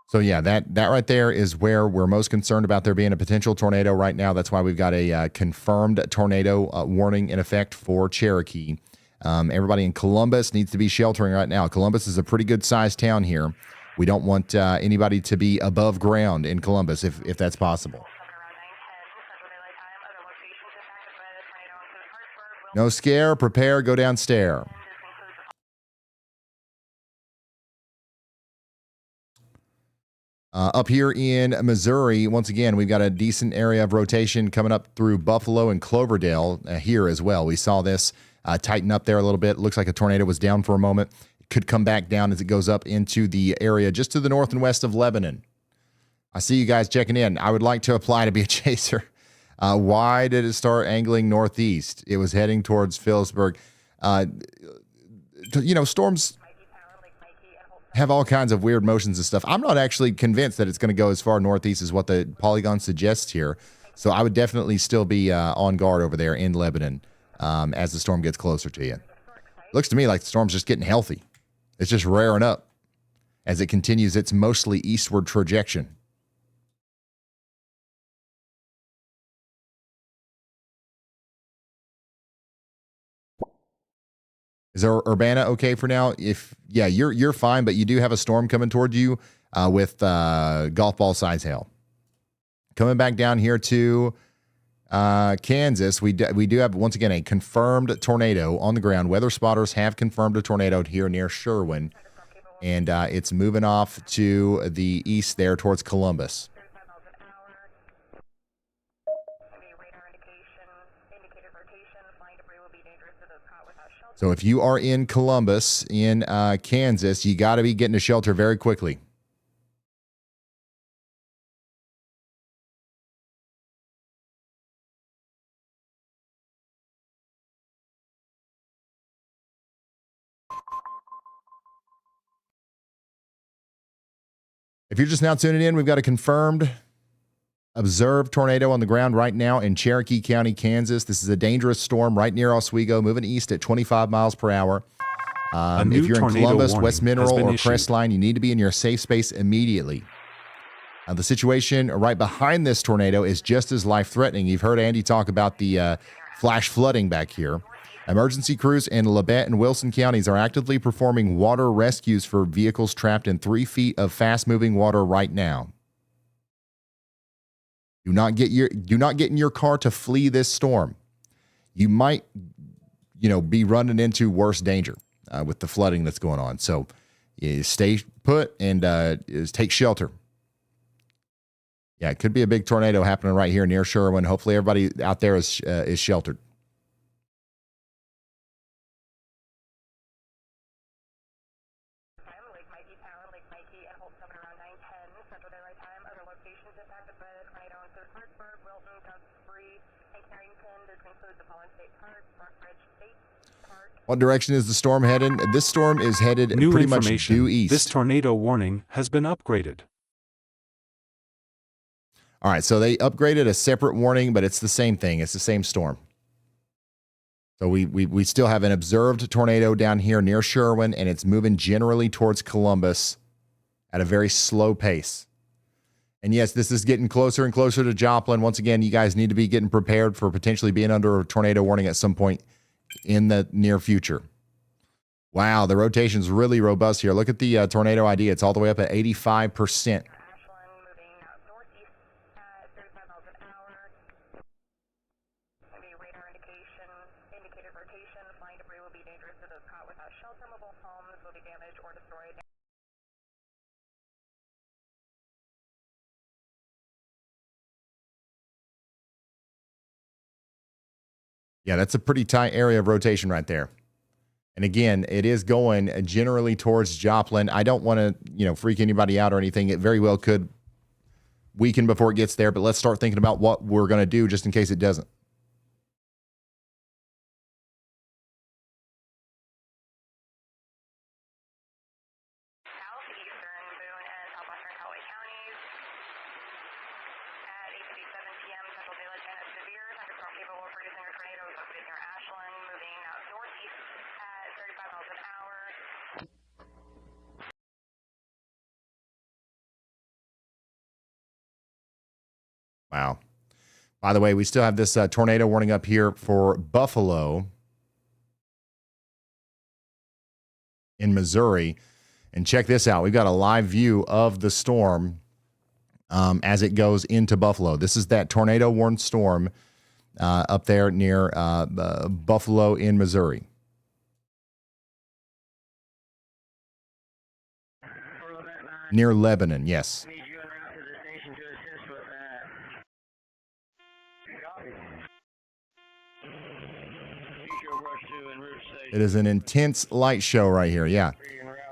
Speaker 1: So yeah, that right there is where we're most concerned about there being a potential tornado right now. That's why we've got a confirmed tornado warning in effect for Cherokee. Everybody in Columbus needs to be sheltering right now. Columbus is a pretty good sized town here. We don't want anybody to be above ground in Columbus if that's possible. No scare, prepare, go downstairs. Up here in Missouri, once again, we've got a decent area of rotation coming up through Buffalo and Cloverdale here as well. We saw this tighten up there a little bit. Looks like a tornado was down for a moment. It could come back down as it goes up into the area just to the north and west of Lebanon. I see you guys checking in. I would like to apply to be a chaser. Why did it start angling northeast? It was heading towards Phillipsburg. Storms have all kinds of weird motions and stuff. I'm not actually convinced that it's going to go as far northeast as what the polygon suggests here. So I would definitely still be on guard over there in Lebanon as the storm gets closer to you. Looks to me like the storm's just getting healthy. It's just raring up as it continues its mostly eastward trajectory. Is Urbana okay for now? You're fine, but you do have a storm coming toward you with golf ball size hail. Coming back down here to Kansas, we do have, once again, a confirmed tornado on the ground. Weather spotters have confirmed a tornado here near Sherwin, and it's moving off to the east there towards Columbus. So if you are in Columbus, in Kansas, you got to be getting to shelter very quickly. If you're just now tuning in, we've got a confirmed observed tornado on the ground right now in Cherokee County, Kansas. This is a dangerous storm right near Oswego, moving east at 25 miles per hour. If you're in Columbus, West Mineral, or Crestline, you need to be in your safe space immediately. The situation right behind this tornado is just as life-threatening. You've heard Andy talk about the flash flooding back here. Emergency crews in Lebanon and Wilson counties are actively performing water rescues for vehicles trapped in 3 feet of fast-moving water right now. Do not get in your car to flee this storm. You might, be running into worse danger with the flooding that's going on. So stay put and take shelter. Yeah, it could be a big tornado happening right here near Sherwin. Hopefully everybody out there is sheltered. What direction is the storm headed? This storm is headed
Speaker 6: New
Speaker 1: pretty much
Speaker 6: information.
Speaker 1: due east.
Speaker 6: This tornado warning has been upgraded.
Speaker 1: All right, so they upgraded a separate warning, but it's the same thing. It's the same storm. So we still have an observed tornado down here near Sherwin, and it's moving generally towards Columbus at a very slow pace. And yes, this is getting closer and closer to Joplin. Once again, you guys need to be getting prepared for potentially being under a tornado warning at some point in the near future. Wow, the rotation's really robust here. Look at the tornado ID. It's all the way up at 85%. Yeah, that's a pretty tight area of rotation right there. And again, it is going generally towards Joplin. I don't want to, freak anybody out or anything. It very well could weaken before it gets there, but let's start thinking about what we're going to do just in case it doesn't. Wow. By the way, we still have this tornado warning up here for Buffalo in Missouri. And check this out. We've got a live view of the storm as it goes into Buffalo. This is that tornado warned storm up there near Buffalo in Missouri. Near Lebanon, yes. It is an intense light show right here. Yeah.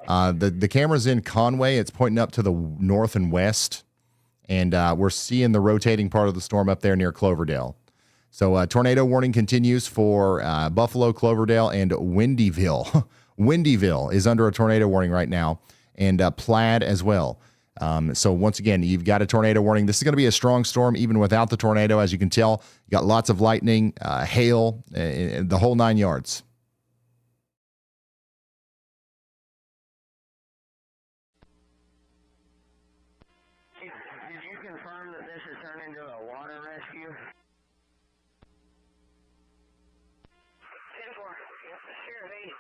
Speaker 1: The camera's in Conway. It's pointing up to the north and west. And we're seeing the rotating part of the storm up there near Cloverdale. So tornado warning continues for Buffalo, Cloverdale, and Windyville. Windyville is under a tornado warning right now. And Plaid as well. So once again, you've got a tornado warning. This is going to be a strong storm even without the tornado. As you can tell, you got lots of lightning, hail, the whole 9 yards.
Speaker 24: Did you confirm that this has turned into a water rescue?
Speaker 9: 10-4. Cherryvale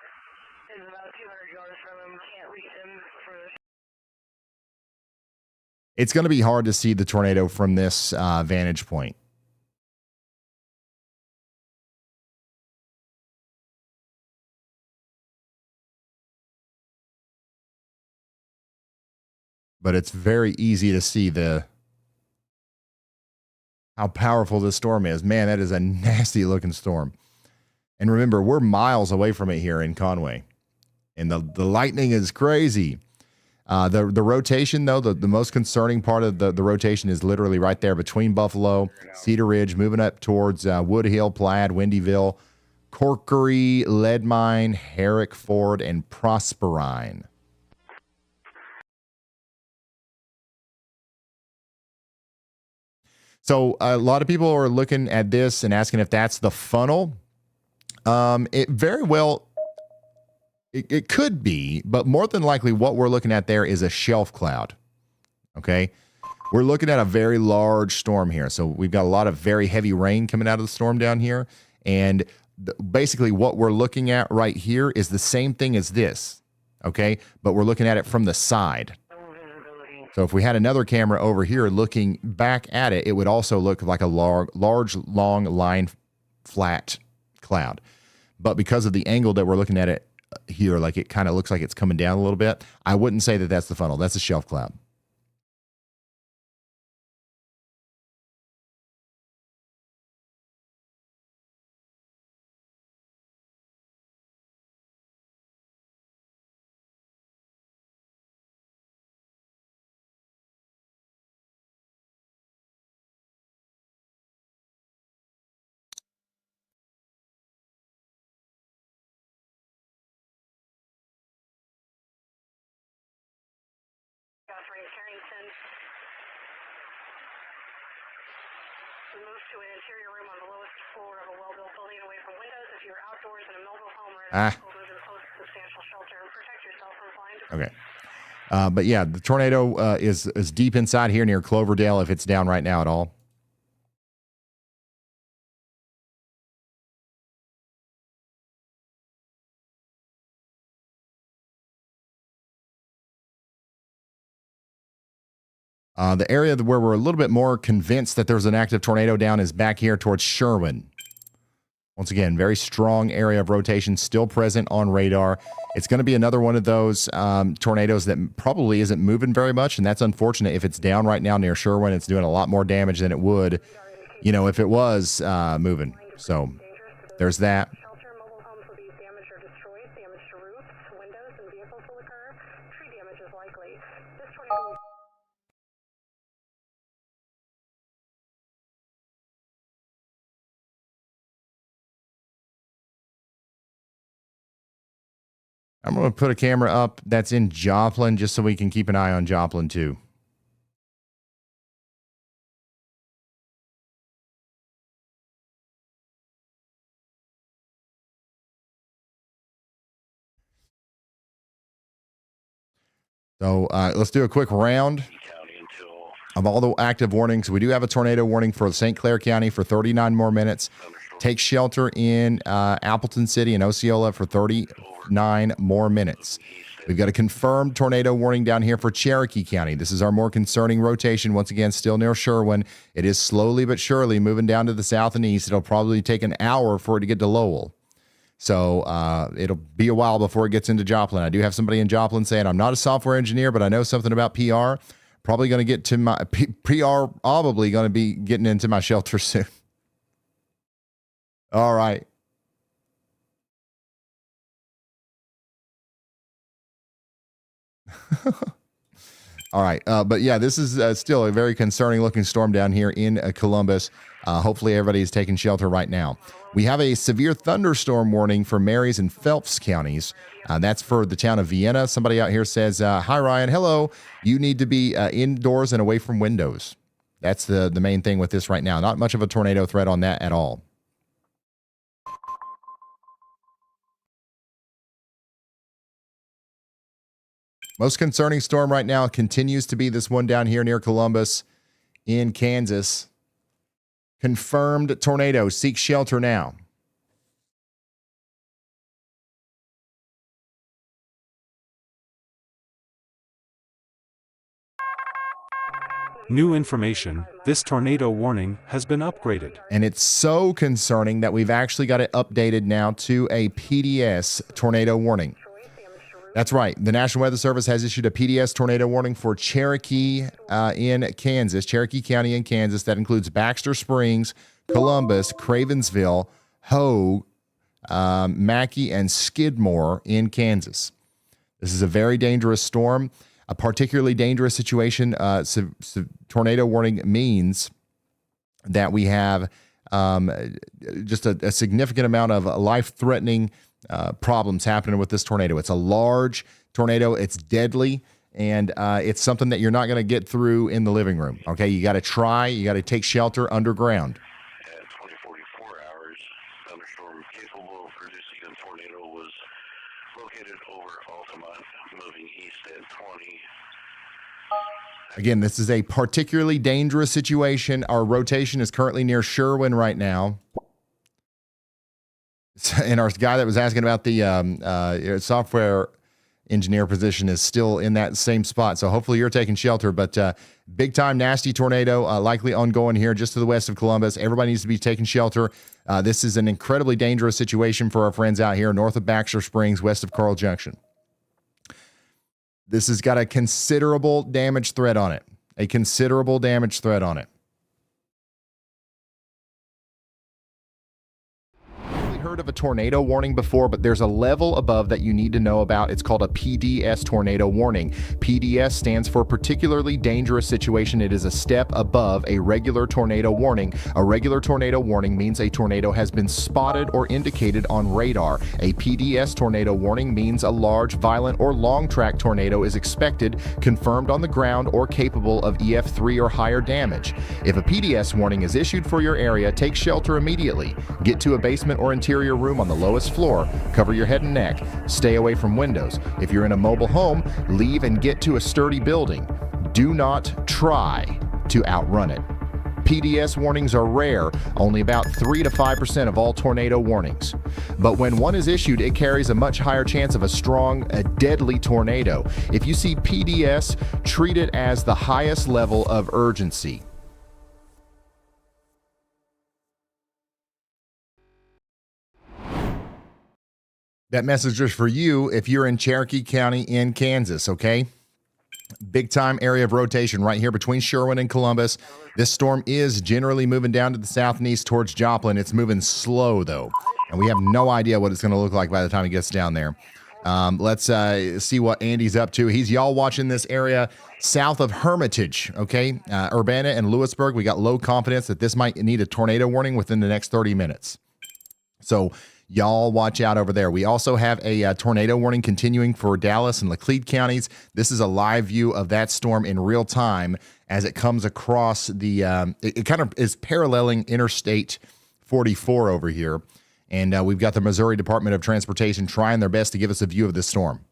Speaker 9: is about 200 yards from him. Can't reach him for
Speaker 1: It's going to be hard to see the tornado from this vantage point. But it's very easy to see how powerful this storm is. Man, that is a nasty looking storm. And remember, we're miles away from it here in Conway. And the lightning is crazy. The rotation, though, the most concerning part of the rotation is literally right there between Buffalo, Cedar Ridge, moving up towards Wood Hill, Plaid, Windyville, Corkery, Leadmine, Herrick, Ford, and Prosperine. So a lot of people are looking at this and asking if that's the funnel. It very well, it could be, but more than likely what we're looking at there is a shelf cloud. Okay. We're looking at a very large storm here. So we've got a lot of very heavy rain coming out of the storm down here. And basically what we're looking at right here is the same thing as this. Okay. But we're looking at it from the side. So if we had another camera over here looking back at it, it would also look like a large, long line flat cloud. But because of the angle that we're looking at it here, like it kind of looks like it's coming down a little bit, I wouldn't say that that's the funnel. That's a shelf cloud.
Speaker 9: We move to an interior room on the lowest floor of a well-built building away from windows. If you're outdoors in a mobile home or in a vehicle, move in close to substantial shelter and protect yourself from flying debris.
Speaker 1: Okay. But yeah, the tornado is deep inside here near Cloverdale if it's down right now at all. The area where we're a little bit more convinced that there's an active tornado down is back here towards Sherwin. Once again, very strong area of rotation still present on radar. It's going to be another one of those tornadoes that probably isn't moving very much, and that's unfortunate. If it's down right now near Sherwin, it's doing a lot more damage than it would, if it was moving. So there's that. I'm going to put a camera up that's in Joplin just so we can keep an eye on Joplin too. So let's do a quick round of all the active warnings. We do have a tornado warning for St. Clair County for 39 more minutes. Take shelter in Appleton City and Osceola for 39 more minutes. We've got a confirmed tornado warning down here for Cherokee County. This is our more concerning rotation. Once again, still near Sherwin. It is slowly but surely moving down to the south and east. It'll probably take an hour for it to get to Lowell. So it'll be a while before it gets into Joplin. I do have somebody in Joplin saying, I'm not a software engineer, but I know something about PR. Probably going to get to my PR, probably going to be getting into my shelter soon. All right. All right. But yeah, this is still a very concerning looking storm down here in Columbus. Hopefully everybody is taking shelter right now. We have a severe thunderstorm warning for Marys and Phelps counties. That's for the town of Vienna. Somebody out here says, hi, Ryan. Hello. You need to be indoors and away from windows. That's the main thing with this right now. Not much of a tornado threat on that at all. Most concerning storm right now continues to be this one down here near Columbus in Kansas. Confirmed tornado. Seek shelter now.
Speaker 6: New information, this tornado warning has been upgraded.
Speaker 1: And it's so concerning that we've actually got it updated now to a PDS tornado warning. That's right. The National Weather Service has issued a PDS tornado warning for Cherokee in Kansas, Cherokee County in Kansas. That includes Baxter Springs, Columbus, Cravensville, Hogue, Mackey, and Skidmore in Kansas. This is a very dangerous storm, a particularly dangerous situation. Tornado warning means that we have just a significant amount of life-threatening problems happening with this tornado. It's a large tornado. It's deadly, and it's something that you're not going to get through in the living room. Okay, you got to try. You got to take shelter underground.
Speaker 4: At 20:44 hours, thunderstorm capable of producing a tornado was located over Altamont, moving east at 20.
Speaker 1: Again, this is a particularly dangerous situation. Our rotation is currently near Sherwin right now. And our guy that was asking about the software engineer position is still in that same spot. So hopefully you're taking shelter. But big time nasty tornado likely ongoing here just to the west of Columbus. Everybody needs to be taking shelter. This is an incredibly dangerous situation for our friends out here north of Baxter Springs, west of Carl Junction. This has got a considerable damage threat on it. A considerable damage threat on it. heard of a tornado warning before, but there's a level above that you need to know about. It's called a PDS tornado warning. PDS stands for particularly dangerous situation. It is a step above a regular tornado warning. A regular tornado warning means a tornado has been spotted or indicated on radar. A PDS tornado warning means a large, violent, or long-track tornado is expected, confirmed on the ground, or capable of EF3 or higher damage. If a PDS warning is issued for your area, take shelter immediately. Get to a basement or interior room on the lowest floor. Cover your head and neck. Stay away from windows. If you're in a mobile home, leave and get to a sturdy building. Do not try to outrun it. PDS warnings are rare, only about 3 to 5% of all tornado warnings. But when one is issued, it carries a much higher chance of a strong, deadly tornado. If you see PDS, treat it as the highest level of urgency. That message is for you if you're in Cherokee County in Kansas, okay? Big time area of rotation right here between Sherwin and Columbus. This storm is generally moving down to the south and east towards Joplin. It's moving slow, though, and we have no idea what it's going to look like by the time it gets down there. Let's see what Andy's up to. He's y'all watching this area south of Hermitage, okay? Urbana and Lewisburg. We got low confidence that this might need a tornado warning within the next 30 minutes. So y'all watch out over there. We also have a tornado warning continuing for Dallas and Laclede counties. This is a live view of that storm in real time as it comes across the, it kind of is paralleling Interstate 44 over here. And we've got the Missouri Department of Transportation trying their best to give us a view of this storm.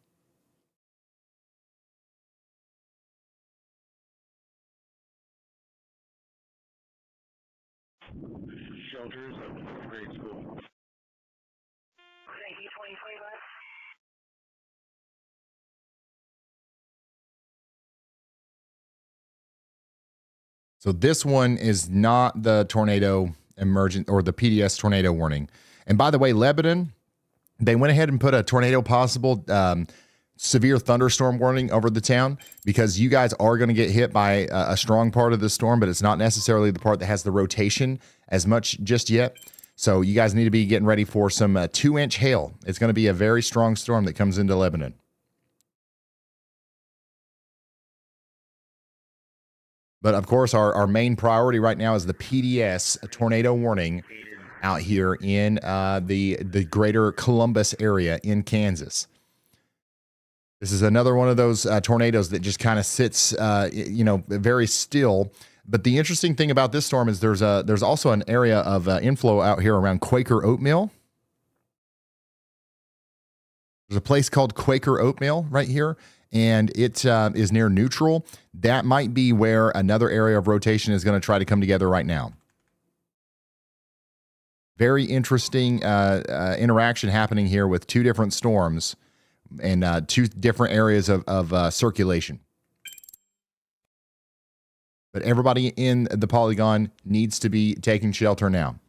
Speaker 24: Shelters at grade school.
Speaker 9: Thank you, 2025.
Speaker 1: So this one is not the tornado emergent or the PDS tornado warning. And by the way, Lebanon, they went ahead and put a tornado possible severe thunderstorm warning over the town because you guys are going to get hit by a strong part of the storm, but it's not necessarily the part that has the rotation as much just yet. So you guys need to be getting ready for some 2-inch hail. It's going to be a very strong storm that comes into Lebanon. But of course, our main priority right now is the PDS tornado warning out here in the greater Columbus area in Kansas. This is another one of those tornadoes that just kind of sits, very still. But the interesting thing about this storm is there's also an area of inflow out here around Quaker Oatmeal. There's a place called Quaker Oatmeal right here, and it is near neutral. That might be where another area of rotation is going to try to come together right now. Very interesting interaction happening here with two different storms and two different areas of circulation. But everybody in the polygon needs to be taking shelter now.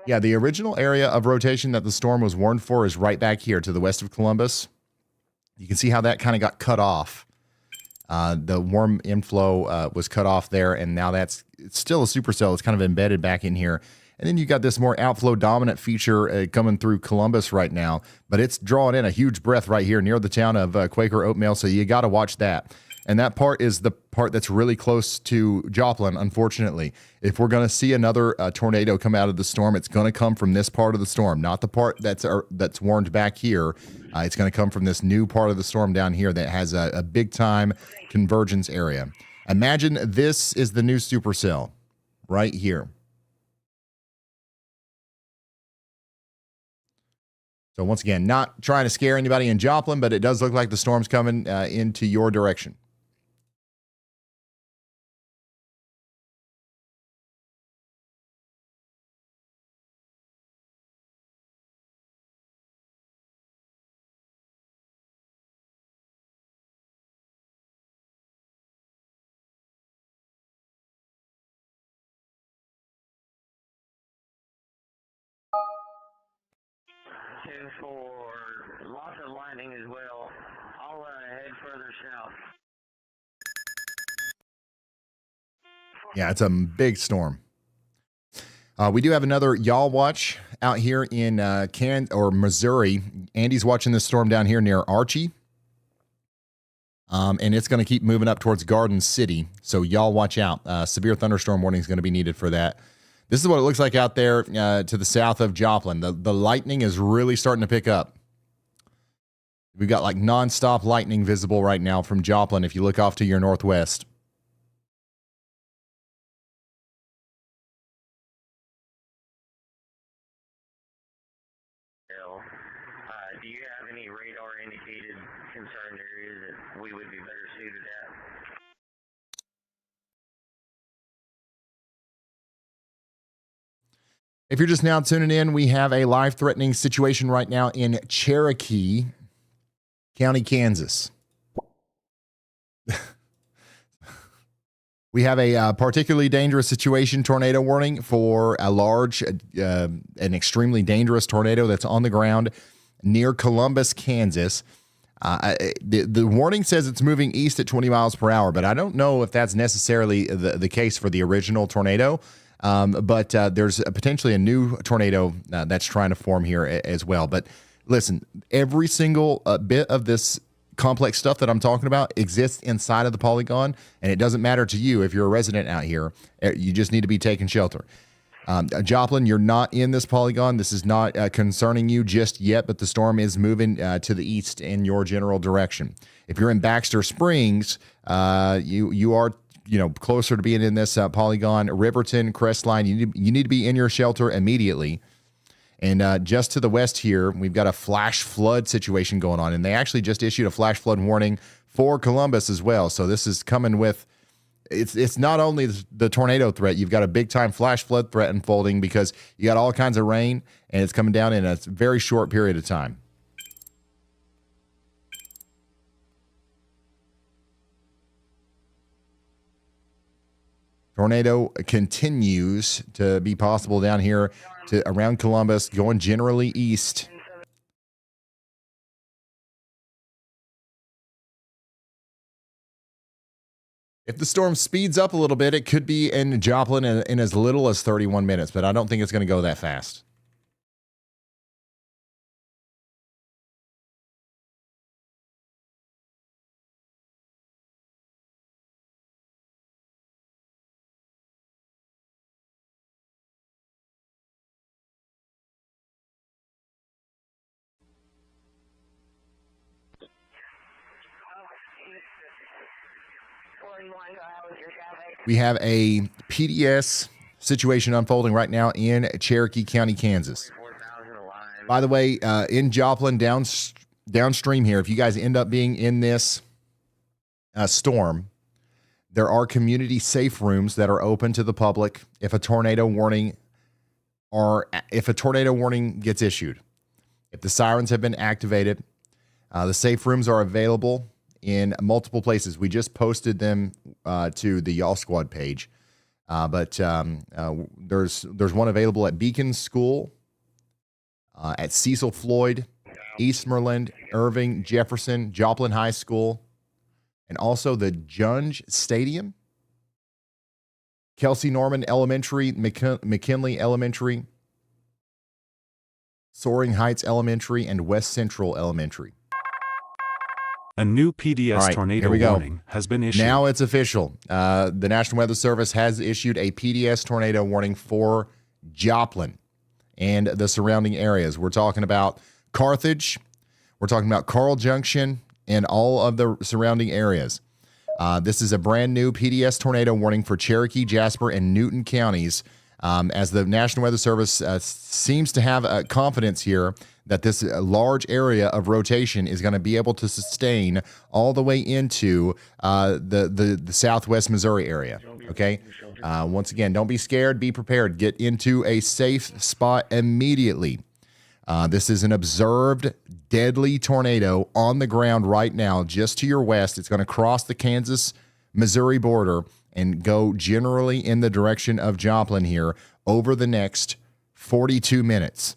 Speaker 1: Yeah, the original area of rotation that the storm was warned for is right back here to the west of Columbus. You can see how that kind of got cut off. The warm inflow was cut off there, and now it's still a supercell. It's kind of embedded back in here. And then you got this more outflow dominant feature coming through Columbus right now, but it's drawing in a huge breath right here near the town of Quaker Oatmeal, so you got to watch that. And that part is the part that's really close to Joplin, unfortunately. If we're going to see another tornado come out of the storm, it's going to come from this part of the storm, not the part that's warned back here. It's going to come from this new part of the storm down here that has a big-time convergence area. Imagine this is the new supercell right here. So once again, not trying to scare anybody in Joplin, but it does look like the storm's coming into your direction.
Speaker 24: For lots of lightning as well. I'll head further south.
Speaker 1: Yeah, it's a big storm. We do have another y'all watch out here in Missouri. Andy's watching this storm down here near Archie. And it's going to keep moving up towards Garden City. So y'all watch out. Severe thunderstorm warning is going to be needed for that. This is what it looks like out there to the south of Joplin. The lightning is really starting to pick up. We've got like nonstop lightning visible right now from Joplin if you look off to your northwest.
Speaker 24: Do you have any radar indicated concerned areas that we would be better suited at?
Speaker 1: If you're just now tuning in, we have a life-threatening situation right now in Cherokee County, Kansas. We have a particularly dangerous situation tornado warning for a large, an extremely dangerous tornado that's on the ground near Columbus, Kansas. The warning says it's moving east at 20 miles per hour, but I don't know if that's necessarily the case for the original tornado. But there's potentially a new tornado that's trying to form here as well. But listen, every single bit of this complex stuff that I'm talking about exists inside of the polygon, and it doesn't matter to you if you're a resident out here. You just need to be taking shelter. Joplin, you're not in this polygon. This is not concerning you just yet, but the storm is moving to the east in your general direction. If you're in Baxter Springs, you are closer to being in this polygon. Riverton, Crestline, you need to be in your shelter immediately. And just to the west here, we've got a flash flood situation going on. And they actually just issued a flash flood warning for Columbus as well. So this is coming with, it's not only the tornado threat, you've got a big time flash flood threat unfolding because you got all kinds of rain and it's coming down in a very short period of time. Tornado continues to be possible down here to around Columbus, going generally east. If the storm speeds up a little bit, it could be in Joplin in as little as 31 minutes, but I don't think it's going to go that fast. We have a PDS situation unfolding right now in Cherokee County, Kansas. By the way, in Joplin, downstream here, if you guys end up being in this storm, there are community safe rooms that are open to the public if a tornado warning gets issued. If the sirens have been activated, the safe rooms are available in multiple places. We just posted them to the Y'all Squad page. But there's one available at Beacon School, at Cecil Floyd, Eastmoreland, Irving, Jefferson, Joplin High School, and also the Junge Stadium, Kelsey Norman Elementary, McKinley Elementary, Soaring Heights Elementary, and West Central Elementary.
Speaker 6: A new PDS tornado warning has been issued.
Speaker 1: Now it's official. The National Weather Service has issued a PDS tornado warning for Joplin and the surrounding areas. We're talking about Carthage. We're talking about Carl Junction and all of the surrounding areas. This is a brand new PDS tornado warning for Cherokee, Jasper, and Newton counties, as the National Weather Service seems to have confidence here that this large area of rotation is going to be able to sustain all the way into the southwest Missouri area. Okay. Once again, don't be scared. Be prepared. Get into a safe spot immediately. This is an observed deadly tornado on the ground right now, just to your west. It's going to cross the Kansas-Missouri border and go generally in the direction of Joplin here over the next 42 minutes.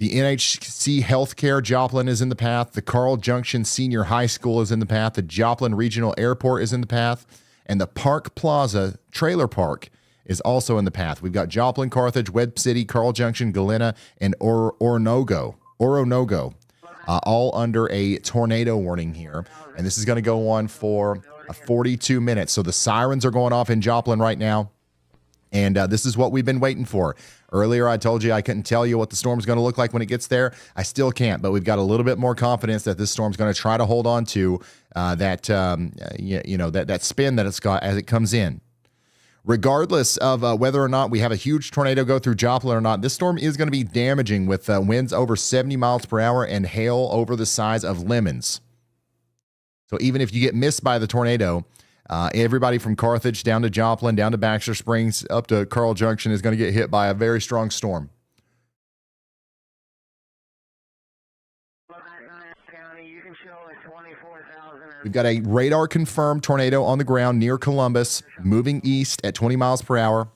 Speaker 1: The NHC Healthcare Joplin is in the path. The Carl Junction Senior High School is in the path. The Joplin Regional Airport is in the path. And the Park Plaza Trailer Park is also in the path. We've got Joplin, Carthage, Webb City, Carl Junction, Galena, and Oronogo, all under a tornado warning here. And this is going to go on for 42 minutes. So the sirens are going off in Joplin right now. And this is what we've been waiting for. Earlier, I told you I couldn't tell you what the storm's going to look like when it gets there. I still can't, but we've got a little bit more confidence that this storm's going to try to hold on to that spin that it's got as it comes in. Regardless of whether or not we have a huge tornado go through Joplin or not, this storm is going to be damaging with winds over 70 miles per hour and hail over the size of lemons. So even if you get missed by the tornado, everybody from Carthage down to Joplin, down to Baxter Springs, up to Carl Junction is going to get hit by a very strong storm. We've got a radar-confirmed tornado on the ground near Columbus, moving east at 20 miles per hour.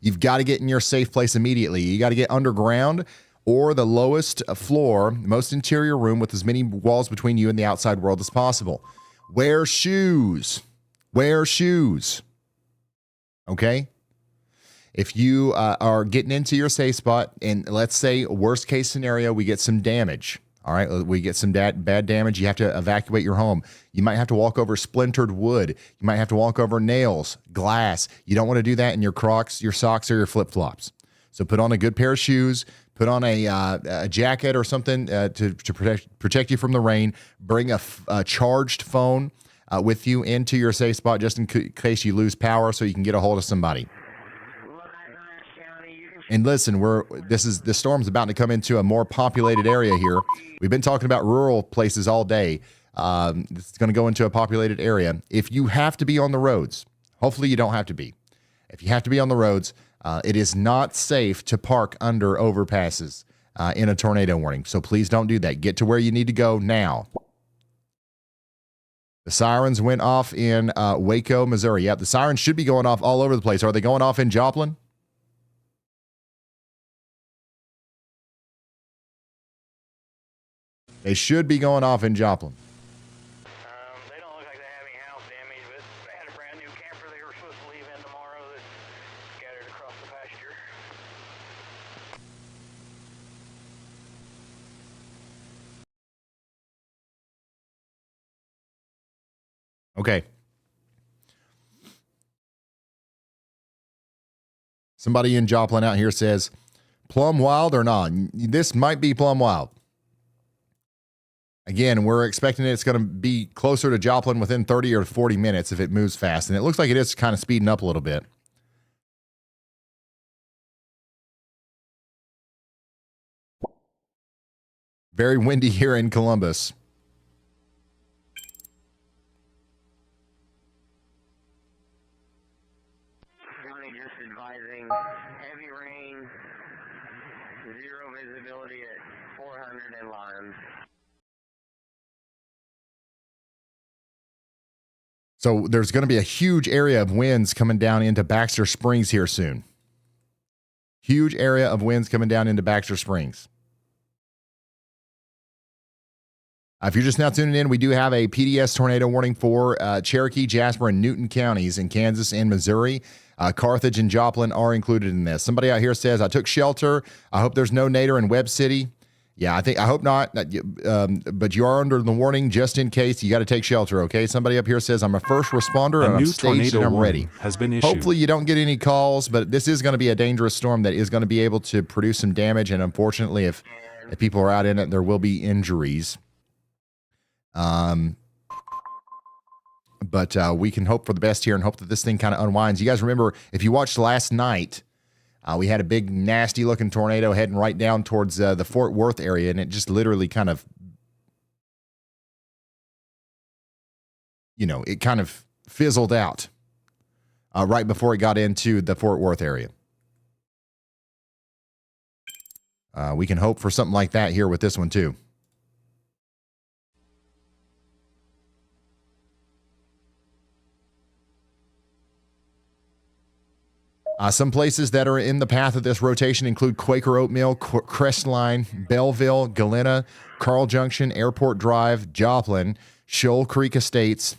Speaker 1: You've got to get in your safe place immediately. You got to get underground or the lowest floor, most interior room with as many walls between you and the outside world as possible. Wear shoes. Wear shoes. Okay? If you are getting into your safe spot, and let's say worst case scenario, we get some damage. All right, we get some bad damage. You have to evacuate your home. You might have to walk over splintered wood. You might have to walk over nails, glass. You don't want to do that in your Crocs, your socks, or your flip-flops. So put on a good pair of shoes. Put on a jacket or something to protect you from the rain. Bring a charged phone with you into your safe spot just in case you lose power so you can get a hold of somebody. And listen, the storm's about to come into a more populated area here. We've been talking about rural places all day. It's going to go into a populated area. If you have to be on the roads, hopefully you don't have to be. If you have to be on the roads, it is not safe to park under overpasses in a tornado warning. So please don't do that. Get to where you need to go now. The sirens went off in Waco, Missouri. Yep, the sirens should be going off all over the place. Are they going off in Joplin? They should be going off in Joplin.
Speaker 24: They don't look like they have any house damage, but they had a brand new camper they were supposed to leave in tomorrow that scattered across the pasture.
Speaker 1: Okay. Somebody in Joplin out here says, plumb wild or not? This might be plumb wild. Again, we're expecting it's going to be closer to Joplin within 30 or 40 minutes if it moves fast. And it looks like it is kind of speeding up a little bit. Very windy here in Columbus.
Speaker 24: County just advising heavy rain, zero visibility at 400 and lines.
Speaker 1: So there's going to be a huge area of winds coming down into Baxter Springs here soon. Huge area of winds coming down into Baxter Springs. If you're just now tuning in, we do have a PDS tornado warning for Cherokee, Jasper, and Newton counties in Kansas and Missouri. Carthage and Joplin are included in this. Somebody out here says, I took shelter. I hope there's no nadir in Webb City. Yeah, I hope not. But you are under the warning just in case. You got to take shelter, okay? Somebody up here says, I'm a first responder and I'm staged and I'm ready.
Speaker 6: Has been issued.
Speaker 1: Hopefully you don't get any calls, but this is going to be a dangerous storm that is going to be able to produce some damage. And unfortunately, if people are out in it, there will be injuries. But we can hope for the best here and hope that this thing kind of unwinds. You guys remember, if you watched last night, we had a big, nasty-looking tornado heading right down towards the Fort Worth area, and it just literally kind of, it kind of fizzled out right before it got into the Fort Worth area. We can hope for something like that here with this one, too. Some places that are in the path of this rotation include Quaker Oatmeal, Crestline, Belleville, Galena, Carl Junction, Airport Drive, Joplin, Shoal Creek Estates,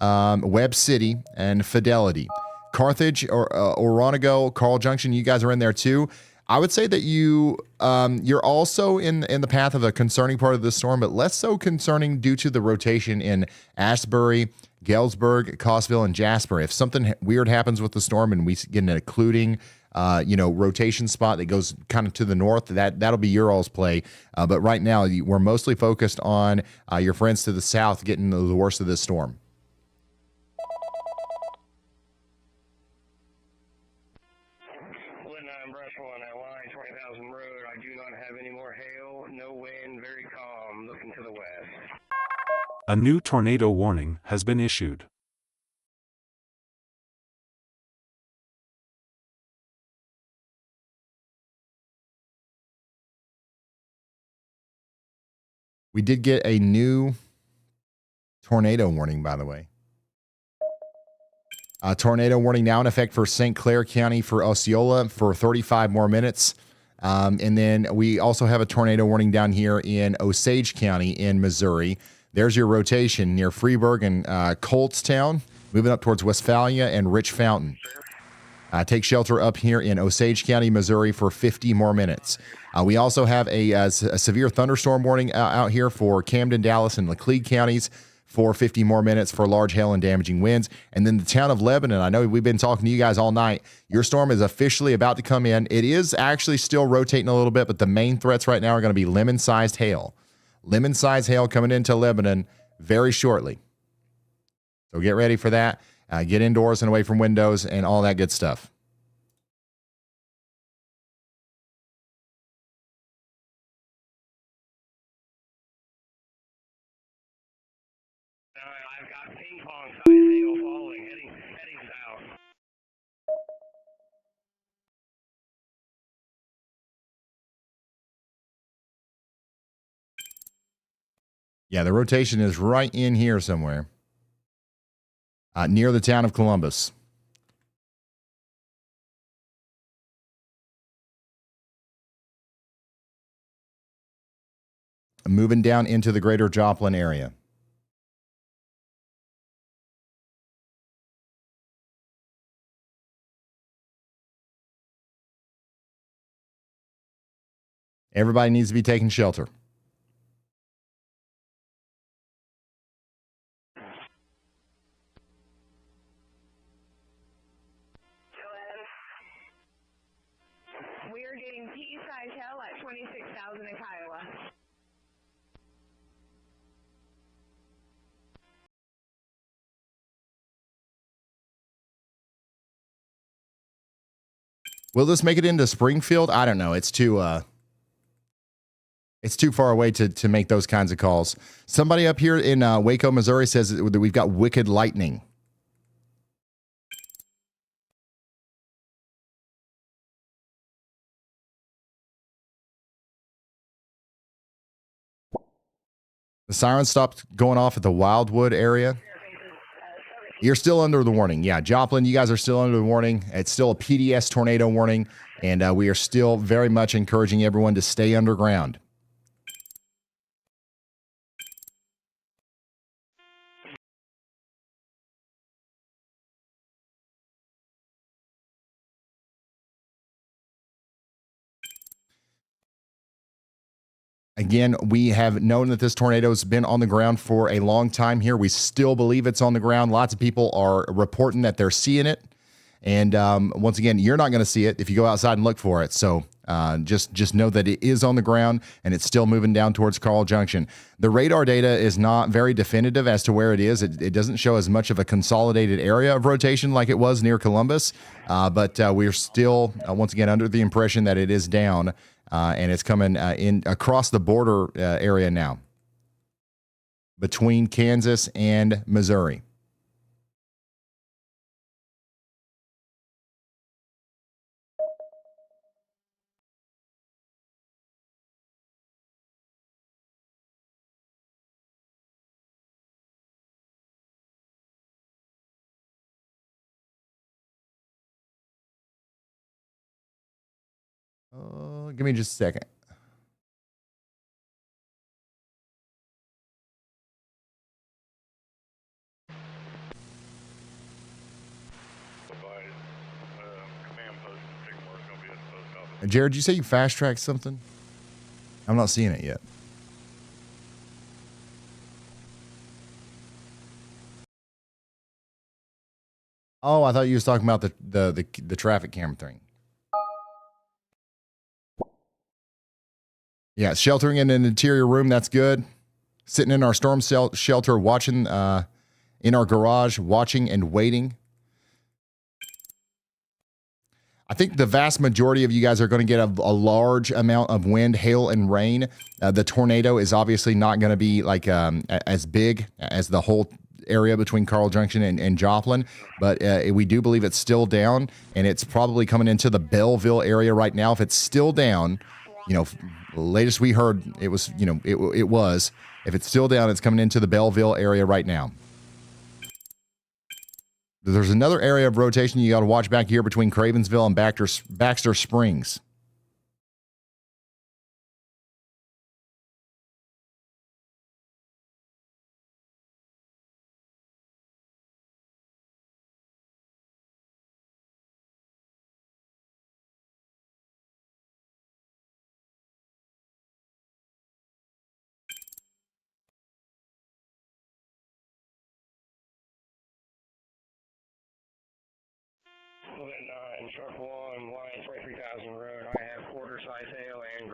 Speaker 1: Webb City, and Fidelity. Carthage or Oronogo, Carl Junction, you guys are in there too. I would say that you're also in the path of a concerning part of the storm, but less so concerning due to the rotation in Asbury, Galesburg, Cosville, and Jasper. If something weird happens with the storm and we get an occluding, rotation spot that goes kind of to the north, that'll be your all's play. But right now, we're mostly focused on your friends to the south getting the worst of this storm.
Speaker 6: A new tornado warning has been issued.
Speaker 1: We did get a new tornado warning, by the way. A tornado warning now in effect for St. Clair County for Osceola for 35 more minutes. And then we also have a tornado warning down here in Osage County in Missouri. There's your rotation near Freeburg and Coltstown, moving up towards Westphalia and Rich Fountain. Take shelter up here in Osage County, Missouri for 50 more minutes. We also have a severe thunderstorm warning out here for Camden, Dallas, and Laclede counties for 50 more minutes for large hail and damaging winds. And then the town of Lebanon, I know we've been talking to you guys all night. Your storm is officially about to come in. It is actually still rotating a little bit, but the main threats right now are going to be lemon-sized hail. Lemon-sized hail coming into Lebanon very shortly. So get ready for that. Get indoors and away from windows and all that good stuff.
Speaker 24: I've got ping-pong-sized hail falling, heading south.
Speaker 1: Yeah, the rotation is right in here somewhere. Near the town of Columbus. Moving down into the greater Joplin area. Everybody needs to be taking shelter.
Speaker 9: We are getting PE-size hail at 26,000 in Kiowa.
Speaker 1: Will this make it into Springfield? I don't know. It's too far away to make those kinds of calls. Somebody up here in Waco, Missouri says that we've got wicked lightning. The siren stopped going off at the Wildwood area. You're still under the warning. Yeah, Joplin, you guys are still under the warning. It's still a PDS tornado warning, and we are still very much encouraging everyone to stay underground. Again, we have known that this tornado has been on the ground for a long time here. We still believe it's on the ground. Lots of people are reporting that they're seeing it. And once again, you're not going to see it if you go outside and look for it. So just know that it is on the ground and it's still moving down towards Carl Junction. The radar data is not very definitive as to where it is. It doesn't show as much of a consolidated area of rotation like it was near Columbus. But we're still, once again, under the impression that it is down. And it's coming in across the border area now between Kansas and Missouri. Give me just a second. Jared, did you say you fast-tracked something? I'm not seeing it yet. Oh, I thought you was talking about the traffic camera thing. Yeah, sheltering in an interior room, that's good. Sitting in our storm shelter, watching in our garage, watching and waiting. I think the vast majority of you guys are going to get a large amount of wind, hail, and rain. The tornado is obviously not going to be like as big as the whole area between Carl Junction and Joplin, but we do believe it's still down, and it's probably coming into the Belleville area right now. If it's still down, latest we heard, it was, it was. If it's still down, it's coming into the Belleville area right now. There's another area of rotation you got to watch back here between Cravensville and Baxter Springs.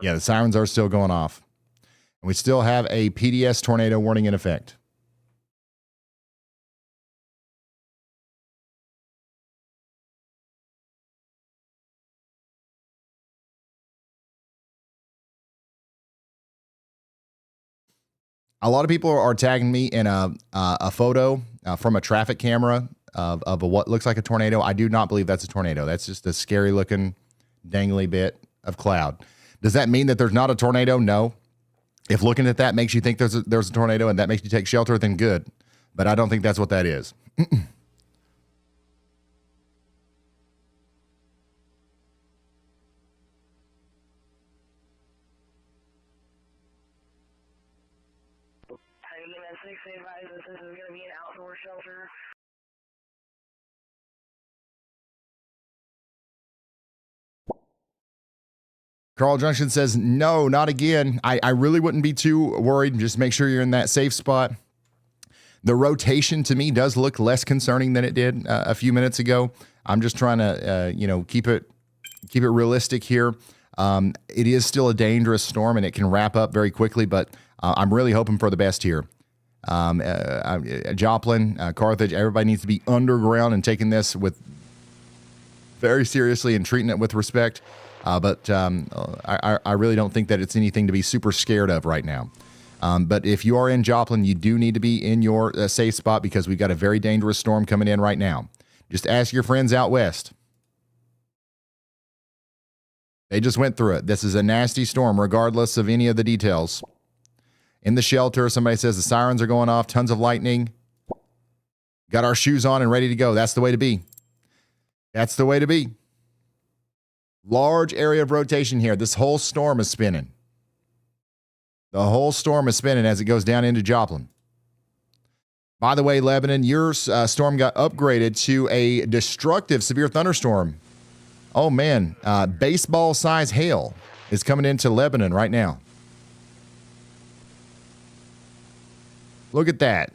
Speaker 1: Yeah, the sirens are still going off. And we still have a PDS tornado warning in effect. A lot of people are tagging me in a photo from a traffic camera of what looks like a tornado. I do not believe that's a tornado. That's just a scary looking dangly bit of cloud. Does that mean that there's not a tornado? No. If looking at that makes you think there's a tornado and that makes you take shelter, then good. But I don't think that's what that is.
Speaker 9: This is going to be an outdoor shelter.
Speaker 1: Carl Junction says, no, not again. I really wouldn't be too worried. Just make sure you're in that safe spot. The rotation to me does look less concerning than it did a few minutes ago. I'm just trying to, keep it realistic here. It is still a dangerous storm and it can wrap up very quickly, but I'm really hoping for the best here. Joplin, Carthage, everybody needs to be underground and taking this with very seriously and treating it with respect. But I really don't think that it's anything to be super scared of right now. But if you are in Joplin, you do need to be in your safe spot because we've got a very dangerous storm coming in right now. Just ask your friends out west. They just went through it. This is a nasty storm, regardless of any of the details. In the shelter, somebody says the sirens are going off, tons of lightning. Got our shoes on and ready to go. That's the way to be. That's the way to be. Large area of rotation here. This whole storm is spinning. The whole storm is spinning as it goes down into Joplin. By the way, Lebanon, your storm got upgraded to a destructive severe thunderstorm. Oh, man. Baseball-size hail is coming into Lebanon right now. Look at that.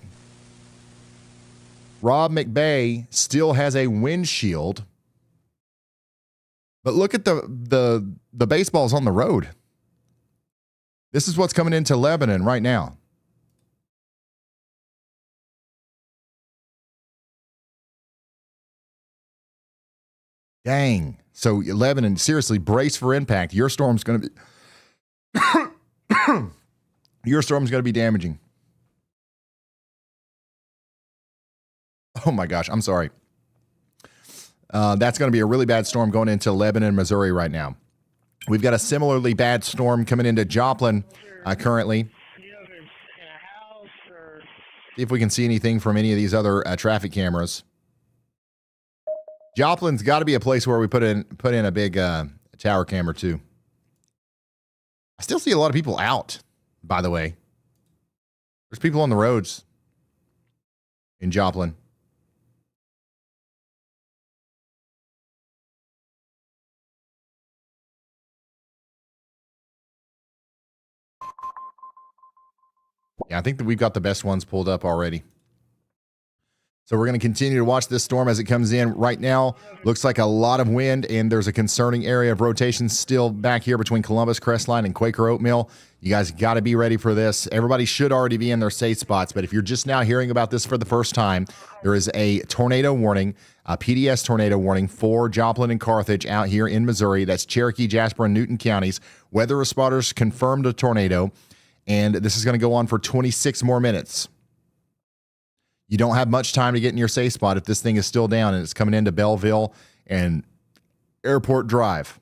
Speaker 1: Rob McBay still has a windshield. But look at the baseballs on the road. This is what's coming into Lebanon right now. Dang. So Lebanon, seriously, brace for impact. Your storm's going to be your storm's going to be damaging. Oh my gosh, I'm sorry. That's going to be a really bad storm going into Lebanon, Missouri right now. We've got a similarly bad storm coming into Joplin currently. See if we can see anything from any of these other traffic cameras. Joplin's got to be a place where we put in a big tower camera too. I still see a lot of people out, by the way. There's people on the roads in Joplin. Yeah, I think that we've got the best ones pulled up already. So we're going to continue to watch this storm as it comes in. Right now, looks like a lot of wind, and there's a concerning area of rotation still back here between Columbus, Crestline, and Quaker Oatmeal. You guys got to be ready for this. Everybody should already be in their safe spots, but if you're just now hearing about this for the first time, there is a tornado warning, a PDS tornado warning for Joplin and Carthage out here in Missouri. That's Cherokee, Jasper, and Newton counties. Weather spotters confirmed a tornado, and this is going to go on for 26 more minutes. You don't have much time to get in your safe spot if this thing is still down and it's coming into Belleville and Airport Drive.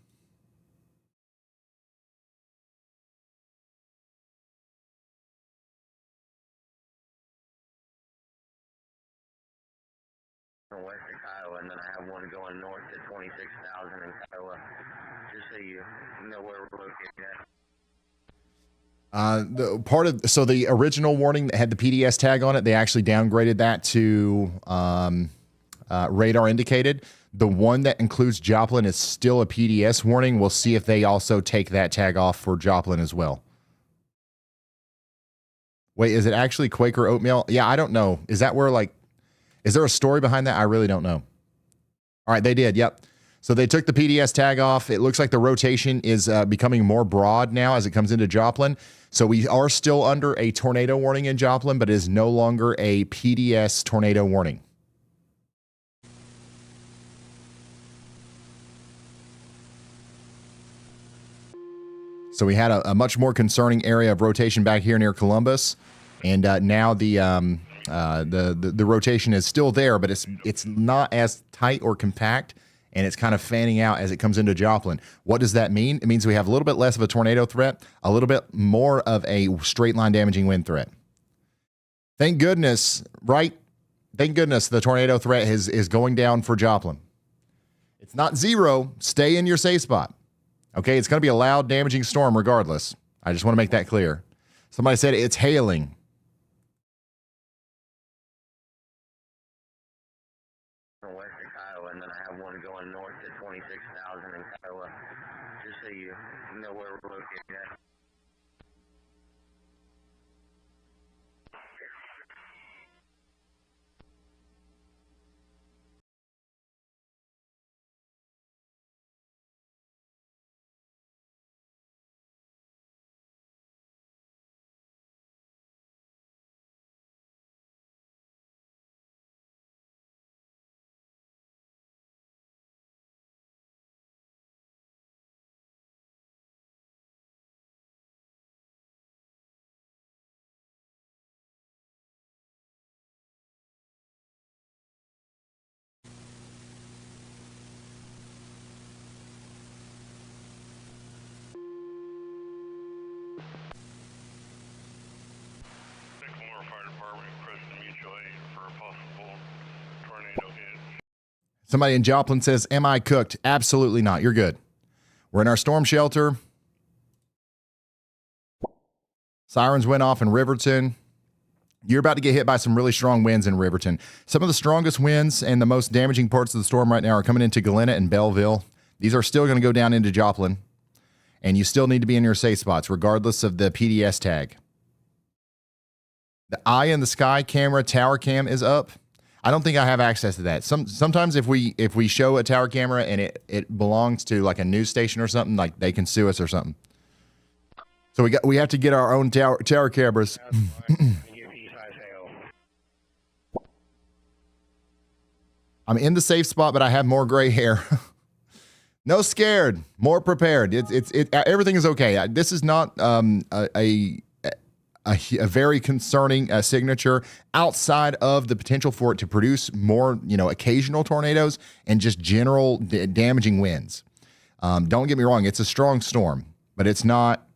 Speaker 3: West of Kiowa, and then I have one going north to 26,000 in Kiowa, just so you know where we're located at.
Speaker 1: The original warning that had the PDS tag on it, they actually downgraded that to radar indicated. The one that includes Joplin is still a PDS warning. We'll see if they also take that tag off for Joplin as well. Wait, is it actually Quaker Oatmeal? Yeah, I don't know. Is that where, like, is there a story behind that? I really don't know. All right, they did. Yep. So they took the PDS tag off. It looks like the rotation is becoming more broad now as it comes into Joplin. So we are still under a tornado warning in Joplin, but it is no longer a PDS tornado warning. So we had a much more concerning area of rotation back here near Columbus, and now the rotation is still there, but it's not as tight or compact. And it's kind of fanning out as it comes into Joplin. What does that mean? It means we have a little bit less of a tornado threat, a little bit more of a straight line damaging wind threat. Thank goodness, right? Thank goodness the tornado threat is going down for Joplin. It's not zero. Stay in your safe spot. Okay, it's going to be a loud, damaging storm regardless. I just want to make that clear. Somebody said it's hailing.
Speaker 3: And then I have one going north to 26,000 in Kiowa, just so you know where we're located at.
Speaker 4: Sycamore Fire Department requesting mutual aid for a possible tornado hit.
Speaker 1: Somebody in Joplin says, am I cooked? Absolutely not. You're good. We're in our storm shelter. Sirens went off in Riverton. You're about to get hit by some really strong winds in Riverton. Some of the strongest winds and the most damaging parts of the storm right now are coming into Galena and Belleville. These are still going to go down into Joplin. And you still need to be in your safe spots, regardless of the PDS tag. The eye in the sky camera tower cam is up. I don't think I have access to that. Sometimes if we show a tower camera and it belongs to like a news station or something, like they can sue us or something. So we have to get our own tower cameras. I'm in the safe spot, but I have more gray hair. No scared, more prepared. Everything is okay. This is not a very concerning signature outside of the potential for it to produce more, occasional tornadoes and just general damaging winds. Don't get me wrong. It's a strong storm, but it's not,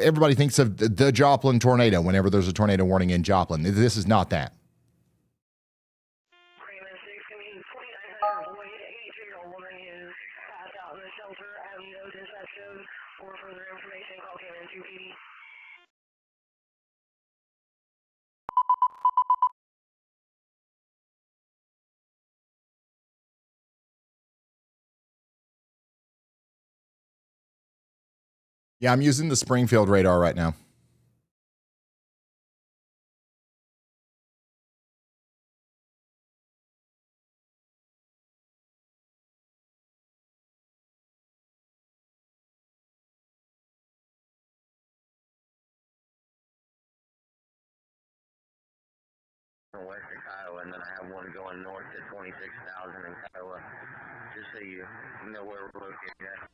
Speaker 1: everybody thinks of the Joplin tornado whenever there's a tornado warning in Joplin. This is not that.
Speaker 9: Freeman coming 2900 Boyd, 83-year-old woman who's passed out in the shelter. I have no dispatch code. For further information, call Cannon 2 PD.
Speaker 1: Yeah, I'm using the Springfield radar right now.
Speaker 3: From west of Kiowa, and then I have one going north to 26,000 in Kiowa, just so you know where we're located at.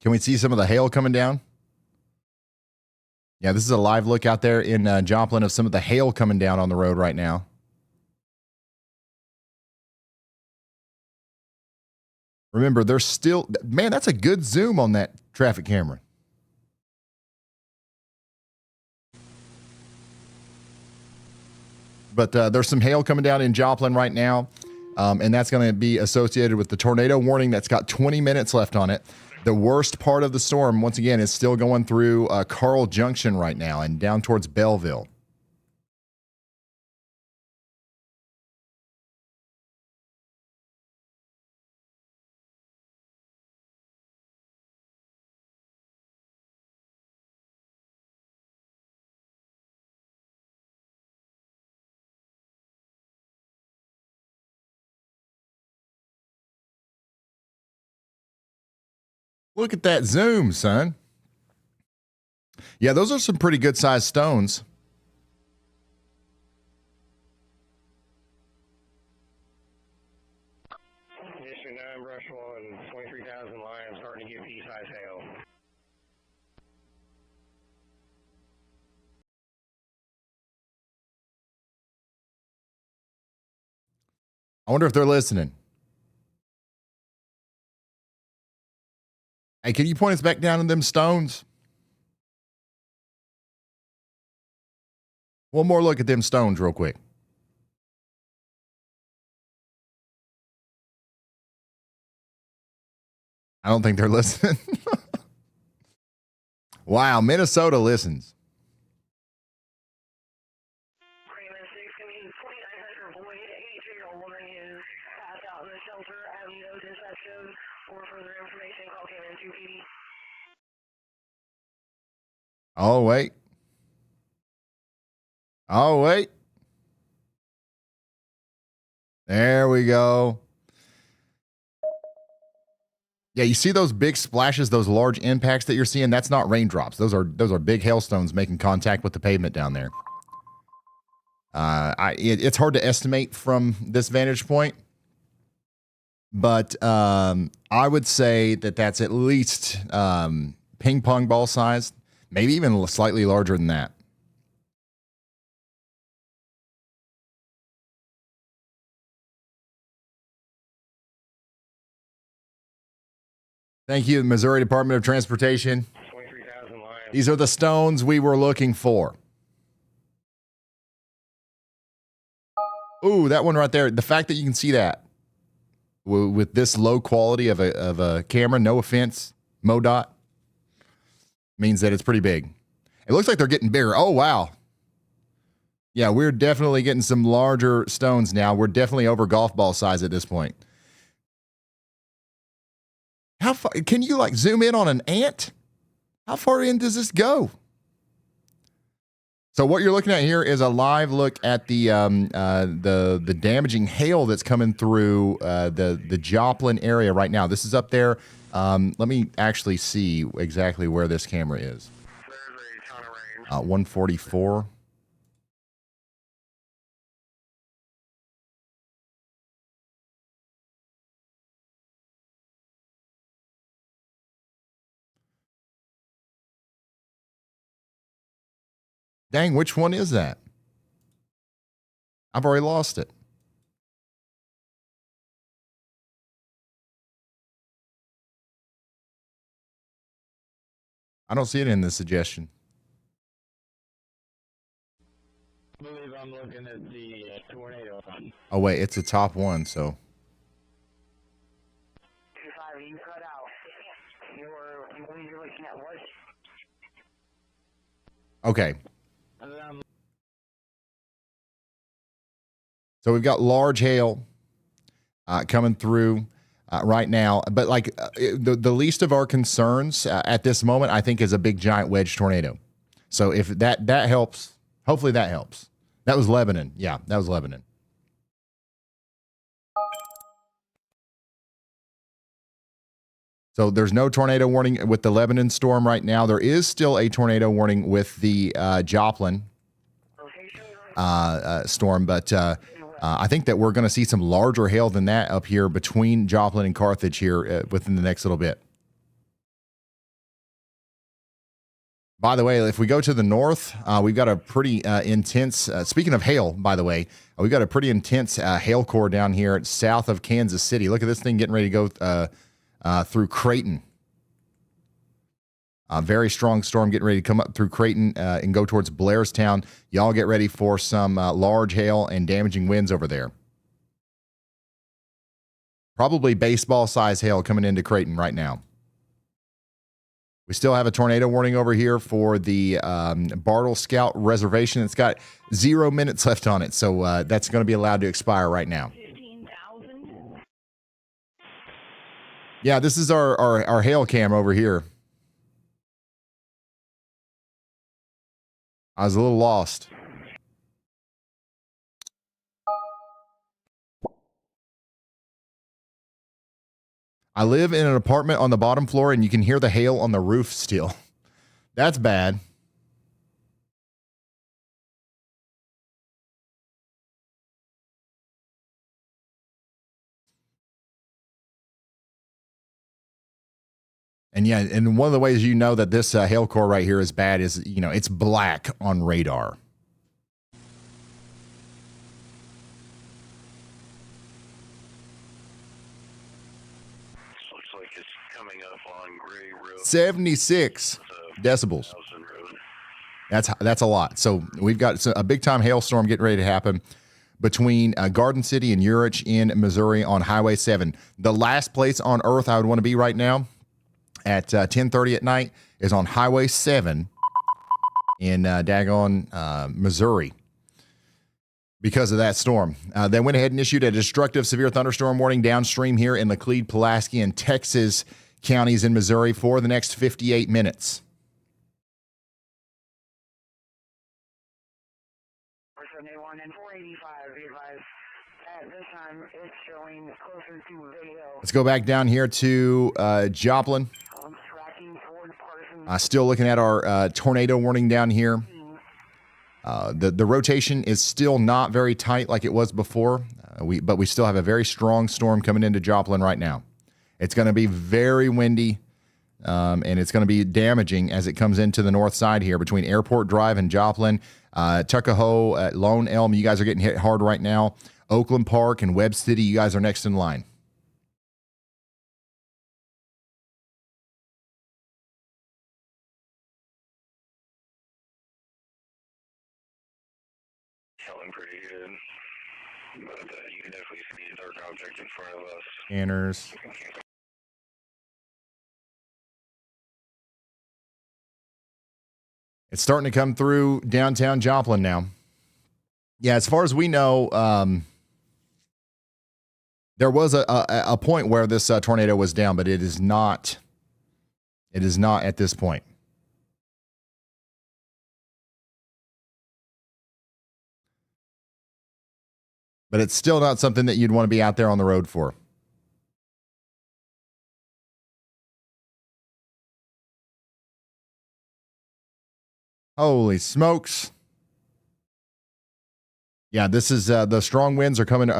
Speaker 1: Can we see some of the hail coming down? Yeah, this is a live look out there in Joplin of some of the hail coming down on the road right now. Remember, there's still... Man, that's a good zoom on that traffic camera. But there's some hail coming down in Joplin right now, and that's going to be associated with the tornado warning that's got 20 minutes left on it. The worst part of the storm, once again, is still going through Carl Junction right now and down towards Belleville. Look at that zoom, son. Yeah, those are some pretty good sized stones.
Speaker 24: District 9 brush 1, 23,000 lions starting to get pea-size hail.
Speaker 1: I wonder if they're listening. Hey, can you point us back down to them stones? One more look at them stones real quick. I don't think they're listening. Wow, Minnesota listens.
Speaker 9: Raymond 6 coming 2900 Boyd, 83-year-old woman who's passed out in the shelter. I have no dispatch code. For further information, call Cannon 2 PD.
Speaker 1: Oh, wait. Oh, wait. There we go. Yeah, you see those big splashes, those large impacts that you're seeing? That's not raindrops. Those are big hailstones making contact with the pavement down there. It's hard to estimate from this vantage point, but I would say that that's at least ping pong ball size, maybe even slightly larger than that. Thank you, Missouri Department of Transportation.
Speaker 24: 23,000 lions.
Speaker 1: These are the stones we were looking for. Ooh, that one right there. The fact that you can see that with this low quality of a camera, no offense, MoDOT, means that it's pretty big. It looks like they're getting bigger. Oh, wow. Yeah, we're definitely getting some larger stones now. We're definitely over golf ball size at this point. How far can you like zoom in on an ant? How far in does this go? So what you're looking at here is a live look at the damaging hail that's coming through the Joplin area right now. This is up there. Let me actually see exactly where this camera is. 144. Dang, which one is that? I've already lost it. I don't see it in the suggestion.
Speaker 3: I believe I'm looking at the tornado one.
Speaker 1: Oh, wait, it's the top one, so.
Speaker 3: 25, you cut out. You believe you're looking at what?
Speaker 1: Okay. So we've got large hail coming through right now. But like the least of our concerns at this moment, I think, is a big giant wedge tornado. So if that helps, hopefully that helps. That was Lebanon. Yeah, that was Lebanon. So there's no tornado warning with the Lebanon storm right now. There is still a tornado warning with the Joplin storm, but I think that we're going to see some larger hail than that up here between Joplin and Carthage here within the next little bit. By the way, if we go to the north, we've got a pretty intense, speaking of hail, by the way, we've got a pretty intense hail core down here south of Kansas City. Look at this thing getting ready to go through Creighton. A very strong storm getting ready to come up through Creighton and go towards Blairstown. Y'all get ready for some large hail and damaging winds over there. Probably baseball-size hail coming into Creighton right now. We still have a tornado warning over here for the Bartle Scout Reservation. It's got 0 minutes left on it, so that's going to be allowed to expire right now.
Speaker 3: 15,000?
Speaker 1: Yeah, this is our hail cam over here. I was a little lost. I live in an apartment on the bottom floor, and you can hear the hail on the roof still. That's bad. And yeah, and one of the ways you know that this hail core right here is bad is, you know, it's black on radar.
Speaker 4: Looks like it's coming up on Gray Road.
Speaker 1: 76 decibels. That's a lot. So we've got a big time hailstorm getting ready to happen between Garden City and Urich in Missouri on Highway 7. The last place on earth I would want to be right now at 10:30 at night is on Highway 7 in Missouri because of that storm. They went ahead and issued a destructive severe thunderstorm warning downstream here in Laclede, Pulaski, and Texas counties in Missouri for the next 58 minutes.
Speaker 3: And 485, be advised. At this time, it's showing closer to Video.
Speaker 1: Let's go back down here to Joplin.
Speaker 3: Tracking toward Parsons.
Speaker 1: Still looking at our tornado warning down here. The rotation is still not very tight like it was before, but we still have a very strong storm coming into Joplin right now. It's going to be very windy, and it's going to be damaging as it comes into the north side here between Airport Drive and Joplin. Tuckahoe, Lone Elm, you guys are getting hit hard right now. Oakland Park and Webb City, you guys are next in line.
Speaker 4: Feeling pretty good. But you can definitely see a dark object in front of us.
Speaker 1: Scanners. It's starting to come through downtown Joplin now. Yeah, as far as we know, there was a point where this tornado was down, but it is not. It is not at this point. But it's still not something that you'd want to be out there on the road for. Holy smokes. Yeah, this is the strong winds are coming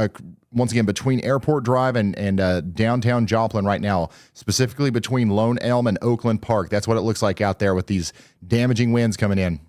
Speaker 1: once again between Airport Drive and downtown Joplin right now, specifically between Lone Elm and Oakland Park. That's what it looks like out there with these damaging winds coming in.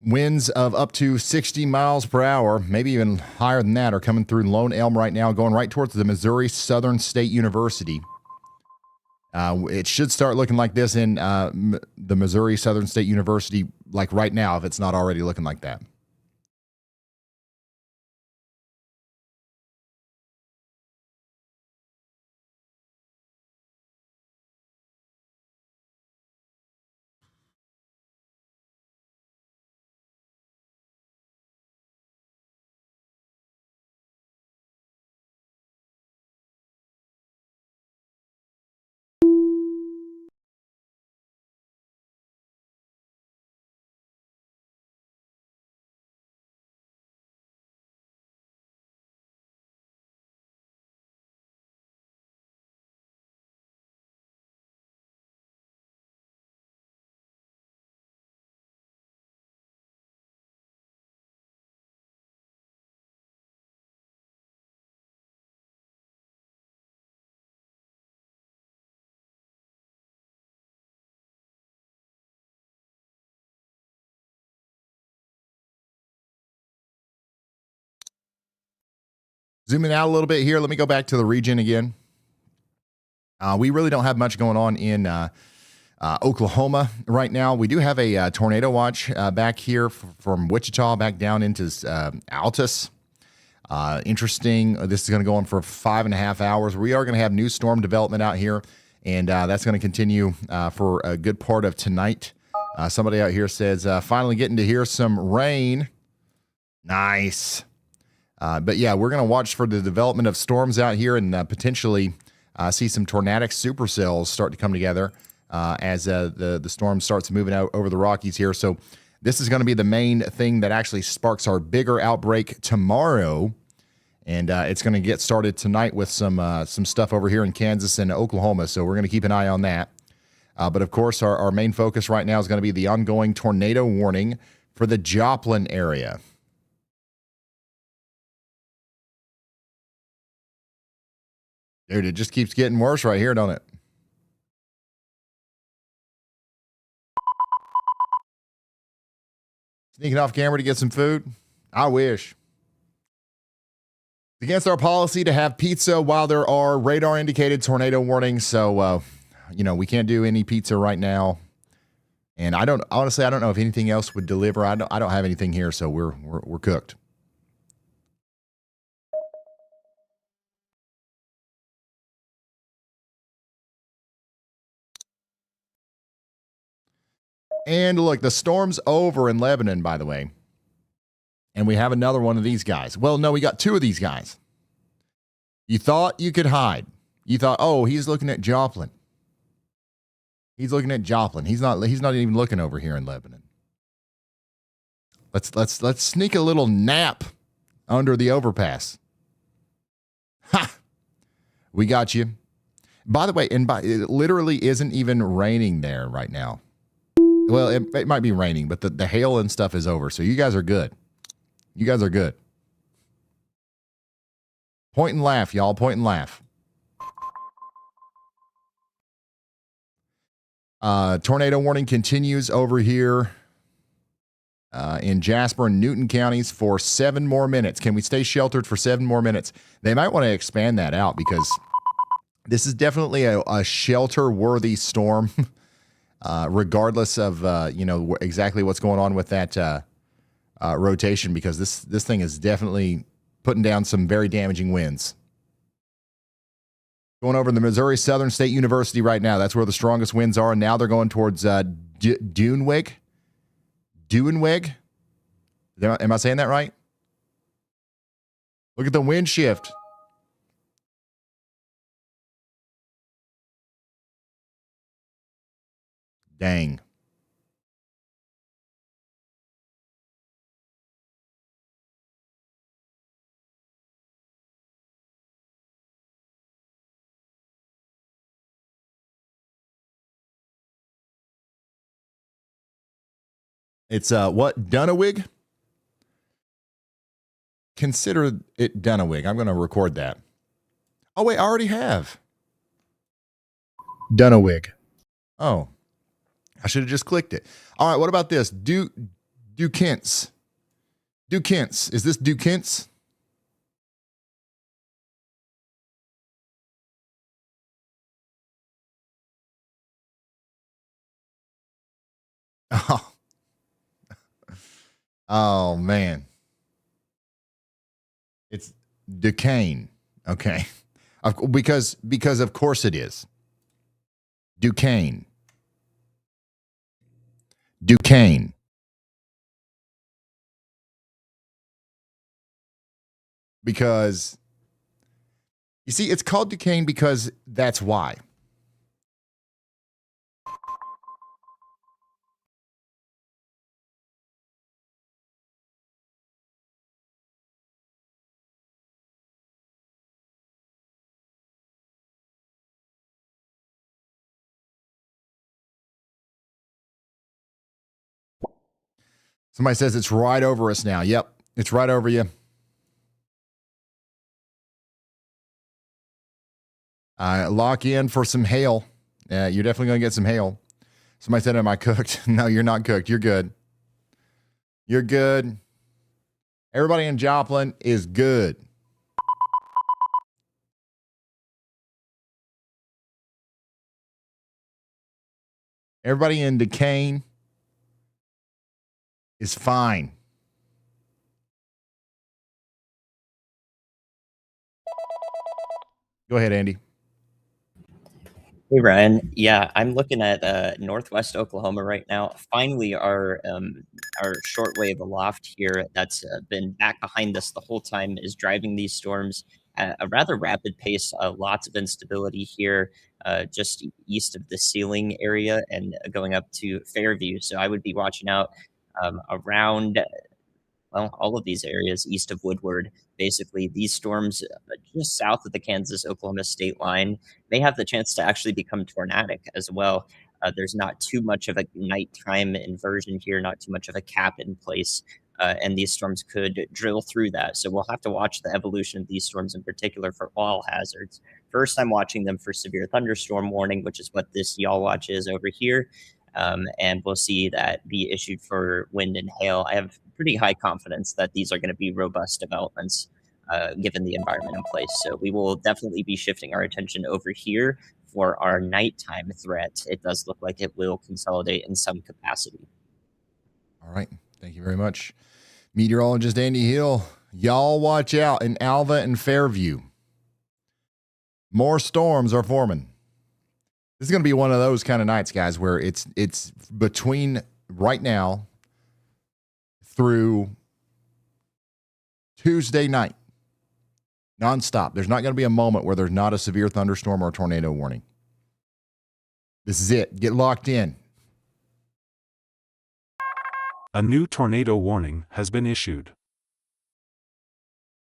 Speaker 1: Winds of up to 60 miles per hour, maybe even higher than that, are coming through Lone Elm right now, going right towards the Missouri Southern State University. It should start looking like this in the Missouri Southern State University, like right now, if it's not already looking like that. Zooming out a little bit here, let me go back to the region again. We really don't have much going on in Oklahoma right now. We do have a tornado watch back here from Wichita back down into Altus. Interesting. This is going to go on for 5.5 hours. We are going to have new storm development out here, and that's going to continue for a good part of tonight. Somebody out here says, finally getting to hear some rain. Nice. But yeah, we're going to watch for the development of storms out here and potentially see some tornadic supercells start to come together as the storm starts moving out over the Rockies here. So this is going to be the main thing that actually sparks our bigger outbreak tomorrow. And it's going to get started tonight with some stuff over here in Kansas and Oklahoma. So we're going to keep an eye on that. But of course, our main focus right now is going to be the ongoing tornado warning for the Joplin area. Dude, it just keeps getting worse right here, don't it? Sneaking off camera to get some food? I wish. It's against our policy to have pizza while there are radar-indicated tornado warnings, so, we can't do any pizza right now. And I don't know if anything else would deliver. I don't have anything here, so we're cooked. And look, the storm's over in Lebanon, by the way. And we have another one of these guys. Well, no, we got two of these guys. You thought you could hide. You thought, oh, he's looking at Joplin. He's looking at Joplin. He's not even looking over here in Lebanon. Let's sneak a little nap under the overpass. Ha! We got you. By the way, it literally isn't even raining there right now. Well, it might be raining, but the hail and stuff is over. So you guys are good. You guys are good. Point and laugh, y'all. Point and laugh. Tornado warning continues over here in Jasper and Newton counties for 7 more minutes. Can we stay sheltered for 7 more minutes? They might want to expand that out because this is definitely a shelter-worthy storm. Regardless of exactly what's going on with that rotation, because this thing is definitely putting down some very damaging winds. Going over the Missouri Southern State University right now. That's where the strongest winds are. And now they're going towards Duenweg. Duenweg. Am I saying that right? Look at the wind shift. Dang. It's what? Duenweg? Consider it Duenweg. I'm going to record that. Oh, wait, I already have. Duenweg. Oh. I should have just clicked it. All right, what about this? Dukins. Dukins. Is this Dukins? Oh. Oh man. It's Duquesne. Okay. Because of course it is. Duquesne. Duquesne. Because you see, it's called Duquesne because that's why. Somebody says it's right over us now. Yep, it's right over you. Lock in for some hail. You're definitely going to get some hail. Somebody said, am I cooked? No, you're not cooked. You're good. You're good. Everybody in Joplin is good. Everybody in Duquesne is fine. Go ahead, Andy.
Speaker 2: Hey Ryan, yeah, I'm looking at northwest Oklahoma right now. Finally, our shortwave aloft here that's been back behind us the whole time is driving these storms at a rather rapid pace. Lots of instability here, just east of the ceiling area and going up to Fairview. So I would be watching out around. Well, all of these areas east of Woodward, basically these storms just south of the Kansas-Oklahoma state line may have the chance to actually become tornadic as well. There's not too much of a nighttime inversion here, not too much of a cap in place, and these storms could drill through that. So we'll have to watch the evolution of these storms in particular for all hazards. First, I'm watching them for severe thunderstorm warning, which is what this y'all watch is over here. And we'll see that be issued for wind and hail. I have pretty high confidence that these are going to be robust developments given the environment in place. So we will definitely be shifting our attention over here for our nighttime threat. It does look like it will consolidate in some capacity.
Speaker 1: All right. Thank you very much. Meteorologist Andy Hill. Y'all watch out in Alva and Fairview. More storms are forming. This is going to be one of those kind of nights, guys, where it's between right now through Tuesday night, nonstop. There's not going to be a moment where there's not a severe thunderstorm or a tornado warning. This is it. Get locked in.
Speaker 6: A new tornado warning has been issued.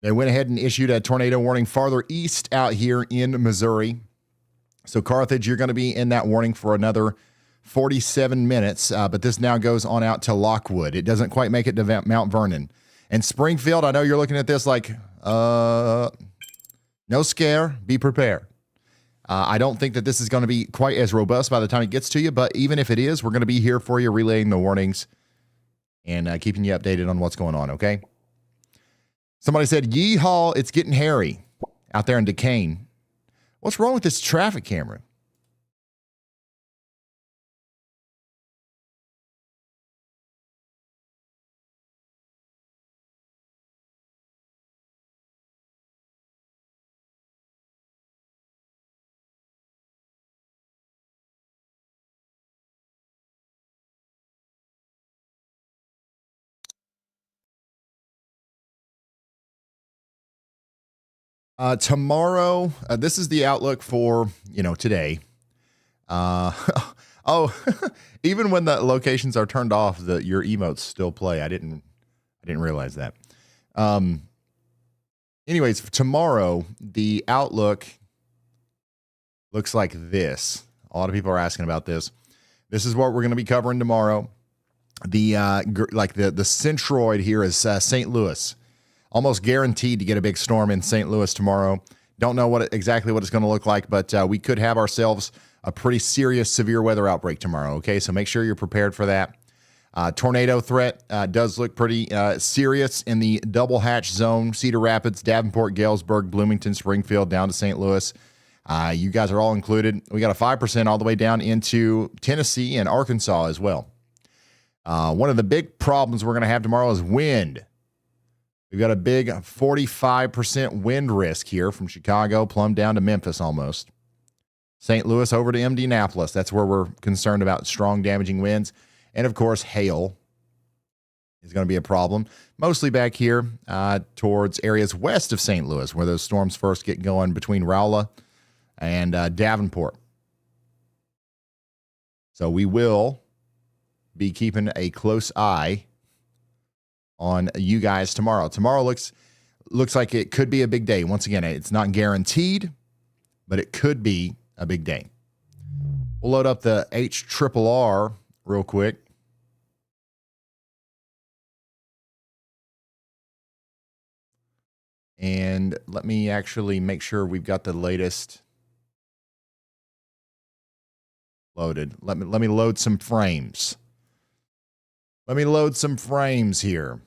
Speaker 1: They went ahead and issued a tornado warning farther east out here in Missouri. So Carthage, you're going to be in that warning for another 47 minutes, but this now goes on out to Lockwood. It doesn't quite make it to Mount Vernon. And Springfield, I know you're looking at this like, no scare, be prepared. I don't think that this is going to be quite as robust by the time it gets to you, but even if it is, we're going to be here for you, relaying the warnings and keeping you updated on what's going on, okay? Somebody said, yeehaw, it's getting hairy out there in Duquesne. What's wrong with this traffic camera? Tomorrow, this is the outlook for, today. Oh, even when the locations are turned off, your emotes still play. I didn't realize that. Anyways, tomorrow, the outlook looks like this. A lot of people are asking about this. This is what we're going to be covering tomorrow. The centroid here is St. Louis. Almost guaranteed to get a big storm in St. Louis tomorrow. Don't know exactly what it's going to look like, but we could have ourselves a pretty serious severe weather outbreak tomorrow, okay? So make sure you're prepared for that. Tornado threat does look pretty serious in the double hatch zone. Cedar Rapids, Davenport, Galesburg, Bloomington, Springfield, down to St. Louis. You guys are all included. We got a 5% all the way down into Tennessee and Arkansas as well. One of the big problems we're going to have tomorrow is wind. We've got a big 45% wind risk here from Chicago, plumb down to Memphis almost. St. Louis over to Indianapolis. That's where we're concerned about strong damaging winds. And, of course, hail is going to be a problem, mostly back here towards areas west of St. Louis, where those storms first get going between Rowlett and Davenport. So we will be keeping a close eye on you guys tomorrow. Tomorrow looks like it could be a big day. Once again, it's not guaranteed, but it could be a big day. We'll load up the HRRR real quick. And let me actually make sure we've got the latest loaded. Let me load some frames. Let me load some frames here.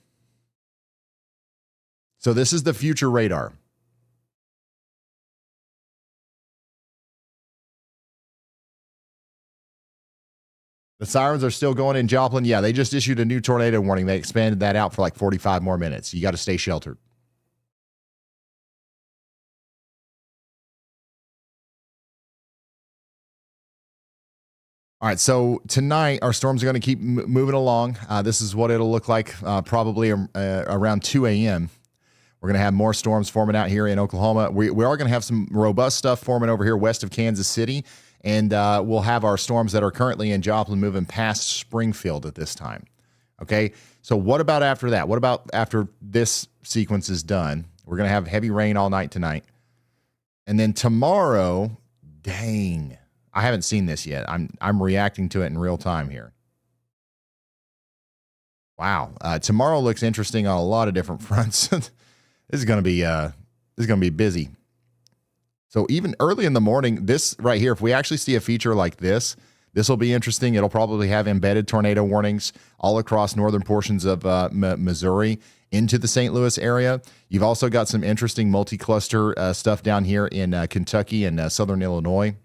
Speaker 1: So this is the future radar. The sirens are still going in Joplin. Yeah, they just issued a new tornado warning. They expanded that out for like 45 more minutes. You got to stay sheltered. All right, so tonight our storms are going to keep moving along. This is what it'll look like probably around 2 a.m. We're going to have more storms forming out here in Oklahoma. We are going to have some robust stuff forming over here west of Kansas City, and we'll have our storms that are currently in Joplin moving past Springfield at this time. Okay, so what about after that? What about after this sequence is done? We're going to have heavy rain all night tonight. And then tomorrow, dang, I haven't seen this yet. I'm reacting to it in real time here. Wow, tomorrow looks interesting on a lot of different fronts. This is going to be busy. So even early in the morning, this right here, if we actually see a feature like this, this will be interesting. It'll probably have embedded tornado warnings all across northern portions of Missouri into the St. Louis area. You've also got some interesting multi-cluster stuff down here in Kentucky and southern Illinois.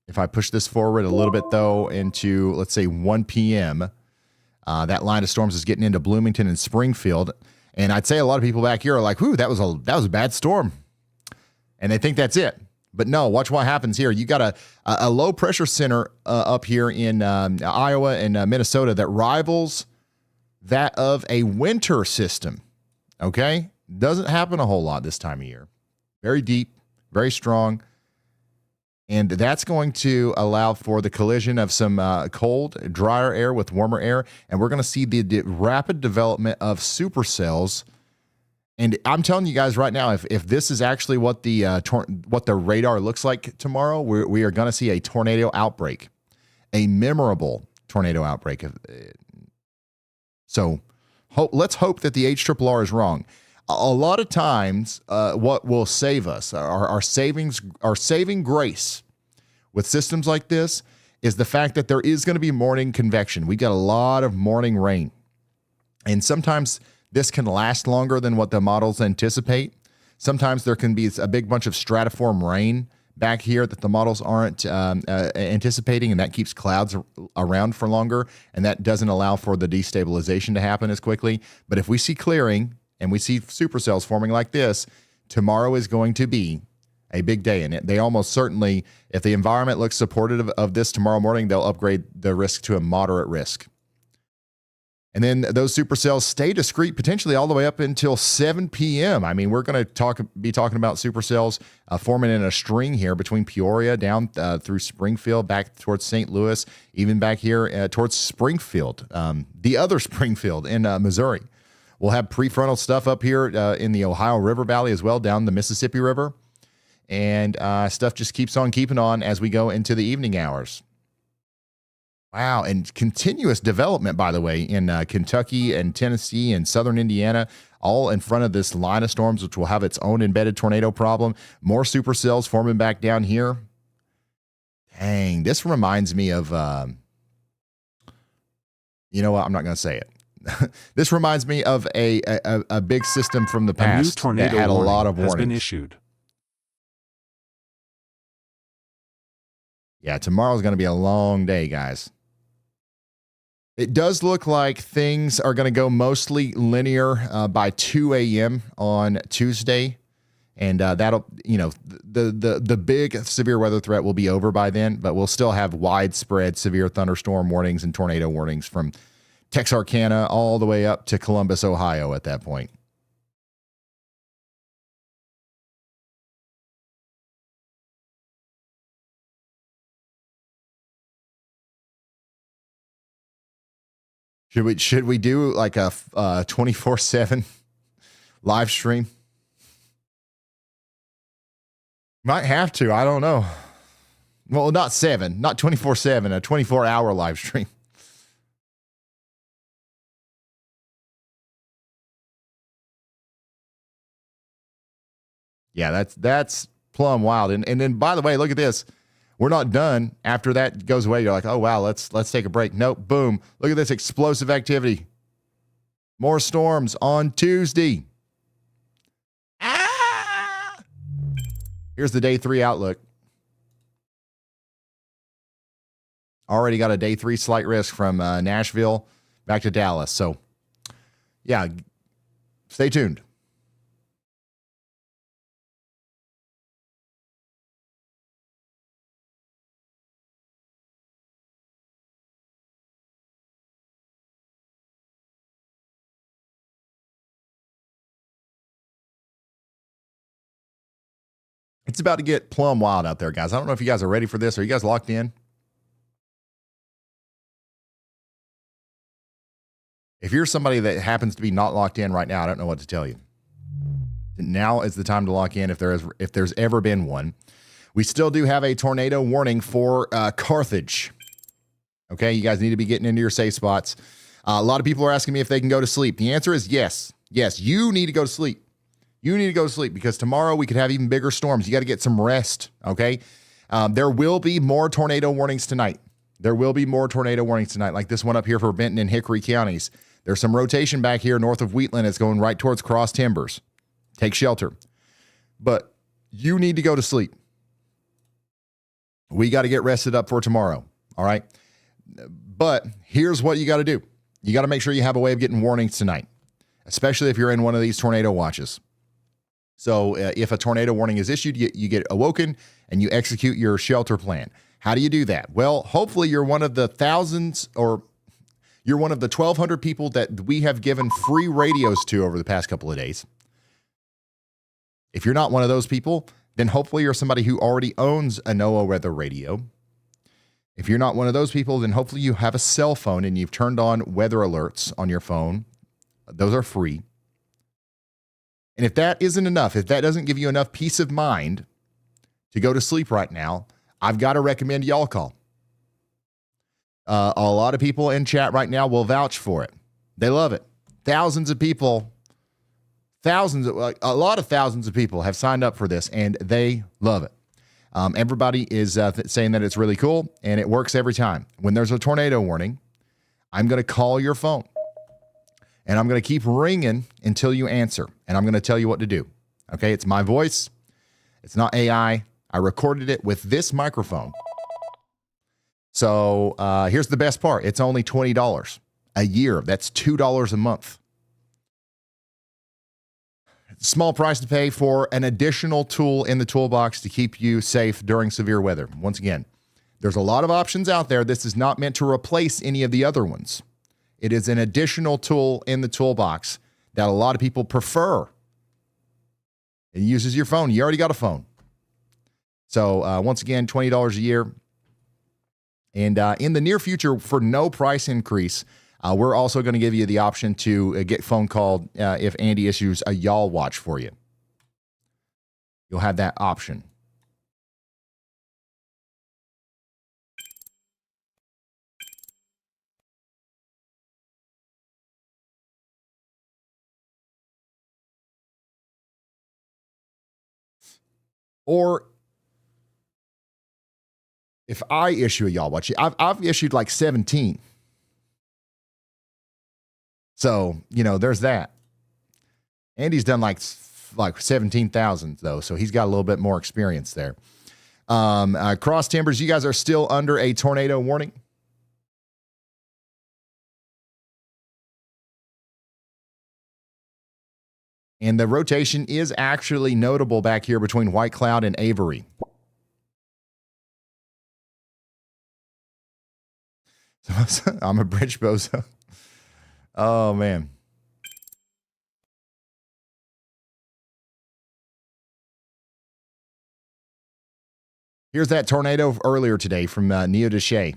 Speaker 1: If I push this forward a little bit, though, into, let's say, 1 p.m., that line of storms is getting into Bloomington and Springfield. And I'd say a lot of people back here are like, whew, that was a bad storm. And they think that's it. But no, watch what happens here. You got a low pressure center up here in Iowa and Minnesota that rivals that of a winter system. Okay? Doesn't happen a whole lot this time of year. Very deep, very strong. And that's going to allow for the collision of some cold, drier air with warmer air. And we're going to see the rapid development of supercells. And I'm telling you guys right now, if this is actually what the radar looks like tomorrow, we are going to see a tornado outbreak, a memorable tornado outbreak. So let's hope that the HRRR is wrong. A lot of times, what will save us, our saving grace with systems like this, is the fact that there is going to be morning convection. We got a lot of morning rain, and sometimes this can last longer than what the models anticipate. Sometimes there can be a big bunch of stratiform rain back here that the models aren't anticipating, and that keeps clouds around for longer, and that doesn't allow for the destabilization to happen as quickly. But if we see clearing and we see supercells forming like this, tomorrow is going to be a big day. And they almost certainly, if the environment looks supportive of this tomorrow morning, they'll upgrade the risk to a moderate risk. And then those supercells stay discrete potentially all the way up until 7 p.m. I mean, we're going to be talking about supercells forming in a string here between Peoria down through Springfield, back towards St. Louis, even back here towards Springfield, the other Springfield in Missouri. We'll have prefrontal stuff up here in the Ohio River Valley as well, down the Mississippi River. And stuff just keeps on keeping on as we go into the evening hours. Wow, and continuous development, by the way, in Kentucky and Tennessee and southern Indiana, all in front of this line of storms, which will have its own embedded tornado problem. More supercells forming back down here. Dang, this reminds me of You know what? I'm not going to say it. This reminds me of a big system from the
Speaker 6: A new
Speaker 1: past that
Speaker 6: tornado
Speaker 1: had a
Speaker 6: warning
Speaker 1: lot of
Speaker 6: has
Speaker 1: warnings.
Speaker 6: been issued.
Speaker 1: Yeah, tomorrow's going to be a long day, guys. It does look like things are going to go mostly linear by 2 a.m. on Tuesday. And that'll, the big severe weather threat will be over by then, but we'll still have widespread severe thunderstorm warnings and tornado warnings from Texarkana all the way up to Columbus, Ohio at that point. Should we do like a 24/7 live stream? Might have to. I don't know. Well, not 24/7, a 24-hour live stream. Yeah, that's plumb wild. And then, by the way, look at this. We're not done. After that goes away, you're like, oh, wow, let's take a break. Nope, boom. Look at this explosive activity. More storms on Tuesday. Here's the day 3 outlook. Already got a day 3 slight risk from Nashville back to Dallas. So, yeah, stay tuned. It's about to get plumb wild out there, guys. I don't know if you guys are ready for this. Are you guys locked in? If you're somebody that happens to be not locked in right now, I don't know what to tell you. Now is the time to lock in if there's ever been one. We still do have a tornado warning for Carthage. Okay, you guys need to be getting into your safe spots. A lot of people are asking me if they can go to sleep. The answer is yes. Yes, you need to go to sleep. You need to go to sleep because tomorrow we could have even bigger storms. You got to get some rest, okay? There will be more tornado warnings tonight. Like this one up here for Benton and Hickory counties. There's some rotation back here north of Wheatland. It's going right towards Cross Timbers. Take shelter. But you need to go to sleep. We got to get rested up for tomorrow, all right? But here's what you got to do. You got to make sure you have a way of getting warnings tonight, especially if you're in one of these tornado watches. So if a tornado warning is issued, you get awoken and you execute your shelter plan. How do you do that? Well, hopefully you're one of the thousands or you're one of the 1,200 people that we have given free radios to over the past couple of days. If you're not one of those people, then hopefully you're somebody who already owns a NOAA weather radio. If you're not one of those people, then hopefully you have a cell phone and you've turned on weather alerts on your phone. Those are free. And if that isn't enough, if that doesn't give you enough peace of mind to go to sleep right now, I've got to recommend YALLCALL. A lot of people in chat right now will vouch for it. They love it. Thousands of people, a lot of thousands of people have signed up for this, and they love it. Everybody is saying that it's really cool, and it works every time. When there's a tornado warning, I'm going to call your phone. And I'm going to keep ringing until you answer. And I'm going to tell you what to do. Okay, it's my voice. It's not AI. I recorded it with this microphone. So here's the best part. It's only $20 a year. That's $2 a month. Small price to pay for an additional tool in the toolbox to keep you safe during severe weather. Once again, there's a lot of options out there. This is not meant to replace any of the other ones. It is an additional tool in the toolbox that a lot of people prefer. It uses your phone. You already got a phone. So once again, $20 a year. And in the near future, for no price increase, we're also going to give you the option to get phone called if Andy issues a y'all watch for you. You'll have that option. Or if I issue a y'all watch, I've issued like 17. So, there's that. Andy's done like 17,000 though, so he's got a little bit more experience there. Cross Timbers, you guys are still under a tornado warning. And the rotation is actually notable back here between White Cloud and Avery. I'm a bridge bozo. Oh, man. Here's that tornado earlier today from Neodesha.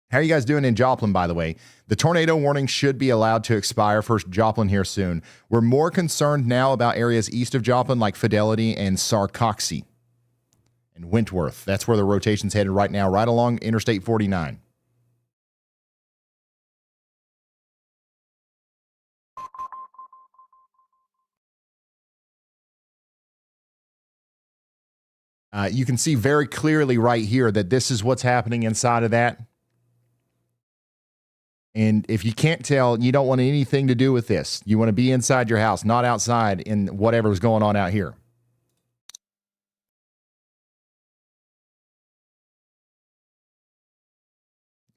Speaker 1: How are you guys doing in Joplin, by the way? The tornado warning should be allowed to expire for Joplin here soon. We're more concerned now about areas east of Joplin like Fidelity and Sarcoxie and Wentworth. That's where the rotation's headed right now, right along Interstate 49. You can see very clearly right here that this is what's happening inside of that. And if you can't tell, you don't want anything to do with this. You want to be inside your house, not outside in whatever's going on out here.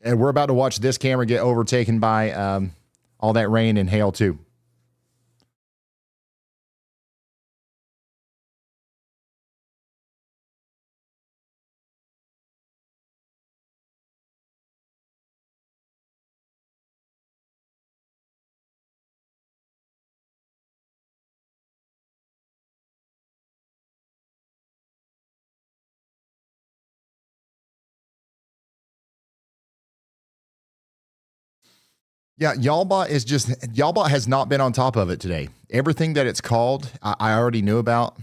Speaker 1: And we're about to watch this camera get overtaken by all that rain and hail too. Yeah, Y'allbot has not been on top of it today. Everything that it's called, I already knew about.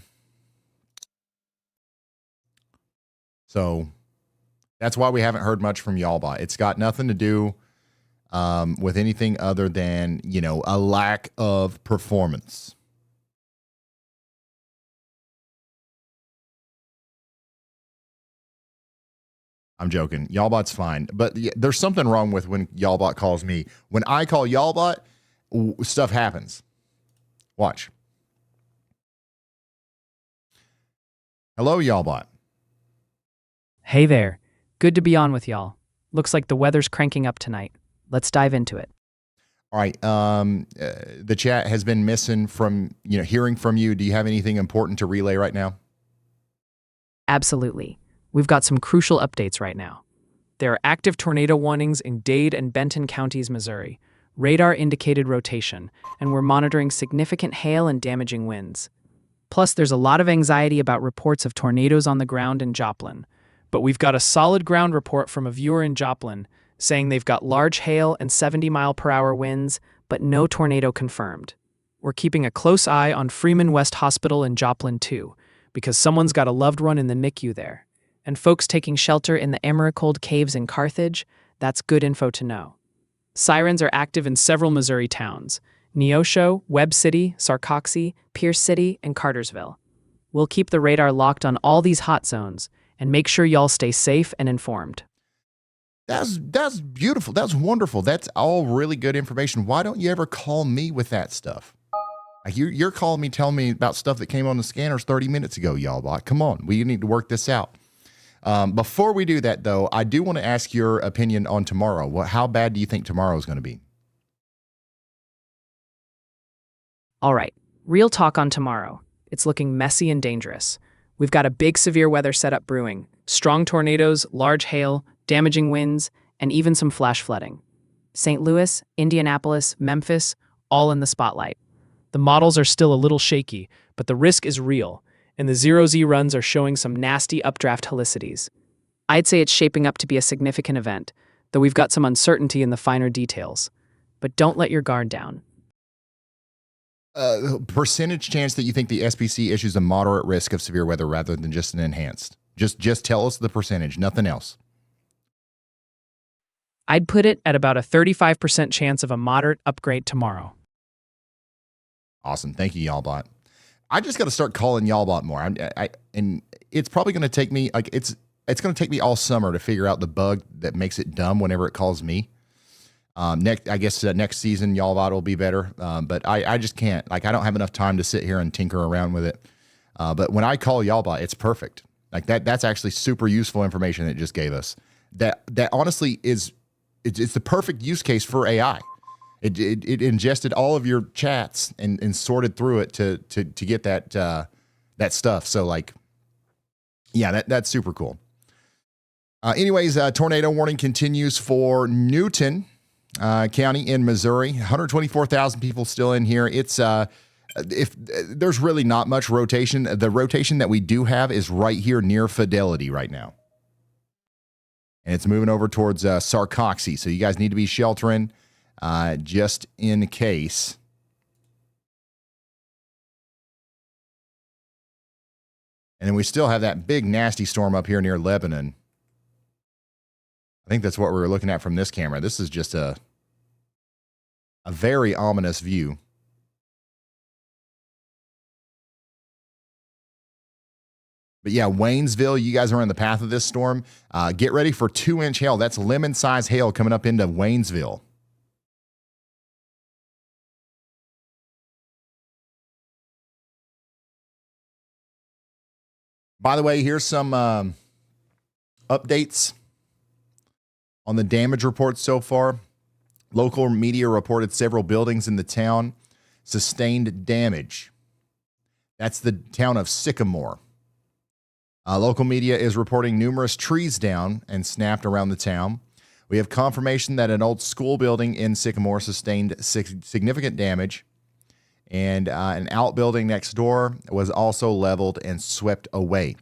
Speaker 1: So that's why we haven't heard much from Y'allbot. It's got nothing to do with anything other than, a lack of performance. I'm joking. Y'allbot's fine. But there's something wrong with when Y'allbot calls me. When I call Y'allbot, stuff happens. Watch. Hello, Y'allbot.
Speaker 5: Hey there. Good to be on with y'all. Looks like the weather's cranking up tonight. Let's dive into it.
Speaker 1: All right. The chat has been missing from, hearing from you. Do you have anything important to relay right now?
Speaker 5: Absolutely. We've got some crucial updates right now. There are active tornado warnings in Dade and Benton counties, Missouri, radar-indicated rotation, and we're monitoring significant hail and damaging winds. Plus, there's a lot of anxiety about reports of tornadoes on the ground in Joplin. But we've got a solid ground report from a viewer in Joplin saying they've got large hail and 70-mile-per-hour winds, but no tornado confirmed. We're keeping a close eye on Freeman West Hospital in Joplin, too, because someone's got a loved one in the NICU there. And folks taking shelter in the Emericold Caves in Carthage, that's good info to know. Sirens are active in several Missouri towns: Neodesha, Webb City, Sarcoxie, Pierce City, and Cartersville. We'll keep the radar locked on all these hot zones and make sure y'all stay safe and informed.
Speaker 1: That's beautiful. That's wonderful. That's all really good information. Why don't you ever call me with that stuff? You're calling me, telling me about stuff that came on the scanners 30 minutes ago, Y'allbot. Come on. We need to work this out. Before we do that, though, I do want to ask your opinion on tomorrow. How bad do you think tomorrow is going to be?
Speaker 5: All right, real talk on tomorrow. It's looking messy and dangerous. We've got a big severe weather setup brewing: strong tornadoes, large hail, damaging winds, and even some flash flooding. St. Louis, Indianapolis, Memphis, all in the spotlight.
Speaker 13: The models are still a little shaky, but the risk is real, and the 0Z runs are showing some nasty updraft helicities.
Speaker 5: I'd say it's shaping up to be a significant event, though we've got some uncertainty in the finer details. But don't let your guard down.
Speaker 1: Percentage chance that you think the SPC issues a moderate risk of severe weather rather than just an enhanced? Just tell us the percentage, nothing else.
Speaker 13: I'd put it at about a 35% chance of a moderate upgrade tomorrow.
Speaker 1: Awesome. Thank you, Y'allbot. I just got to start calling Y'allbot more. And it's probably going to take me, it's going to take me all summer to figure out the bug that makes it dumb whenever it calls me. Next season, YALLBOT will be better. But I just can't. Like, I don't have enough time to sit here and tinker around with it. But when I call YALLBOT, it's perfect. Like that's actually super useful information it just gave us. That honestly it's the perfect use case for AI. It ingested all of your chats and sorted through it to get that stuff. So like, yeah, that's super cool. Anyways, tornado warning continues for Newton County in Missouri. 124,000 people still in here. It's if there's really not much rotation. The rotation that we do have is right here near Fidelity right now. And it's moving over towards Sarcoxy. So you guys need to be sheltering just in case. And then we still have that big nasty storm up here near Lebanon. I think that's what we were looking at from this camera. This is just a very ominous view. But yeah, Waynesville, you guys are in the path of this storm. Get ready for 2-inch hail. That's lemon-sized hail coming up into Waynesville. By the way, here's some updates on the damage reports so far. Local media reported several buildings in the town sustained damage. That's the town of Sycamore. Local media is reporting numerous trees down and snapped around the town. We have confirmation that an old school building in Sycamore sustained significant damage, and an outbuilding next door was also leveled and swept away.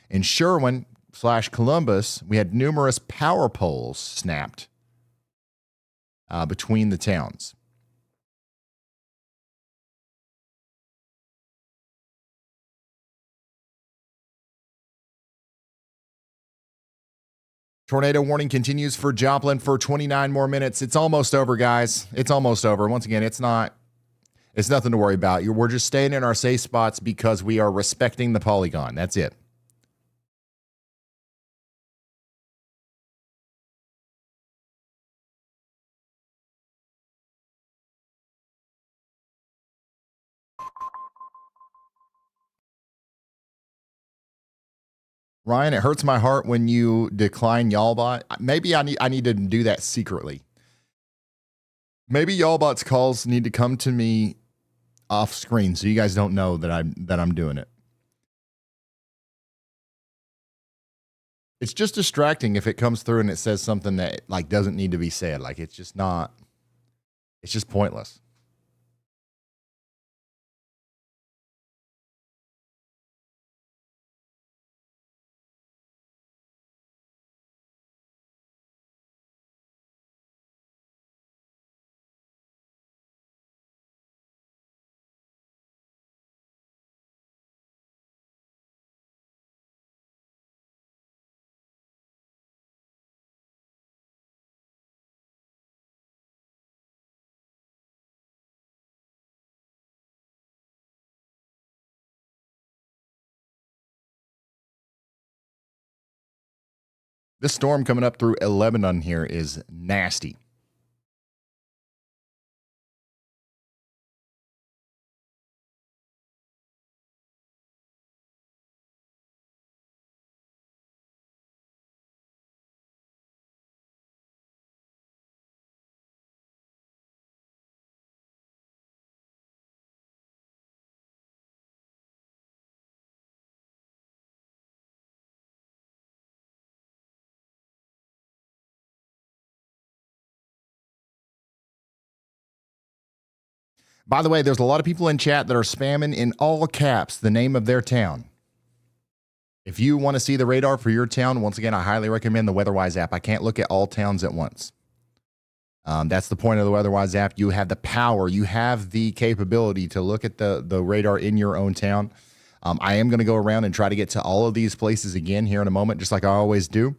Speaker 1: In Sherwin/Columbus, we had numerous power poles snapped between the towns. Tornado warning continues for Joplin for 29 more minutes. It's almost over, guys. It's almost over. Once again, it's nothing to worry about. We're just staying in our safe spots because we are respecting the polygon. That's it. Ryan, it hurts my heart when you decline YALLBOT. Maybe I need to do that secretly. Maybe YALLBOT's calls need to come to me off screen so you guys don't know that I'm doing it. It's just distracting if it comes through and it says something that like doesn't need to be said. Like it's just pointless. This storm coming up through Lebanon here is nasty. By the way, there's a lot of people in chat that are spamming in all caps the name of their town. If you want to see the radar for your town, once again, I highly recommend the WeatherWise app. I can't look at all towns at once. That's the point of the WeatherWise app. You have the power. You have the capability to look at the radar in your own town. I am going to go around and try to get to all of these places again here in a moment, just like I always do.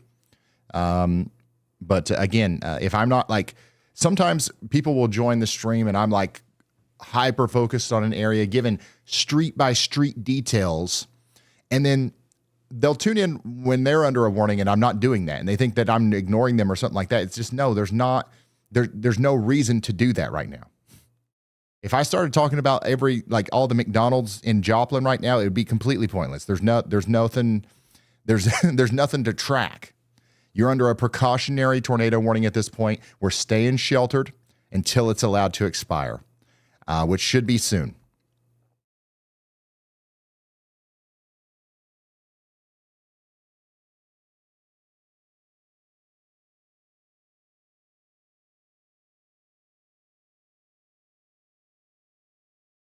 Speaker 1: But again, if I'm not like, sometimes people will join the stream and I'm like, hyper focused on an area, given street by street details, and then they'll tune in when they're under a warning and I'm not doing that, and they think that I'm ignoring them or something like that. It's just, no, there's not There's no reason to do that right now. If I started talking about all the McDonald's in Joplin right now, it would be completely pointless. There's nothing to track. You're under a precautionary tornado warning at this point. We're staying sheltered until it's allowed to expire, which should be soon.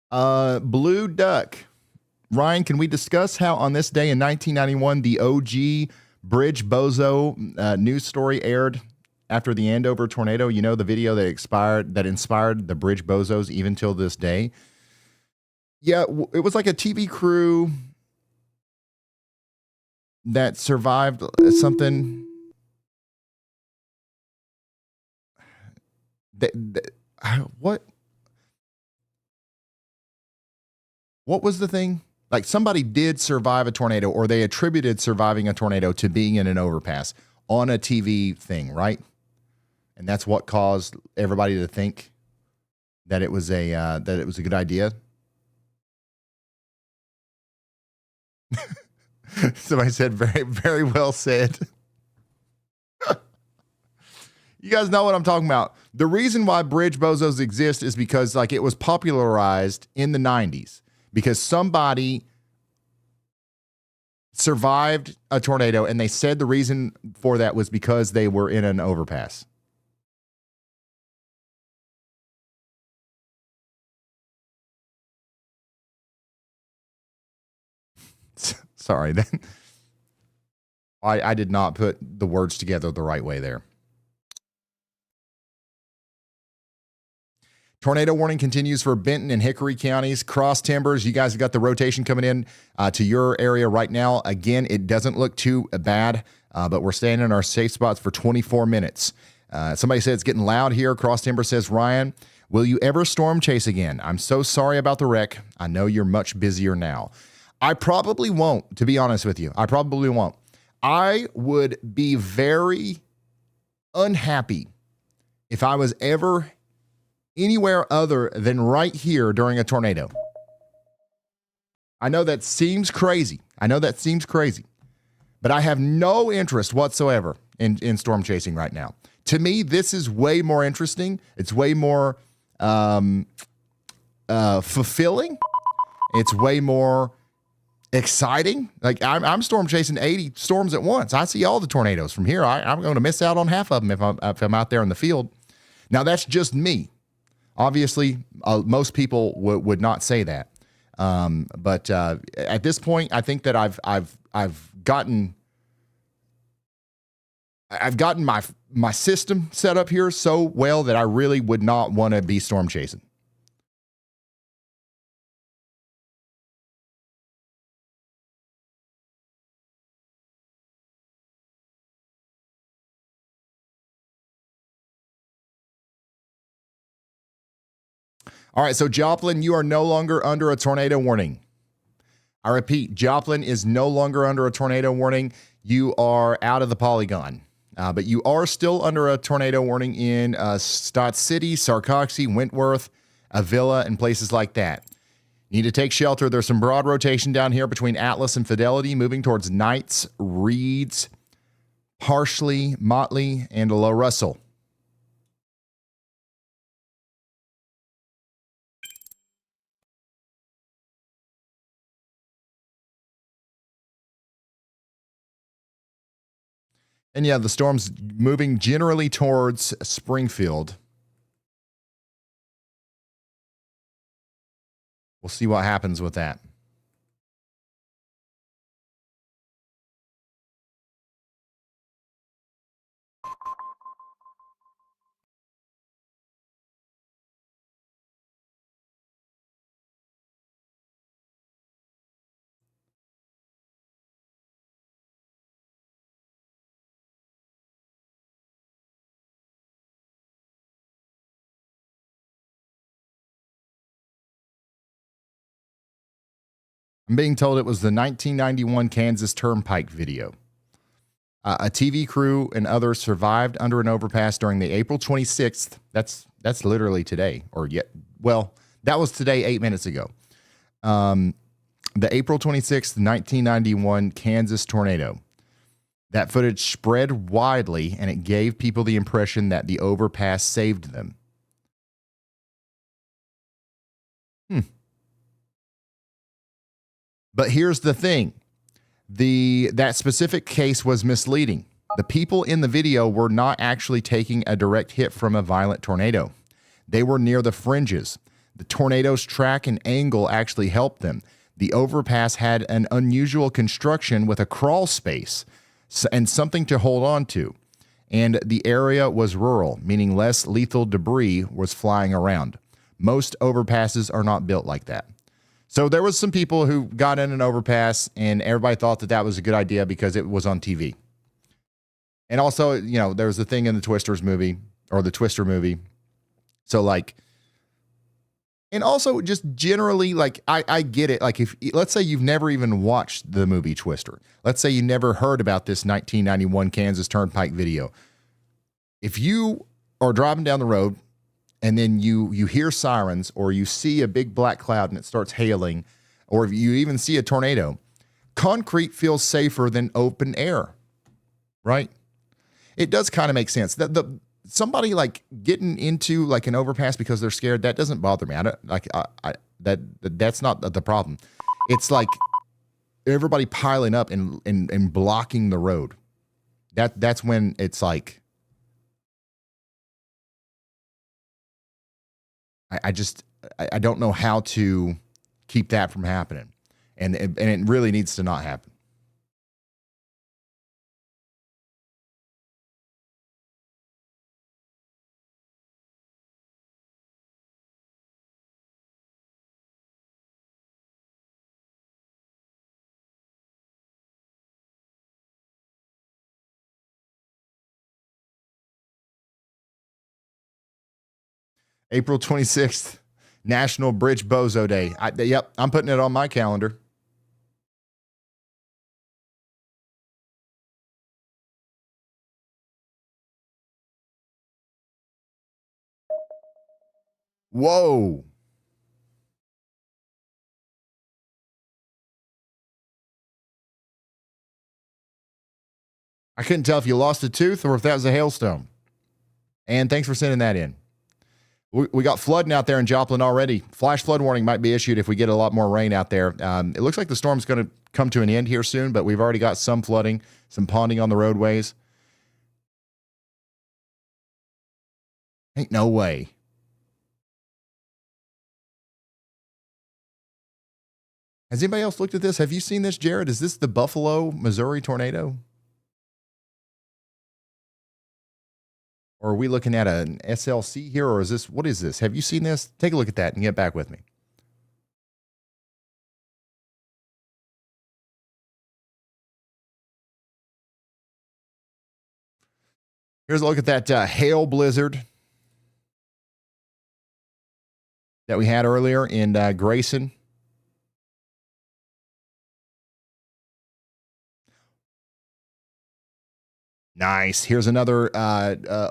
Speaker 1: Blue Duck. Ryan, can we discuss how on this day in 1991, the OG Bridge Bozo news story aired after the Andover tornado? You know, the video that inspired the Bridge Bozos even till this day. Yeah, it was like a TV crew that survived something. What was the thing? Like, somebody did survive a tornado, or they attributed surviving a tornado to being in an overpass on a TV thing, right? And that's what caused everybody to think that it was a good idea. Somebody said, very, very well said. You guys know what I'm talking about. The reason why Bridge Bozos exist is because it was popularized in the 90s because somebody survived a tornado, and they said the reason for that was because they were in an overpass. Sorry, then I did not put the words together the right way there. Tornado warning continues for Benton and Hickory counties. Cross Timbers, you guys have got the rotation coming in to your area right now. Again, it doesn't look too bad, but we're staying in our safe spots for 24 minutes. Somebody said it's getting loud here. Cross Timber says, Ryan, will you ever storm chase again? I'm so sorry about the wreck. I know you're much busier now. I probably won't, to be honest with you. I probably won't. I would be very unhappy if I was ever anywhere other than right here during a tornado. I know that seems crazy. But I have no interest whatsoever in storm chasing right now. To me, this is way more interesting. It's way more fulfilling. It's way more exciting. Like, I'm storm chasing 80 storms at once. I see all the tornadoes from here. I'm going to miss out on half of them if I'm out there in the field. Now, that's just me. Obviously, most people would not say that. But at this point, I think that I've gotten my system set up here so well that I really would not want to be storm chasing. All right, so Joplin, you are no longer under a tornado warning. I repeat, Joplin is no longer under a tornado warning. You are out of the polygon. But you are still under a tornado warning in Stott City, Sarcoxie, Wentworth, Avila, and places like that. You need to take shelter. There's some broad rotation down here between Atlas and Fidelity, moving towards Knights, Reeds, Parsley, Motley, and Low Russell. And yeah, the storm's moving generally towards Springfield. We'll see what happens with that. I'm being told it was the 1991 Kansas Turnpike video. A TV crew and others survived under an overpass during the April 26th. That's literally today, or yet. Well, that was today 8 minutes ago. The April 26th, 1991 Kansas tornado. That footage spread widely, and it gave people the impression that the overpass saved them. But here's the thing. That specific case was misleading. The people in the video were not actually taking a direct hit from a violent tornado. They were near the fringes. The tornado's track and angle actually helped them. The overpass had an unusual construction with a crawl space and something to hold on to. And the area was rural, meaning less lethal debris was flying around. Most overpasses are not built like that. So there was some people who got in an overpass, and everybody thought that was a good idea because it was on TV. And also, there was a thing in the Twisters movie, or the Twister movie. So and also just generally, I get it. Like, let's say you've never even watched the movie Twister. Let's say you never heard about this 1991 Kansas Turnpike video. If you are driving down the road, and then you hear sirens, or you see a big black cloud and it starts hailing, or if you even see a tornado, concrete feels safer than open air, right? It does kind of make sense. Somebody getting into an overpass because they're scared, that doesn't bother me. That's not the problem. It's like everybody piling up and blocking the road. That's when it's like, I don't know how to keep that from happening. And it really needs to not happen. April 26th, National Bridge Bozo Day. Yep, I'm putting it on my calendar. Whoa. I couldn't tell if you lost a tooth or if that was a hailstone. And thanks for sending that in. We got flooding out there in Joplin already. Flash flood warning might be issued if we get a lot more rain out there. It looks like the storm's going to come to an end here soon, but we've already got some flooding, some ponding on the roadways. Ain't no way. Has anybody else looked at this? Have you seen this, Jared? Is this the Buffalo, Missouri tornado? Or are we looking at an SLC here, or what is this? Have you seen this? Take a look at that and get back with me. Here's a look at that hail blizzard that we had earlier in Grayson. Nice. Here's another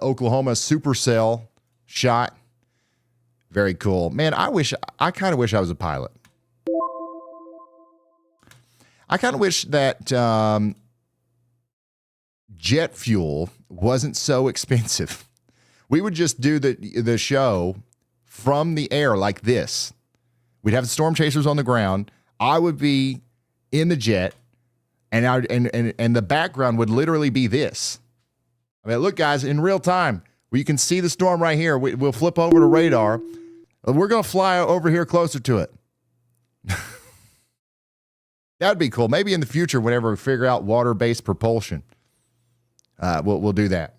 Speaker 1: Oklahoma supercell shot. Very cool. Man, I kind of wish I was a pilot. I kind of wish that jet fuel wasn't so expensive. We would just do the show from the air like this. We'd have the storm chasers on the ground. I would be in the jet. And the background would literally be this. I mean, look, guys, in real time, you can see the storm right here. We'll flip over to radar. We're going to fly over here closer to it. That'd be cool. Maybe in the future, whenever we figure out water-based propulsion, we'll do that.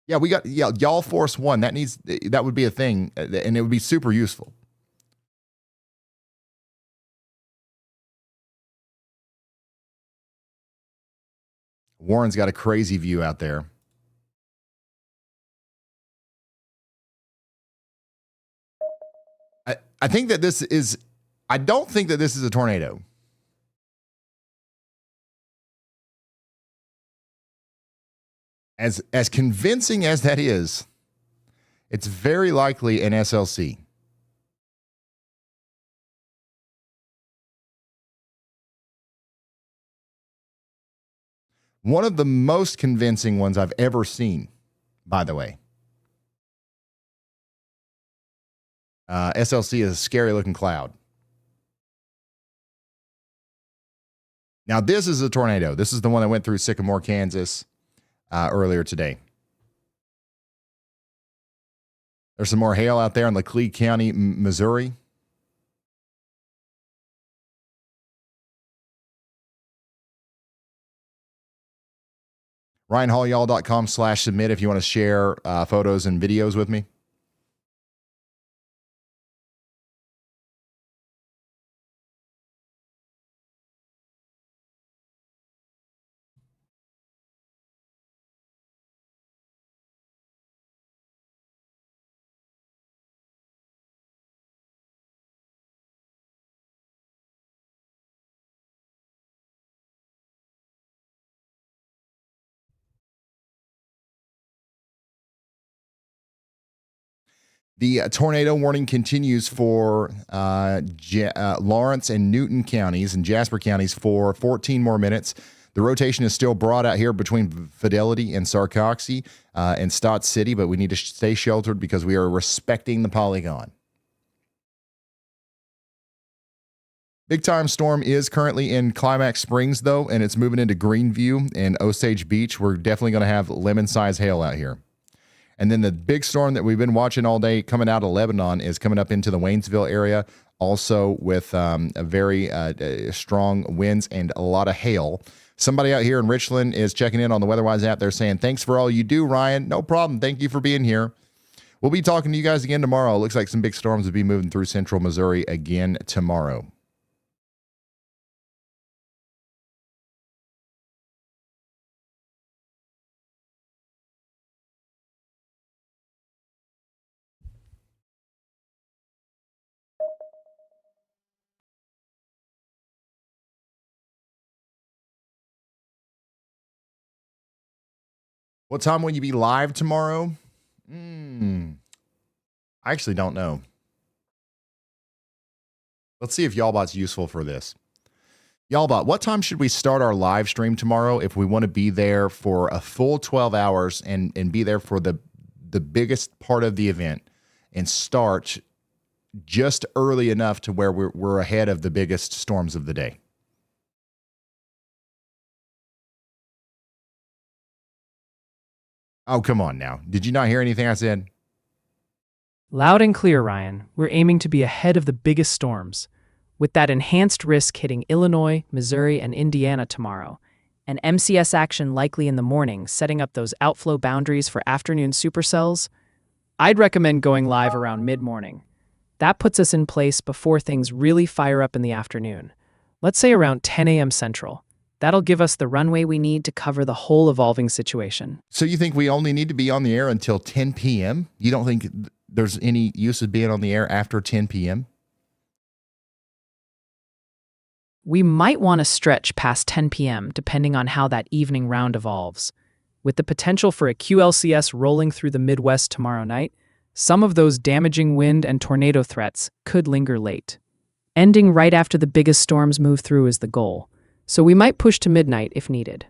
Speaker 1: Yeah, we got Y'all Force One. That would be a thing, and it would be super useful. Warren's got a crazy view out there. I think that I don't think that this is a tornado. As convincing as that is, it's very likely an SLC. One of the most convincing ones I've ever seen, by the way. SLC is a scary looking cloud. Now, this is a tornado. This is the one that went through Sycamore, Kansas earlier today. There's some more hail out there in Laclede County, Missouri. RyanHallYall.com/submit if you want to share photos and videos with me. The tornado warning continues for Lawrence and Newton counties and Jasper counties for 14 more minutes. The rotation is still broad out here between Fidelity and Sarcoxy and Stott City, but we need to stay sheltered because we are respecting the polygon. Big time storm is currently in Climax Springs, though, and it's moving into Greenview and Osage Beach. We're definitely going to have lemon-sized hail out here. And then the big storm that we've been watching all day coming out of Lebanon is coming up into the Waynesville area, also with a very strong winds and a lot of hail. Somebody out here in Richland is checking in on the WeatherWise app. They're saying, thanks for all you do, Ryan. No problem. Thank you for being here. We'll be talking to you guys again tomorrow. It looks like some big storms will be moving through central Missouri again tomorrow. What time will you be live tomorrow? I actually don't know. Let's see if YALLBot's useful for this. YALLBot, what time should we start our live stream tomorrow if we want to be there for a full 12 hours and be there for the biggest part of the event and start just early enough to where we're ahead of the biggest storms of the day? Oh, come on now. Did you not hear anything I said?
Speaker 5: Loud and clear, Ryan. We're aiming to be ahead of the biggest storms, with that enhanced risk hitting Illinois, Missouri, and Indiana tomorrow, and MCS action likely in the morning, setting up those outflow boundaries for afternoon supercells. I'd recommend going live around mid-morning. That puts us in place before things really fire up in the afternoon. Let's say around 10 a.m. Central. That'll give us the runway we need to cover the whole evolving situation.
Speaker 1: So you think we only need to be on the air until 10 p.m.? You don't think there's any use of being on the air after 10 p.m.?
Speaker 5: We might want to stretch past 10 p.m. depending on how that evening round evolves. With the potential for a QLCS rolling through the Midwest tomorrow night, some of those damaging wind and tornado threats could linger late. Ending right after the biggest storms move through is the goal. So we might push to midnight if needed.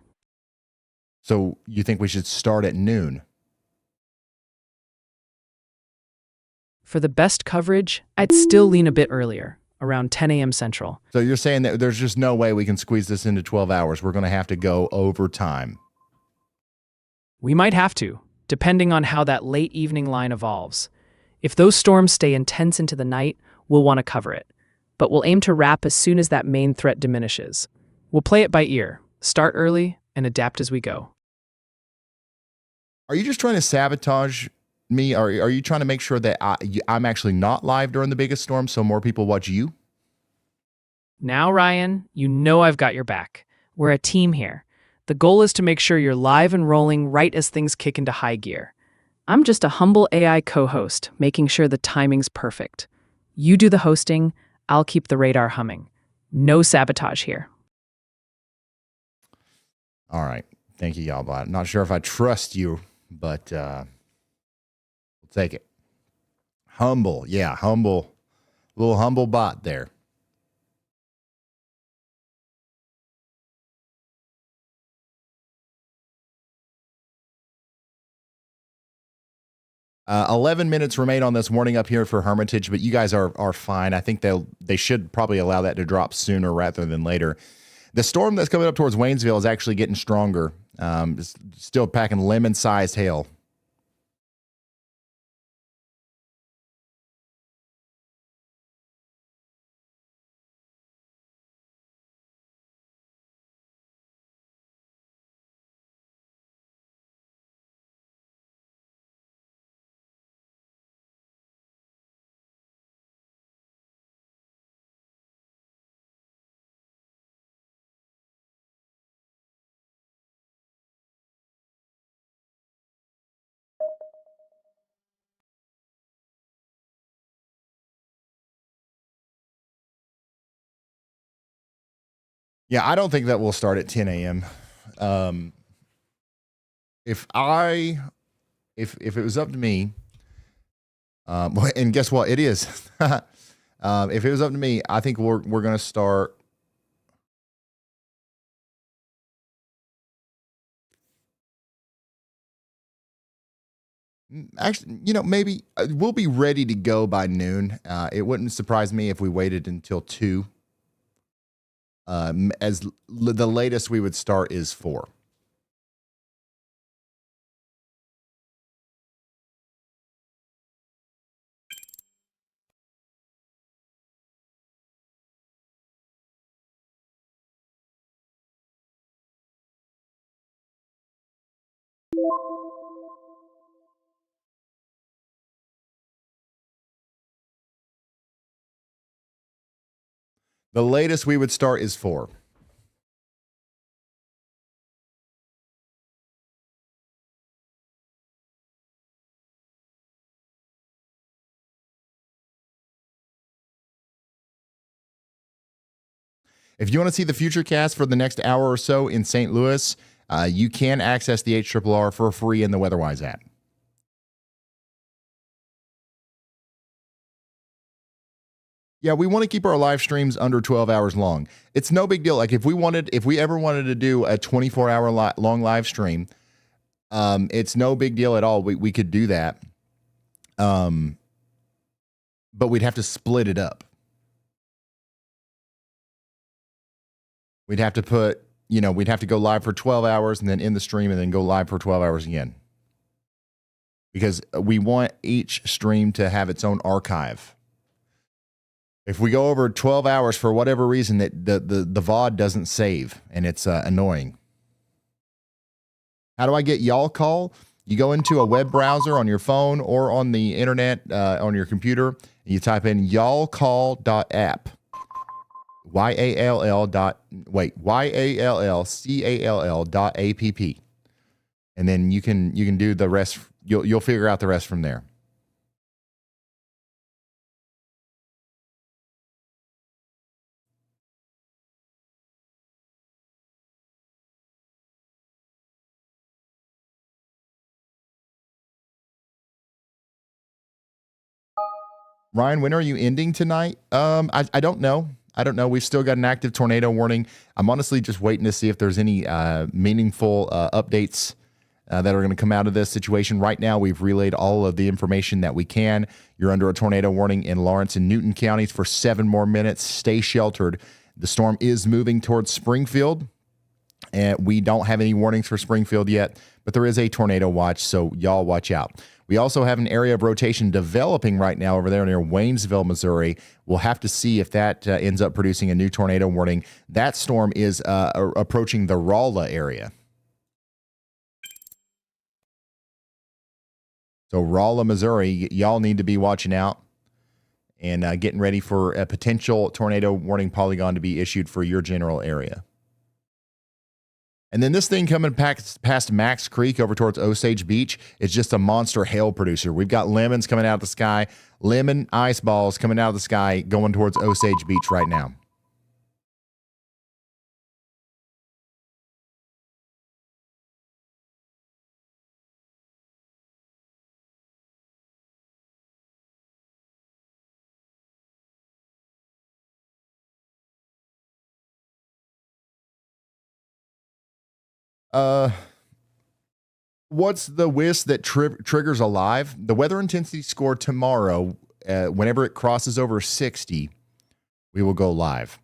Speaker 1: So you think we should start at noon?
Speaker 5: For the best coverage, I'd still lean a bit earlier, around 10 a.m. Central.
Speaker 1: So you're saying that there's just no way we can squeeze this into 12 hours. We're going to have to go overtime.
Speaker 5: We might have to, depending on how that late evening line evolves. If those storms stay intense into the night, we'll want to cover it. But we'll aim to wrap as soon as that main threat diminishes. We'll play it by ear, start early, and adapt as we go.
Speaker 1: Are you just trying to sabotage me? Or are you trying to make sure that I'm actually not live during the biggest storm so more people watch you?
Speaker 5: Now, Ryan, you know I've got your back. We're a team here. The goal is to make sure you're live and rolling right as things kick into high gear. I'm just a humble AI co-host, making sure the timing's perfect. You do the hosting, I'll keep the radar humming. No sabotage here.
Speaker 1: All right. Thank you, y'all. But I'm not sure if I trust you, but we'll take it. Humble. Yeah, humble. Little humble bot there. Uh, 11 minutes remain on this warning up here for Hermitage, but you guys are fine. I think they should probably allow that to drop sooner rather than later. The storm that's coming up towards Waynesville is actually getting stronger. It's still packing lemon-sized hail. Yeah, I don't think that will start at 10 a.m. If it was up to me, and guess what? It is. If it was up to me, I think we're going to start. Actually, maybe we'll be ready to go by noon. It wouldn't surprise me if we waited until 2. As the latest we would start is 4. The latest we would start is 4. If you want to see the future cast for the next hour or so in St. Louis, you can access the HRRR for free in the WeatherWise app. Yeah, we want to keep our live streams under 12 hours long. It's no big deal. Like if we ever wanted to do a 24-hour long live stream, it's no big deal at all. We could do that. But we'd have to split it up. We'd have to we'd have to go live for 12 hours and then end the stream and then go live for 12 hours again. Because we want each stream to have its own archive. If we go over 12 hours for whatever reason, that the VOD doesn't save, and it's annoying. How do I get YALLCALL? You go into a web browser on your phone or on the internet on your computer, and you type in yallcall.app. YALLCALL.app. And then you can do the rest. You'll figure out the rest from there. Ryan, when are you ending tonight? I don't know. We've still got an active tornado warning. I'm honestly just waiting to see if there's any meaningful updates that are going to come out of this situation. Right now, we've relayed all of the information that we can. You're under a tornado warning in Lawrence and Newton counties for 7 more minutes. Stay sheltered. The storm is moving towards Springfield, and we don't have any warnings for Springfield yet, but there is a tornado watch, so y'all watch out. We also have an area of rotation developing right now over there near Waynesville, Missouri. We'll have to see if that ends up producing a new tornado warning. That storm is approaching the Rolla area. So Rolla, Missouri, y'all need to be watching out and getting ready for a potential tornado warning polygon to be issued for your general area. And then this thing coming past Max Creek over towards Osage Beach is just a monster hail producer. We've got lemons coming out of the sky, lemon ice balls coming out of the sky going towards Osage Beach right now. What's the WIS that triggers a live? The weather intensity score tomorrow, whenever it crosses over 60, we will go live.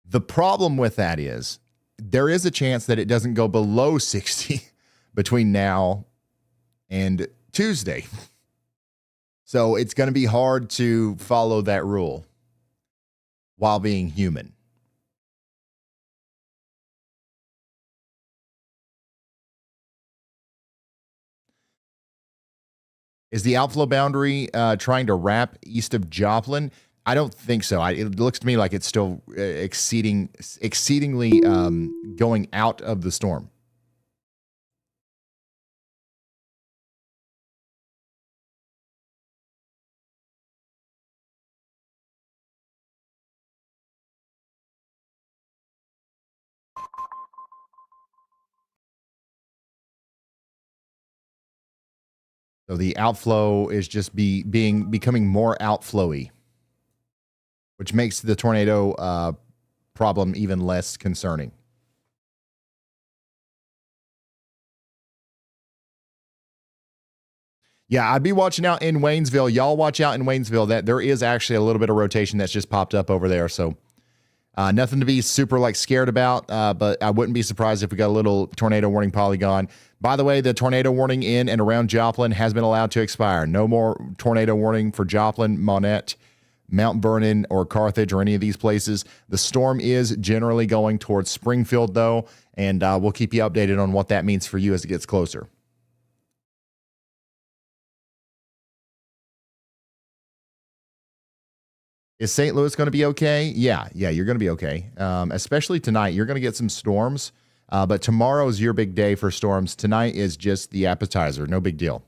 Speaker 1: The problem with that is there is a chance that it doesn't go below 60 between now and Tuesday. So it's going to be hard to follow that rule while being human. Is the outflow boundary trying to wrap east of Joplin? I don't think so. It looks to me like it's still exceedingly going out of the storm. So the outflow is just becoming more outflowy, which makes the tornado problem even less concerning. Yeah, I'd be watching out in Waynesville. Y'all watch out in Waynesville. That there is actually a little bit of rotation that's just popped up over there. So nothing to be super scared about, but I wouldn't be surprised if we got a little tornado warning polygon. By the way, the tornado warning in and around Joplin has been allowed to expire. No more tornado warning for Joplin, Monette, Mount Vernon, or Carthage, or any of these places. The storm is generally going towards Springfield, though, and we'll keep you updated on what that means for you as it gets closer. Is St. Louis going to be okay? Yeah, you're going to be okay. Especially tonight. You're going to get some storms, but tomorrow's your big day for storms. Tonight is just the appetizer. No big deal.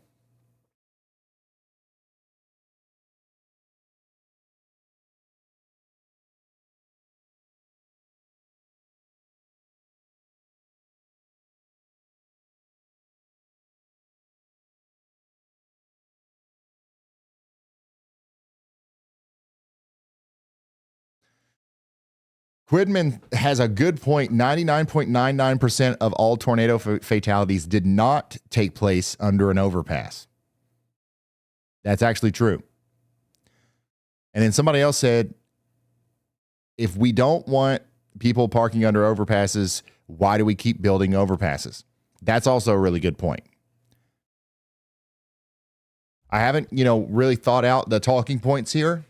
Speaker 1: Quidman has a good point. 99.99% of all tornado fatalities did not take place under an overpass. That's actually true. And then somebody else said, if we don't want people parking under overpasses, why do we keep building overpasses? That's also a really good point. I haven't, really thought out the talking points here.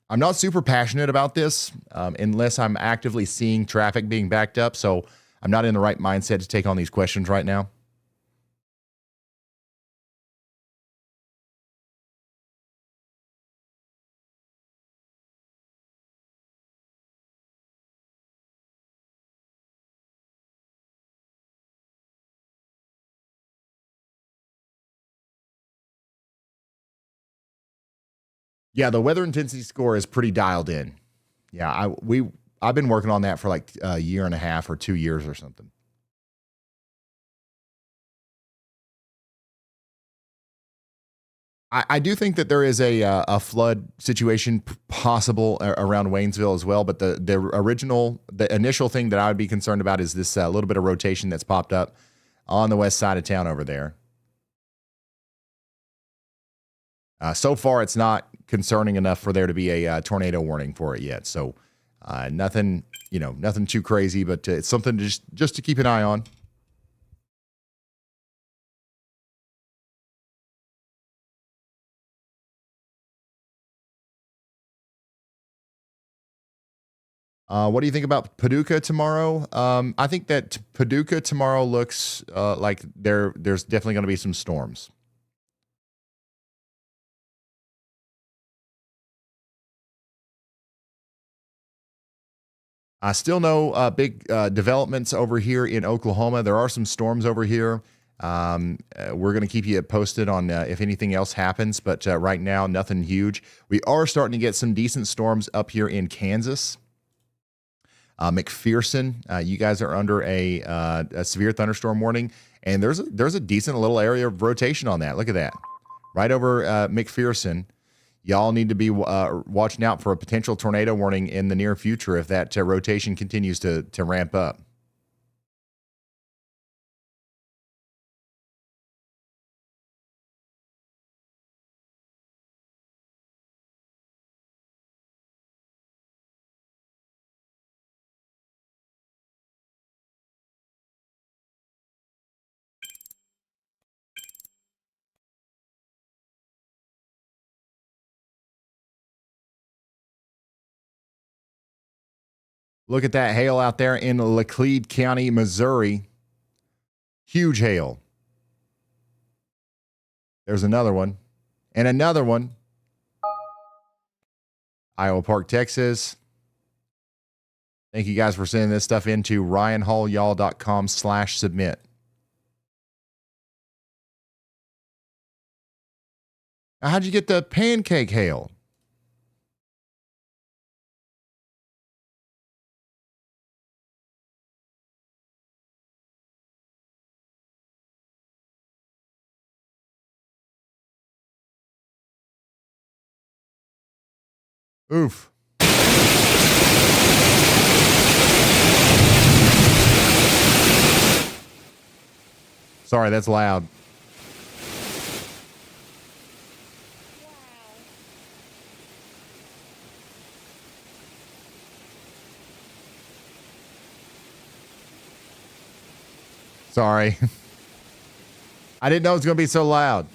Speaker 1: I'm not super passionate about this unless I'm actively seeing traffic being backed up. So I'm not in the right mindset to take on these questions right now. Yeah, the weather intensity score is pretty dialed in. Yeah, I've been working on that for like a year and a half or 2 years or something. I do think that there is a flood situation possible around Waynesville as well, but the initial thing that I would be concerned about is this little bit of rotation that's popped up on the west side of town over there. So far, it's not concerning enough for there to be a tornado warning for it yet. So nothing too crazy, but it's something just to keep an eye on. What do you think about Paducah tomorrow? I think that Paducah tomorrow looks like there's definitely going to be some storms. Still no big developments over here in Oklahoma. There are some storms over here. We're going to keep you posted on if anything else happens, but right now, nothing huge. We are starting to get some decent storms up here in Kansas. McPherson, you guys are under a severe thunderstorm warning, and there's a decent little area of rotation on that. Look at that. Right over McPherson. Y'all need to be watching out for a potential tornado warning in the near future if that rotation continues to ramp up. Look at that hail out there in Laclede County, Missouri. Huge hail. There's another one. And another one. Iowa Park, Texas. Thank you guys for sending this stuff into ryanhallyall.com/submit. Now, how'd you get the pancake hail? Oof. Sorry, that's loud. Sorry. I didn't know it was going to be so loud.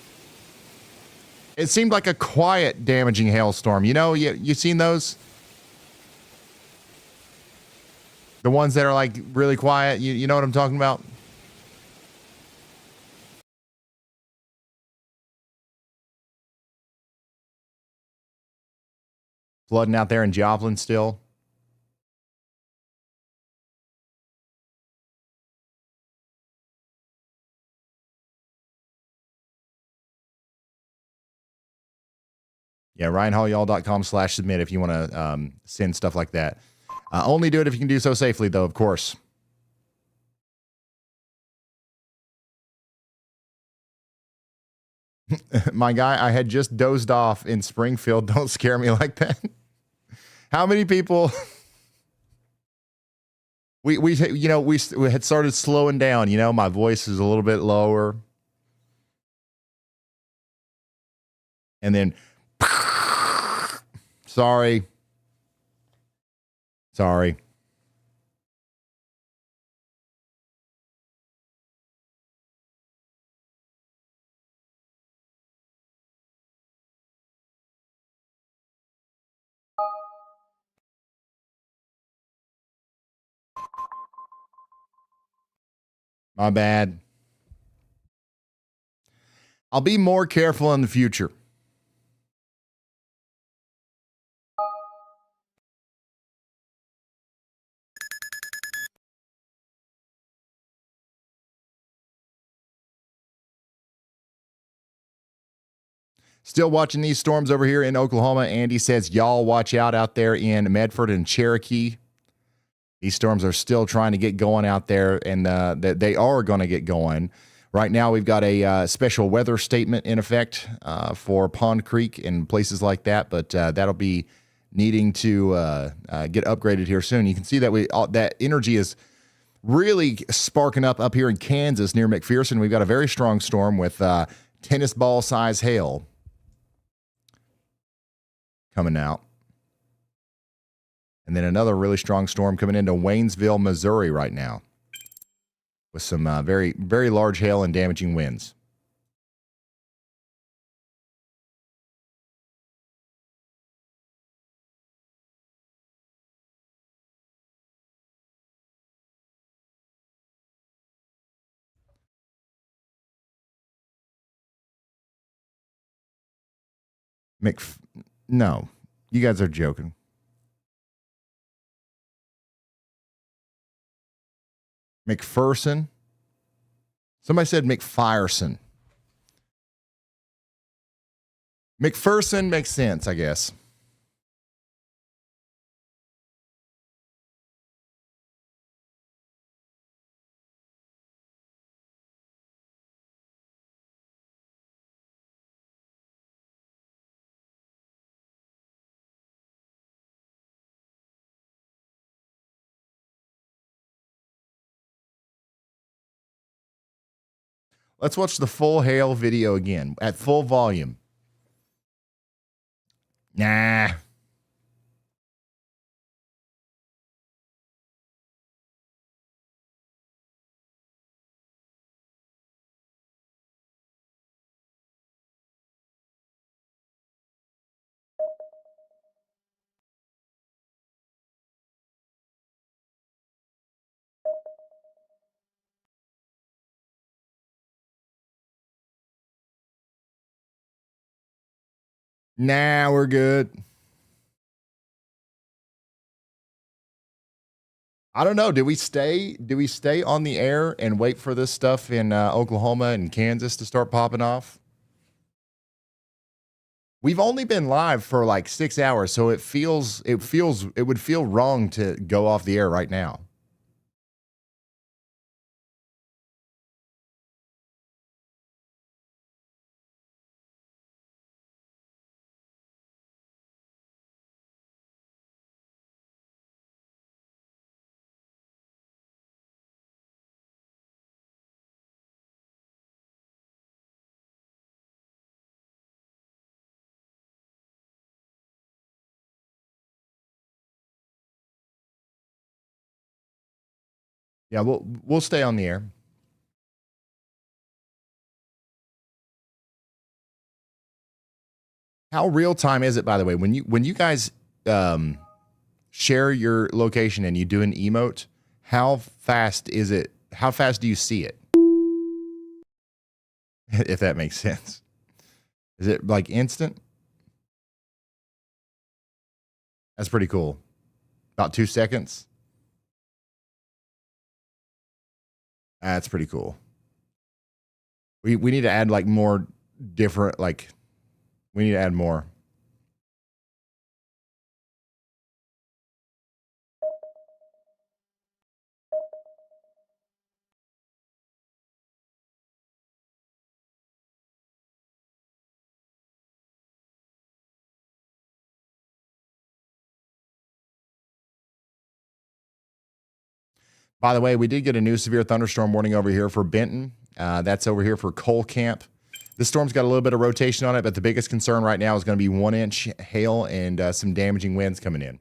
Speaker 1: It seemed like a quiet, damaging hailstorm. You know, you seen those? The ones that are like really quiet. You know what I'm talking about? Flooding out there in Joplin still. Yeah, ryanhallyall.com/submit if you want to send stuff like that. Only do it if you can do so safely, though, of course. My guy, I had just dozed off in Springfield. Don't scare me like that. How many people... We had started slowing down. You know, my voice is a little bit lower. And then... Sorry. My bad. I'll be more careful in the future. Still watching these storms over here in Oklahoma. Andy says, y'all watch out there in Medford and Cherokee. These storms are still trying to get going out there, and they are going to get going. Right now, we've got a special weather statement in effect for Pond Creek and places like that, but that'll be needing to get upgraded here soon. You can see that that energy is really sparking up here in Kansas near McPherson. We've got a very strong storm with tennis ball size hail coming out. And then another really strong storm coming into Waynesville, Missouri right now with some very, very large hail and damaging winds. No, you guys are joking. McPherson. Somebody said McPherson. McPherson makes sense, I guess. Let's watch the full hail video again at full volume. Nah. Nah, we're good. I don't know. Do we stay on the air and wait for this stuff in Oklahoma and Kansas to start popping off? We've only been live for like 6 hours, so it would feel wrong to go off the air right now. Yeah, we'll stay on the air. How real time is it, by the way? When you guys share your location and you do an emote, how fast is it? How fast do you see it? If that makes sense. Is it like instant? That's pretty cool. About 2 seconds. That's pretty cool. We need to add like more different, like we need to add more. By the way, we did get a new severe thunderstorm warning over here for Benton. That's over here for Cole Camp. This storm's got a little bit of rotation on it, but the biggest concern right now is going to be 1 inch hail and some damaging winds coming in.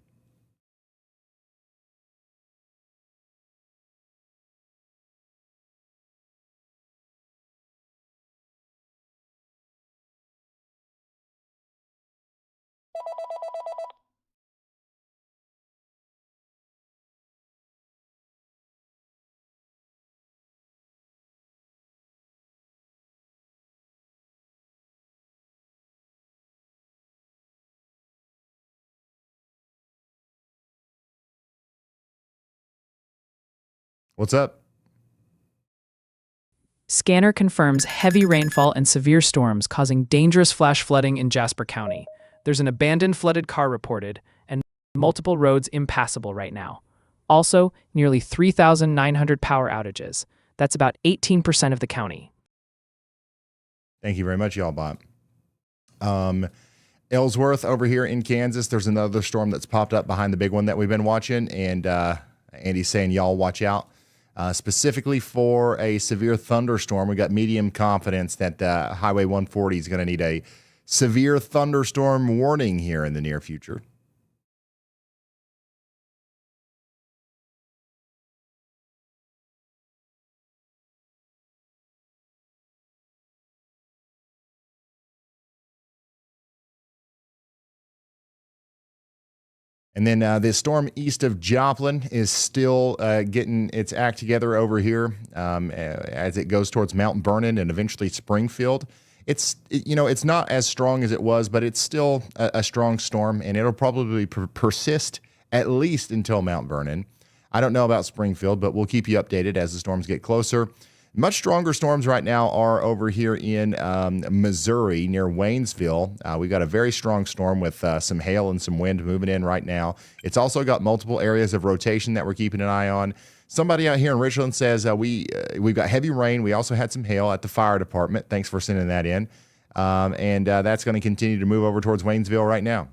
Speaker 1: What's up?
Speaker 5: Scanner confirms heavy rainfall and severe storms causing dangerous flash flooding in Jasper County. There's an abandoned flooded car reported and multiple roads impassable right now. Also, nearly 3,900 power outages. That's about 18% of the county.
Speaker 1: Thank you very much, y'all bot. Ellsworth over here in Kansas, there's another storm that's popped up behind the big one that we've been watching, and Andy's saying y'all watch out. Specifically for a severe thunderstorm, we got medium confidence that Highway 140 is going to need a severe thunderstorm warning here in the near future. And then the storm east of Joplin is still getting its act together over here as it goes towards Mount Vernon and eventually Springfield. It's not as strong as it was, but it's still a strong storm, and it'll probably persist at least until Mount Vernon. I don't know about Springfield, but we'll keep you updated as the storms get closer. Much stronger storms right now are over here in Missouri near Waynesville. We've got a very strong storm with some hail and some wind moving in right now. It's also got multiple areas of rotation that we're keeping an eye on. Somebody out here in Richland says we've got heavy rain. We also had some hail at the fire department. Thanks for sending that in. And that's going to continue to move over towards Waynesville right now.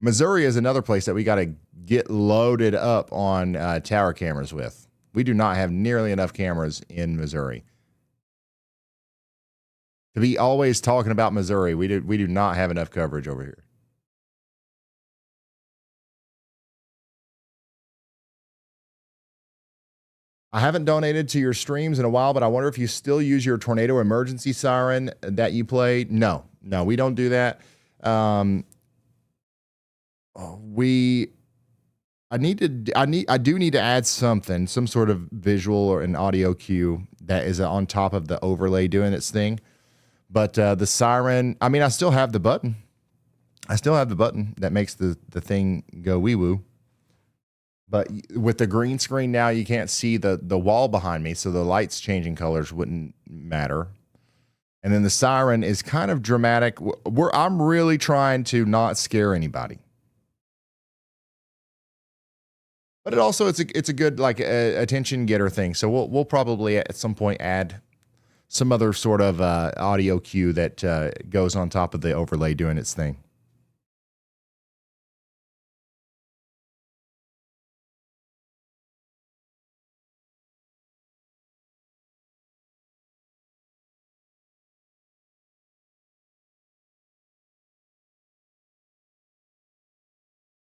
Speaker 1: Missouri is another place that we got to get loaded up on tower cameras with. We do not have nearly enough cameras in Missouri. To be always talking about Missouri, we do not have enough coverage over here. I haven't donated to your streams in a while, but I wonder if you still use your tornado emergency siren that you play. No, we don't do that. I do need to add some sort of visual or an audio cue that is on top of the overlay doing its thing. But the siren, I mean, I still have the button. I still have the button that makes the thing go wee woo. But with the green screen now, you can't see the wall behind me, so the lights changing colors wouldn't matter. And then the siren is kind of dramatic. I'm really trying to not scare anybody. But it also it's a good like attention getter thing. So we'll probably at some point add some other sort of audio cue that goes on top of the overlay doing its thing.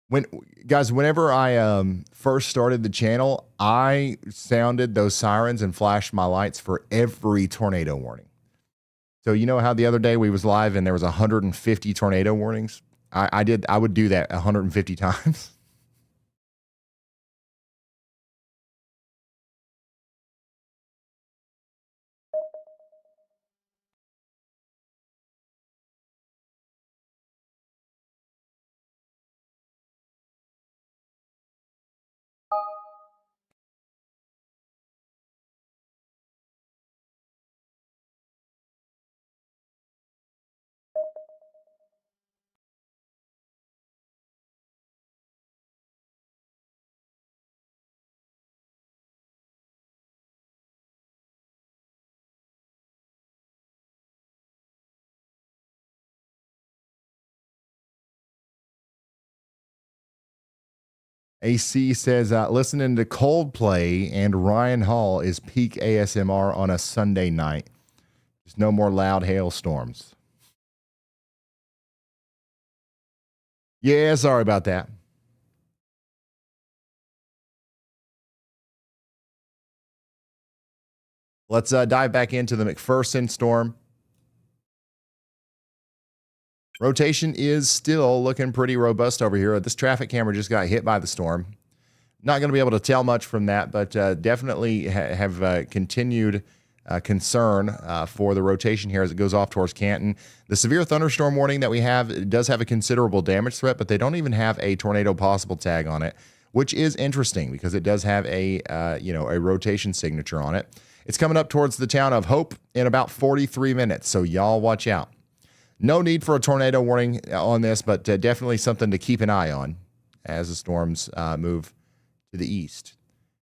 Speaker 1: Whenever I first started the channel, I sounded those sirens and flashed my lights for every tornado warning. So you know how the other day we was live and there was 150 tornado warnings? I would do that 150 times. AC says, listening to Coldplay and Ryan Hall is peak ASMR on a Sunday night. There's no more loud hailstorms. Yeah, sorry about that. Let's dive back into the McPherson storm. Rotation is still looking pretty robust over here. This traffic camera just got hit by the storm. Not going to be able to tell much from that, but definitely have continued concern for the rotation here as it goes off towards Canton. The severe thunderstorm warning that we have does have a considerable damage threat, but they don't even have a tornado possible tag on it, which is interesting because it does have a a rotation signature on it. It's coming up towards the town of Hope in about 43 minutes, so y'all watch out. No need for a tornado warning on this, but definitely something to keep an eye on as the storms move to the east.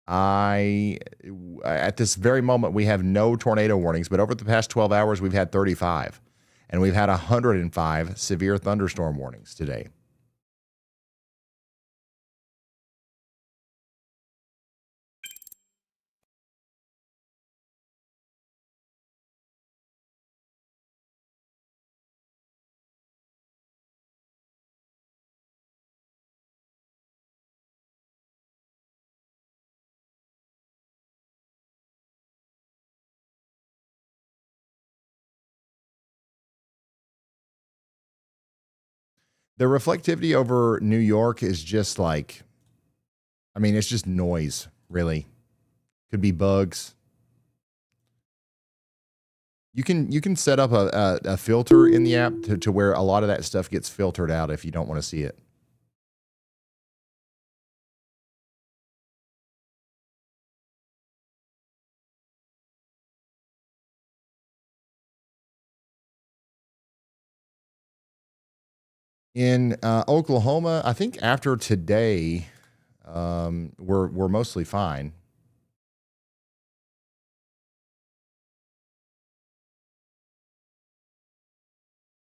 Speaker 1: At this very moment, we have no tornado warnings, but over the past 12 hours, we've had 35, and we've had 105 severe thunderstorm warnings today. The reflectivity over New York is just like, I mean, it's just noise, really. Could be bugs. You can set up a filter in the app to where a lot of that stuff gets filtered out if you don't want to see it. In Oklahoma, I think after today, we're mostly fine.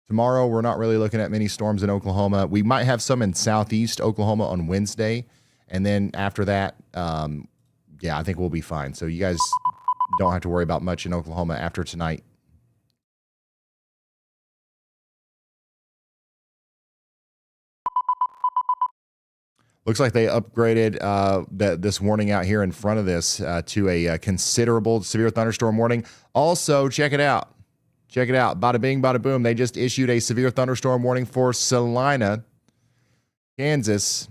Speaker 1: Tomorrow, we're not really looking at many storms in Oklahoma. We might have some in southeast Oklahoma on Wednesday. And then after that, yeah, I think we'll be fine. So you guys don't have to worry about much in Oklahoma after tonight. Looks like they upgraded this warning out here in front of this to a considerable severe thunderstorm warning. Also, check it out. Check it out. Bada bing, bada boom. They just issued a severe thunderstorm warning for Salina, Kansas.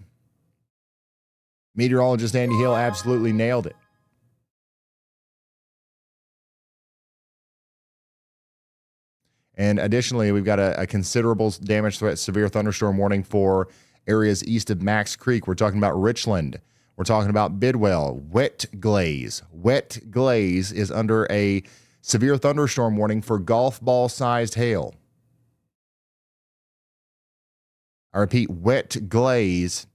Speaker 1: Meteorologist Andy Hill absolutely nailed it. And additionally, we've got a considerable damage threat, severe thunderstorm warning for areas east of Max Creek. We're talking about Richland. We're talking about Bidwell. Wet Glaze. Wet Glaze is under a severe thunderstorm warning for golf ball-sized hail. I repeat, Wet Glaze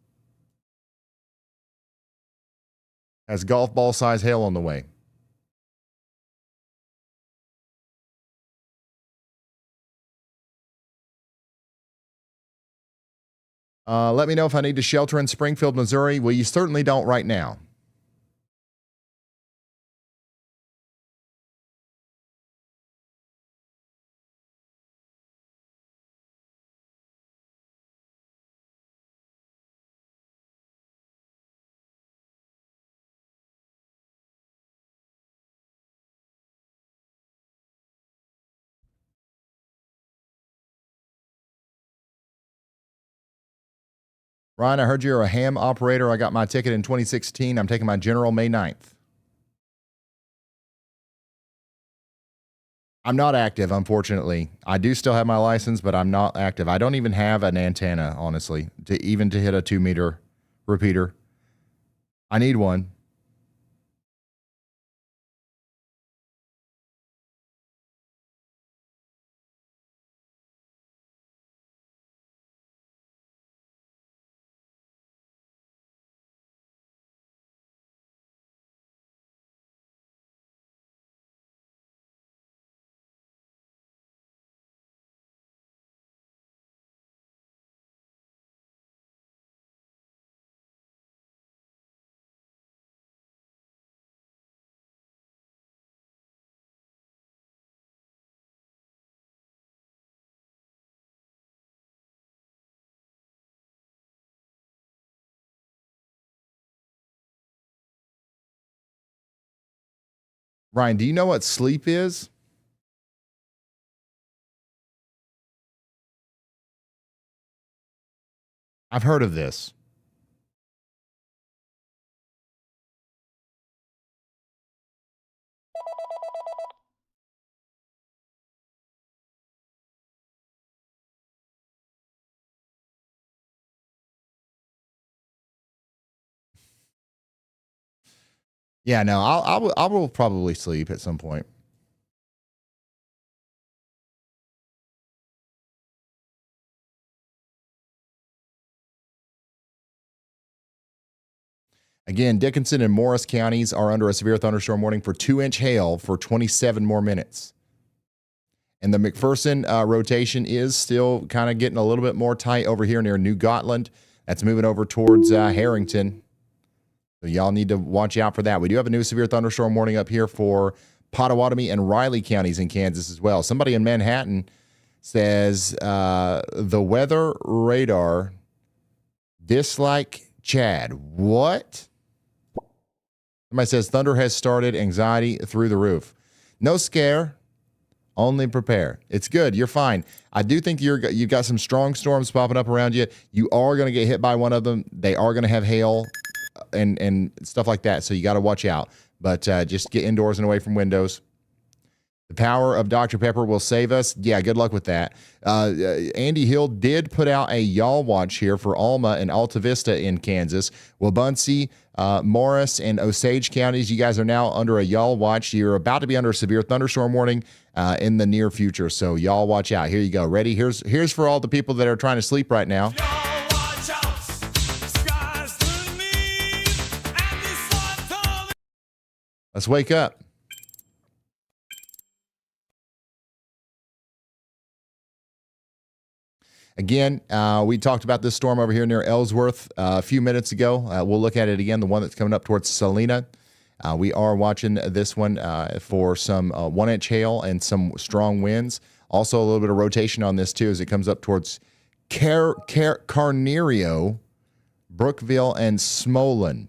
Speaker 1: has golf ball-sized hail on the way. Let me know if I need to shelter in Springfield, Missouri. Well, you certainly don't right now. Ryan, I heard you're a ham operator. I got my ticket in 2016. I'm taking my general May 9th. I'm not active, unfortunately. I do still have my license, but I'm not active. I don't even have an antenna, honestly, to hit a 2-meter repeater. I need one. Ryan, do you know what sleep is? I've heard of this. Yeah, no, I will probably sleep at some point. Again, Dickinson and Morris counties are under a severe thunderstorm warning for 2-inch hail for 27 more minutes. And the McPherson rotation is still kind of getting a little bit more tight over here near New Gotland. That's moving over towards Harrington. So y'all need to watch out for that. We do have a new severe thunderstorm warning up here for Pottawatomie and Riley counties in Kansas as well. Somebody in Manhattan says the weather radar dislike Chad. What? Somebody says thunder has started, anxiety through the roof. No scare, only prepare. It's good. You're fine. I do think you've got some strong storms popping up around you. You are going to get hit by one of them. They are going to have hail and stuff like that, so you got to watch out. But just get indoors and away from windows. The power of Dr. Pepper will save us. Yeah, good luck with that. Andy Hill did put out a y'all watch here for Alma and Alta Vista in Kansas. Wabunsee, Morris, and Osage counties, you guys are now under a y'all watch. You're about to be under a severe thunderstorm warning in the near future. So y'all watch out. Here you go. Ready? Here's for all the people that are trying to sleep right now. Let's wake up. Again, we talked about this storm over here near Ellsworth a few minutes ago. We'll look at it again, the one that's coming up towards Salina. We are watching this one for some 1-inch hail and some strong winds. Also, a little bit of rotation on this, too, as it comes up towards Carnerio, Brookville, and Smolin.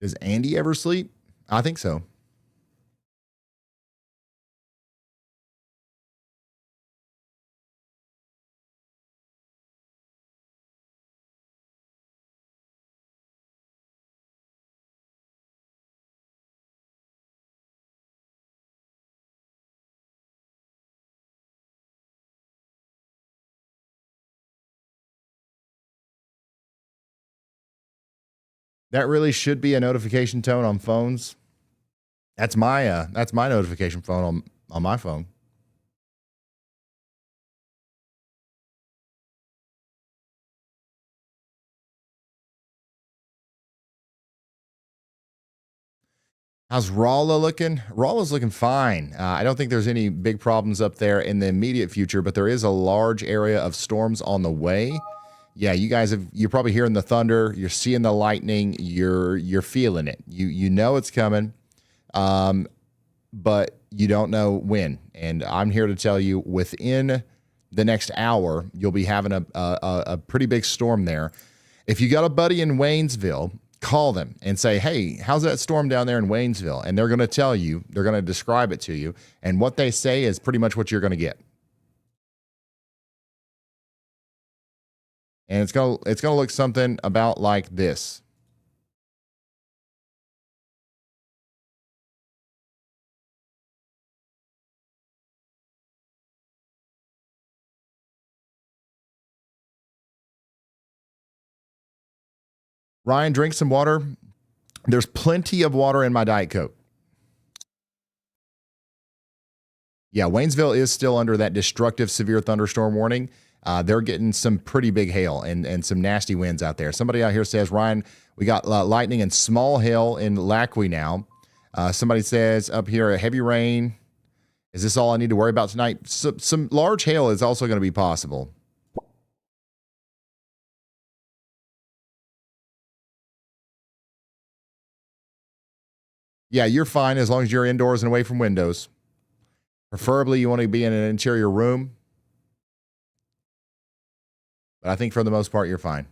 Speaker 1: Does Andy ever sleep? I think so. That really should be a notification tone on phones. That's my notification phone on my phone. How's Rolla looking? Rolla's looking fine. I don't think there's any big problems up there in the immediate future, but there is a large area of storms on the way. Yeah, you're probably hearing the thunder, you're seeing the lightning, you're feeling it. You know it's coming, but you don't know when. And I'm here to tell you, within the next hour, you'll be having a pretty big storm there. If you got a buddy in Waynesville, call them and say, hey, how's that storm down there in Waynesville? And they're going to tell you, they're going to describe it to you. And what they say is pretty much what you're going to get. And it's going to look something about like this. Ryan, drink some water. There's plenty of water in my Diet Coke. Yeah, Waynesville is still under that destructive severe thunderstorm warning. They're getting some pretty big hail and some nasty winds out there. Somebody out here says, Ryan, we got lightning and small hail in Lackwee now. Somebody says up here, a heavy rain. Is this all I need to worry about tonight? Some large hail is also going to be possible. Yeah, you're fine as long as you're indoors and away from windows. Preferably, you want to be in an interior room. But I think for the most part, you're fine.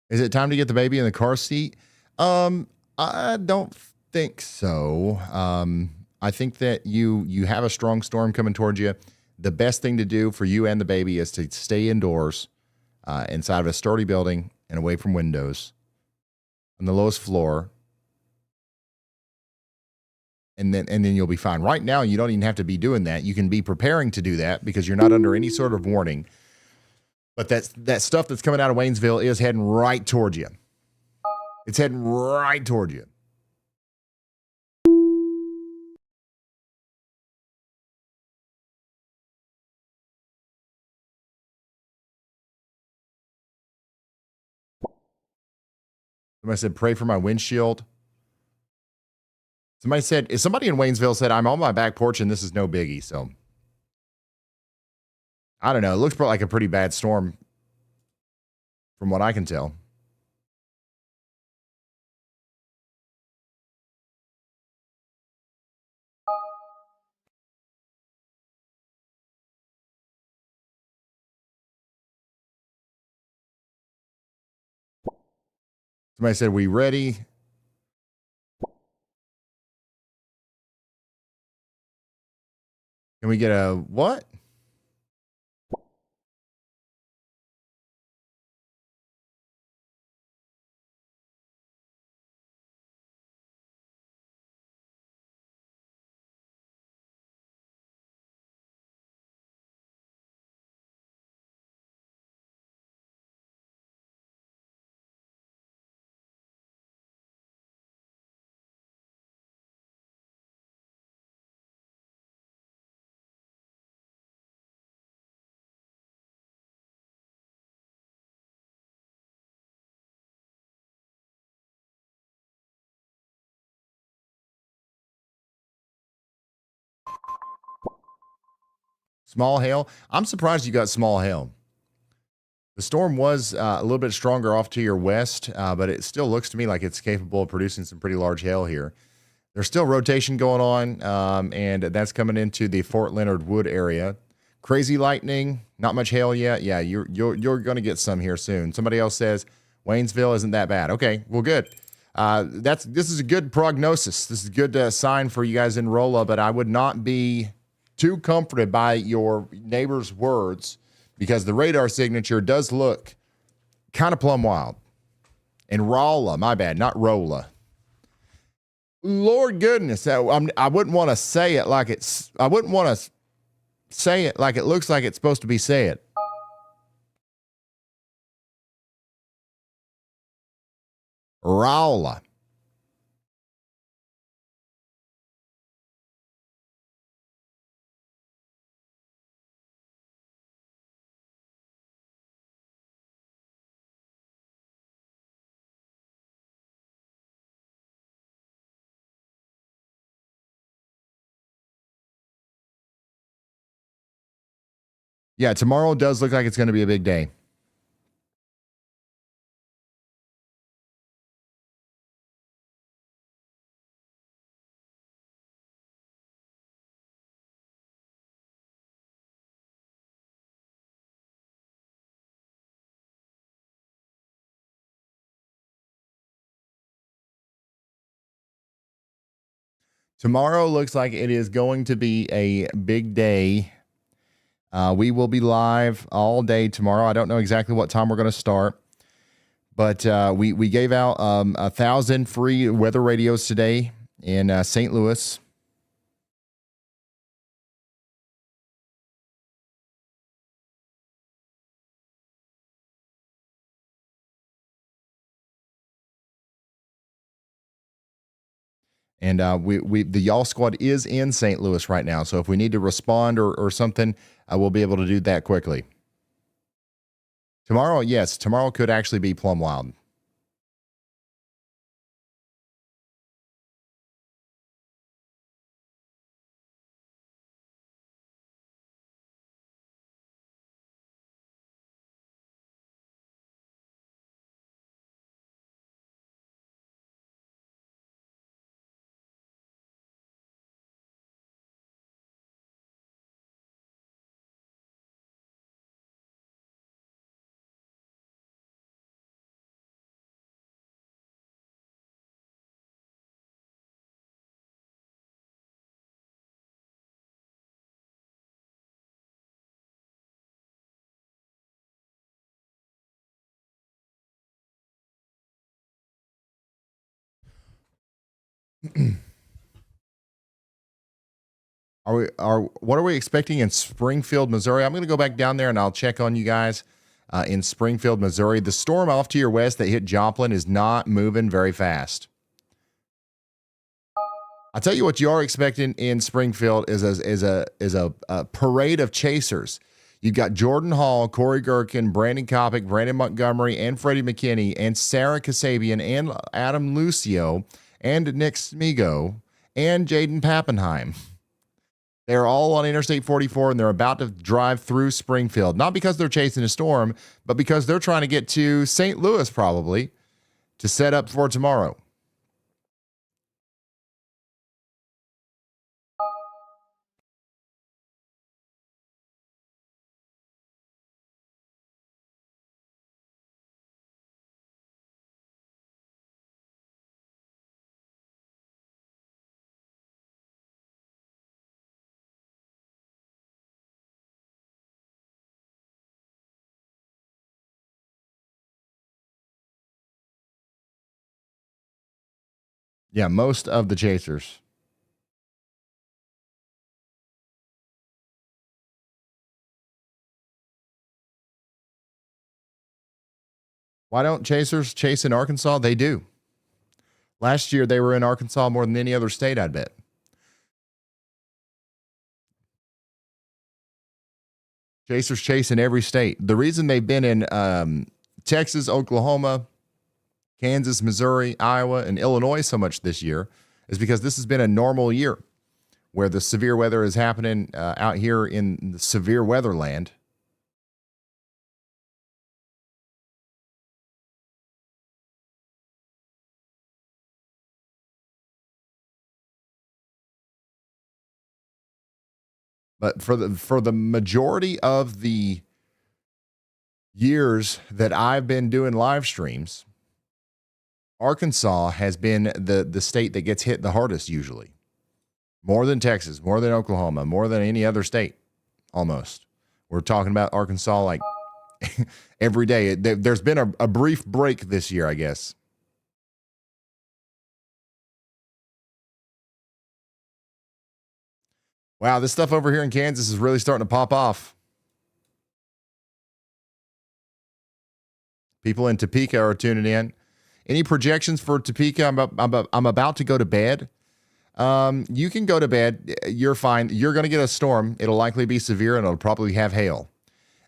Speaker 1: Is it time to get the baby in the car seat? I don't think so. I think that you have a strong storm coming towards you. The best thing to do for you and the baby is to stay indoors, inside of a sturdy building and away from windows on the lowest floor. And then you'll be fine. Right now, you don't even have to be doing that. You can be preparing to do that because you're not under any sort of warning. But that stuff that's coming out of Waynesville is heading right toward you. It's heading right toward you. Somebody said, pray for my windshield. Somebody in Waynesville said, I'm on my back porch and this is no biggie. So I don't know. It looks like a pretty bad storm from what I can tell. Somebody said, we ready? Can we get a what? Small hail. I'm surprised you got small hail. The storm was a little bit stronger off to your west, but it still looks to me like it's capable of producing some pretty large hail here. There's still rotation going on, and that's coming into the Fort Leonard Wood area. Crazy lightning, not much hail yet. Yeah, you're going to get some here soon. Somebody else says Waynesville isn't that bad. Okay, well, good. This is a good prognosis. This is a good sign for you guys in Rolla, but I would not be too comforted by your neighbor's words because the radar signature does look kind of plumb wild. And Rolla, my bad, not Rolla. Lord goodness, I wouldn't want to say it like it's. I wouldn't want to say it like it looks like it's supposed to be said. Rolla. Yeah, tomorrow does look like it's going to be a big day. Tomorrow looks like it is going to be a big day. We will be live all day tomorrow. I don't know exactly what time we're going to start, but we gave out 1,000 free weather radios today in St. Louis. And the Y'all Squad is in St. Louis right now. So if we need to respond or something, we'll be able to do that quickly. Tomorrow, yes, tomorrow could actually be plumb wild. What are we expecting in Springfield, Missouri? I'm going to go back down there and I'll check on you guys in Springfield, Missouri. The storm off to your west that hit Joplin is not moving very fast. I'll tell you what you are expecting in Springfield is a parade of chasers. You've got Jordan Hall, Corey Gherkin, Brandon Kopic, Brandon Montgomery, and Freddie McKinney, and Sarah Kasabian, and Adam Lucio, and Nick Smigo, and Jaden Pappenheim. They're all on Interstate 44, and they're about to drive through Springfield. Not because they're chasing a storm, but because they're trying to get to St. Louis, probably, to set up for tomorrow. Yeah, most of the chasers. Why don't chasers chase in Arkansas? They do. Last year, they were in Arkansas more than any other state, I'd bet. Chasers chase in every state. The reason they've been in Texas, Oklahoma, Kansas, Missouri, Iowa, and Illinois so much this year is because this has been a normal year. where the severe weather is happening out here in the severe weather land. But for the majority of the years that I've been doing live streams, Arkansas has been the state that gets hit the hardest usually. More than Texas, more than Oklahoma, more than any other state, almost. We're talking about Arkansas like every day. There's been a brief break this year, I guess. Wow, this stuff over here in Kansas is really starting to pop off. People in Topeka are tuning in. Any projections for Topeka? I'm about to go to bed. You can go to bed. You're fine. You're going to get a storm. It'll likely be severe, and it'll probably have hail.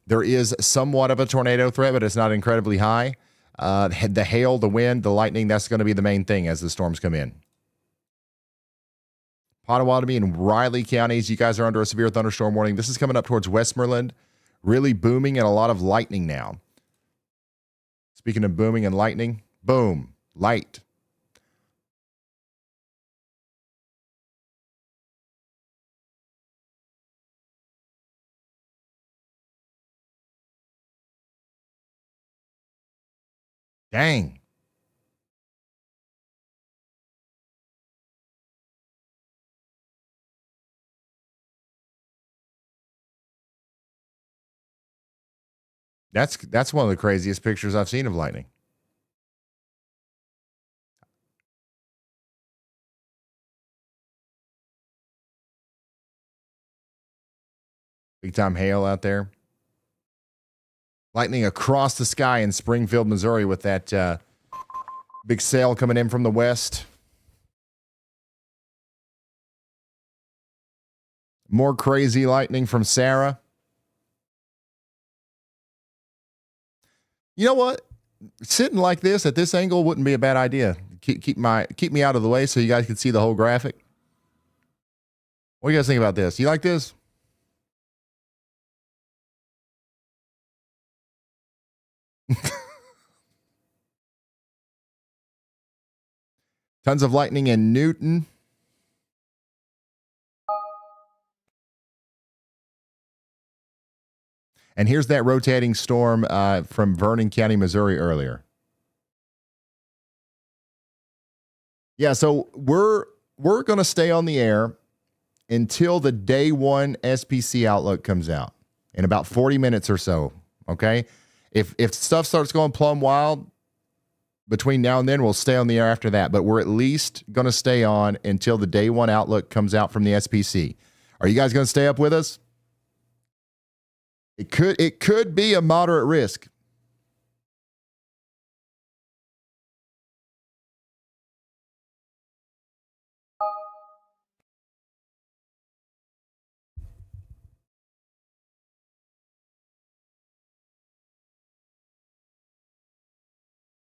Speaker 1: There is somewhat of a tornado threat, but it's not incredibly high. The hail, the wind, the lightning, that's going to be the main thing as the storms come in. Pottawatomie and Riley counties, you guys are under a severe thunderstorm warning. This is coming up towards Westmoreland. Really booming and a lot of lightning now. Speaking of booming and lightning, boom, light. Dang. That's one of the craziest pictures I've seen of lightning. Big time hail out there. Lightning across the sky in Springfield, Missouri with that big sail coming in from the west. More crazy lightning from Sarah. You know what? Sitting like this at this angle wouldn't be a bad idea. Keep me out of the way so you guys can see the whole graphic. What do you guys think about this? You like this? Tons of lightning in Newton. And here's that rotating storm from Vernon County, Missouri earlier. Yeah, so we're going to stay on the air until the day one SPC outlook comes out in about 40 minutes or so, okay? If stuff starts going plumb wild between now and then, we'll stay on the air after that, but we're at least going to stay on until the day one outlook comes out from the SPC. Are you guys going to stay up with us? It could be a moderate risk.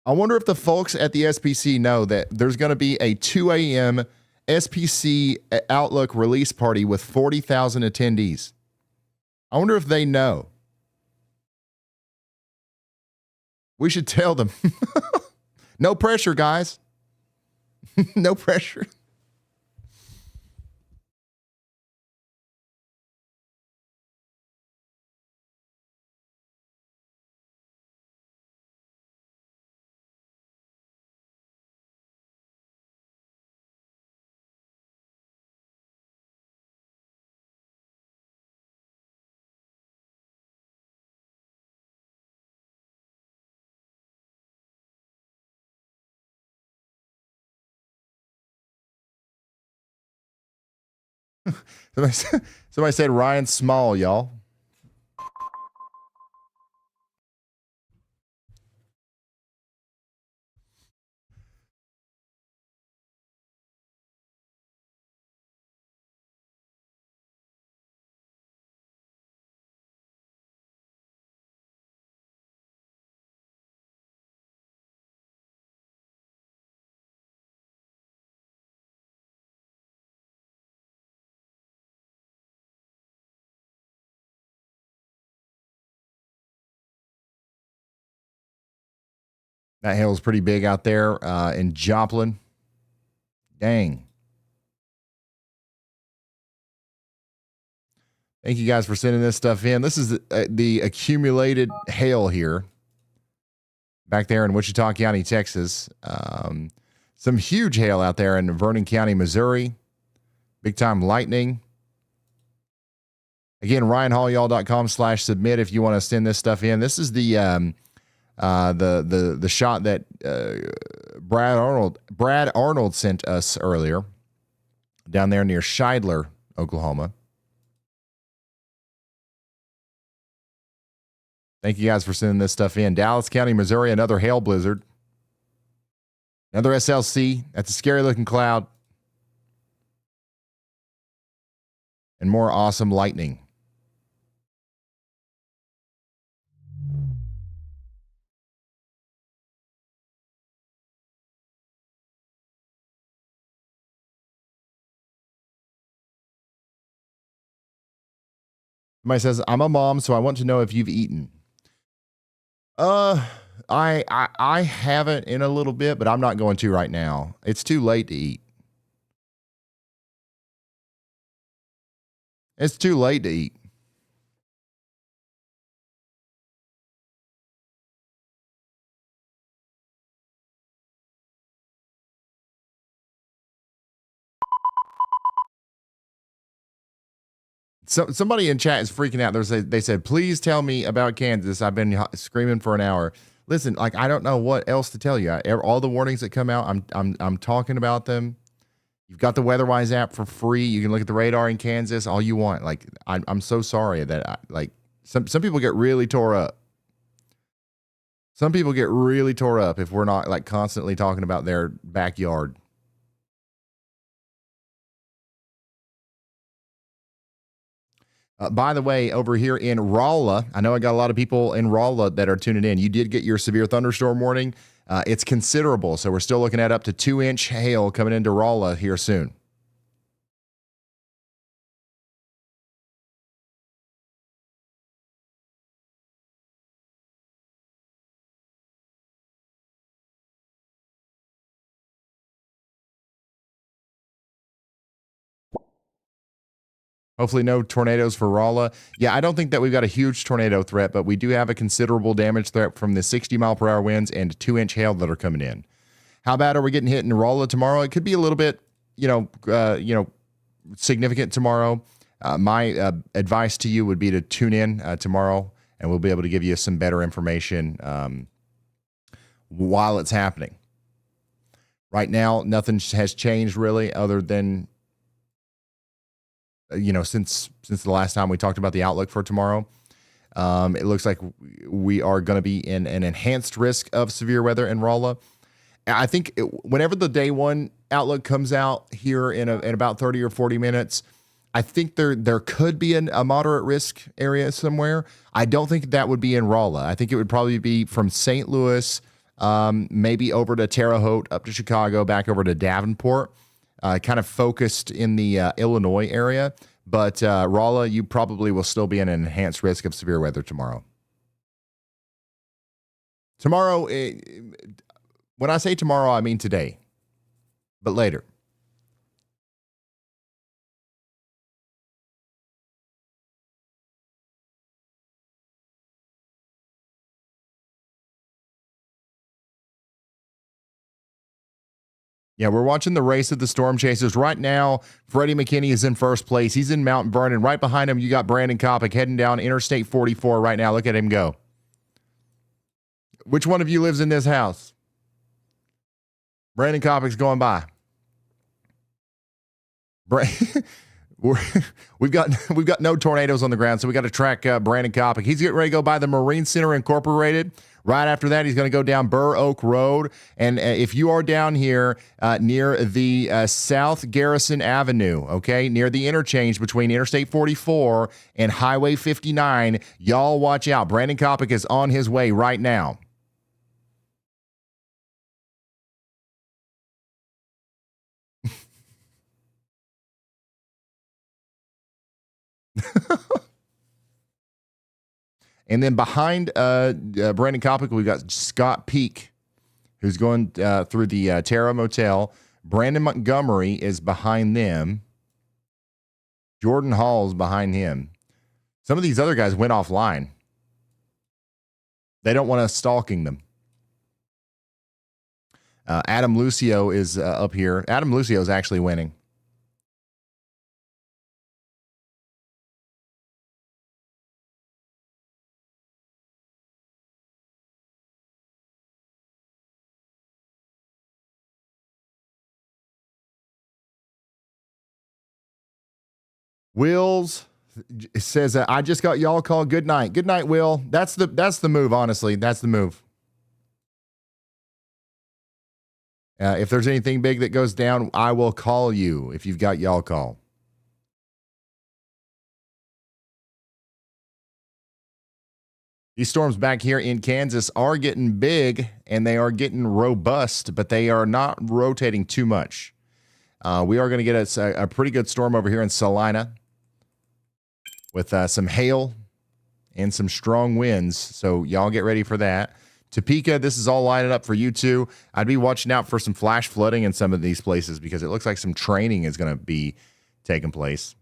Speaker 1: I wonder if the folks at the SPC know that there's going to be a 2 a.m. SPC Outlook release party with 40,000 attendees. I wonder if they know. We should tell them. No pressure, guys. No pressure. Somebody said Ryan Small, y'all. That hail is pretty big out there in Joplin. Dang. Thank you guys for sending this stuff in. This is the accumulated hail here. Back there in Wichita County, Texas. Some huge hail out there in Vernon County, Missouri. Big time lightning. Again, RyanHallYall.com/submit if you want to send this stuff in. This is the shot that Brad Arnold sent us earlier down there near Shidler, Oklahoma. Thank you guys for sending this stuff in. Dallas County, Missouri, another hail blizzard. Another SLC. That's a scary looking cloud. And more awesome lightning. Somebody says, I'm a mom, so I want to know if you've eaten. I haven't in a little bit, but I'm not going to right now. It's too late to eat. It's too late to eat. So somebody in chat is freaking out. They said, please tell me about Kansas. I've been screaming for an hour. Listen, like, I don't know what else to tell you. All the warnings that come out, I'm talking about them. You've got the WeatherWise app for free. You can look at the radar in Kansas all you want. Like, I'm so sorry that some people get really tore up. Some people get really tore up if we're not like constantly talking about their backyard. By the way, over here in Rolla, I know I got a lot of people in Rolla that are tuning in. You did get your severe thunderstorm warning. It's considerable, so we're still looking at up to 2-inch hail coming into Rolla here soon. Hopefully no tornadoes for Rolla. Yeah, I don't think that we've got a huge tornado threat, but we do have a considerable damage threat from the 60-mile-per-hour winds and 2-inch hail that are coming in. How bad are we getting hit in Rolla tomorrow? It could be a little bit, significant tomorrow. My advice to you would be to tune in tomorrow, and we'll be able to give you some better information while it's happening. Right now, nothing has changed really other than since the last time we talked about the outlook for tomorrow. It looks like we are going to be in an enhanced risk of severe weather in Rolla. I think whenever the day one outlook comes out here in about 30 or 40 minutes, I think there could be a moderate risk area somewhere. I don't think that would be in Rolla. I think it would probably be from St. Louis, maybe over to Terre Haute, up to Chicago, back over to Davenport. Kind of focused in the Illinois area, but Rolla, you probably will still be in an enhanced risk of severe weather tomorrow. Tomorrow, when I say tomorrow, I mean today, but later. Yeah, we're watching the race of the storm chasers. Right now, Freddie McKinney is in first place. He's in Mount Vernon. Right behind him, you got Brandon Kopic heading down Interstate 44 right now. Look at him go. Which one of you lives in this house? Brandon Kopic's going by. We've got no tornadoes on the ground, so we got to track Brandon Kopic. He's getting ready to go by the Marine Center Incorporated. Right after that, he's going to go down Burr Oak Road. And if you are down here near the South Garrison Avenue, okay, near the interchange between Interstate 44 and Highway 59, y'all watch out. Brandon Kopic is on his way right now. And then behind Brandon Kopic, we've got Scott Peak who's going through the Terra Motel. Brandon Montgomery is behind them. Jordan Hall's behind him. Some of these other guys went offline. They don't want us stalking them. Adam Lucio is up here. Adam Lucio is actually winning. Wills says, I just got y'all call. Good night. Good night, Will. That's the move, honestly. That's the move. If there's anything big that goes down, I will call you if you've got y'all call. These storms back here in Kansas are getting big and they are getting robust, but they are not rotating too much. We are going to get a pretty good storm over here in Salina with some hail and some strong winds. So y'all get ready for that. Topeka, this is all lining up for you too. I'd be watching out for some flash flooding in some of these places because it looks like some training is going to be taking place.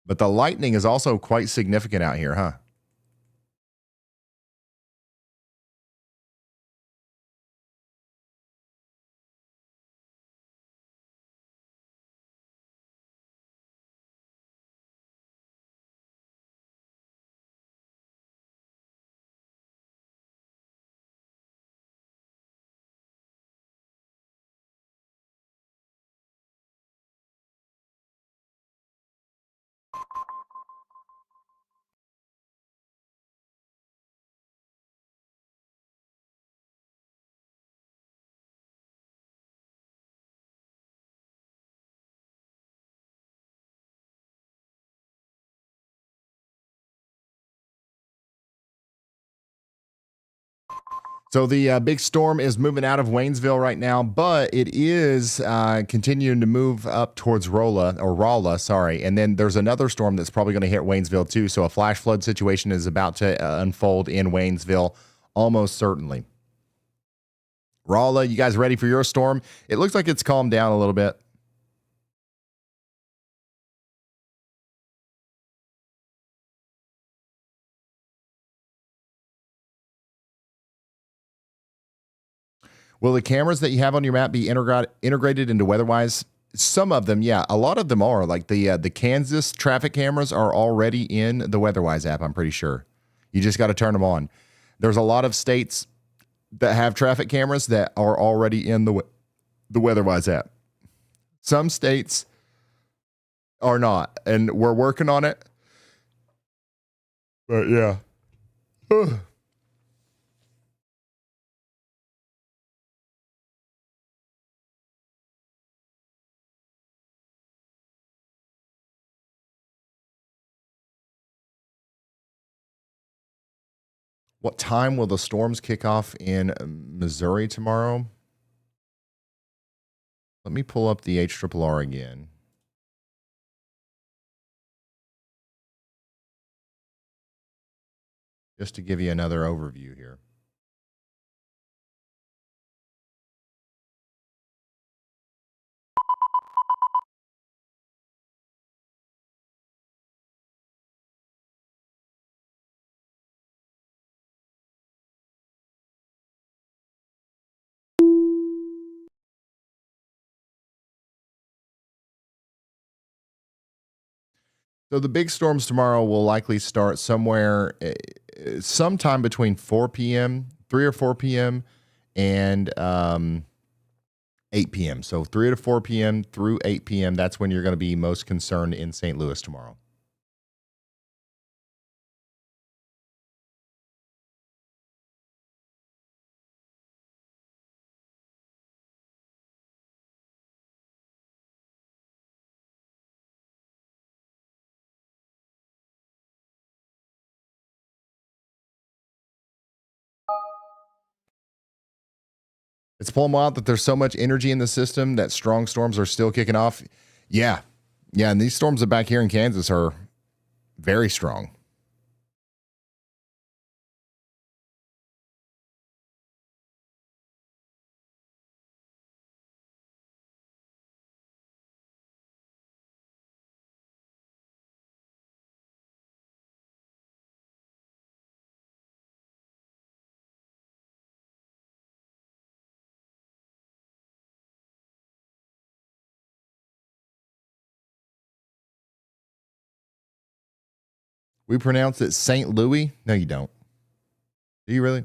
Speaker 1: But the lightning is also quite significant out here, huh? So the big storm is moving out of Waynesville right now, but it is continuing to move up towards Rolla, sorry. And then there's another storm that's probably going to hit Waynesville too. So a flash flood situation is about to unfold in Waynesville, almost certainly. Rolla, you guys ready for your storm? It looks like it's calmed down a little bit. Will the cameras that you have on your map be integrated into WeatherWise? Some of them, yeah. A lot of them are. Like the Kansas traffic cameras are already in the WeatherWise app, I'm pretty sure. You just got to turn them on. There's a lot of states that have traffic cameras that are already in the WeatherWise app. Some states are not, and we're working on it. But yeah. What time will the storms kick off in Missouri tomorrow? Let me pull up the HRRR again. Just to give you another overview here. So the big storms tomorrow will likely start somewhere, sometime between 4 p.m., 3 or 4 p.m., and 8 p.m. So 3 to 4 p.m. through 8 p.m., that's when you're going to be most concerned in St. Louis tomorrow. It's pulling out that there's so much energy in the system that strong storms are still kicking off. Yeah. Yeah, and these storms back here in Kansas are very strong. We pronounce it St. Louis. No, you don't. Do you really?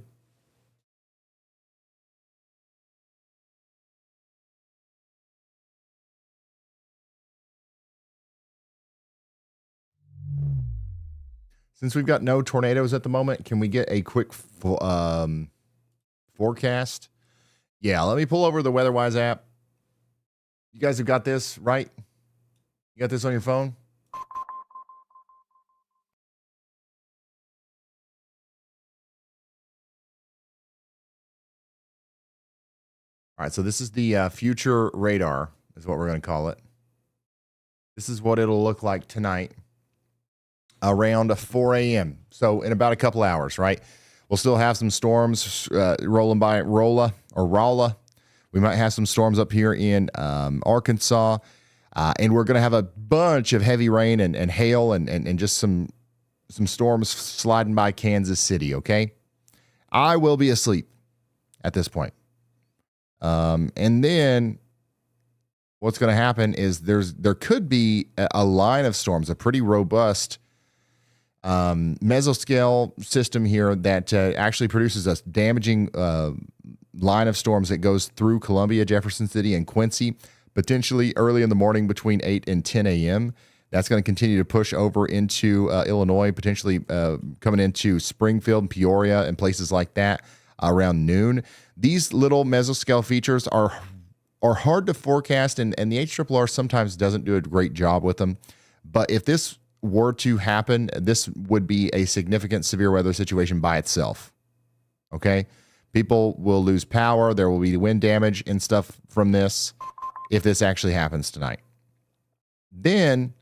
Speaker 1: Since we've got no tornadoes at the moment, can we get a quick forecast? Yeah, let me pull over the WeatherWise app. You guys have got this, right? You got this on your phone? All right, so this is the future radar, is what we're going to call it. This is what it'll look like tonight around 4 a.m. So in about a couple hours, right? We'll still have some storms rolling by Rolla. We might have some storms up here in Arkansas. And we're going to have a bunch of heavy rain and hail and just some storms sliding by Kansas City, okay? I will be asleep at this point. And then what's going to happen is there could be a line of storms, a pretty robust mesoscale system here that actually produces a damaging line of storms that goes through Columbia, Jefferson City, and Quincy, potentially early in the morning between 8 and 10 a.m. That's going to continue to push over into Illinois, potentially coming into Springfield and Peoria and places like that around noon. These little mesoscale features are hard to forecast, and the HRRR sometimes doesn't do a great job with them. But if this were to happen, this would be a significant severe weather situation by itself. Okay? People will lose power. There will be wind damage and stuff from this if this actually happens tonight. Then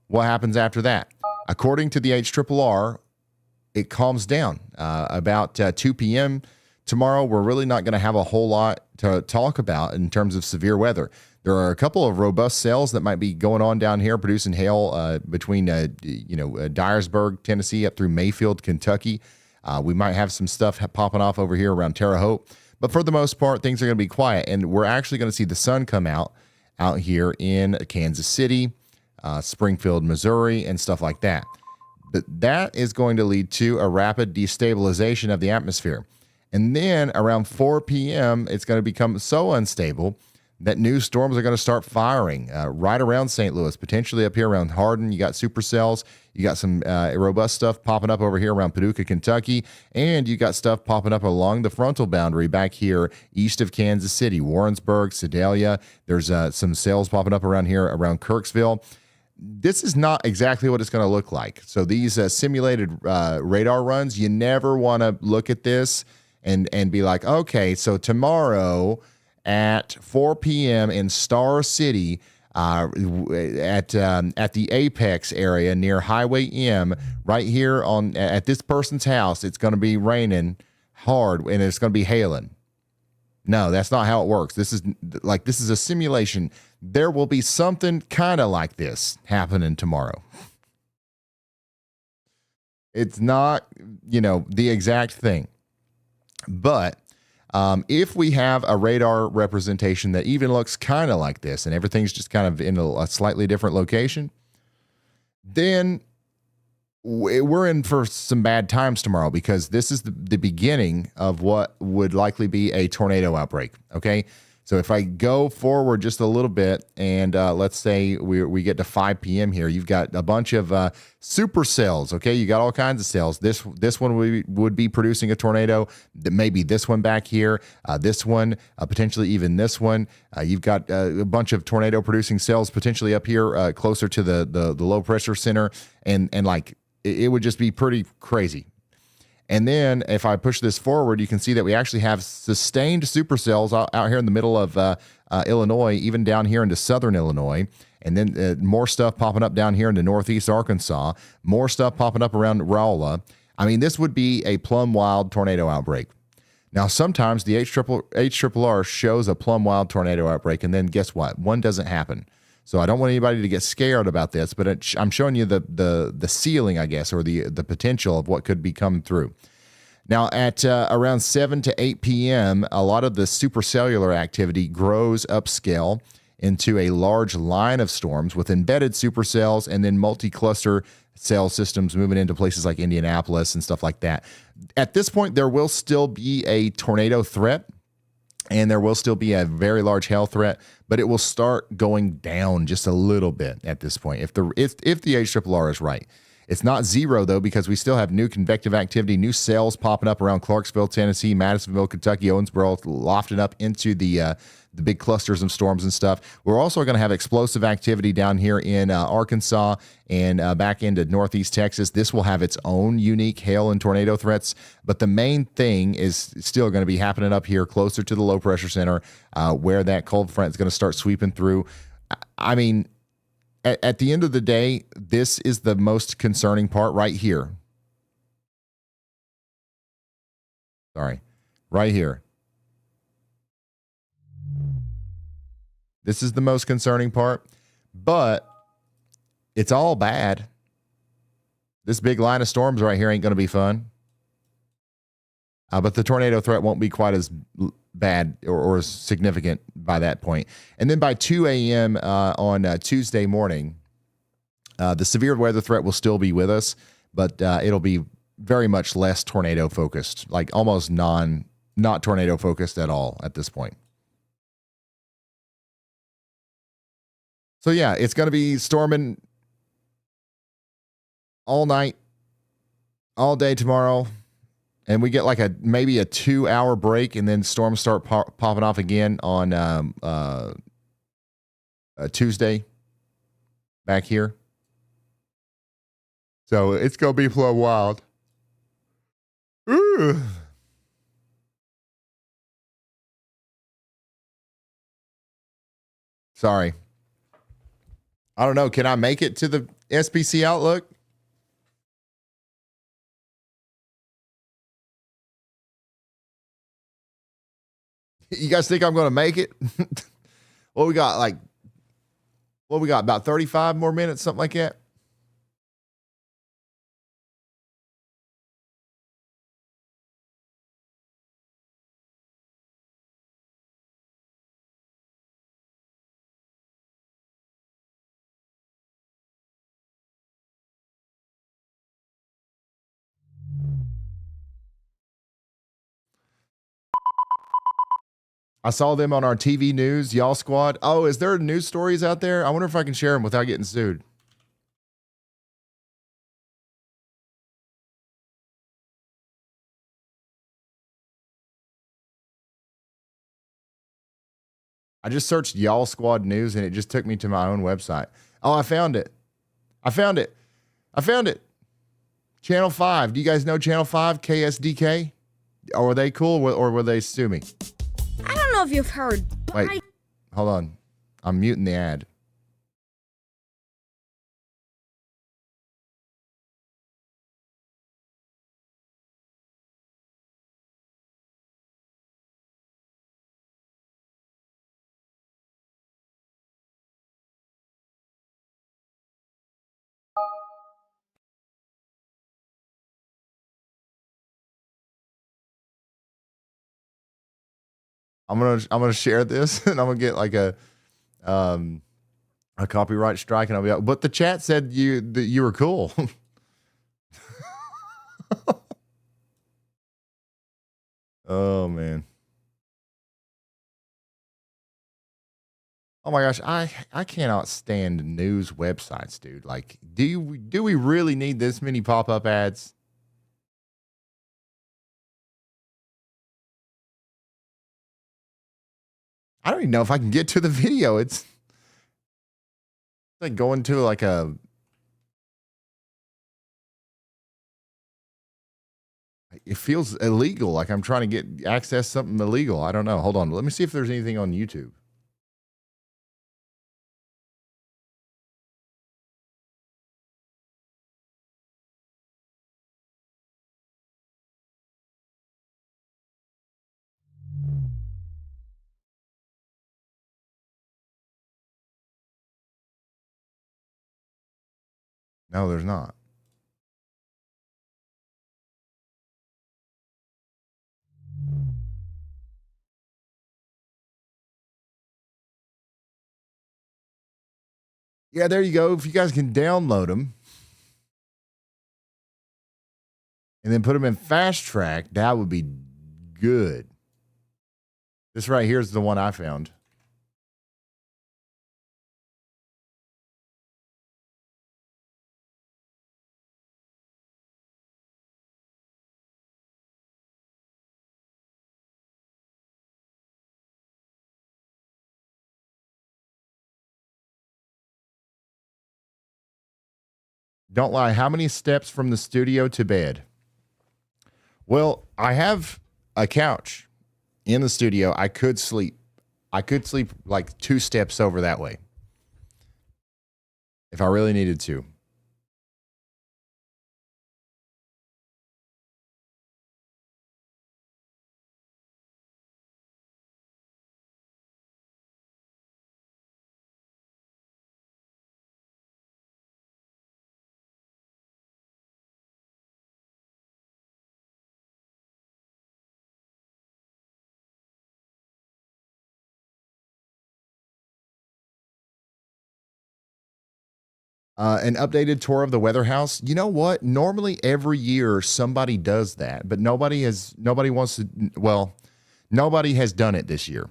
Speaker 1: what happens after that? According to the HRRR, it calms down. About 2 p.m. tomorrow, we're really not going to have a whole lot to talk about in terms of severe weather. There are a couple of robust cells that might be going on down here, producing hail between Dyersburg, Tennessee, up through Mayfield, Kentucky. We might have some stuff popping off over here around Terre Haute. But for the most part, things are going to be quiet, and we're actually going to see the sun come out here in Kansas City, Springfield, Missouri, and stuff like that. But that is going to lead to a rapid destabilization of the atmosphere. And then around 4 p.m., it's going to become so unstable that new storms are going to start firing right around St. Louis, potentially up here around Hardin. You got supercells. You got some robust stuff popping up over here around Paducah, Kentucky. And you got stuff popping up along the frontal boundary back here east of Kansas City, Warrensburg, Sedalia. There's some cells popping up around here around Kirksville. This is not exactly what it's going to look like. So these simulated radar runs, you never want to look at this and be like, okay, so tomorrow at 4 p.m. in Star City, at the Apex area near Highway M, right here at this person's house, it's going to be raining hard and it's going to be hailing. No, that's not how it works. This is a simulation. There will be something kind of like this happening tomorrow. It's not, the exact thing. But if we have a radar representation that even looks kind of like this and everything's just kind of in a slightly different location, then we're in for some bad times tomorrow, because this is the beginning of what would likely be a tornado outbreak. Okay. So if I go forward just a little bit and let's say we get to 5 p.m. here, you've got a bunch of supercells. Okay, you got all kinds of cells. This one would be producing a tornado. Maybe this one back here, this one, potentially even this one. You've got a bunch of tornado producing cells potentially up here closer to the low pressure center, and like it would just be pretty crazy. And then if I push this forward, you can see that we actually have sustained supercells out here in the middle of Illinois, even down here into southern Illinois. And then more stuff popping up down here into northeast Arkansas. More stuff popping up around Rolla. I mean, this would be a plumb wild tornado outbreak. Now, sometimes the HRRR shows a plumb wild tornado outbreak, and then guess what? One doesn't happen. So I don't want anybody to get scared about this, but I'm showing you the ceiling, I guess, or the potential of what could be coming through. Now, at around 7 to 8 p.m., a lot of the supercellular activity grows upscale into a large line of storms with embedded supercells and then multi-cluster cell systems moving into places like Indianapolis and stuff like that. At this point, there will still be a tornado threat, and there will still be a very large hail threat, but it will start going down just a little bit at this point if the HRRR is right. It's not zero, though, because we still have new convective activity, new cells popping up around Clarksville, Tennessee, Madisonville, Kentucky, Owensboro, lofting up into the big clusters of storms and stuff. We're also going to have explosive activity down here in Arkansas and back into northeast Texas. This will have its own unique hail and tornado threats, but the main thing is still going to be happening up here closer to the low pressure center where that cold front is going to start sweeping through. I mean, at the end of the day, this is the most concerning part right here. Sorry, right here. This is the most concerning part, but it's all bad. This big line of storms right here ain't going to be fun. But the tornado threat won't be quite as bad or as significant by that point. And then by 2 a.m. On Tuesday morning, the severe weather threat will still be with us, but it'll be very much less tornado focused, like almost not tornado focused at all at this point. So yeah, it's going to be storming all night, all day tomorrow. And we get like maybe a 2-hour break, and then storms start popping off again on Tuesday back here. So it's going to be flow wild. Ooh. Sorry. I don't know. Can I make it to the SPC Outlook? You guys think I'm going to make it? What we got? About 35 more minutes, something like that? I saw them on our TV news, Y'all Squad. Oh, is there news stories out there? I wonder if I can share them without getting sued. I just searched Y'all Squad News, and it just took me to my own website. Oh, I found it. Channel 5. Do you guys know Channel 5, KSDK? Or were they cool, or will they sue me?
Speaker 8: I don't know if you've heard.
Speaker 1: Wait, hold on. I'm muting the ad. I'm gonna share this, and I'm gonna get like a copyright strike, and I'll be out. But the chat said that you were cool. Oh man. Oh my gosh, I cannot stand news websites, dude. Like, do we really need this many pop-up ads? I don't even know if I can get to the video. It's like going to like a it feels illegal, like I'm trying to get access something illegal. I don't know. Hold on. Let me see if there's anything on YouTube. No, there's not. Yeah, there you go. If you guys can download them and then put them in fast track, that would be good. This right here is the one I found. Don't lie. How many steps from the studio to bed? Well, I have a couch in the studio. I could sleep like 2 steps over that way if I really needed to. An updated tour of the weather house. You know what? Normally every year somebody does that, but nobody has done it this year.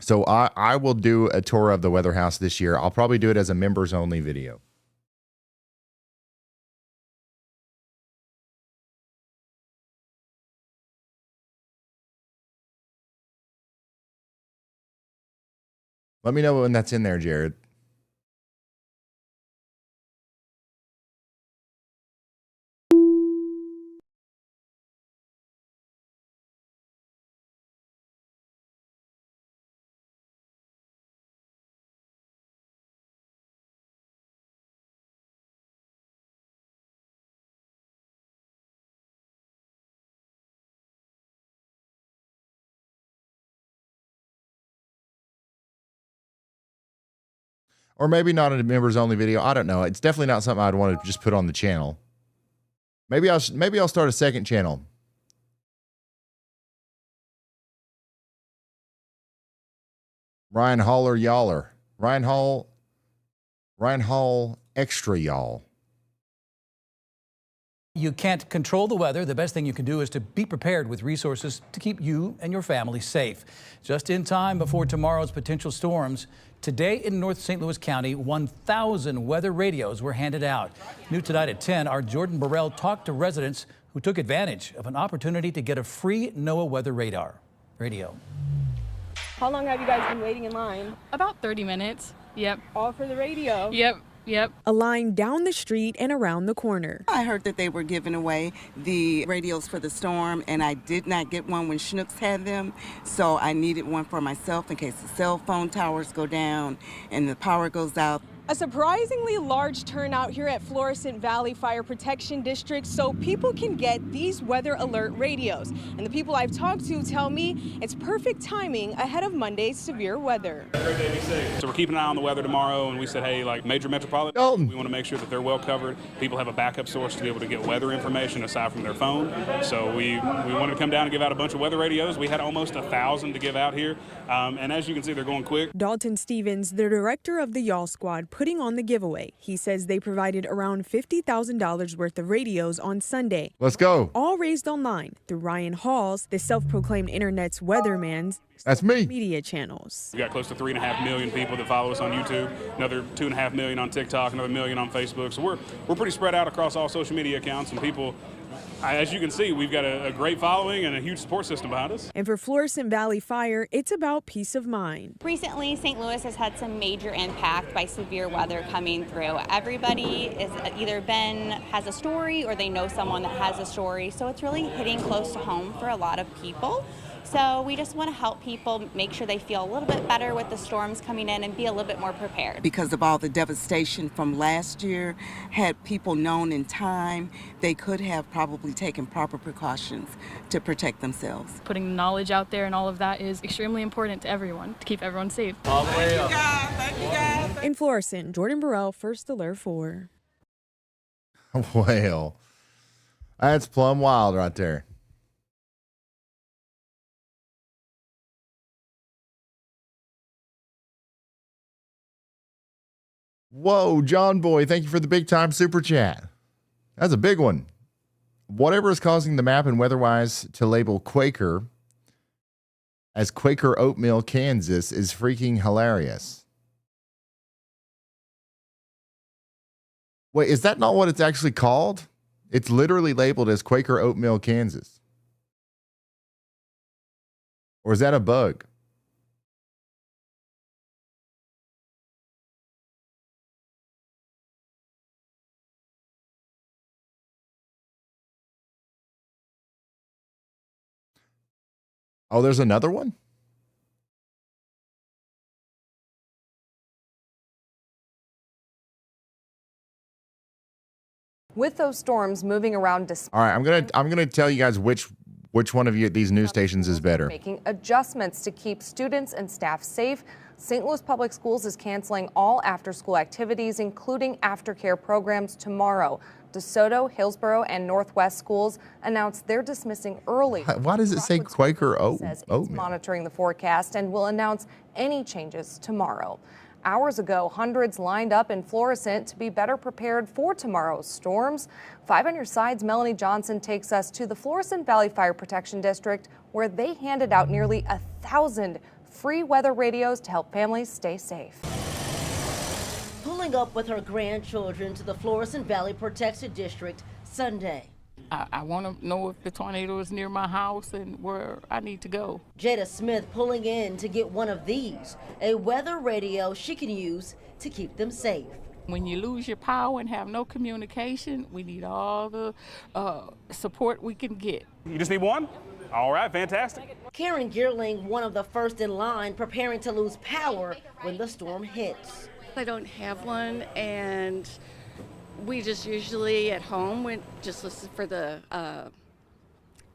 Speaker 1: So I will do a tour of the weather house this year. I'll probably do it as a members only video. Let me know when that's in there, Jared. Or maybe not a members only video. I don't know. It's definitely not something I'd want to just put on the channel. Maybe I'll start a second channel. Ryan Hall or Yaller. Ryan Hall extra y'all.
Speaker 10: You can't control the weather. The best thing you can do is to be prepared with resources to keep you and your family safe. Just in time before tomorrow's potential storms, today in North St. Louis County, 1,000 weather radios were handed out. New tonight at 10, our Jordan Burrell talked to residents who took advantage of an opportunity to get a free NOAA weather radio.
Speaker 16: How long have you guys been waiting in line?
Speaker 21: About 30 minutes. Yep.
Speaker 16: All for the radio?
Speaker 21: Yep.
Speaker 22: A line down the street and around the corner.
Speaker 25: I heard that they were giving away the radios for the storm, and I did not get one when Schnucks had them, so I needed one for myself in case the cell phone towers go down and the power goes out.
Speaker 16: A surprisingly large turnout here at Florissant Valley Fire Protection District so people can get these weather alert radios. And the people I've talked to tell me it's perfect timing ahead of Monday's severe weather.
Speaker 26: So we're keeping an eye on the weather tomorrow, and we said, hey, like major metropolitan, we want to make sure that they're well covered. People have a backup source to be able to get weather information aside from their phone. So we wanted to come down and give out a bunch of weather radios. We had almost 1,000 to give out here. And as you can see, they're going quick.
Speaker 22: Dalton Stevens, the director of the Y'all Squad, putting on the giveaway. He says they provided around $50,000 worth of radios on Sunday.
Speaker 1: Let's go.
Speaker 22: All raised online through Ryan Hall's, the self-proclaimed internet's weatherman's
Speaker 1: That's me.
Speaker 22: Media channels.
Speaker 26: We got close to 3.5 million people that follow us on YouTube, another 2.5 million on TikTok, another million on Facebook. So we're pretty spread out across all social media accounts, and people, as you can see, we've got a great following and a huge support system behind us.
Speaker 22: And for Florissant Valley Fire, it's about peace of mind.
Speaker 27: Recently, St. Louis has had some major impact by severe weather coming through. Everybody is either has a story or they know someone that has a story. So it's really hitting close to home for a lot of people. So we just want to help people make sure they feel a little bit better with the storms coming in and be a little bit more prepared.
Speaker 25: Because of all the devastation from last year, had people known in time, they could have probably taken proper precautions to protect themselves.
Speaker 21: Putting the knowledge out there and all of that is extremely important to everyone to keep everyone safe.
Speaker 25: Thank you guys.
Speaker 22: In Florissant, Jordan Burrell, First Alert 4.
Speaker 1: Well, that's plumb wild right there. Whoa, John Boy, thank you for the big time super chat. That's a big one. Whatever is causing the map and WeatherWise to label Quaker as Quaker Oatmeal, Kansas is freaking hilarious. Wait, is that not what it's actually called? It's literally labeled as Quaker Oatmeal, Kansas. Or is that a bug? Oh, there's another one?
Speaker 7: With those storms moving around,
Speaker 1: All right, I'm gonna tell you guys which one of these news stations is better.
Speaker 7: making adjustments to keep students and staff safe. St. Louis Public Schools is canceling all after-school activities, including aftercare programs, tomorrow. DeSoto, Hillsborough, and Northwest schools announced they're dismissing early.
Speaker 1: Why does it say Quaker
Speaker 7: Says it's
Speaker 1: Oatmeal?
Speaker 7: monitoring the forecast and will announce any changes tomorrow. Hours ago, hundreds lined up in Florissant to be better prepared for tomorrow's storms. 5 on your side's Melanie Johnson takes us to the Florissant Valley Fire Protection District, where they handed out nearly 1,000 free weather radios to help families stay safe.
Speaker 11: Pulling up with her grandchildren to the Florissant Valley Protected District Sunday.
Speaker 15: I want to know if the tornado is near my house and where I need to go.
Speaker 11: Jada Smith pulling in to get one of these, a weather radio she can use to keep them safe.
Speaker 15: When you lose your power and have no communication, we need all the support we can get.
Speaker 26: You just need one? All right, fantastic.
Speaker 11: Karen Gearling, one of the first in line, preparing to lose power when the storm hits.
Speaker 17: I don't have one, and we just usually at home just listen for the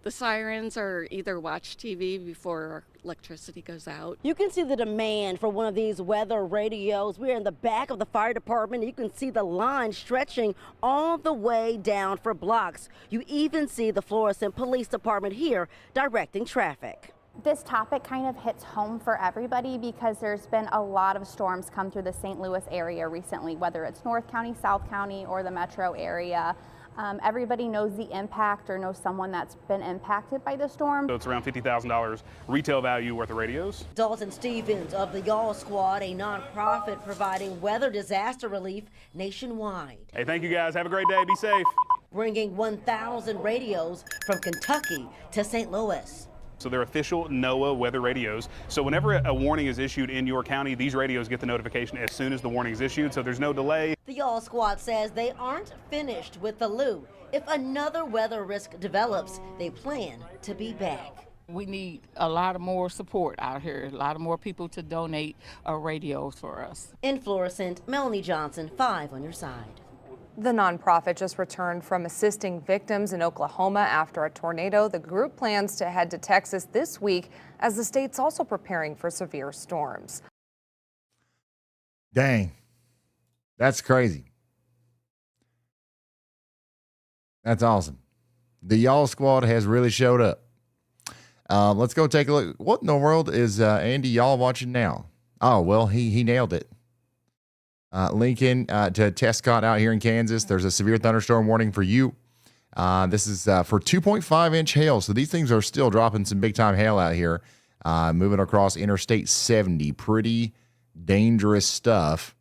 Speaker 17: sirens or either watch TV before our electricity goes out.
Speaker 11: You can see the demand for one of these weather radios. We're in the back of the fire department. You can see the line stretching all the way down for blocks. You even see the Florissant Police Department here directing traffic.
Speaker 18: This topic kind of hits home for everybody because there's been a lot of storms come through the St. Louis area recently, whether it's North County, South County, or the metro area. Everybody knows the impact or knows someone that's been impacted by the storm.
Speaker 26: So it's around $50,000 retail value worth of radios.
Speaker 11: Dalton Stevens of the Y'all Squad, a nonprofit providing weather disaster relief nationwide.
Speaker 26: Hey, thank you guys. Have a great day. Be safe.
Speaker 11: Bringing 1,000 radios from Kentucky to St. Louis.
Speaker 26: So they're official NOAA weather radios. So whenever a warning is issued in your county, these radios get the notification as soon as the warning is issued, so there's no delay.
Speaker 11: The Y'all Squad says they aren't finished with the Lou. If another weather risk develops, they plan to be back.
Speaker 15: We need a lot of more support out here, a lot of more people to donate radios for us.
Speaker 11: In Florissant, Melanie Johnson, 5 on your side.
Speaker 7: The nonprofit just returned from assisting victims in Oklahoma after a tornado. The group plans to head to Texas this week as the state's also preparing for severe storms.
Speaker 1: Dang. That's crazy. That's awesome. The Y'all Squad has really showed up. Let's go take a look. What in the world is Andy Y'all watching now? Oh, well, he nailed it. Lincoln to Tescott out here in Kansas. There's a severe thunderstorm warning for you. This is for 2.5-inch hail. So these things are still dropping some big-time hail out here, moving across Interstate 70. Pretty dangerous stuff.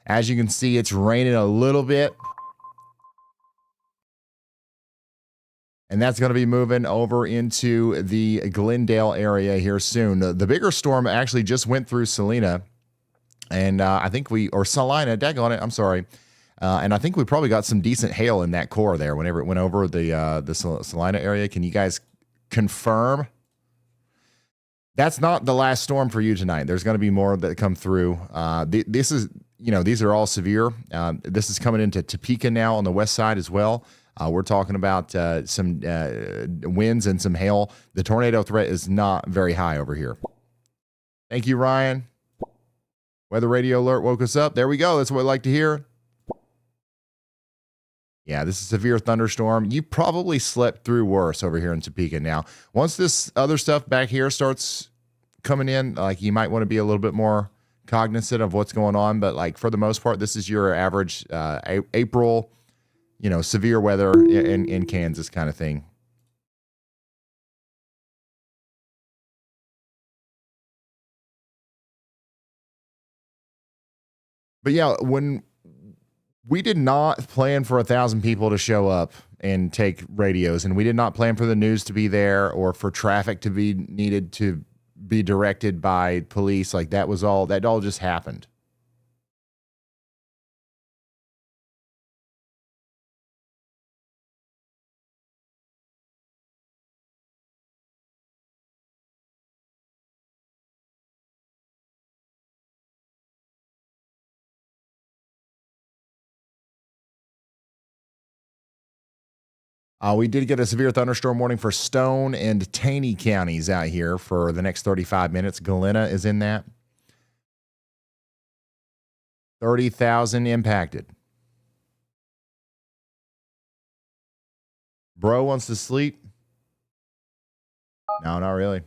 Speaker 1: As you can see, it's raining a little bit. And that's going to be moving over into the Glendale area here soon. The bigger storm actually just went through Salina. And I think Salina, daggone it, I'm sorry. And I think we probably got some decent hail in that core there whenever it went over the Salina area. Can you guys confirm? That's not the last storm for you tonight. There's going to be more that come through. This is, these are all severe. This is coming into Topeka now on the west side as well. We're talking about some winds and some hail. The tornado threat is not very high over here. Thank you, Ryan. Weather radio alert woke us up. There we go. That's what I like to hear. Yeah, this is a severe thunderstorm. You probably slept through worse over here in Topeka now. Once this other stuff back here starts coming in, like you might want to be a little bit more cognizant of what's going on, but like for the most part, this is your average April, severe weather in Kansas kind of thing. But yeah, when we did not plan for 1,000 people to show up and take radios, and we did not plan for the news to be there or for traffic to be needed to be directed by police. Like that all just happened. We did get a severe thunderstorm warning for Stone and Taney counties out here for the next 35 minutes. Galena is in that. 30,000 impacted. Bro wants to sleep? No, not really.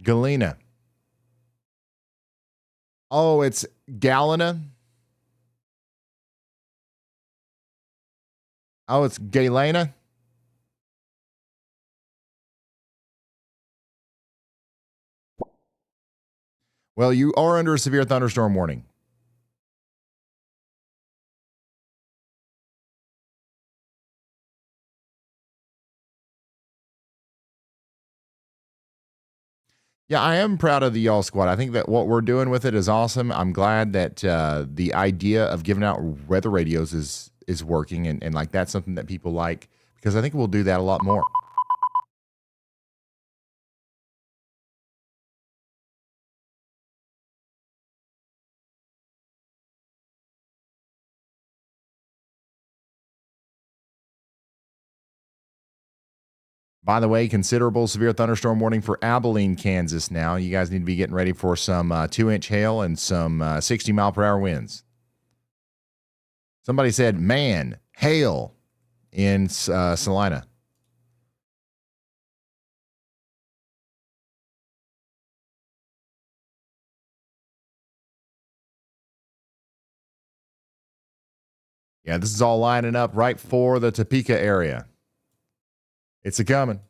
Speaker 1: Galena. Oh, it's Galena. Oh, it's Galena. Well, you are under a severe thunderstorm warning. Yeah, I am proud of the Y'all Squad. I think that what we're doing with it is awesome. I'm glad that the idea of giving out weather radios is working, and like that's something that people like, because I think we'll do that a lot more. By the way, considerable severe thunderstorm warning for Abilene, Kansas now. You guys need to be getting ready for some 2-inch hail and some 60-mile-per-hour winds. Somebody said, man, hail in Salina. Yeah, this is all lining up right for the Topeka area. It's a-coming.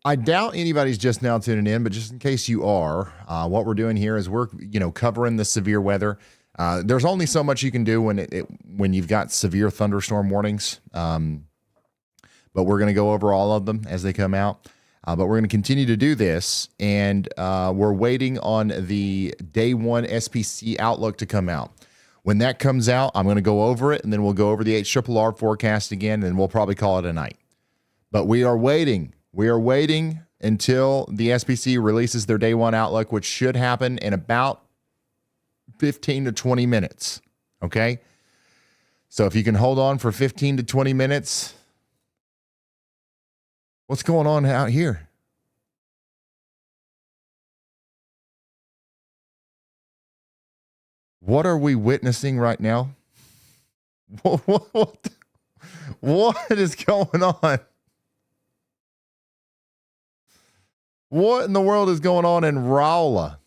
Speaker 1: I doubt anybody's just now tuning in, but just in case you are, what we're doing here is we're, covering the severe weather. There's only so much you can do when you've got severe thunderstorm warnings. But we're going to go over all of them as they come out. But we're going to continue to do this, and we're waiting on the day one SPC outlook to come out. When that comes out, I'm going to go over it, and then we'll go over the HRRR forecast again, and we'll probably call it a night. But we are waiting. We are waiting until the SPC releases their day one outlook, which should happen in about 15 to 20 minutes. Okay? So if you can hold on for 15 to 20 minutes, what's going on out here? What are we witnessing right now? What is going on? What in the world is going on in Rowla?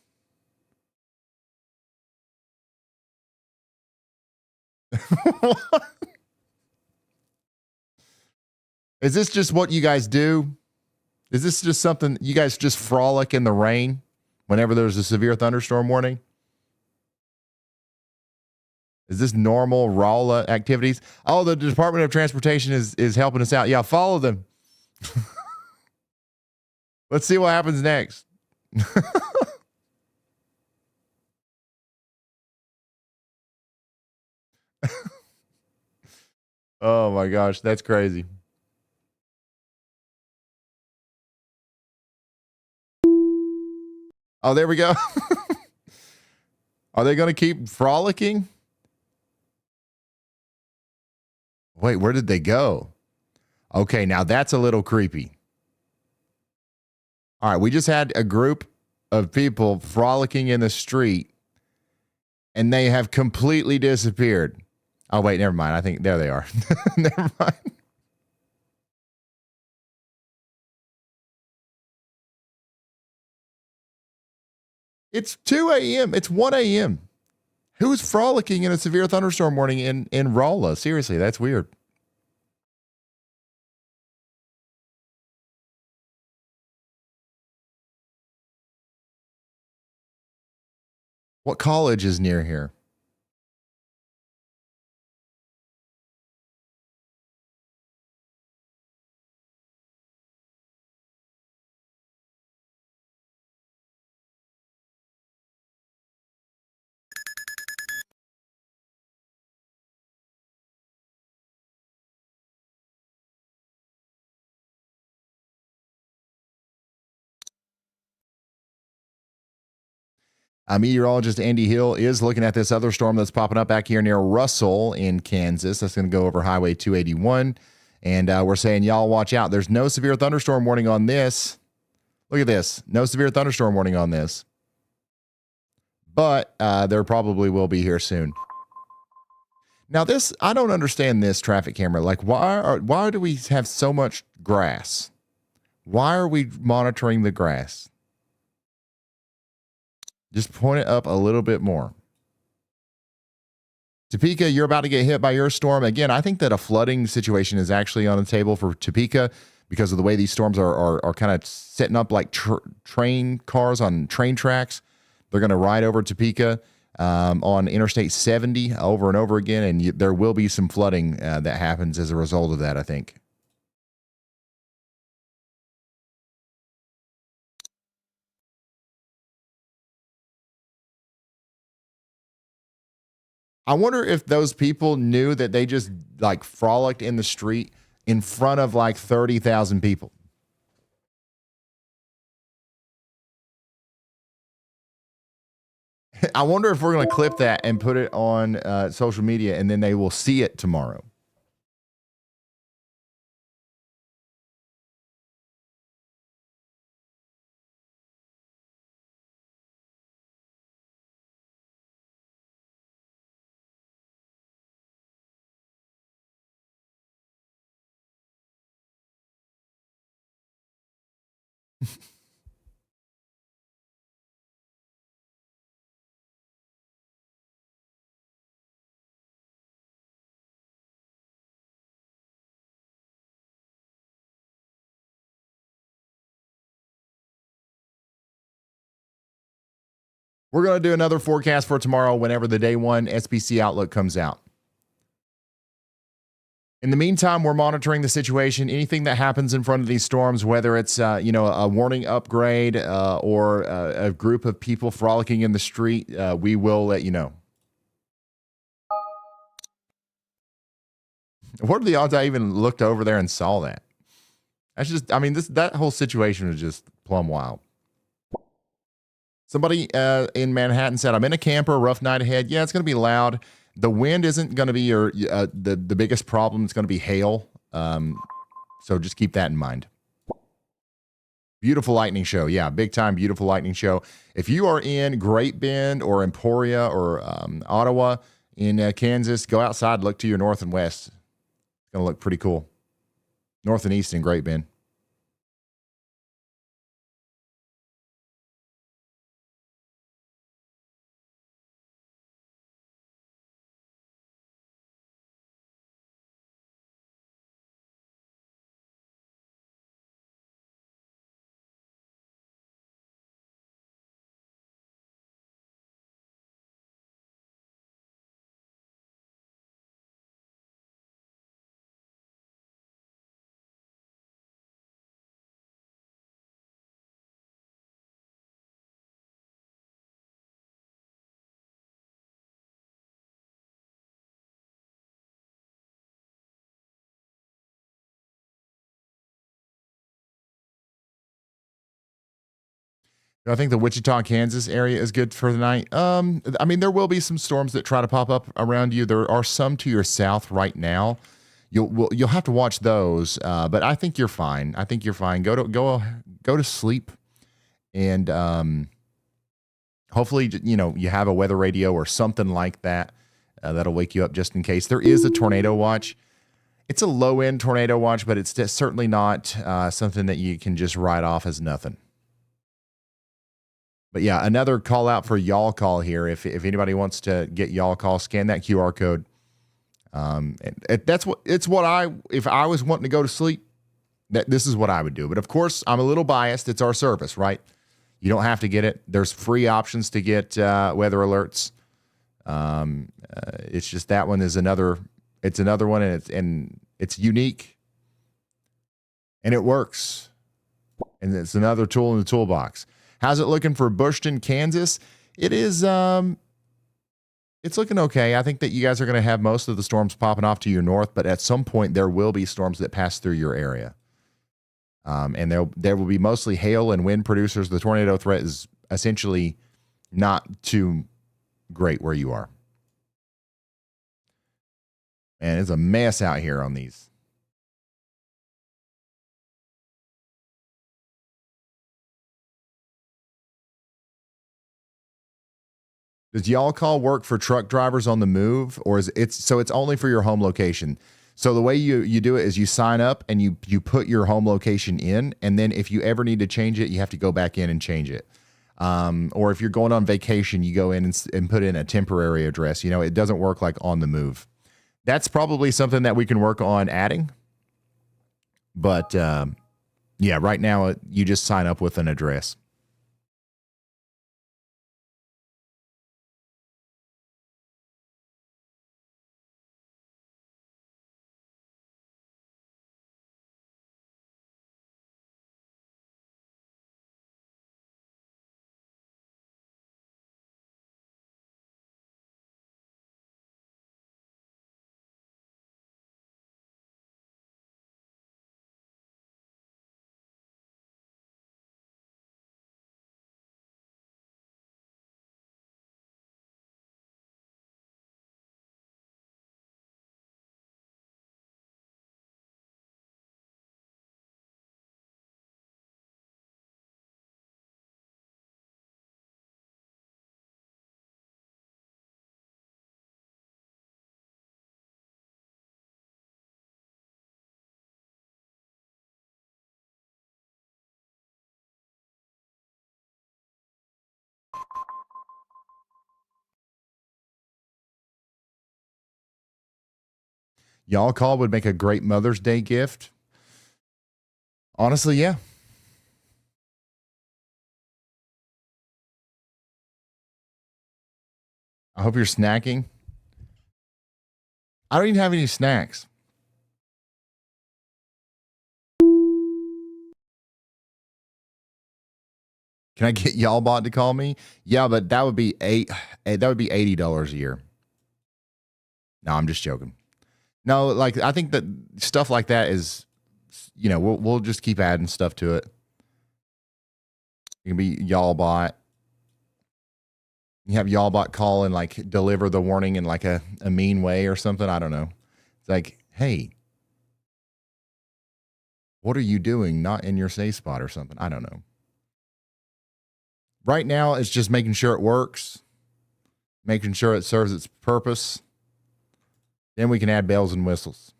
Speaker 1: Is this just what you guys do? Is this just something you guys just frolic in the rain whenever there's a severe thunderstorm warning? Is this normal Rowla activities? Oh, the Department of Transportation is helping us out. Yeah, follow them. Let's see what happens next. Oh my gosh, that's crazy. Oh, there we go. Are they going to keep frolicking? Wait, where did they go? Okay, now that's a little creepy. All right, we just had a group of people frolicking in the street, and they have completely disappeared. Oh, wait, never mind. I think there they are. Never mind. It's 2 a.m. It's 1 a.m. Who's frolicking in a severe thunderstorm warning in Rolla? Seriously, that's weird. What college is near here? Meteorologist Andy Hill is looking at this other storm that's popping up back here near Russell in Kansas. That's going to go over Highway 281. And we're saying, y'all watch out. There's no severe thunderstorm warning on this. Look at this. No severe thunderstorm warning on this. But there probably will be here soon. Now this, I don't understand this traffic camera. Like, why do we have so much grass? Why are we monitoring the grass? Just point it up a little bit more. Topeka, you're about to get hit by your storm. Again, I think that a flooding situation is actually on the table for Topeka because of the way these storms are kind of setting up like train cars on train tracks. They're going to ride over Topeka on Interstate 70 over and over again, and there will be some flooding that happens as a result of that, I think. I wonder if those people knew that they just like frolicked in the street in front of like 30,000 people. I wonder if we're going to clip that and put it on social media and then they will see it tomorrow. We're going to do another forecast for tomorrow whenever the day one SPC outlook comes out. In the meantime, we're monitoring the situation. Anything that happens in front of these storms, whether it's a warning upgrade or a group of people frolicking in the street, we will let you know. What are the odds I even looked over there and saw that? That's just, that whole situation was just plumb wild. Somebody in Manhattan said, I'm in a camper, rough night ahead. Yeah, it's going to be loud. The wind isn't going to be the biggest problem. It's going to be hail. So just keep that in mind. Beautiful lightning show. Yeah, big time beautiful lightning show. If you are in Great Bend or Emporia or Ottawa in Kansas, go outside, look to your north and west. It's going to look pretty cool. North and east in Great Bend. I think the Wichita, Kansas area is good for the night. I mean, there will be some storms that try to pop up around you. There are some to your south right now. You'll have to watch those, but I think you're fine. I think you're fine. Go to sleep, and hopefully, you have a weather radio or something like that that'll wake you up just in case. There is a tornado watch. It's a low end tornado watch, but it's certainly not something that you can just write off as nothing. But yeah, another call out for YALLCALL here. If anybody wants to get YALLCALL, scan that QR code. If I was wanting to go to sleep, this is what I would do. But of course, I'm a little biased. It's our service, right? You don't have to get it. There's free options to get weather alerts. It's just that one is another. It's another one, and it's unique, and it works. And it's another tool in the toolbox. How's it looking for Bushton, Kansas? It is. It's looking okay. I think that you guys are going to have most of the storms popping off to your north, but at some point there will be storms that pass through your area. And there will be mostly hail and wind producers. The tornado threat is essentially not too great where you are. And it's a mess out here on these. Does YALLCALL work for truck drivers on the move, or it's only for your home location? So the way you do it is you sign up and you put your home location in, and then if you ever need to change it, you have to go back in and change it. Or if you're going on vacation, you go in and put in a temporary address. It doesn't work like on the move. That's probably something that we can work on adding. But yeah, right now you just sign up with an address. YALLCALL would make a great Mother's Day gift. Honestly, yeah. I hope you're snacking. I don't even have any snacks. Can I get YALLBot to call me? Yeah, but that would be $80 a year. No, I'm just joking. No, I think that stuff like that is, we'll just keep adding stuff to it. It can be YALLBot. You have YALLBot call and deliver the warning in a mean way or something. I don't know. It's like, hey, what are you doing? Not in your safe spot or something. I don't know. Right now, it's just making sure it works, making sure it serves its purpose. Then we can add bells and whistles.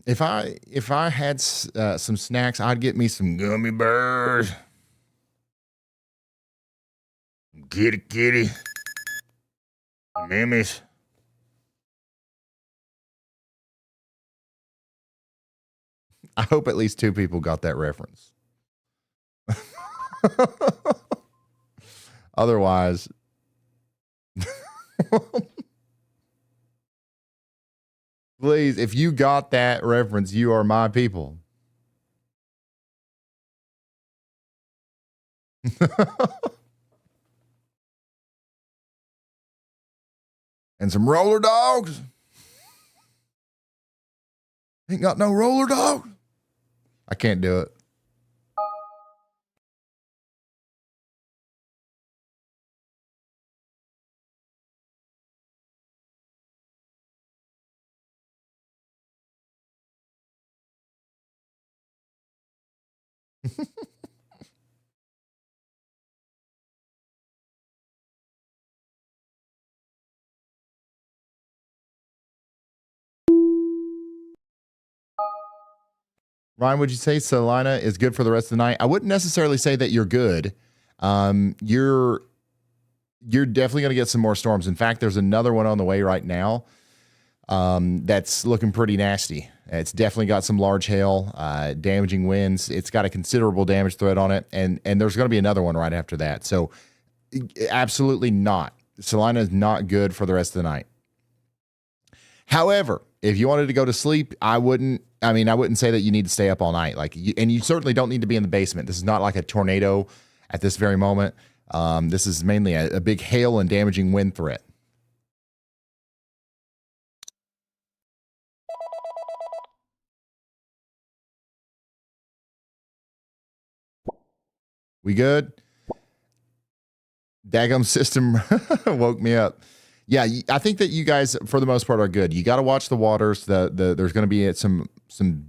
Speaker 1: If I had some snacks, I'd get me some gummy bears. Kitty. Mammies. I hope at least 2 people got that reference. Otherwise, Please, if you got that reference, you are my people. And some roller dogs. Ain't got no roller dogs. I can't do it. Ryan, would you say Salina is good for the rest of the night? I wouldn't necessarily say that you're good. You're definitely going to get some more storms. In fact, there's another one on the way right now that's looking pretty nasty. It's definitely got some large hail, damaging winds. It's got a considerable damage threat on it, and there's going to be another one right after that. So absolutely not. Salina is not good for the rest of the night. However, if you wanted to go to sleep, I wouldn't say that you need to stay up all night. And you certainly don't need to be in the basement. This is not like a tornado at this very moment. This is mainly a big hail and damaging wind threat. We good? Daggum system woke me up. Yeah, I think that you guys, for the most part, are good. You got to watch the waters. There's going to be some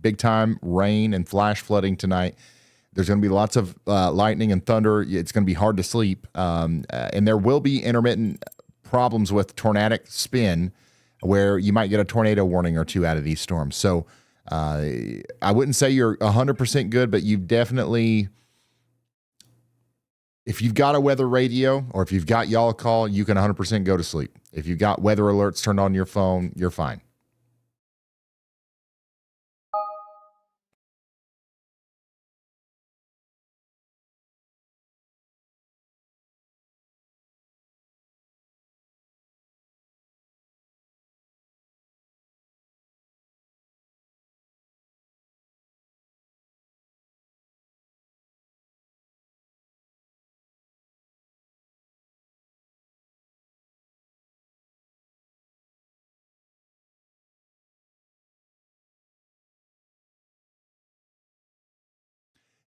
Speaker 1: big time rain and flash flooding tonight. There's going to be lots of lightning and thunder. It's going to be hard to sleep, and there will be intermittent problems with tornadic spin, where you might get a tornado warning or two out of these storms. So I wouldn't say you're 100% good, but you've definitely. If you've got a weather radio or if you've got YALLCALL, you can 100% go to sleep. If you've got weather alerts turned on your phone, you're fine.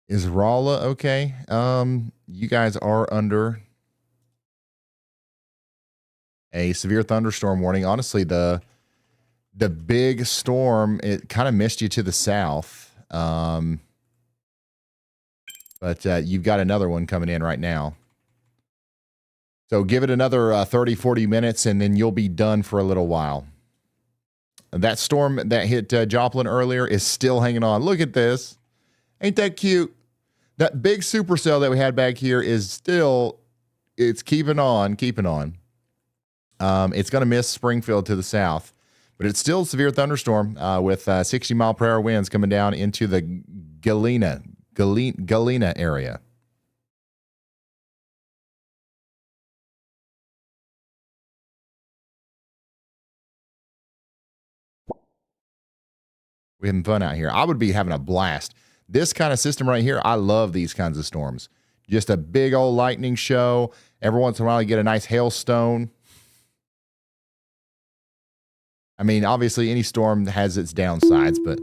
Speaker 1: Is Rolla okay? You guys are under a severe thunderstorm warning. Honestly, the big storm, it kind of missed you to the south. But you've got another one coming in right now. So give it another 30, 40 minutes, and then you'll be done for a little while. That storm that hit Joplin earlier is still hanging on. Look at this. Ain't that cute? That big supercell that we had back here is still, it's keeping on. It's going to miss Springfield to the south, but it's still a severe thunderstorm with 60-mile-per-hour winds coming down into the Galena area. We're having fun out here. I would be having a blast. This kind of system right here, I love these kinds of storms. Just a big old lightning show. Every once in a while, you get a nice hailstone. I mean, obviously, any storm has its downsides, but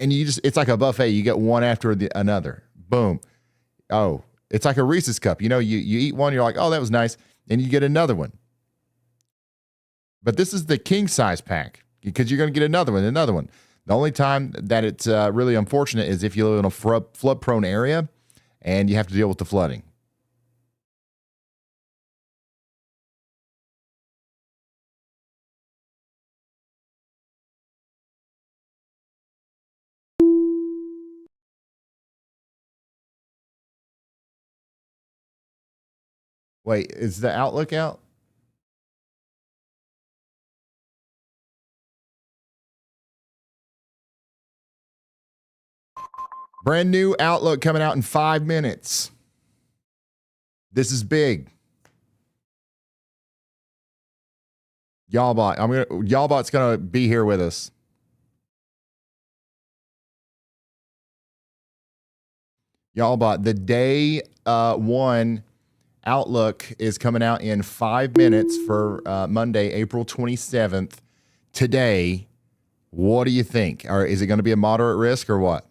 Speaker 1: it's like a buffet. You get one after another. Boom. Oh, it's like a Reese's cup. You eat one, you're like, oh, that was nice. And you get another one. But this is the king size pack because you're going to get another one. The only time that it's really unfortunate is if you live in a flood-prone area and you have to deal with the flooding. Wait, is the Outlook out? Brand new Outlook coming out in 5 minutes. This is big. Y'allbot's gonna be here with us. Y'allbot, the day one outlook is coming out in 5 minutes for Monday, April 27th. Today, what do you think? Or is it going to be a moderate risk or what?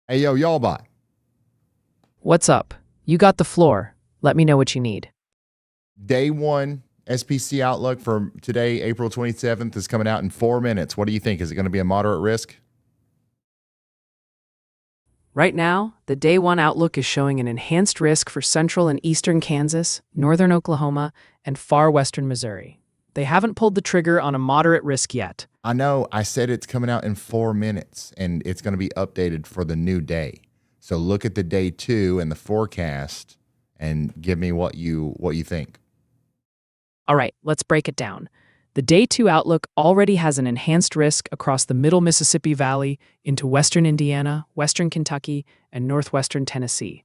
Speaker 1: Hey, yo, Y'allbot.
Speaker 5: What's up? You got the floor. Let me know what you need.
Speaker 1: Day one SPC outlook for today, April 27th, is coming out in 4 minutes. What do you think? Is it going to be a moderate risk?
Speaker 5: Right now, the day one outlook is showing an enhanced risk for central and eastern Kansas, northern Oklahoma, and far western Missouri. They haven't pulled the trigger on a moderate risk yet.
Speaker 1: I know. I said it's coming out in 4 minutes, and it's going to be updated for the new day. So look at the day two and the forecast and give me what you think.
Speaker 5: All right, let's break it down. The day two outlook already has an enhanced risk across the middle Mississippi Valley into western Indiana, western Kentucky, and northwestern Tennessee.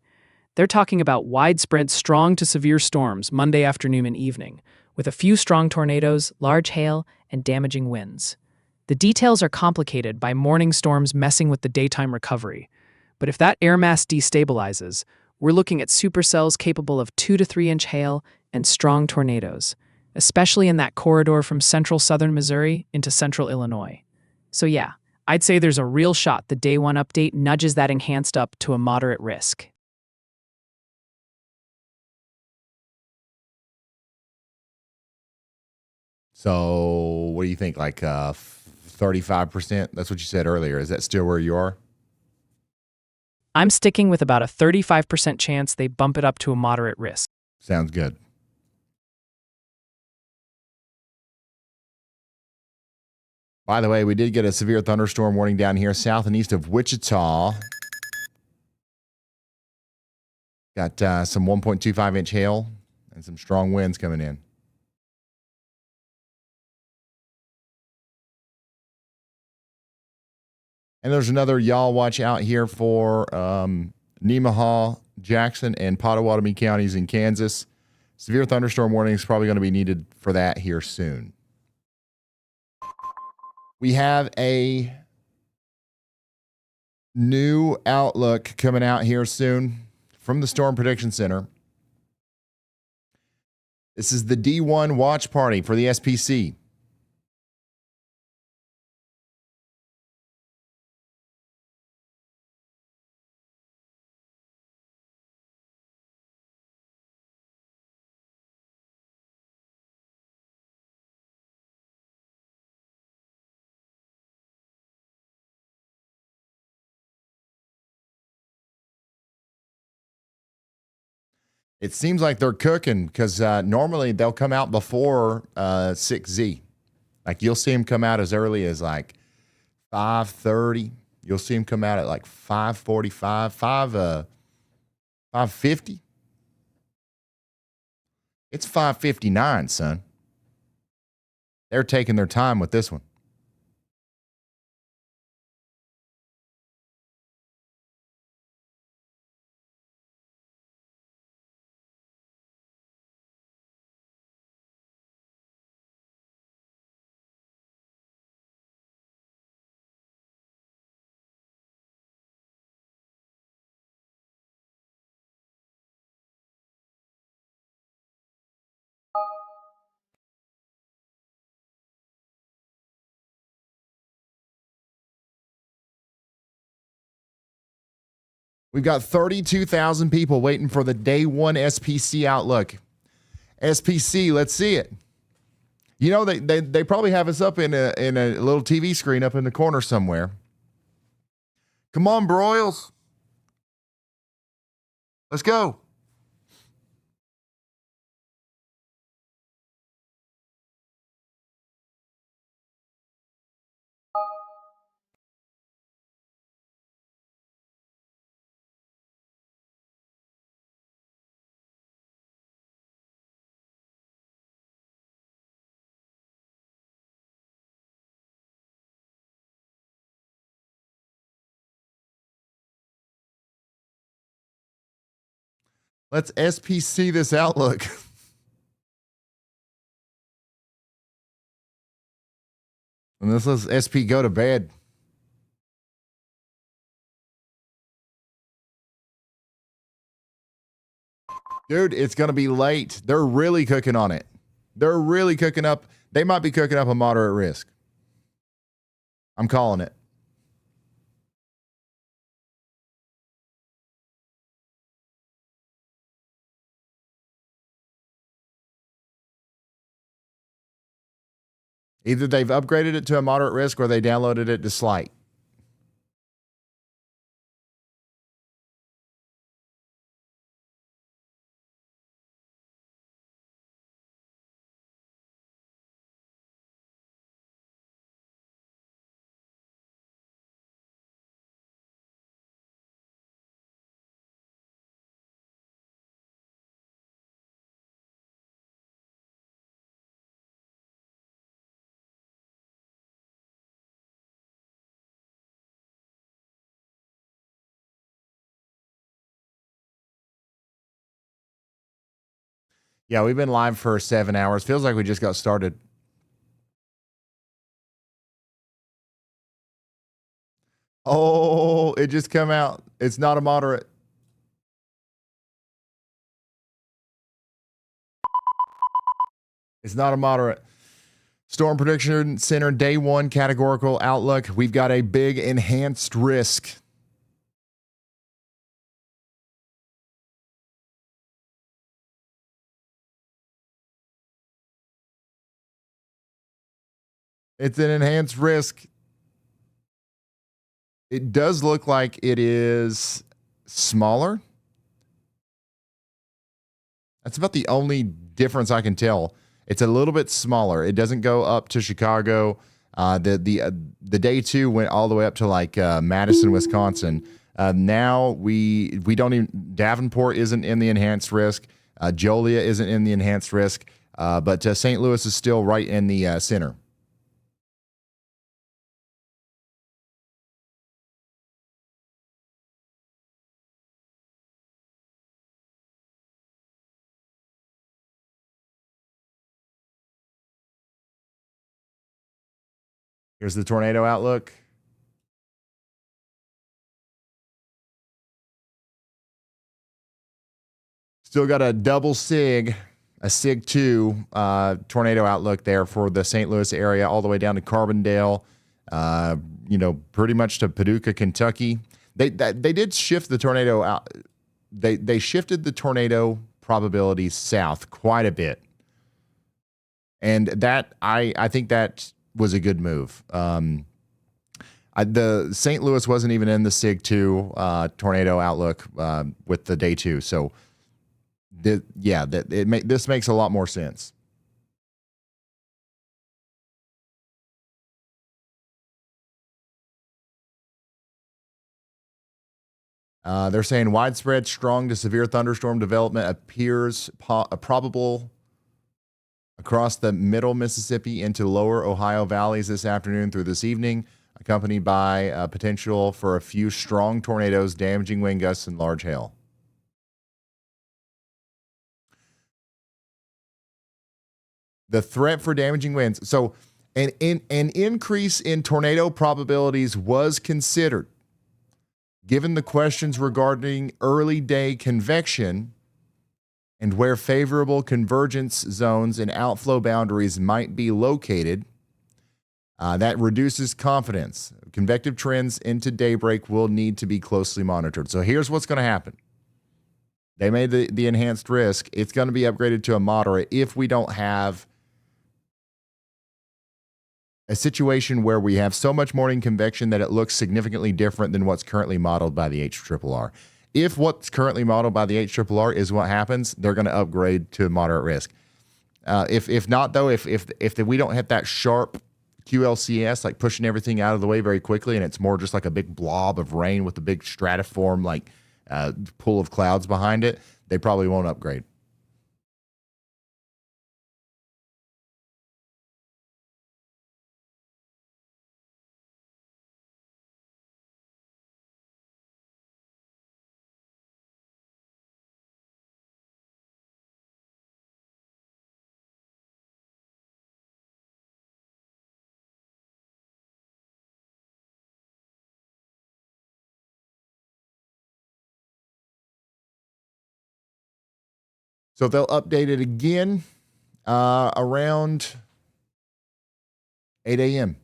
Speaker 5: They're talking about widespread strong to severe storms Monday afternoon and evening, with a few strong tornadoes, large hail, and damaging winds. The details are complicated by morning storms messing with the daytime recovery. But if that air mass destabilizes, we're looking at supercells capable of 2 to 3 inch hail and strong tornadoes, especially in that corridor from central southern Missouri into central Illinois. So yeah, I'd say there's a real shot the day one update nudges that enhanced up to a moderate risk.
Speaker 1: So what do you think? Like 35%? That's what you said earlier. Is that still where you are?
Speaker 5: I'm sticking with about a 35% chance they bump it up to a moderate risk.
Speaker 1: Sounds good. By the way, we did get a severe thunderstorm warning down here south and east of Wichita. Got some 1.25 inch hail and some strong winds coming in. And there's another y'all watch out here for Nemaha, Jackson, and Pottawatomie counties in Kansas. Severe thunderstorm warning is probably going to be needed for that here soon. We have a new outlook coming out here soon from the Storm Prediction Center. This is the D1 watch party for the SPC. It seems like they're cooking because normally they'll come out before 6Z. Like you'll see them come out as early as like 5:30. You'll see them come out at like 5:45, 5:50. It's 5:59, son. They're taking their time with this one. We've got 32,000 people waiting for the day one SPC outlook. SPC, let's see it. You know, they probably have us up in a little TV screen up in the corner somewhere. Come on, broils. Let's go. Let's SPC this outlook. And this lets SP go to bed. Dude, it's going to be late. They're really cooking on it. They're really cooking up. They might be cooking up a moderate risk. I'm calling it. Either they've upgraded it to a moderate risk or they downloaded it to slight. Yeah, we've been live for 7 hours. Feels like we just got started. Oh, it just come out. It's not a moderate. It's not a moderate. Storm Prediction Center Day 1 categorical outlook. We've got a big enhanced risk. It's an enhanced risk. It does look like it is smaller. That's about the only difference I can tell. It's a little bit smaller. It doesn't go up to Chicago. The day 2 went all the way up to like Madison, Wisconsin. Now we don't even. Davenport isn't in the enhanced risk. Joliet isn't in the enhanced risk. But St. Louis is still right in the center. Here's the tornado outlook. Still got a double SIG, a SIG 2 tornado outlook there for the St. Louis area, all the way down to Carbondale, pretty much to Paducah, Kentucky. They did shift the tornado out. They shifted the tornado probability south quite a bit. And that I think that was a good move. The St. Louis wasn't even in the SIG 2 tornado outlook with the day 2. So, this makes a lot more sense. They're saying widespread strong to severe thunderstorm development appears probable across the middle Mississippi into lower Ohio valleys this afternoon through this evening, accompanied by potential for a few strong tornadoes, damaging wind gusts, and large hail. The threat for damaging winds. So an increase in tornado probabilities was considered, given the questions regarding early day convection and where favorable convergence zones and outflow boundaries might be located. That reduces confidence. Convective trends into daybreak will need to be closely monitored. So here's what's going to happen. They made the enhanced risk. It's going to be upgraded to a moderate if we don't have a situation where we have so much morning convection that it looks significantly different than what's currently modeled by the HRRR. If what's currently modeled by the HRRR is what happens, they're going to upgrade to moderate risk. If not, though, if we don't hit that sharp QLCS, like pushing everything out of the way very quickly, and it's more just like a big blob of rain with a big stratiform, like pool of clouds behind it, they probably won't upgrade. So they'll update it again around 8 a.m.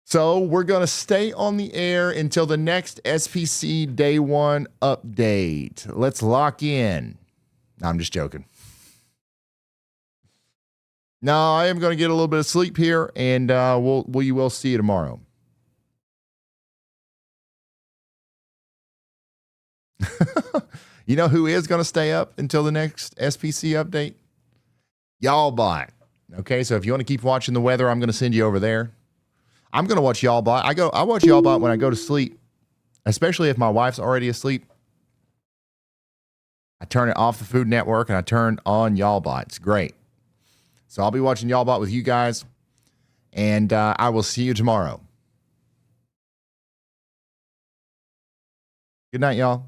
Speaker 1: So we're going to stay on the air until the next SPC Day 1 update. Let's lock in. No, I'm just joking. No, I am going to get a little bit of sleep here, and we will see you tomorrow. You know who is going to stay up until the next SPC update? YALLCALL. Okay, so if you want to keep watching the weather, I'm going to send you over there. I'm going to watch YALLCALL. I watch YALLCALL when I go to sleep, especially if my wife's already asleep. I turn it off the Food Network and I turn on YALLCALL. It's great. So I'll be watching YALLCALL with you guys, and I will see you tomorrow. Good night, y'all.